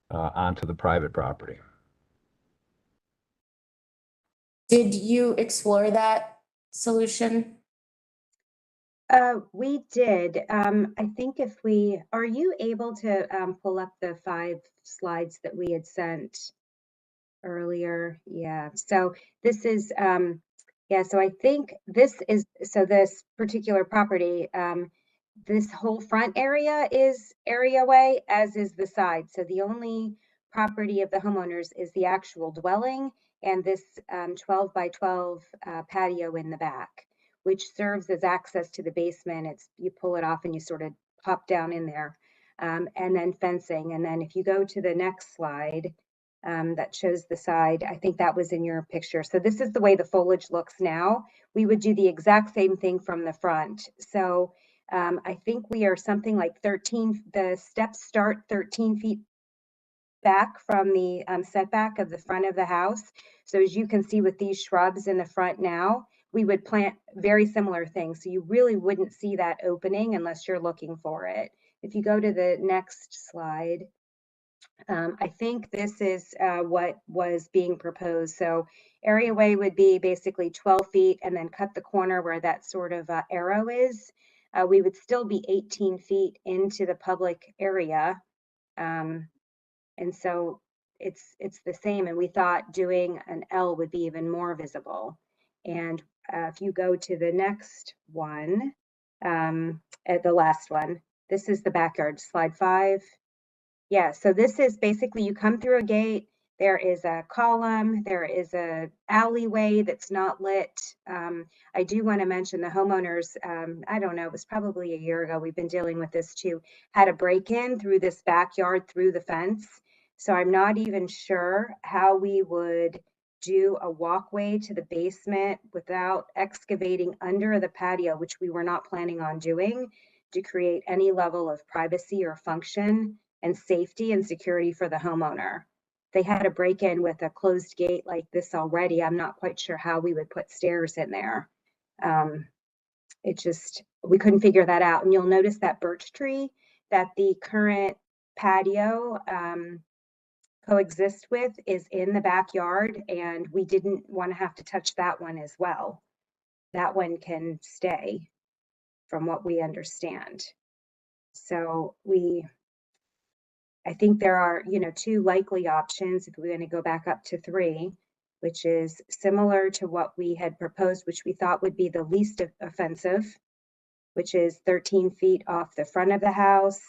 onto the private property. Did you explore that solution? We did. I think if we, are you able to pull up the 5 slides that we had sent earlier? Yeah. So this is, yeah, so I think this is, so this particular property, this whole front area is areaway, as is the side. So the only property of the homeowners is the actual dwelling and this 12 by 12 patio in the back, which serves as access to the basement. It's, you pull it off and you sort of hop down in there, and then fencing. And then if you go to the next slide, that shows the side, I think that was in your picture. So this is the way the foliage looks now. We would do the exact same thing from the front. So I think we are something like 13, the steps start 13 feet back from the setback of the front of the house. So as you can see with these shrubs in the front now, we would plant very similar things. So you really wouldn't see that opening unless you're looking for it. If you go to the next slide, I think this is what was being proposed. So areaway would be basically 12 feet and then cut the corner where that sort of arrow is. We would still be 18 feet into the public area. And so it's the same. And we thought doing an L would be even more visible. And if you go to the next one, at the last one, this is the backyard, slide 5. Yeah, so this is basically, you come through a gate, there is a column, there is a alleyway that's not lit. I do want to mention the homeowners, I don't know, it was probably a year ago, we've been dealing with this too, had a break-in through this backyard through the fence. So I'm not even sure how we would do a walkway to the basement without excavating under the patio, which we were not planning on doing, to create any level of privacy or function and safety and security for the homeowner. They had a break-in with a closed gate like this already. I'm not quite sure how we would put stairs in there. It just, we couldn't figure that out. And you'll notice that birch tree that the current patio coexists with is in the backyard, and we didn't want to have to touch that one as well. That one can stay from what we understand. So I think there are, 2 likely options if we're going to go back up to 3, which is similar to what we had proposed, which we thought would be the least offensive, which is 13 feet off the front of the house,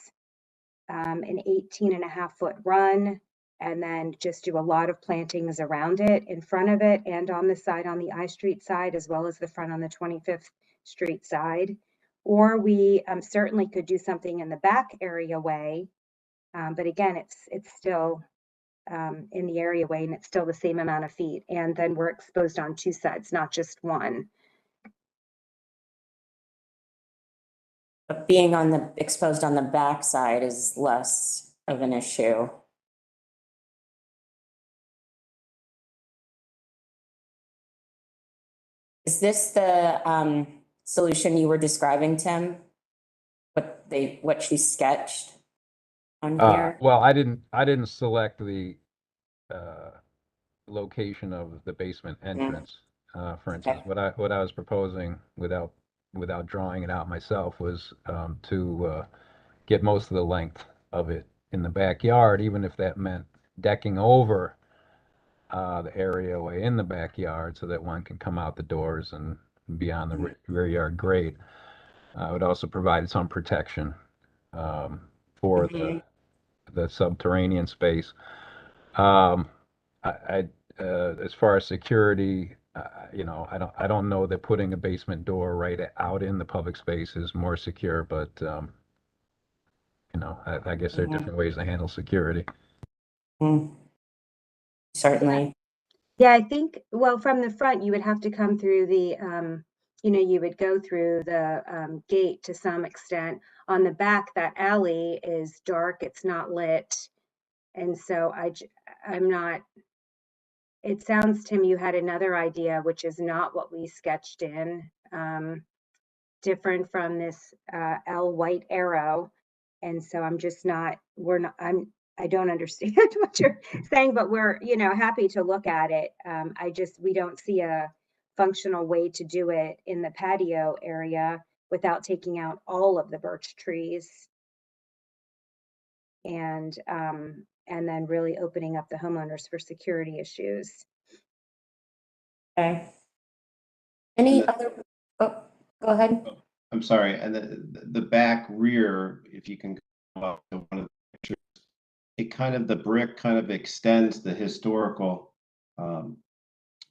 an 18.5-foot run, and then just do a lot of plantings around it, in front of it, and on the side, on the I Street side, as well as the front on the 25th Street side. Or we certainly could do something in the back areaway, but again, it's still in the areaway, and it's still the same amount of feet. And then we're exposed on 2 sides, not just one. But being exposed on the back side is less of an issue. Is this the solution you were describing, Tim? What she sketched on here? Well, I didn't select the location of the basement entrance. For instance, Okay. what I was proposing without drawing it out myself was to get most of the length of it in the backyard, even if that meant decking over the areaway in the backyard so that one can come out the doors and be on the rear yard grate. It would also provide some protection for the subterranean space. As far as security, I don't know that putting a basement door right out in the public space is more secure, but I guess there are different ways to handle security. Certainly. Yeah, I think, well, from the front, you would have to come through the, you would go through the gate to some extent. On the back, that alley is dark, it's not lit. And so I'm not, it sounds, Tim, you had another idea, which is not what we sketched in, different from this L white arrow. And so I'm just not, I don't understand what you're saying, but we're, happy to look at it. We don't see a functional way to do it in the patio area without taking out all of the birch trees. And then really opening up the homeowners for security issues. Okay. Any other, oh, go ahead. I'm sorry, and the back rear, if you can go up to one of the pictures, the brick kind of extends the historical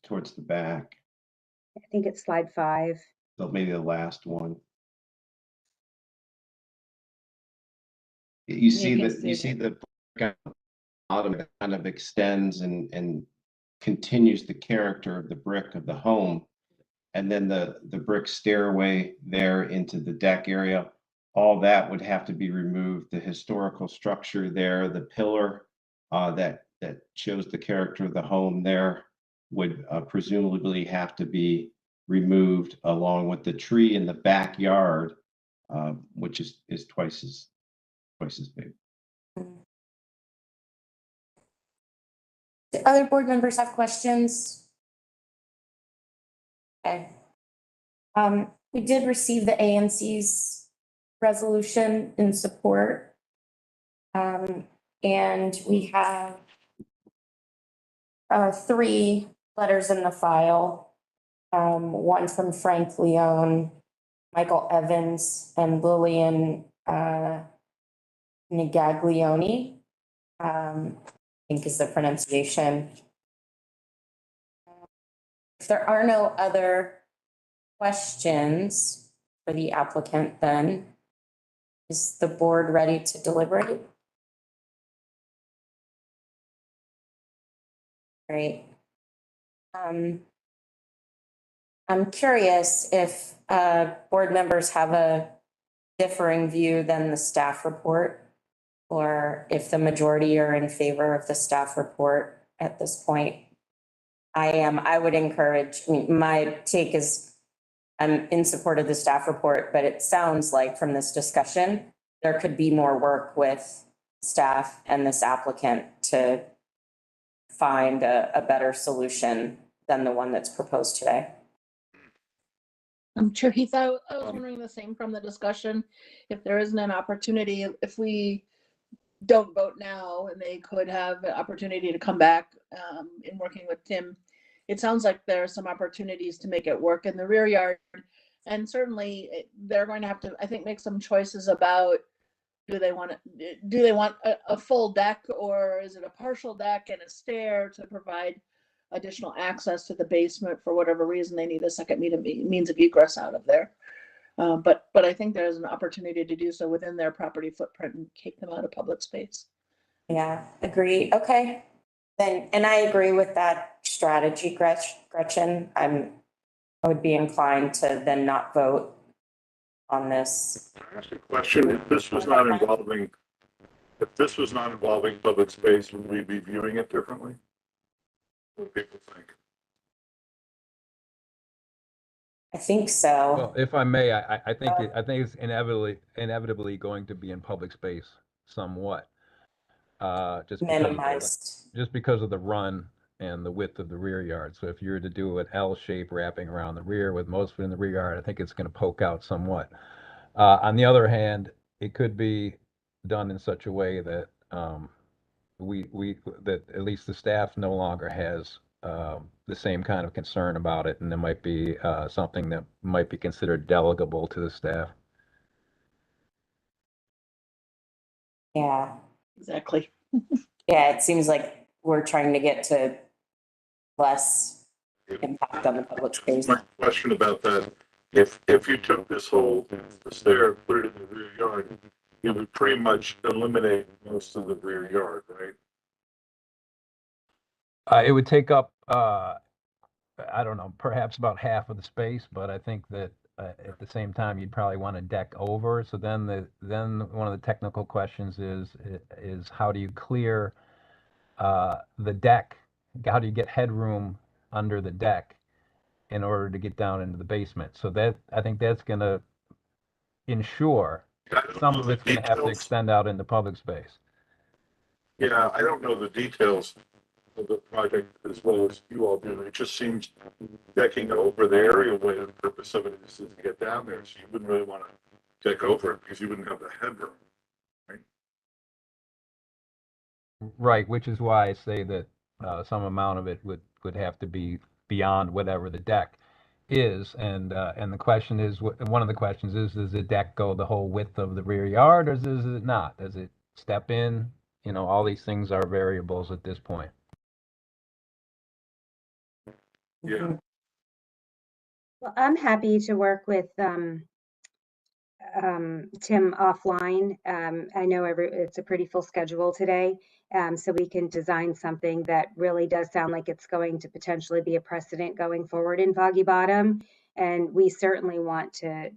towards the back. I think it's slide 5. So maybe the last one. You see the bottom kind of extends and continues the character of the brick of the home. And then the brick stairway there into the deck area, all that would have to be removed. The historical structure there, the pillar that shows the character of the home there would presumably have to be removed, along with the tree in the backyard, which is twice as big. Do other board members have questions? Okay. We did receive the ANC's resolution in support. And we have 3 letters in the file. One from Frank Leone, Michael Evans, and Lillian Negaglione, I think is the pronunciation. If there are no other questions for the applicant, then is the board ready to deliberate? Great. I'm curious if board members have a differing view than the staff report, or if the majority are in favor of the staff report at this point. I would encourage, my take is I'm in support of the staff report, but it sounds like from this discussion, there could be more work with staff and this applicant to find a better solution than the one that's proposed today. Chair Heath, I was wondering the same from the discussion. If there isn't an opportunity, if we don't vote now and they could have an opportunity to come back in working with Tim, it sounds like there are some opportunities to make it work in the rear yard. And certainly they're going to have to, I think, make some choices about, do they want a full deck, or is it a partial deck and a stair to provide additional access to the basement for whatever reason they need a second means of egress out of there. But I think there's an opportunity to do so within their property footprint and keep them out of public space. Yeah, agree. Okay. Then, and I agree with that strategy, Gretchen. I would be inclined to then not vote on this. Can I ask a question? If this was not involving public space, would we be viewing it differently? What do people think? I think so. Well, if I may, I think it's inevitably going to be in public space somewhat. Just because of the run and the width of the rear yard. So if you were to do an L shape wrapping around the rear with most of it in the rear yard, I think it's going to poke out somewhat. On the other hand, it could be done in such a way that that at least the staff no longer has the same kind of concern about it, and there might be something that might be considered delegable to the staff. Yeah. Exactly. Yeah, it seems like we're trying to get to less impact on the public space. My question about that, if you took this whole stair, put it in the rear yard, it would pretty much eliminate most of the rear yard, right? It would take up I don't know, perhaps about half of the space, but I think that at the same time, you'd probably want a deck over. So then one of the technical questions is how do you clear the deck? How do you get headroom under the deck in order to get down into the basement? So that, I think that's going to ensure some of it's going to have to extend out into public space. Yeah, I don't know the details of the project as well as you all do. It just seems decking over the areaway, the purpose of it is to get down there, so you wouldn't really want to deck over it because you wouldn't have the headroom. Right, which is why I say that some amount of it would have to be beyond whatever the deck is. And the question is, one of the questions is, does the deck go the whole width of the rear yard, or does it not? Does it step in? You know, all these things are variables at this point. Yeah. Well, I'm happy to work with Tim offline. I know it's a pretty full schedule today, so we can design something that really does sound like it's going to potentially be a precedent going forward in Foggy Bottom. And we certainly want to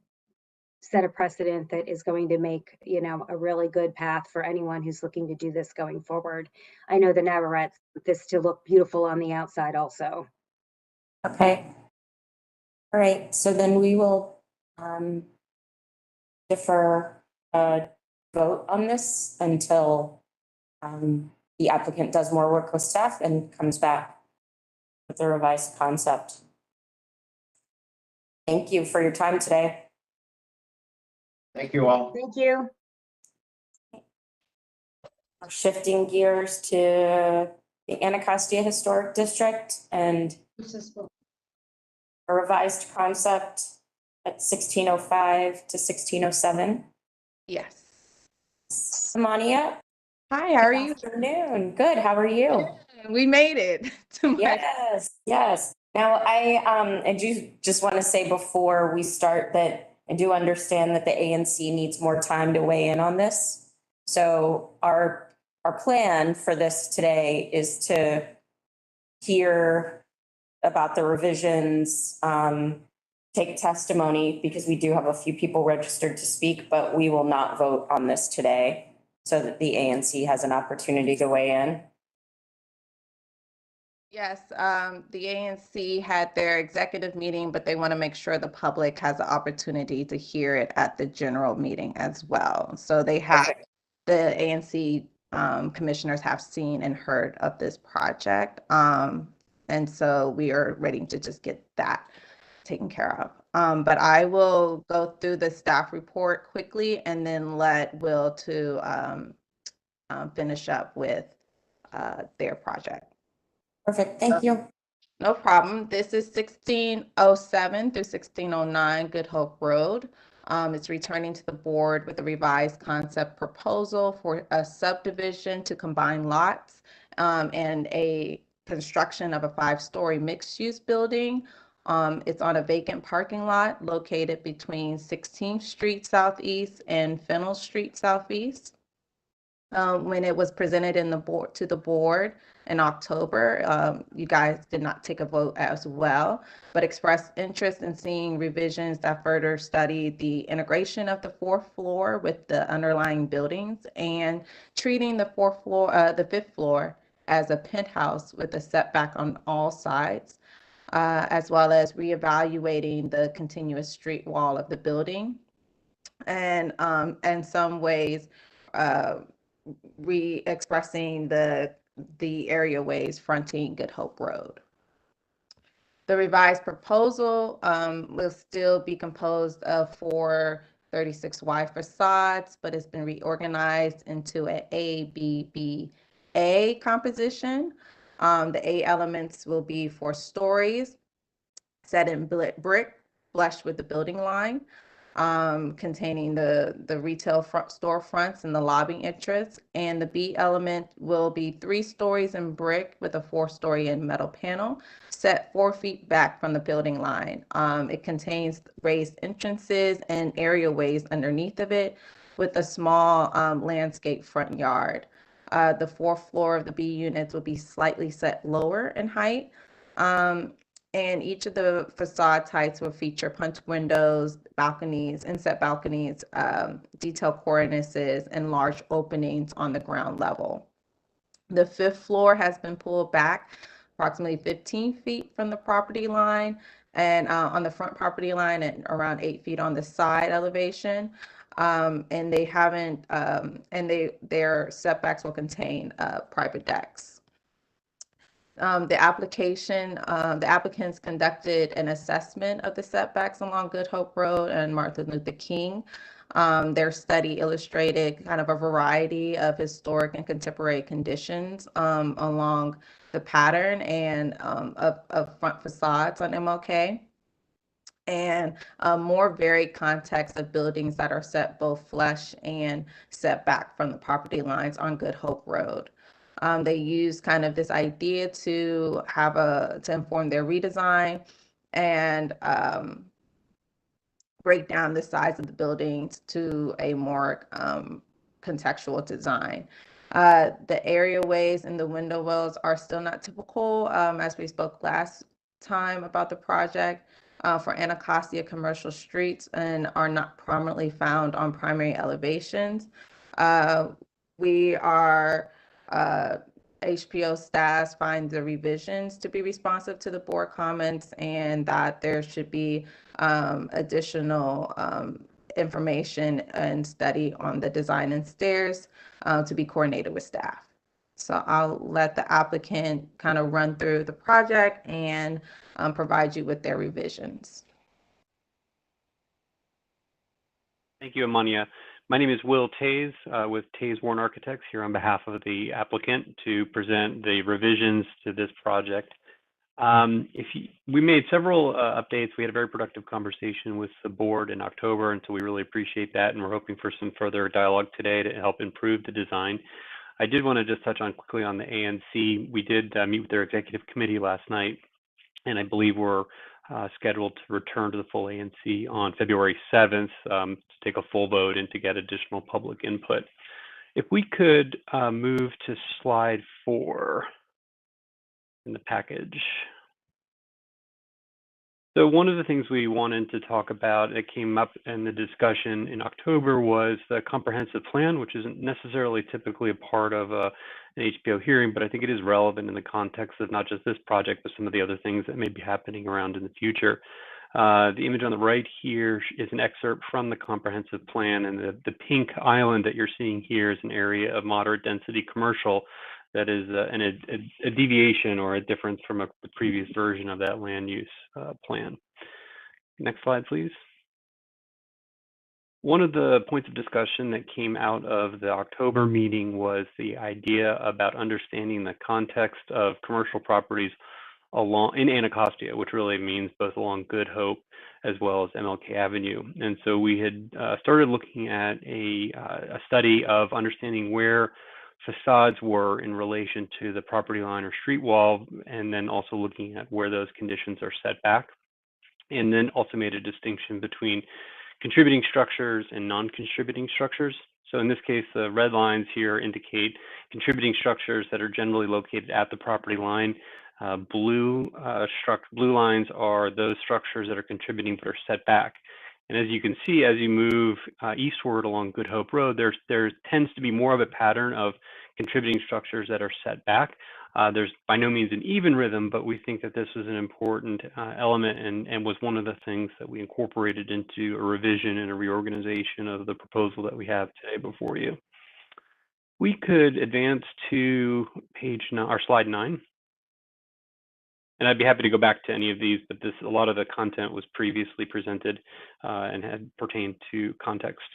set a precedent that is going to make, you know, a really good path for anyone who's looking to do this going forward. I know the Navarrettes want this to look beautiful on the outside also. Okay. All right, so then we will defer a vote on this until the applicant does more work with staff and comes back with a revised concept. Thank you for your time today. Thank you all. Thank you. We're shifting gears to the Anacostia Historic District and a revised concept at 1605 to 1607. Yes. Samania. Hi, how are you? Good afternoon. Good. How are you? We made it to Yes, yes. Now I just want to say before we start that I do understand that the ANC needs more time to weigh in on this. So our plan for this today is to hear about the revisions, take testimony, because we do have a few people registered to speak, but we will not vote on this today so that the ANC has an opportunity to weigh in. Yes, the ANC had their executive meeting, but they want to make sure the public has the opportunity to hear it at the general meeting as well. So they have, the ANC commissioners have seen and heard of this project. And so we are ready to just get that taken care of. But I will go through the staff report quickly and then let Will to finish up with their project. Perfect, thank you. No problem. This is 1607 through 1609 Good Hope Road. It's returning to the board with a revised concept proposal for a subdivision to combine lots and a construction of a 5-story mixed-use building. It's on a vacant parking lot located between 16th Street Southeast and Fennell Street Southeast. When it was presented to the board in October, you guys did not take a vote as well, but expressed interest in seeing revisions that further study the integration of the 4th floor with the underlying buildings and treating the 5th floor as a penthouse with a setback on all sides, as well as reevaluating the continuous street wall of the building. And in some ways, re-expressing the areaways fronting Good Hope Road. The revised proposal will still be composed of 4 36Y facades, but it's been reorganized into an A composition. The A elements will be 4 stories set in brick, flush with the building line, containing the retail storefronts and the lobby entrance. And the B element will be 3 stories in brick with a 4-story in metal panel set 4 feet back from the building line. It contains raised entrances and areaways underneath of it with a small landscape front yard. The 4th floor of the B units will be slightly set lower in height, And each of the facade types will feature punch windows, balconies, inset balconies, detailed cornices, and large openings on the ground level. The 5th floor has been pulled back approximately 15 feet from the property line and on the front property line and around 8 feet on the side elevation. And they haven't, their setbacks will contain private decks. The applicants conducted an assessment of the setbacks along Good Hope Road and Martin Luther King. Their study illustrated kind of a variety of historic and contemporary conditions along the pattern and of front facades on MLK, and more varied context of buildings that are set both flush and set back from the property lines on Good Hope Road. They use kind of this idea to inform their redesign and break down the size of the buildings to a more contextual design. The areaways and the window wells are still not typical, as we spoke last time about the project, for Anacostia commercial streets and are not prominently found on primary elevations. HPO staff find the revisions to be responsive to the board comments and that there should be additional information and study on the design and stairs to be coordinated with staff. So I'll let the applicant kind of run through the project and provide you with their revisions. Thank you, Amanya. My name is Will Tays with Tays Warren Architects here on behalf of the applicant to present the revisions to this project. We made several updates. We had a very productive conversation with the board in October, and so we really appreciate that, and we're hoping for some further dialogue today to help improve the design. I did want to just touch on quickly on the ANC. We did meet with their executive committee last night, and I believe we're scheduled to return to the full ANC on February 7th to take a full vote and to get additional public input. If we could move to slide 4 in the package. So one of the things we wanted to talk about that came up in the discussion in October was the comprehensive plan, which isn't necessarily typically a part of an HPO hearing, but I think it is relevant in the context of not just this project, but some of the other things that may be happening around in the future. The image on the right here is an excerpt from the comprehensive plan, and the pink island that you're seeing here is an area of moderate density commercial that is a deviation or a difference from a previous version of that land use plan. Next slide, please. One of the points of discussion that came out of the October meeting was the idea about understanding the context of commercial properties in Anacostia, which really means both along Good Hope as well as MLK Avenue. And so we had started looking at a study of understanding where facades were in relation to the property line or street wall, and then also looking at where those conditions are set back, and then also made a distinction between contributing structures and non-contributing structures. So in this case, the red lines here indicate contributing structures that are generally located at the property line. Blue lines are those structures that are contributing but are set back. And as you can see, as you move eastward along Good Hope Road, there tends to be more of a pattern of contributing structures that are set back. There's by no means an even rhythm, but we think that this is an important element and was one of the things that we incorporated into a revision and a reorganization of the proposal that we have today before you. We could advance to slide 9. And I'd be happy to go back to any of these, but a lot of the content was previously presented and had pertained to context.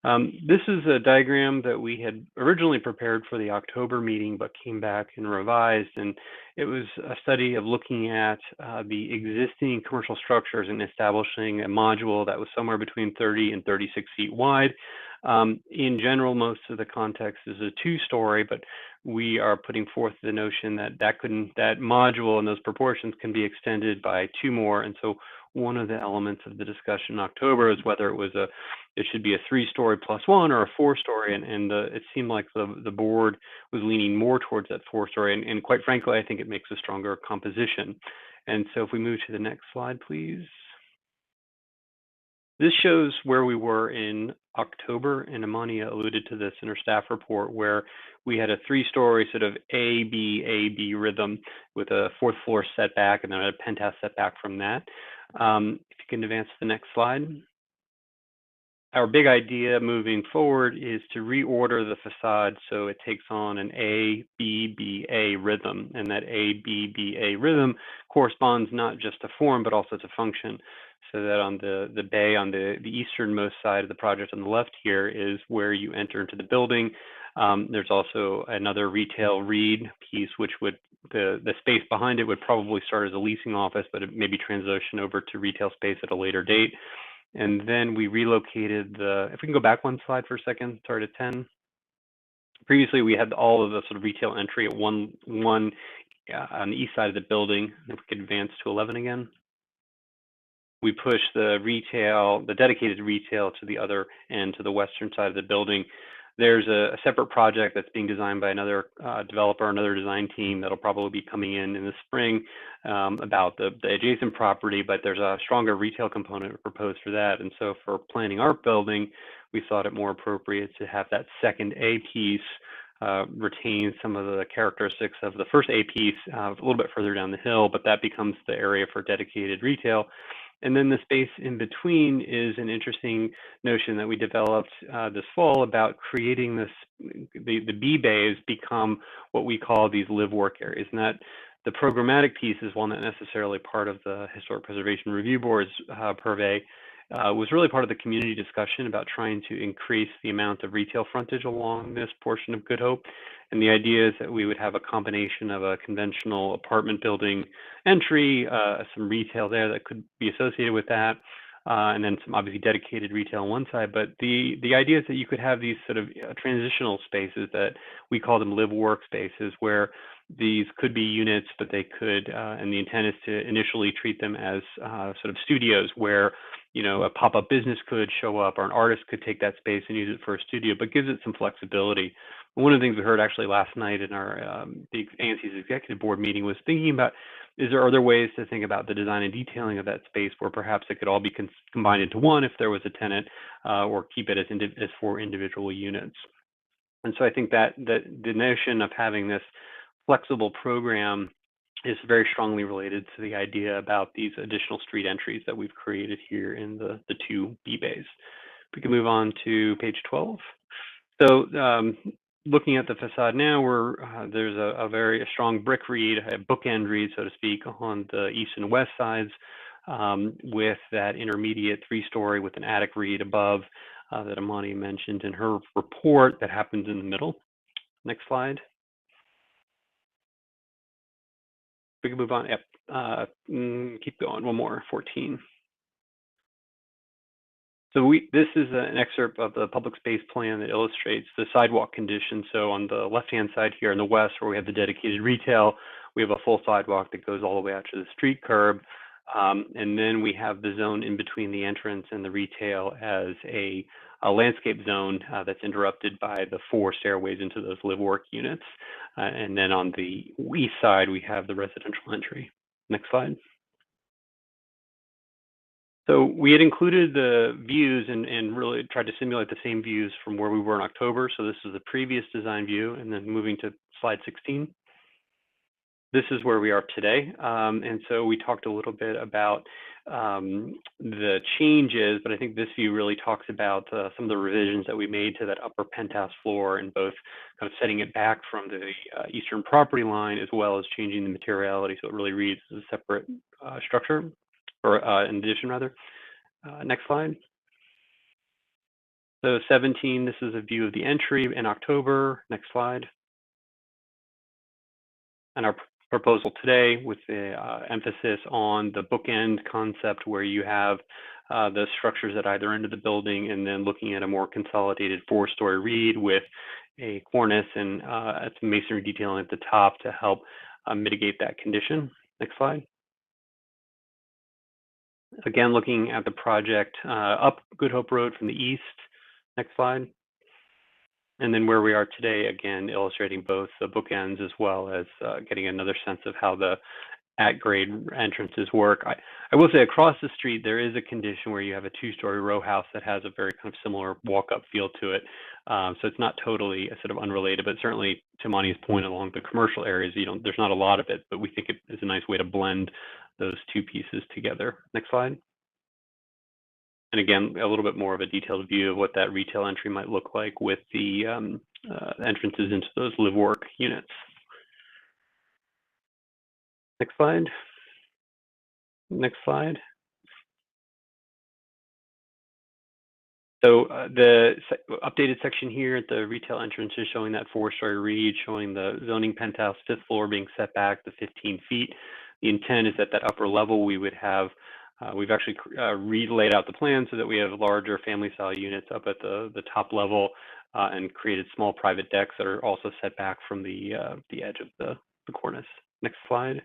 This is a diagram that we had originally prepared for the October meeting, but came back and revised. And it was a study of looking at the existing commercial structures and establishing a module that was somewhere between 30 and 36 feet wide. In general, most of the context is a 2-story, but we are putting forth the notion that that module and those proportions can be extended by 2 more. And so one of the elements of the discussion in October is whether it should be a 3-story plus 1 or a 4-story. And it seemed like the board was leaning more towards that 4-story. And quite frankly, I think it makes a stronger composition. And so if we move to the next slide, please. This shows where we were in October, and Amania alluded to this in her staff report, where we had a 3-story sort of A-B rhythm with a 4th floor setback and then a penthouse setback from that. If you can advance to the next slide. Our big idea moving forward is to reorder the facade so it takes on an A-B-B-A rhythm, and that A-B-B-A rhythm corresponds not just to form but also to function. So that on the bay on the easternmost side of the project on the left here is where you enter into the building. There's also another retail read piece, which would the space behind it would probably start as a leasing office, but it maybe transition over to retail space at a later date. And then we relocated if we can go back one slide for a second, start at 10. Previously, we had all of the sort of retail entry at one on the east side of the building. If we could advance to 11 again. We pushed the dedicated retail to the other end, to the western side of the building. There's a separate project that's being designed by another developer, another design team that'll probably be coming in the spring about the adjacent property, but there's a stronger retail component proposed for that. And so for planning our building, we thought it more appropriate to have that second A piece retain some of the characteristics of the first A piece a little bit further down the hill, but that becomes the area for dedicated retail. And then the space in between is an interesting notion that we developed this fall about creating the B bays become what we call these live work areas. And that the programmatic piece is one not necessarily part of the Historic Preservation Review Board's purvey, was really part of the community discussion about trying to increase the amount of retail frontage along this portion of Good Hope. And the idea is that we would have a combination of a conventional apartment building entry, some retail there that could be associated with that, and then some obviously dedicated retail on one side. But the idea is that you could have these sort of transitional spaces that we call them live work spaces, where these could be units, but they could, and the intent is to initially treat them as sort of studios where, you know, a pop-up business could show up or an artist could take that space and use it for a studio, but gives it some flexibility. One of the things we heard actually last night in our the ANSY's executive board meeting was thinking about, is there other ways to think about the design and detailing of that space where perhaps it could all be combined into one if there was a tenant, or keep it as 4 individual units. And so I think that the notion of having this flexible program is very strongly related to the idea about these additional street entries that we've created here in the 2 B bays. We can move on to page 12. So looking at the facade now, there's a very strong brick read, a bookend read, so to speak, on the east and west sides, with that intermediate 3-story with an attic read above that Amani mentioned in her report that happens in the middle. Next slide. We can move on. Yep. Keep going. One more. 14. So this is an excerpt of the public space plan that illustrates the sidewalk condition. So on the left-hand side here in the west, where we have the dedicated retail, we have a full sidewalk that goes all the way out to the street curb. And then we have the zone in between the entrance and the retail as a landscape zone that's interrupted by the 4 stairways into those live work units. And then on the east side, we have the residential entry. Next slide. So we had included the views and really tried to simulate the same views from where we were in October. So this is the previous design view, and then moving to slide 16. This is where we are today. And so we talked a little bit about the changes, but I think this view really talks about some of the revisions that we made to that upper penthouse floor, and both kind of setting it back from the eastern property line, as well as changing the materiality so it really reads as a separate structure, or in addition rather. Next slide. So 17, this is a view of the entry in October. Next slide. And our proposal today with the emphasis on the bookend concept, where you have the structures at either end of the building, and then looking at a more consolidated 4-story read with a cornice and some masonry detailing at the top to help mitigate that condition. Next slide. Again, looking at the project up Good Hope Road from the east. Next slide. And then where we are today, again, illustrating both the bookends as well as getting another sense of how the at-grade entrances work. I will say across the street, there is a condition where you have a two-story row house that has a very kind of similar walk-up feel to it. So it's not totally sort of unrelated, but certainly to Monty's point along the commercial areas, there's not a lot of it, but we think it is a nice way to blend those two pieces together. Next slide. And again, a little bit more of a detailed view of what that retail entry might look like with the entrances into those live-work units. Next slide. Next slide. So the updated section here at the retail entrance is showing that 4-story read, showing the zoning penthouse 5th floor being set back to 15 feet. The intent is that that upper level we would have, we've actually laid out the plan so that we have larger family style units up at the top level and created small private decks that are also set back from the edge of the cornice. Next slide.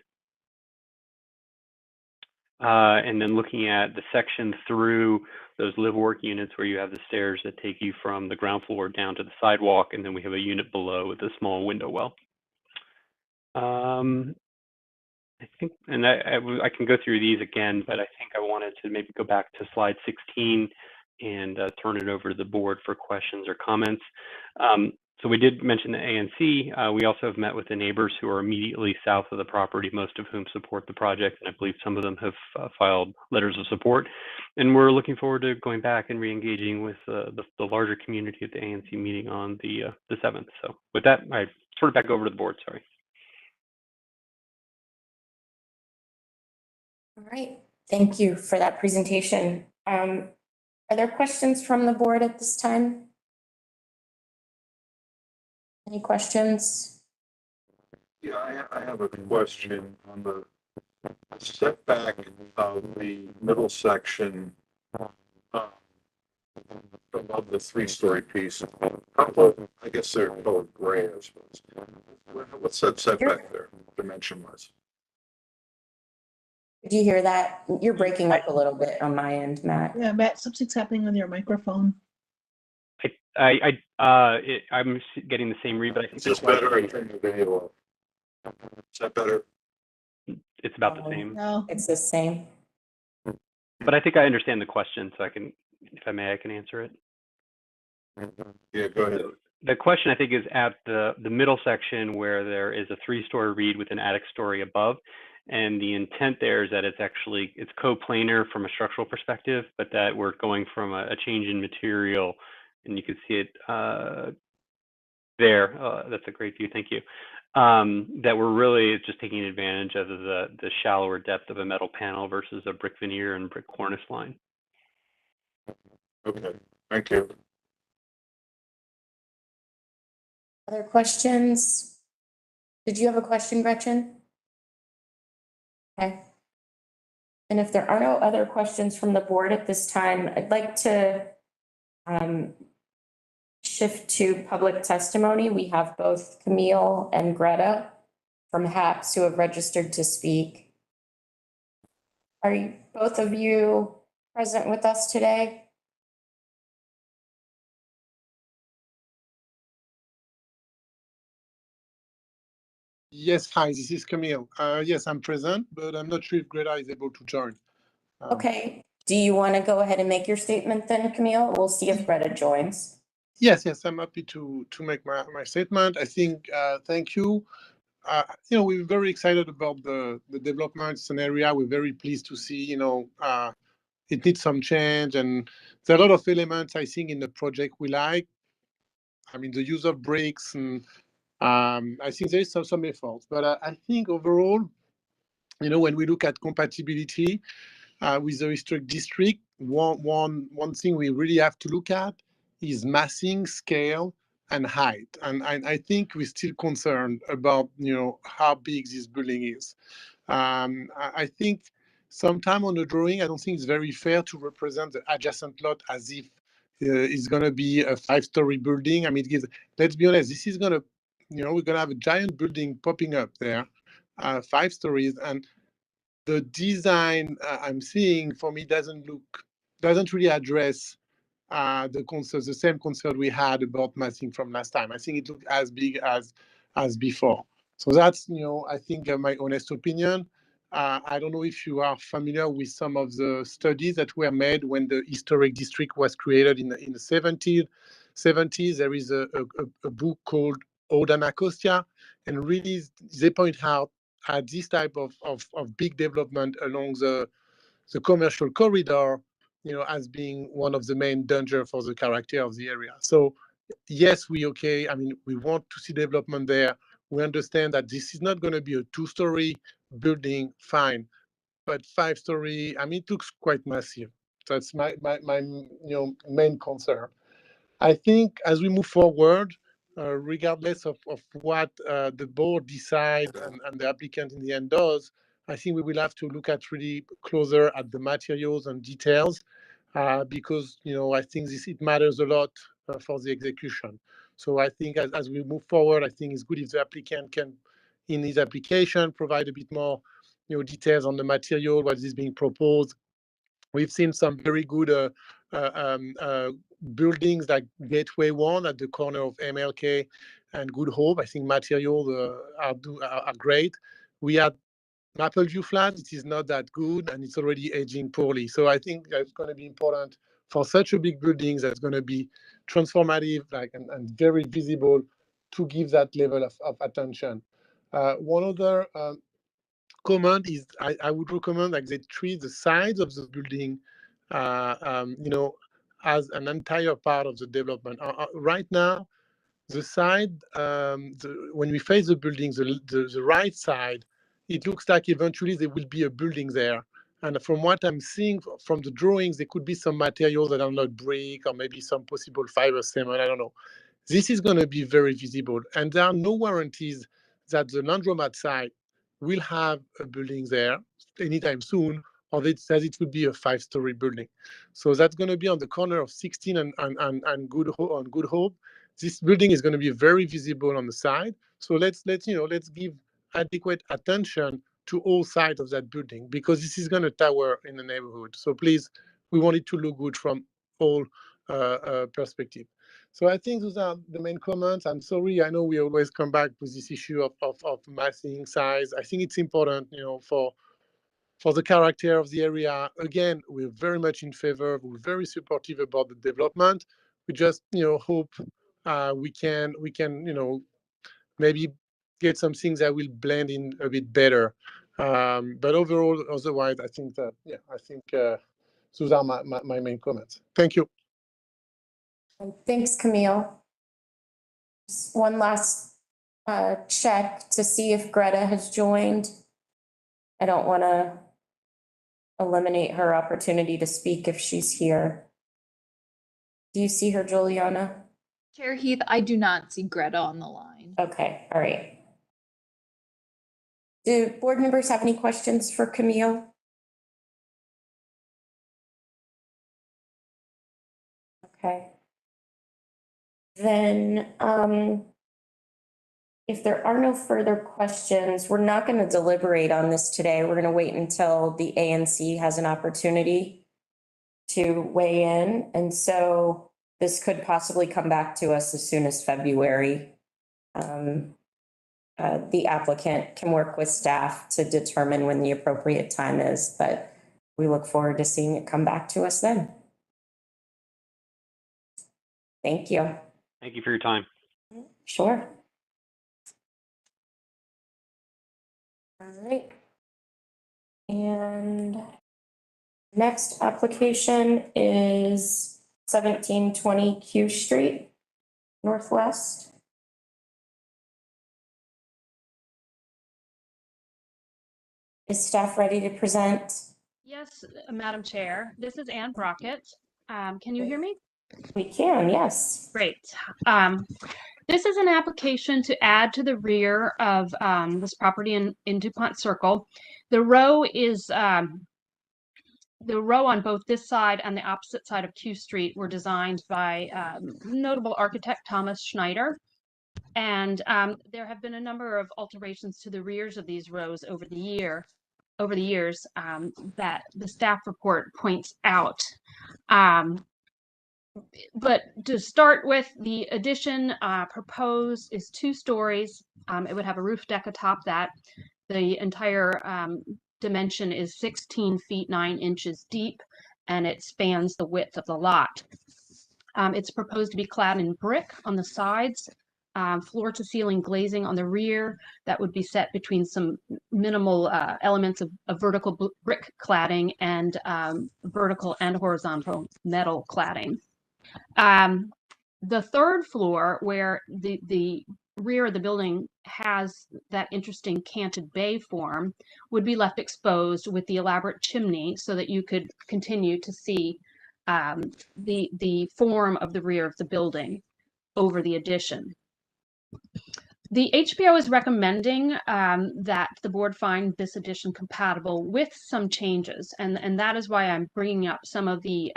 And then looking at the section through those live-work units where you have the stairs that take you from the ground floor down to the sidewalk, and then we have a unit below with a small window well. I think, and I can go through these again, but I think I wanted to maybe go back to slide 16 and turn it over to the board for questions or comments. So we did mention the ANC. We also have met with the neighbors who are immediately south of the property, most of whom support the project, and I believe some of them have filed letters of support. And we're looking forward to going back and re-engaging with the larger community at the ANC meeting on the 7th. So with that, I turn it back over to the board, sorry. All right, thank you for that presentation. Are there questions from the board at this time? Any questions? Yeah, I have a question on the setback of the middle section above the 3-story piece. I guess they're colored gray, I suppose. What's that setback there, dimension-wise? Did you hear that? You're breaking up a little bit on my end, Matt. Yeah, Matt, something's happening on your microphone. I'm getting the same read, but I think it's better in terms of video. Is that better? It's about the same. No, it's the same. But I think I understand the question, so I can, if I may, I can answer it. Yeah, go ahead. The question, I think, is at the middle section where there is a 3-story read with an attic story above. And the intent there is that it's coplanar from a structural perspective, but that we're going from a change in material, and you can see it there. That's a great view, thank you. That we're really just taking advantage of the shallower depth of a metal panel versus a brick veneer and brick cornice line. Okay, thank you. Other questions? Did you have a question, Gretchen? Okay. And if there are no other questions from the board at this time, I'd like to shift to public testimony. We have both Camille and Greta from HAPS who have registered to speak. Are both of you present with us today? Yes, hi, this is Camille. Yes, I'm present, but I'm not sure if Greta is able to join. Okay. Do you want to go ahead and make your statement then, Camille? We'll see if Greta joins. Yes, I'm happy to make my statement. I think, thank you. We're very excited about the development scenario. We're very pleased to see, it needs some change, and there are a lot of elements I think in the project we like. I mean, the use of bricks, and I think there is some efforts, but I think overall, when we look at compatibility with the historic district, one thing we really have to look at is massing, scale, and height. And I think we're still concerned about, how big this building is. I think sometime on the drawing, I don't think it's very fair to represent the adjacent lot as if it's going to be a 5-story building. I mean, let's be honest, this is going to, we're going to have a giant building popping up there, 5 stories, and the design I'm seeing for me doesn't really address the same concern we had about massing from last time. I think it looked as big as before. So that's, I think my honest opinion. I don't know if you are familiar with some of the studies that were made when the historic district was created in the 70s. There is a book called Ode Anacostia, and really they point out at this type of big development along the commercial corridor, as being one of the main danger for the character of the area. So yes, we want to see development there. We understand that this is not going to be a 2-story building, fine, but 5-story, it looks quite massive. That's my main concern. I think as we move forward, regardless of what the board decides and the applicant in the end does, I think we will have to look at really closer at the materials and details, because I think it matters a lot for the execution. So I think as we move forward, I think it's good if the applicant can, in his application, provide a bit more details on the material, what is being proposed. We've seen some very good buildings like Gateway 1 at the corner of MLK and Good Hope. I think materials are great. We had Maple View Flats. It is not that good, and it's already aging poorly. So I think that's going to be important for such a big building that's going to be transformative, and very visible, to give that level of attention. One other comment is I would recommend they treat the sides of the building, as an entire part of the development. Right now, the side, when we face the building, the right side, it looks like eventually there will be a building there. And from what I'm seeing from the drawings, there could be some materials that are not brick, or maybe some possible fiber cement, I don't know. This is going to be very visible. And there are no warranties that the laundromat side will have a building there anytime soon, or that it will be a 5-story building. So that's going to be on the corner of 16 and Good Hope. This building is going to be very visible on the side. So let's give adequate attention to all sides of that building, because this is going to tower in the neighborhood. So please, we want it to look good from all perspectives. So I think those are the main comments. I'm sorry, I know we always come back with this issue of massing size. I think it's important, for the character of the area. Again, we're very much in favor. We're very supportive about the development. We just, hope we can, maybe get some things that will blend in a bit better. But overall, otherwise, I think that, those are my main comments. Thank you. Thanks, Camille. Just one last check to see if Greta has joined. I don't want to eliminate her opportunity to speak if she's here. Do you see her, Juliana? Chair Heath, I do not see Greta on the line. Okay, all right. Do board members have any questions for Camille? Okay. Then, if there are no further questions, we're not going to deliberate on this today. We're going to wait until the ANC has an opportunity to weigh in. And so this could possibly come back to us as soon as February. The applicant can work with staff to determine when the appropriate time is, but we look forward to seeing it come back to us then. Thank you. Thank you for your time. Sure. All right. And next application is 1720 Q Street, Northwest. Is staff ready to present? Yes, Madam Chair. This is Ann Brockett. Can you hear me? We can, yes. Great. This is an application to add to the rear of this property in DuPont Circle. The row is the row on both this side and the opposite side of Q Street were designed by notable architect Thomas Schneider. And there have been a number of alterations to the rears of these rows over the years that the staff report points out. But to start with, the addition proposed is 2 stories. It would have a roof deck atop that. The entire dimension is 16 feet 9 inches deep, and it spans the width of the lot. It's proposed to be clad in brick on the sides, floor to ceiling glazing on the rear that would be set between some minimal elements of vertical brick cladding and vertical and horizontal metal cladding. The third floor, where the rear of the building has that interesting canted bay form, would be left exposed with the elaborate chimney so that you could continue to see the form of the rear of the building over the addition. The HPO is recommending that the board find this addition compatible with some changes, and that is why I'm bringing up some of the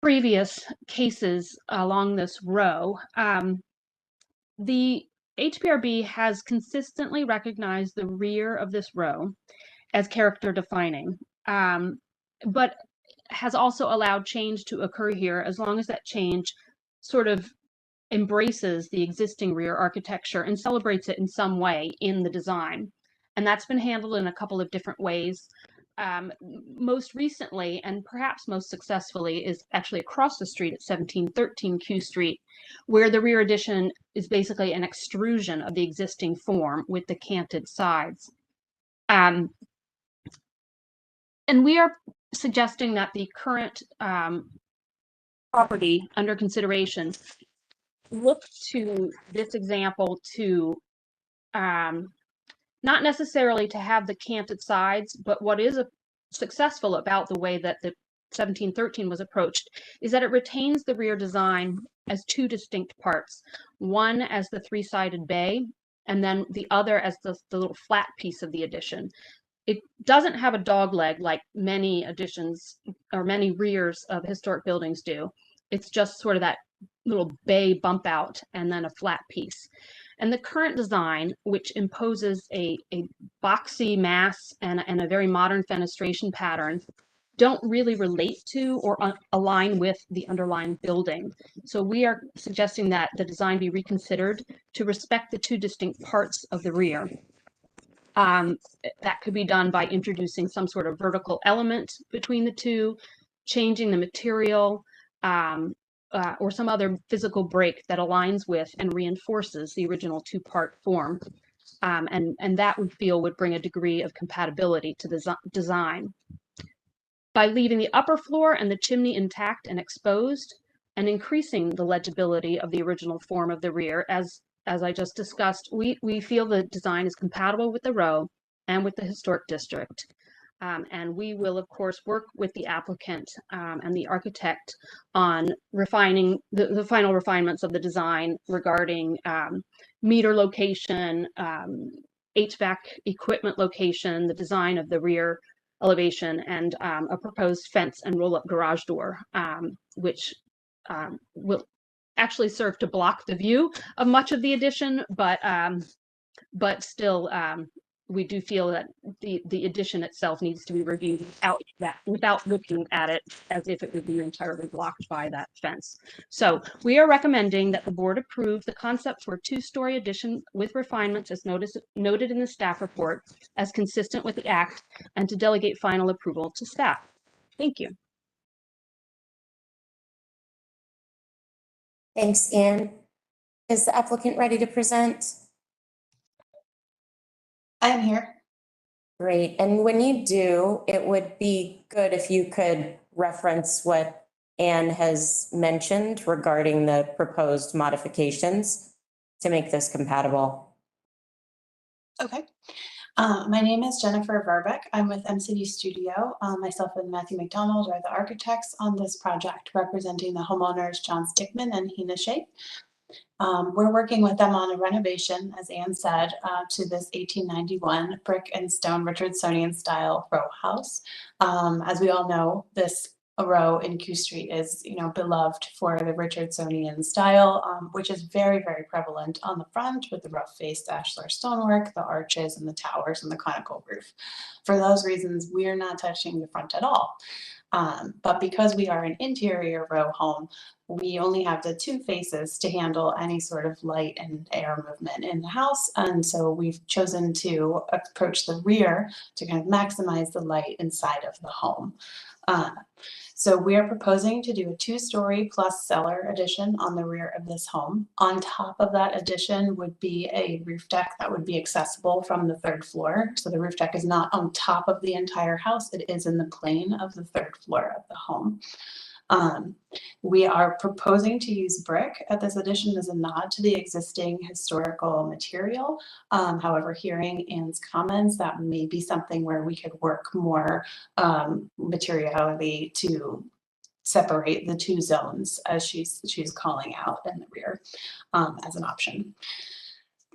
previous cases along this row. The HPRB has consistently recognized the rear of this row as character defining, but has also allowed change to occur here as long as that change sort of embraces the existing rear architecture and celebrates it in some way in the design. And that's been handled in a couple of different ways. Most recently, and perhaps most successfully, is actually across the street at 1713 Q Street, where the rear addition is basically an extrusion of the existing form with the canted sides. And we are suggesting that the current property under consideration look to this example to not necessarily to have the canted sides, but what is successful about the way that the 1713 was approached is that it retains the rear design as two distinct parts, one as the three-sided bay, and then the other as the little flat piece of the addition. It doesn't have a dog leg like many additions or many rears of historic buildings do. It's just sort of that little bay bump out and then a flat piece. And the current design, which imposes a boxy mass and a very modern fenestration pattern, don't really relate to or align with the underlying building. So we are suggesting that the design be reconsidered to respect the two distinct parts of the rear. That could be done by introducing some sort of vertical element between the two, changing the material, or some other physical break that aligns with and reinforces the original two-part form. And that we feel would bring a degree of compatibility to the design. By leaving the upper floor and the chimney intact and exposed, and increasing the legibility of the original form of the rear, as I just discussed, we feel the design is compatible with the row and with the historic district. And we will, of course, work with the applicant and the architect on refining the final refinements of the design regarding meter location, HVAC equipment location, the design of the rear elevation, and a proposed fence and roll-up garage door, which will actually serve to block the view of much of the addition, but still, we do feel that the addition itself needs to be reviewed without looking at it as if it would be entirely blocked by that fence. So we are recommending that the board approve the concept for a two-story addition with refinements as noted in the staff report as consistent with the act, and to delegate final approval to staff. Thank you. Thanks, Anne. Is the applicant ready to present? I am here. Great. And when you do, it would be good if you could reference what Anne has mentioned regarding the proposed modifications to make this compatible. Okay. My name is Jennifer Verbeck. I'm with MCD Studio. Myself and Matthew McDonald are the architects on this project, representing the homeowners John Stickman and Hina Sheikh. We're working with them on a renovation, as Anne said, to this 1891 brick and stone Richardsonian style row house. As we all know, this row in Q Street is, beloved for the Richardsonian style, which is very, very prevalent on the front with the rough faced ashlar stonework, the arches and the towers and the conical roof. For those reasons, we are not touching the front at all. But because we are an interior row home, we only have the 2 faces to handle any sort of light and air movement in the house. And so we've chosen to approach the rear to kind of maximize the light inside of the home. So we are proposing to do a 2-story plus cellar addition on the rear of this home. On top of that addition would be a roof deck that would be accessible from the 3rd floor. So the roof deck is not on top of the entire house, it is in the plane of the 3rd floor of the home. We are proposing to use brick at this addition as a nod to the existing historical material. However, hearing Anne's comments, that may be something where we could work more materiality to separate the 2 zones, as she's calling out in the rear, as an option.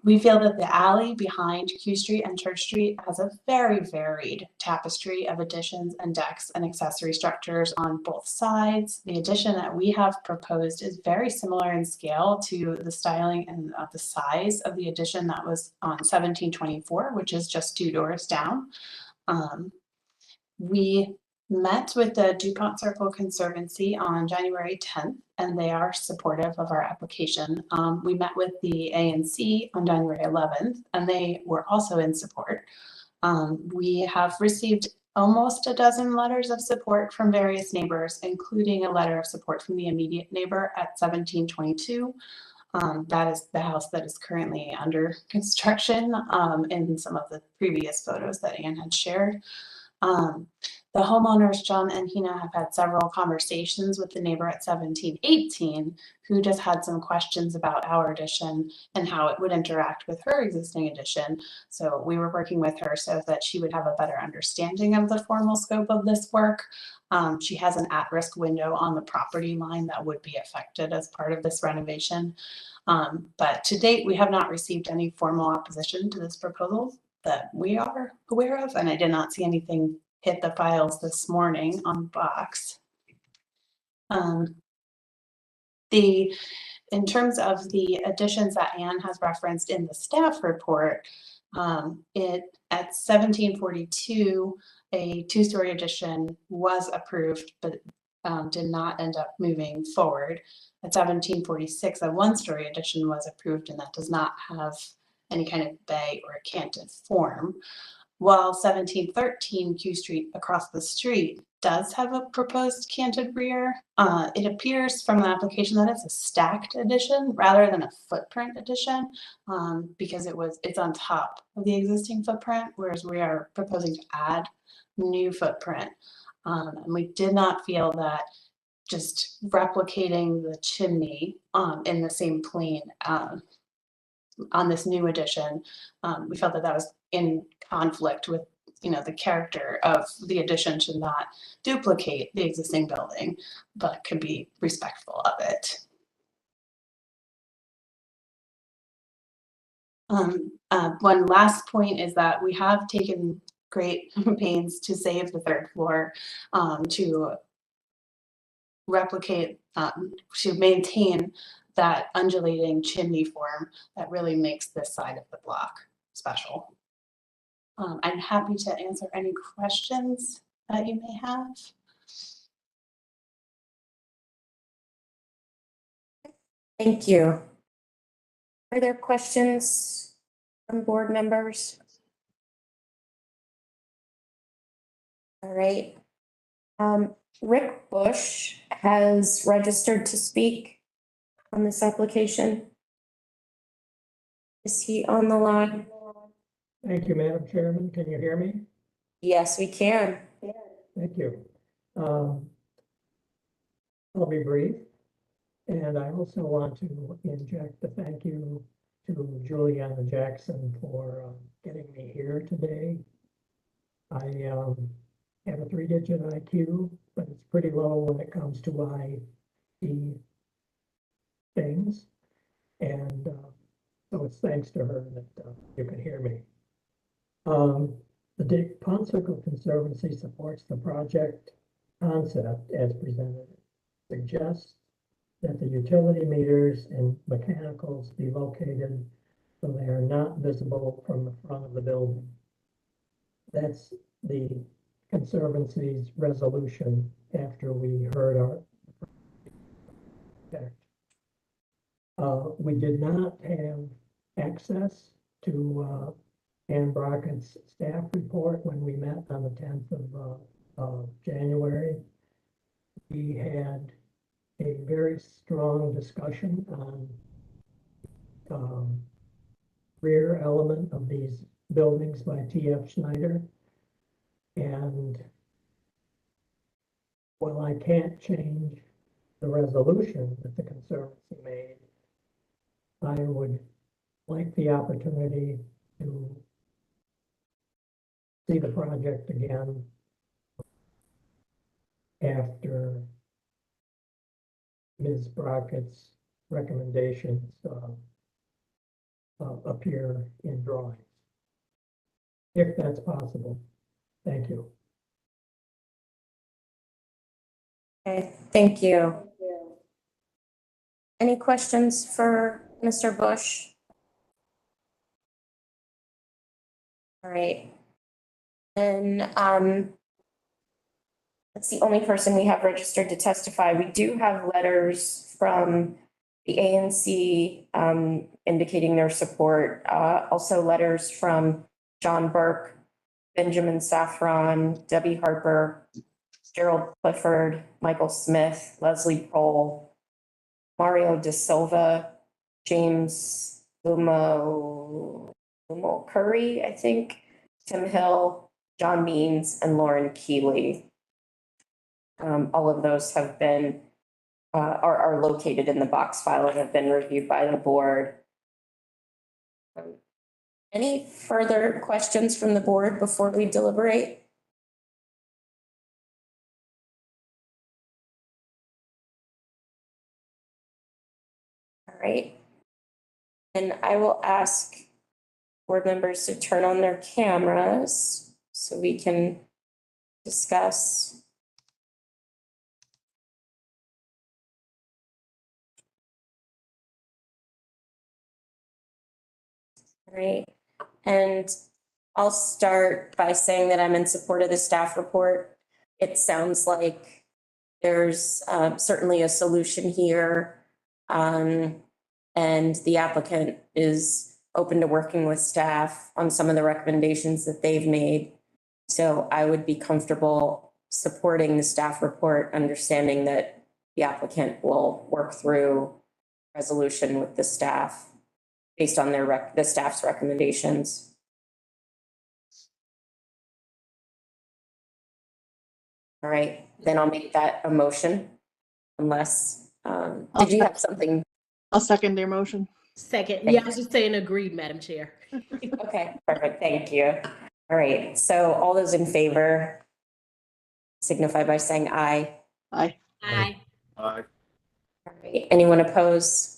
We feel that the alley behind Q Street and Church Street has a very varied tapestry of additions and decks and accessory structures on both sides. The addition that we have proposed is very similar in scale to the styling and the size of the addition that was on 1724, which is just 2 doors down. We met with the DuPont Circle Conservancy on January 10th, and they are supportive of our application. We met with the ANC on January 11th, and they were also in support. We have received almost a dozen letters of support from various neighbors, including a letter of support from the immediate neighbor at 1722. That is the house that is currently under construction in some of the previous photos that Anne had shared. The homeowners, John and Hina, have had several conversations with the neighbor at 1718, who just had some questions about our addition and how it would interact with her existing addition. So we were working with her so that she would have a better understanding of the formal scope of this work. She has an at-risk window on the property line that would be affected as part of this renovation. But to date, we have not received any formal opposition to this proposal that we are aware of, and I did not see anything hit the files this morning on Box. In terms of the additions that Anne has referenced in the staff report, at 1742, a 2-story addition was approved, but did not end up moving forward. At 1746, a 1-story addition was approved, and that does not have any kind of bay or canted form. While 1713 Q Street across the street does have a proposed canted rear, it appears from the application that it's a stacked addition rather than a footprint addition, because it's on top of the existing footprint, whereas we are proposing to add new footprint. And we did not feel that just replicating the chimney in the same plane on this new addition, we felt that that was in conflict with, the character of the addition should not duplicate the existing building, but could be respectful of it. One last point is that we have taken great pains to save the 3rd floor, to replicate, to maintain that undulating chimney form that really makes this side of the block special. I'm happy to answer any questions that you may have. Thank you. Are there questions from board members? All right. Rick Bush has registered to speak on this application. Is he on the line? Thank you, Madam Chairman. Can you hear me? Yes, we can. Thank you. I'll be brief. And I also want to inject a thank you to Juliana Jackson for getting me here today. I have a 3-digit IQ, but it's pretty low when it comes to IT things. And so it's thanks to her that you can hear me. The DuPont Circle Conservancy supports the project concept as presented. It suggests that the utility meters and mechanicals be located so they are not visible from the front of the building. That's the Conservancy's resolution after we heard our we did not have access to Ann Brockett's staff report when we met on the 10th of January. We had a very strong discussion on rear element of these buildings by T.F. Schneider. And while I can't change the resolution that the Conservancy made, I would like the opportunity to see the project again after Ms. Brockett's recommendations appear in drawings, if that's possible. Thank you. Okay, thank you. Any questions for Mr. Bush? All right. And that's the only person we have registered to testify. We do have letters from the ANC indicating their support. Also letters from John Burke, Benjamin Saffron, Debbie Harper, Gerald Clifford, Michael Smith, Leslie Prohl, Mario De Silva, James Lumo Curry, I think, Tim Hill, John Means, and Lauren Keeley. All of those have been, are located in the box file and have been reviewed by the board. Any further questions from the board before we deliberate? All right. And I will ask board members to turn on their cameras so we can discuss. All right. And I'll start by saying that I'm in support of the staff report. It sounds like there's certainly a solution here. And the applicant is open to working with staff on some of the recommendations that they've made. So I would be comfortable supporting the staff report, understanding that the applicant will work through resolution with the staff based on the staff's recommendations. All right, then I'll make that a motion unless, did you have something? I'll second their motion. Second, yeah, I was just saying agreed, Madam Chair. Okay, perfect, thank you. All right, so all those in favor signify by saying aye. Aye. Aye. Aye. All right, anyone opposed?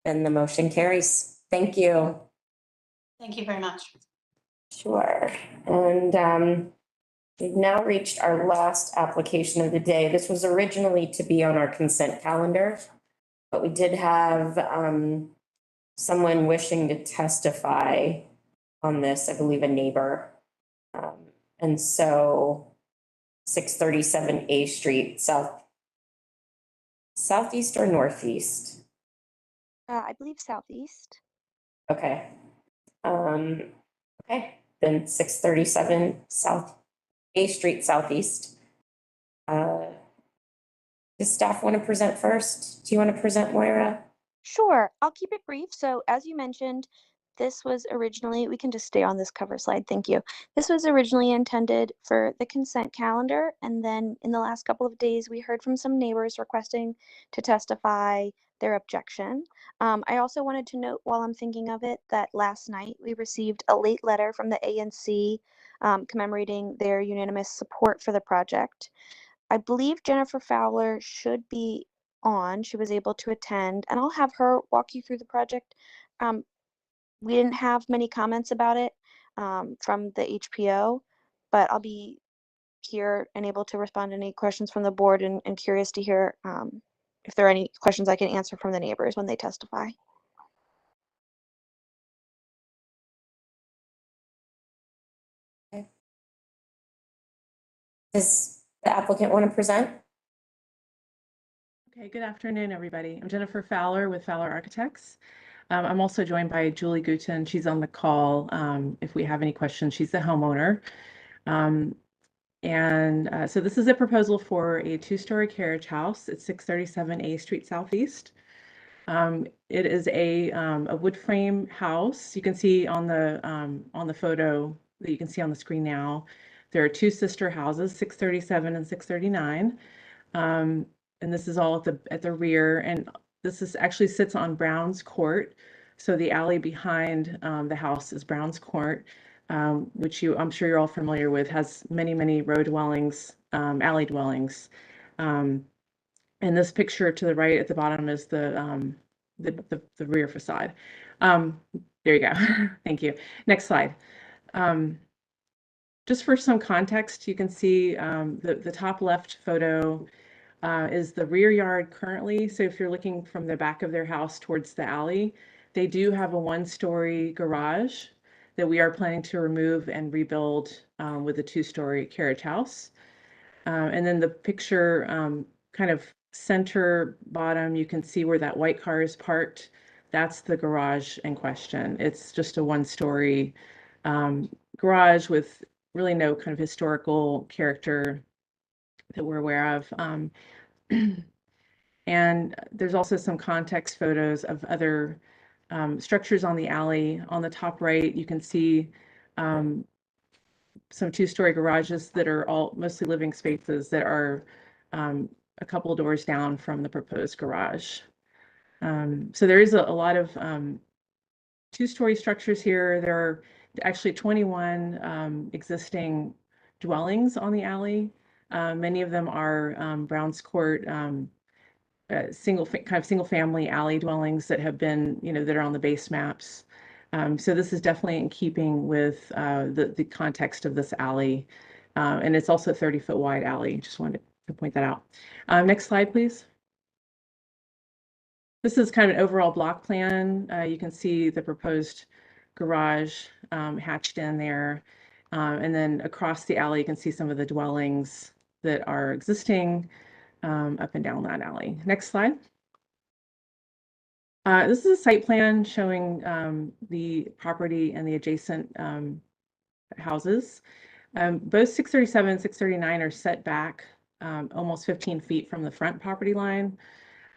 Then the motion carries. Thank you. Thank you very much. Sure, and we've now reached our last application of the day. This was originally to be on our consent calendar, but we did have someone wishing to testify on this, I believe a neighbor. And so 637 A Street, southeast or northeast? I believe southeast. Okay. Okay, then 637 South A Street Southeast. Does staff want to present first? Do you want to present, Moira? Sure, I'll keep it brief. So as you mentioned, this was originally, we can just stay on this cover slide, thank you. This was originally intended for the consent calendar, and then in the last couple of days, we heard from some neighbors requesting to testify their objection. I also wanted to note while I'm thinking of it that last night we received a late letter from the ANC commemorating their unanimous support for the project. I believe Jennifer Fowler should be on. She was able to attend, and I'll have her walk you through the project. We didn't have many comments about it from the HPO, but I'll be here and able to respond to any questions from the board and curious to hear if there are any questions I can answer from the neighbors when they testify. Does The applicant want to present? Okay, good afternoon, everybody. I'm Jennifer Fowler with Fowler Architects. I'm also joined by Julie Guton. She's on the call. If we have any questions, she's the homeowner. So this is a proposal for a two-story carriage house at 637 A Street Southeast. It is a wood frame house. You can see on the photo that you can see on the screen now, there are two sister houses, 637 and 639. And this is all at the rear, and this is actually sits on Brown's Court. So the alley behind the house is Brown's Court, which I'm sure you're all familiar with, has many row dwellings, alley dwellings. And this picture to the right at the bottom is the rear facade. There you go. Thank you. Next slide. Just for some context, you can see the top left photo is the rear yard currently. So if you're looking from the back of their house towards the alley, they do have a one-story garage that we are planning to remove and rebuild with a two-story carriage house. And then the picture kind of center bottom, you can see where that white car is parked. That's the garage in question. It's just a one-story garage with really no kind of historical character that we're aware of. And there's also some context photos of other structures on the alley. On the top right, you can see some two-story garages that are all mostly living spaces that are a couple of doors down from the proposed garage. So there is a lot of two-story structures here. There are actually 21 existing dwellings on the alley. Many of them are Brown's Court single family alley dwellings that have been, that are on the base maps. So this is definitely in keeping with the context of this alley. And it's also a 30-foot wide alley. Just wanted to point that out. Next slide, please. This is kind of an overall block plan. You can see the proposed garage hatched in there. And then across the alley, you can see some of the dwellings that are existing up and down that alley. Next slide. This is a site plan showing the property and the adjacent houses. Both 637 and 639 are set back almost 15 feet from the front property line.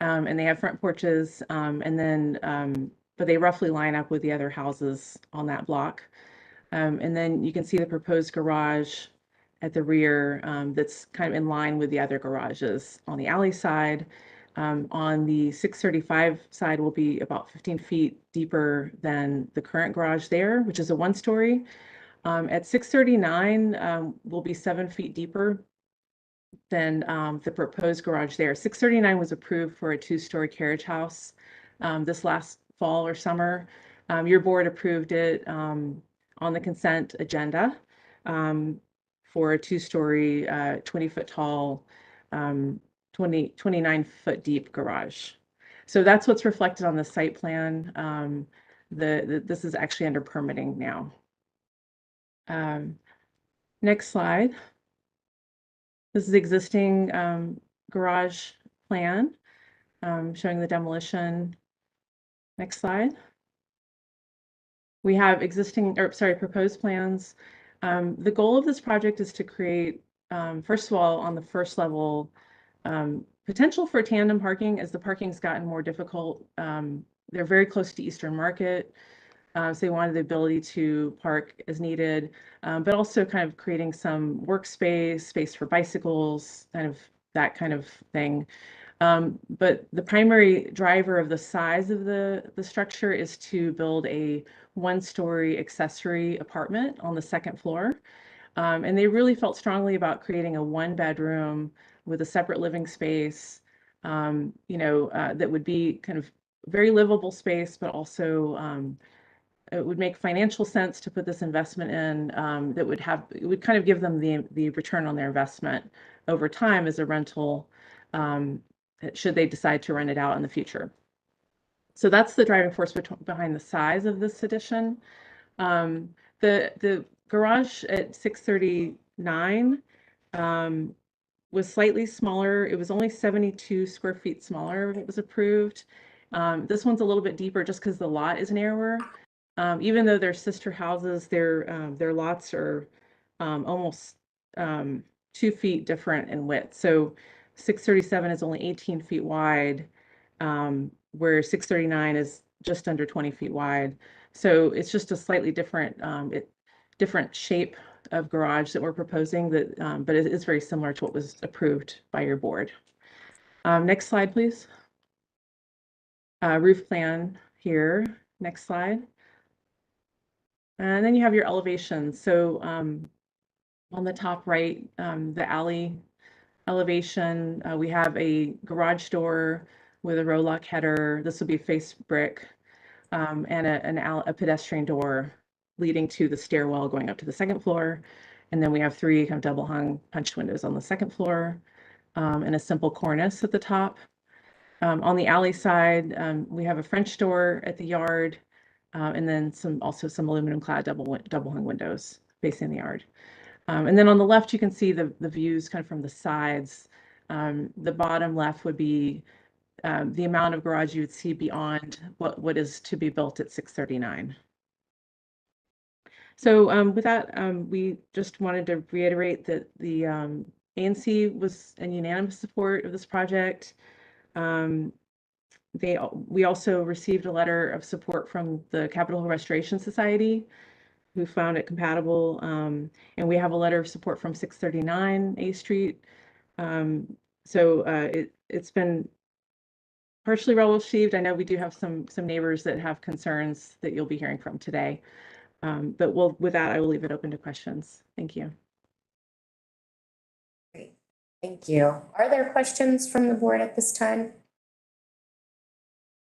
And they have front porches, but they roughly line up with the other houses on that block. And then you can see the proposed garage at the rear that's kind of in line with the other garages on the alley side. On the 635 side will be about 15 feet deeper than the current garage there, which is a one-story. At 639 will be 7 feet deeper than the proposed garage there. 639 was approved for a two-story carriage house this last fall or summer. Your board approved it on the consent agenda for a two-story, 20-foot tall, 29-foot deep garage. So that's what's reflected on the site plan. This is actually under permitting now. Next slide. This is existing garage plan showing the demolition. Next slide. We have proposed plans. The goal of this project is to create, first of all, on the first level, potential for tandem parking as the parking's gotten more difficult. They're very close to Eastern Market. So they wanted the ability to park as needed, but also kind of creating some workspace, space for bicycles, that kind of thing. But the primary driver of the size of the structure is to build a one-story accessory apartment on the second floor. And they really felt strongly about creating a one-bedroom with a separate living space, that would be kind of very livable space, but also it would make financial sense to put this investment in. It would kind of give them the return on their investment over time as a rental, should they decide to rent it out in the future. So that's the driving force behind the size of this addition. The garage at 639 was slightly smaller. It was only 72 square feet smaller when it was approved. This one's a little bit deeper just because the lot is narrower. Even though they're sister houses, their lots are almost 2 feet different in width. So 637 is only 18 feet wide, where 639 is just under 20 feet wide. So it's just a slightly different different shape of garage that we're proposing, that but it is very similar to what was approved by your board. Next slide, please. Roof plan here. Next slide. And then you have your elevation. So on the top right, the alley elevation, we have a garage door with a row lock header. This will be face brick, and a pedestrian door leading to the stairwell going up to the second floor. And then we have 3 kind of double hung punch windows on the second floor, and a simple cornice at the top. On the alley side, we have a French door at the yard, and then also some aluminum clad double hung windows facing the yard. And then on the left, you can see the views kind of from the sides. The bottom left would be the amount of garage you would see beyond what is to be built at 639. So with that, we just wanted to reiterate that the ANC was in unanimous support of this project. We also received a letter of support from the Capitol Hill Restoration Society, who found it compatible. And we have a letter of support from 639 A Street. So it's been partially well received. I know we do have some neighbors that have concerns that you'll be hearing from today. But with that, I will leave it open to questions. Thank you. Great. Thank you. Are there questions from the board at this time?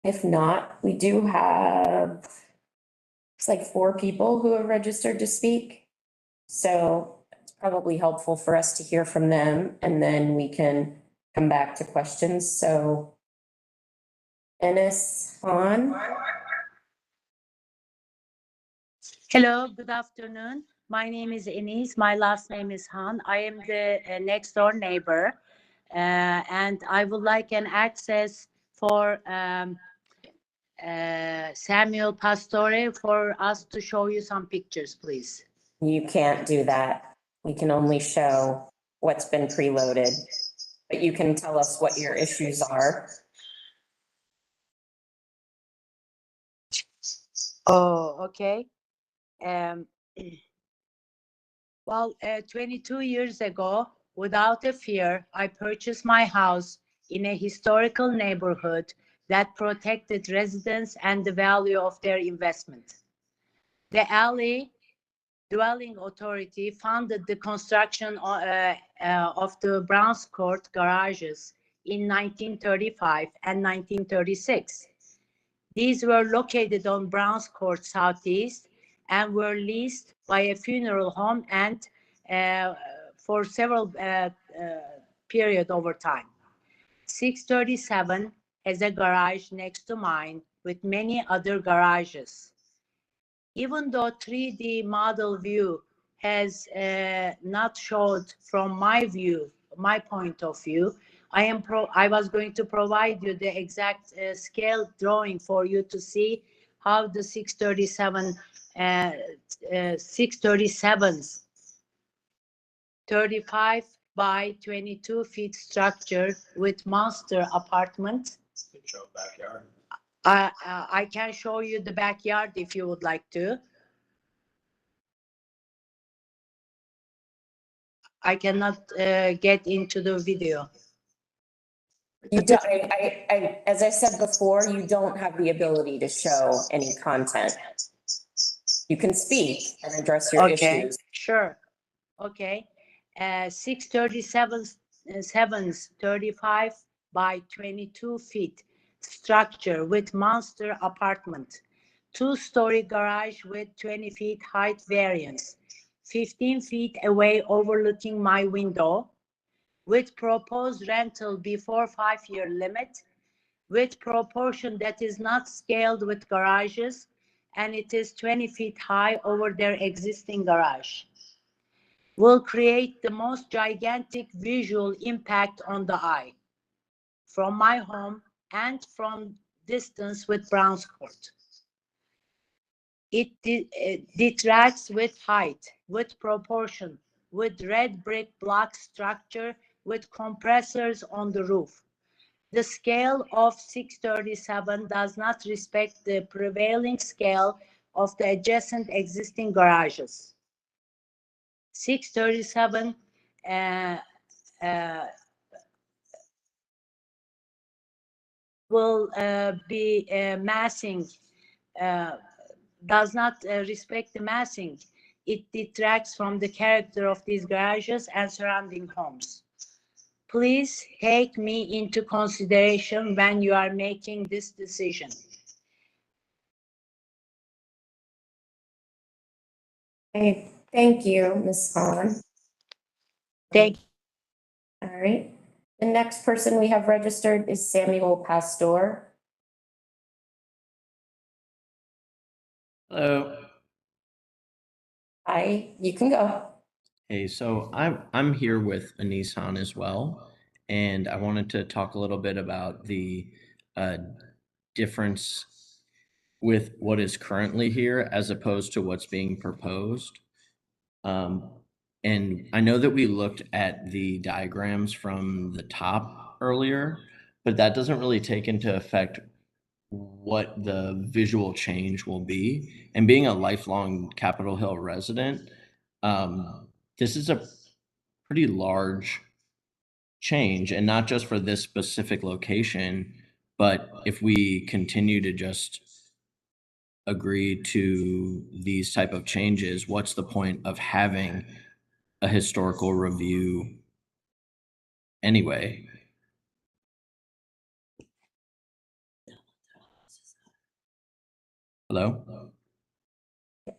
If not, we do have, it's like 4 people who have registered to speak. So it's probably helpful for us to hear from them, and then we can come back to questions. So Enes Han. Hello, good afternoon. My name is Enis. My last name is Han. I am the next door neighbor, and I would like an access for Samuel Pastore for us to show you some pictures, please. You can't do that. We can only show what's been preloaded, but you can tell us what your issues are. Oh, okay. Well, 22 years ago, without a fear, I purchased my house in a historical neighborhood that protected residents and the value of their investment. The Alley Dwelling Authority funded the construction of the Browns Court garages in 1935 and 1936. These were located on Browns Court Southeast and were leased by a funeral home and for several period over time. 637 has a garage next to mine with many other garages. Even though 3D model view has not showed from my view, my point of view, I was going to provide you the exact scale drawing for you to see how the 637's 35 by 22 feet structure with master apartment. Show backyard. I can show you the backyard if you would like to. I cannot get into the video. You don't, as I said before, you don't have the ability to show any content. You can speak and address your issues. Sure. Okay. 637's 35 by 22 feet structure with monster apartment, 2-story garage with 20 feet height variance, 15 feet away overlooking my window, with proposed rental before 5-year limit, with proportion that is not scaled with garages, and it is 20 feet high over their existing garage. will create the most gigantic visual impact on the eye from my home and from distance with Browns Court. It detracts with height, with proportion, with red brick block structure, with compressors on the roof. The scale of 637 does not respect the prevailing scale of the adjacent existing garages. 637 will be massing, does not respect the massing. It detracts from the character of these garages and surrounding homes. Please take me into consideration when you are making this decision. Okay, thank you, Ms. Hahn. Thank you. All right. The next person we have registered is Samuel Pastor. Hello. Hi, you can go. Hey, so I'm here with Anise Hahn as well, and I wanted to talk a little bit about the difference with what is currently here as opposed to what's being proposed. And I know that we looked at the diagrams from the top earlier, but that doesn't really take into effect what the visual change will be. And being a lifelong Capitol Hill resident, this is a pretty large change, and not just for this specific location, but if we continue to just agree to these type of changes, what's the point of having a historical review anyway? Hello?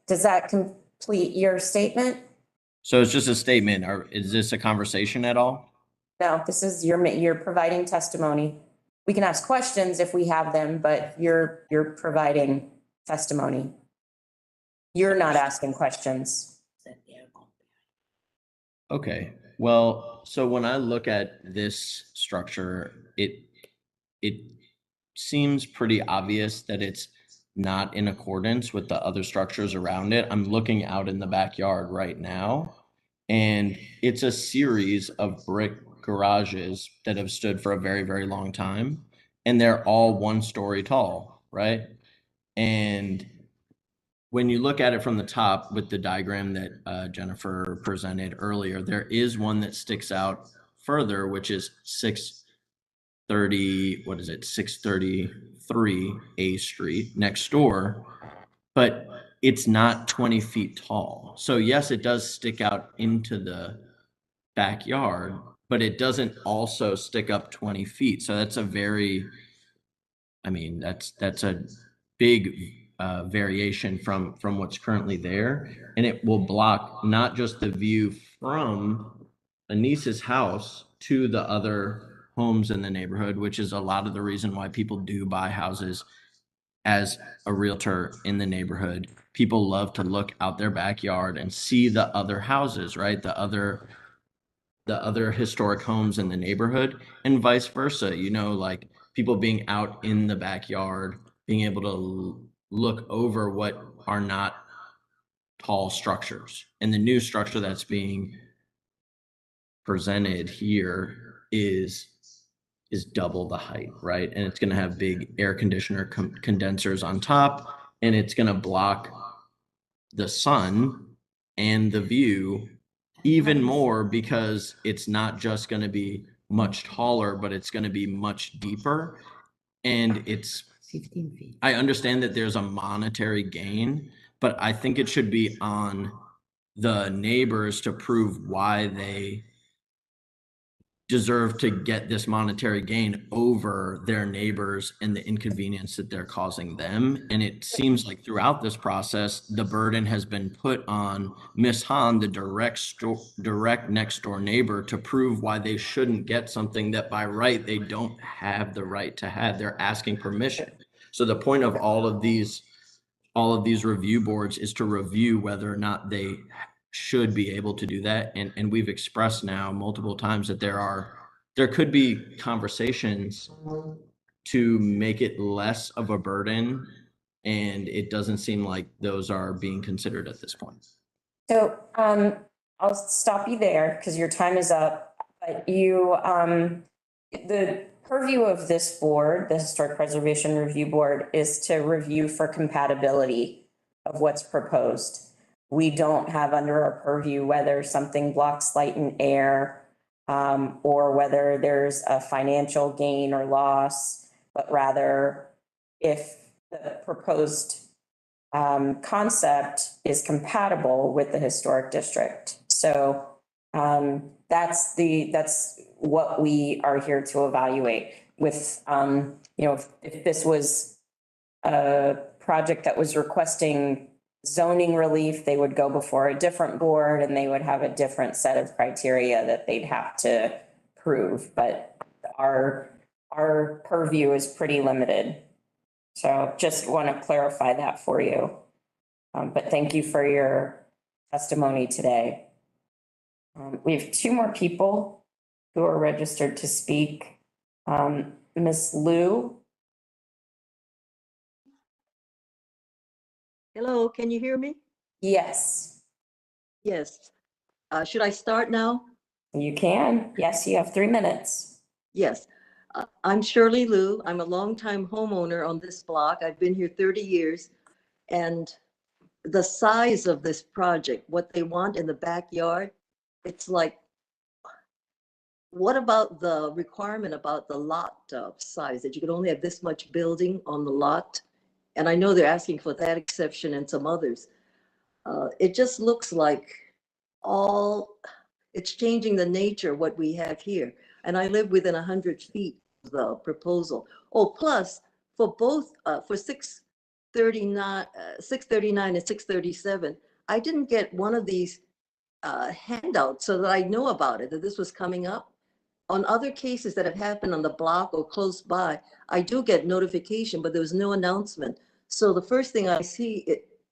Does that complete your statement? So it's just a statement, or is this a conversation at all? No, this is you're providing testimony. We can ask questions if we have them, but you're providing testimony. You're not asking questions. Okay, well, so when I look at this structure, it seems pretty obvious that it's not in accordance with the other structures around it. I'm looking out in the backyard right now, and it's a series of brick garages that have stood for a very, very long time, and they're all 1 story tall, right? And when you look at it from the top with the diagram that Jennifer presented earlier, there is one that sticks out further, which is 633 A Street next door, but it's not 20 feet tall. So yes, it does stick out into the backyard, but it doesn't also stick up 20 feet. So that's a very, I mean, that's a big variation from what's currently there, and it will block not just the view from Anise's house to the other homes in the neighborhood, which is a lot of the reason why people do buy houses as a realtor in the neighborhood. People love to look out their backyard and see the other houses, right? The other historic homes in the neighborhood, and vice versa, you know, like people being out in the backyard, being able to look over what are not tall structures. And the new structure that's being presented here is double the height, right? And it's going to have big air conditioner condensers on top, and it's going to block the sun and the view even more, because it's not just going to be much taller, but it's going to be much deeper. And it's 15 feet. I understand that there's a monetary gain, but I think it should be on the neighbors to prove why they deserve to get this monetary gain over their neighbors and the inconvenience that they're causing them. And it seems like throughout this process, the burden has been put on Ms. Hahn, the direct next door neighbor, to prove why they shouldn't get something that by right they don't have the right to have. They're asking permission. So the point of all of these review boards is to review whether or not they should be able to do that. And we've expressed now multiple times that there could be conversations to make it less of a burden. And it doesn't seem like those are being considered at this point. So I'll stop you there because your time is up. But the purview of this board, the Historic Preservation Review Board, is to review for compatibility of what's proposed. We don't have under our purview whether something blocks light and air, or whether there's a financial gain or loss, but rather if the proposed concept is compatible with the historic district. So that's what we are here to evaluate with, if this was a project that was requesting zoning relief, they would go before a different board and they would have a different set of criteria that they'd have to prove. But our purview is pretty limited. So just want to clarify that for you. But thank you for your testimony today. We have two more people who are registered to speak. Ms. Liu. Hello, can you hear me? Yes. Yes. Should I start now? You can. Yes, you have 3 minutes. Yes. I'm Shirley Liu. I'm a longtime homeowner on this block. I've been here 30 years. And the size of this project, what they want in the backyard, it's like, what about the requirement about the lot size, that you could only have this much building on the lot? And I know they're asking for that exception and some others. It just looks like it's changing the nature of what we have here. And I live within 100 feet of the proposal. Oh, plus for both, for 639 and 637, I didn't get one of these handouts so that I know about it, that this was coming up. On other cases that have happened on the block or close by, I do get notification, but there was no announcement. So the first thing I see,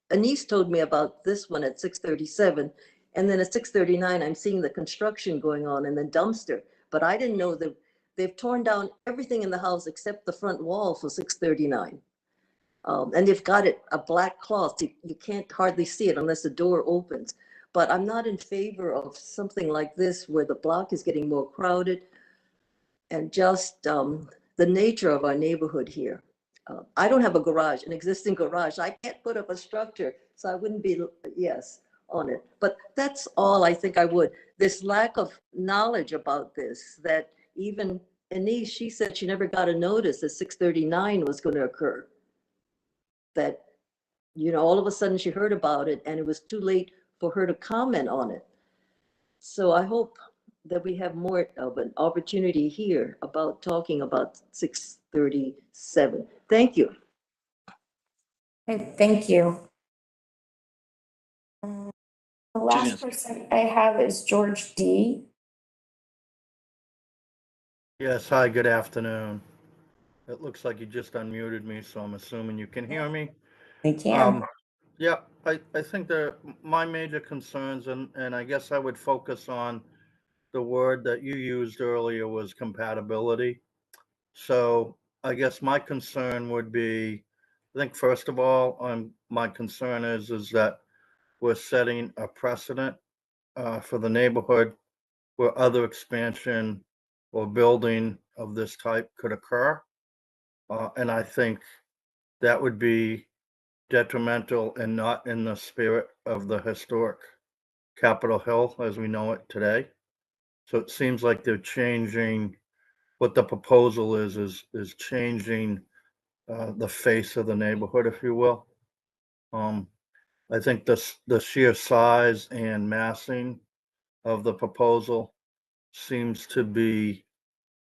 Anise told me about this one at 637. And then at 639, I'm seeing the construction going on in the dumpster. But I didn't know that they've torn down everything in the house except the front wall for 639. And they've got it a black cloth. You can't hardly see it unless the door opens. But I'm not in favor of something like this where the block is getting more crowded and just the nature of our neighborhood here. I don't have a garage, an existing garage. I can't put up a structure, so I wouldn't be, on it. But that's all I think I would. This lack of knowledge about this, that even Anise, she said she never got a notice that 639 was going to occur. That, all of a sudden she heard about it and it was too late for her to comment on it. So I hope that we have more of an opportunity here about talking about 637. Thank you. Okay, thank you. The last person I have is George D. Yes, hi, good afternoon. It looks like you just unmuted me, so I'm assuming you can hear me. I can. Yeah, I think my major concerns, and I guess I would focus on the word that you used earlier was compatibility. So I guess my concern would be, I think first of all, my concern is that we're setting a precedent for the neighborhood where other expansion or building of this type could occur. And I think that would be detrimental and not in the spirit of the historic Capitol Hill as we know it today. So it seems like they're changing, what the proposal is changing the face of the neighborhood, if you will. I think the sheer size and massing of the proposal seems to be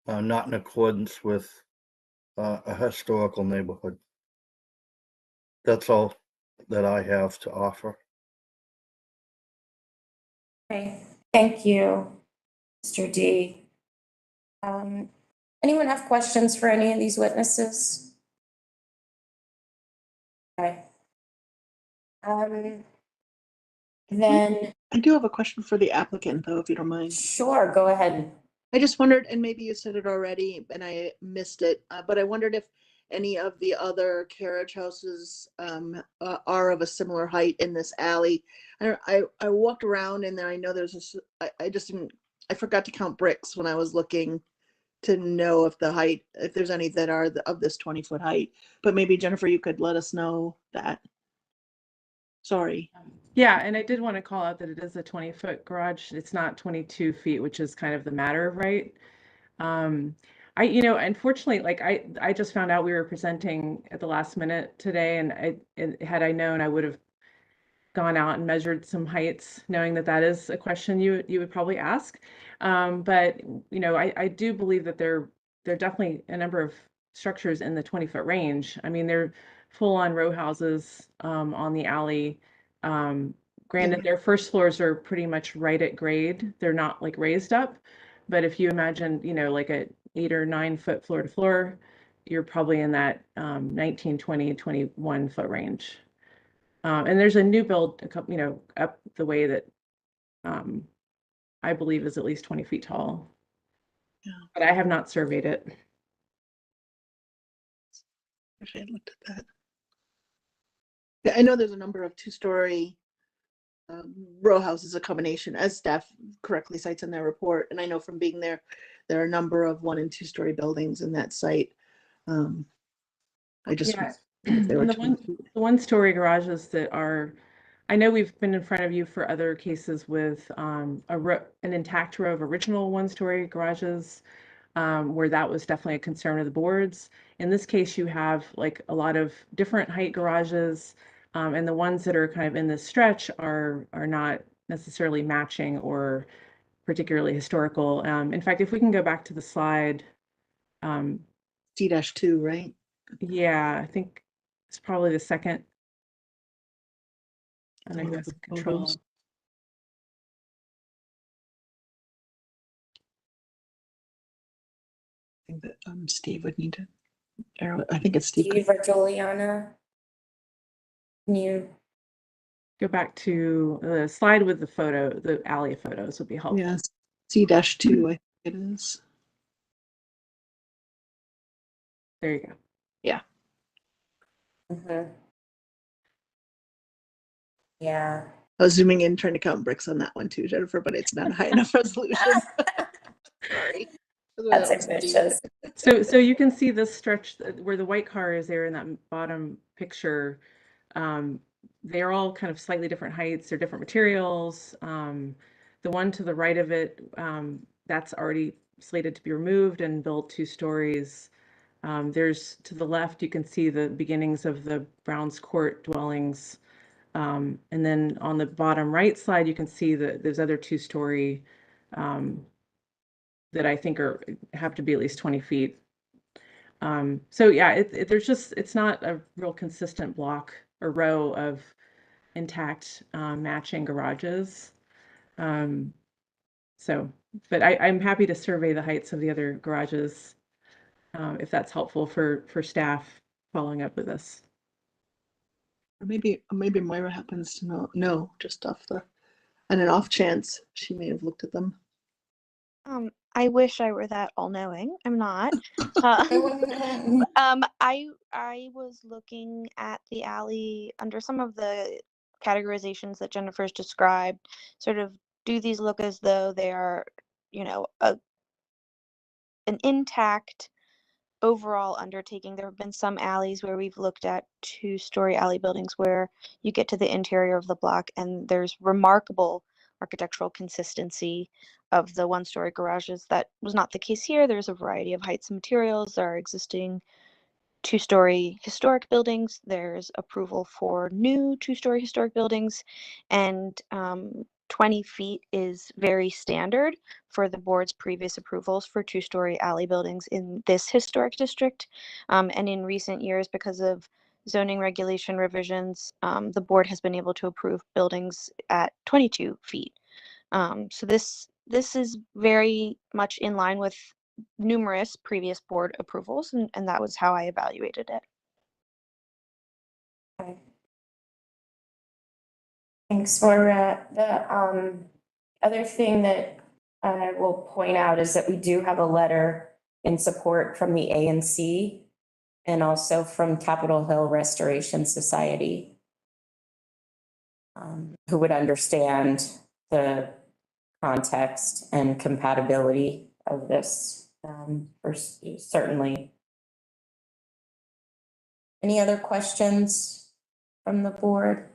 not in accordance with a historical neighborhood. That's all that I have to offer. Okay, thank you, Mr. D. Anyone have questions for any of these witnesses? Okay. Then, I do have a question for the applicant, though, if you don't mind. sure, go ahead. I just wondered, and maybe you said it already and I missed it, but I wondered if any of the other carriage houses are of a similar height in this alley. I walked around and then I know I just didn't, I forgot to count bricks when I was looking to know if the height, if there's any that are of this 20-foot height. But maybe Jennifer, you could let us know that. Sorry. Yeah, and I did want to call out that it is a 20-foot garage. It's not 22 feet, which is kind of the matter of right. Unfortunately, like I just found out we were presenting at the last minute today, and had I known, I would have gone out and measured some heights, knowing that that is a question you would probably ask. But I do believe that there are definitely a number of structures in the 20-foot range. I mean, they're full-on row houses on the alley. Granted, their first floors are pretty much right at grade. They're not like raised up. But if you imagine, like a 8 or 9 foot floor to floor, you're probably in that 19, 20, 21 foot range. And there's a new build, up the way that I believe is at least 20 feet tall. Yeah. But I have not surveyed it. Actually, I looked at that. Yeah, I know there's a number of 2-story row houses, a combination, as staff correctly cites in their report. And I know from being there, there are a number of 1- and 2-story buildings in that site. I just, Yeah. if they were And the one-story garages that are, I know we've been in front of you for other cases with an intact row of original 1-story garages, where that was definitely a concern of the boards. In this case, you have like a lot of different height garages, and the ones that are kind of in this stretch are not necessarily matching or particularly historical. In fact, if we can go back to the slide. C-2, right? Yeah, I think it's probably the second. And I guess control. Photos. I think that Steve would need to arrow. I think it's Steve. Steve or Juliana? Can you go back to the slide with the photo, the alley photos would be helpful. Yes, C-2, I think it is. There you go. Yeah. Yeah. I was zooming in, trying to count bricks on that one too, Jennifer, but it's not a high enough resolution. Sorry. That's ambitious. So you can see this stretch where the white car is there in that bottom picture. They're all kind of slightly different heights. They're different materials. The one to the right of it, that's already slated to be removed and built 2 stories. There's to the left, you can see the beginnings of the Browns Court dwellings. And then on the bottom right side, you can see that there's other 2-story that I think have to be at least 20 feet. So yeah, it's not a real consistent block or row of intact matching garages. But I'm happy to survey the heights of the other garages if that's helpful for staff following up with this. Or maybe Moira happens to know. No, just off the, on an off chance, she may have looked at them. I wish I were that all-knowing. I'm not. I was looking at the alley under some of the categorizations that Jennifer's described. Sort of, do these look as though they are, an intact overall undertaking? There have been some alleys where we've looked at 2-story alley buildings where you get to the interior of the block and there's remarkable architectural consistency of the 1-story garages. That was not the case here. There's a variety of heights and materials. There are existing 2-story historic buildings. There's approval for new 2-story historic buildings, and 20 feet is very standard for the board's previous approvals for 2-story alley buildings in this historic district. And in recent years, because of zoning regulation revisions, the board has been able to approve buildings at 22 feet. So this is very much in line with numerous previous board approvals, and that was how I evaluated it. Okay. Thanks, Maura. The other thing that I will point out is that we do have a letter in support from the ANC and also from Capitol Hill Restoration Society, who would understand the context and compatibility of this, certainly. Any other questions from the board?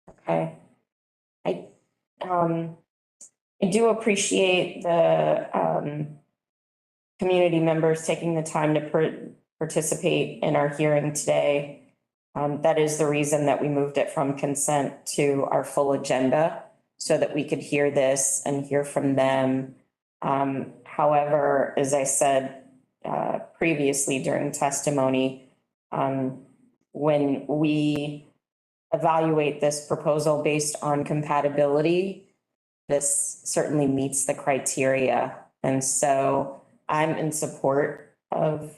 Okay. I do appreciate the community members taking the time to participate in our hearing today. That is the reason that we moved it from consent to our full agenda, so that we could hear this and hear from them. However, as I said previously during testimony, when we evaluate this proposal based on compatibility, this certainly meets the criteria. And so I'm in support of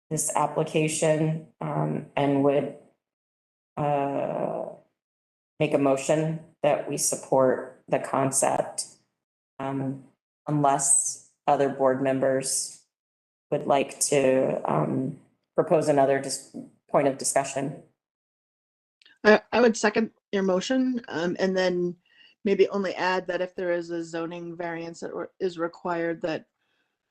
this application and would make a motion that we support the concept unless other board members would like to propose another point of discussion. I would second your motion, and then maybe only add that if there is a zoning variance that is required, that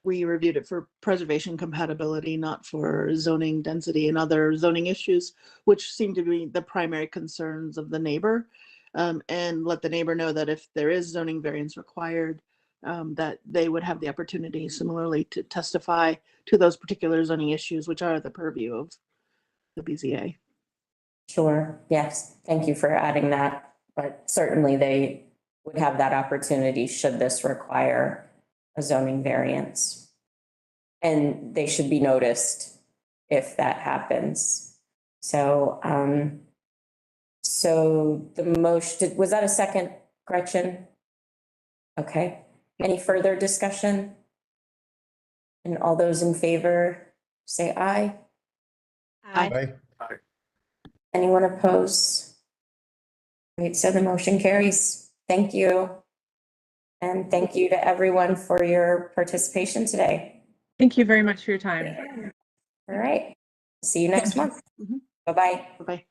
we reviewed it for preservation compatibility, not for zoning density and other zoning issues, which seem to be the primary concerns of the neighbor. And let the neighbor know that if there is zoning variance required, that they would have the opportunity similarly to testify to those particular zoning issues, which are the purview of the BZA. Sure, yes, thank you for adding that, but certainly they would have that opportunity should this require a zoning variance. And they should be noticed if that happens. So, so the motion, was that a second, Gretchen? Okay, any further discussion? And all those in favor, say aye. Aye. Anyone opposed? Great, so the motion carries. Thank you. And thank you to everyone for your participation today. Thank you very much for your time. All right, see you next month. Bye-bye. Bye-bye.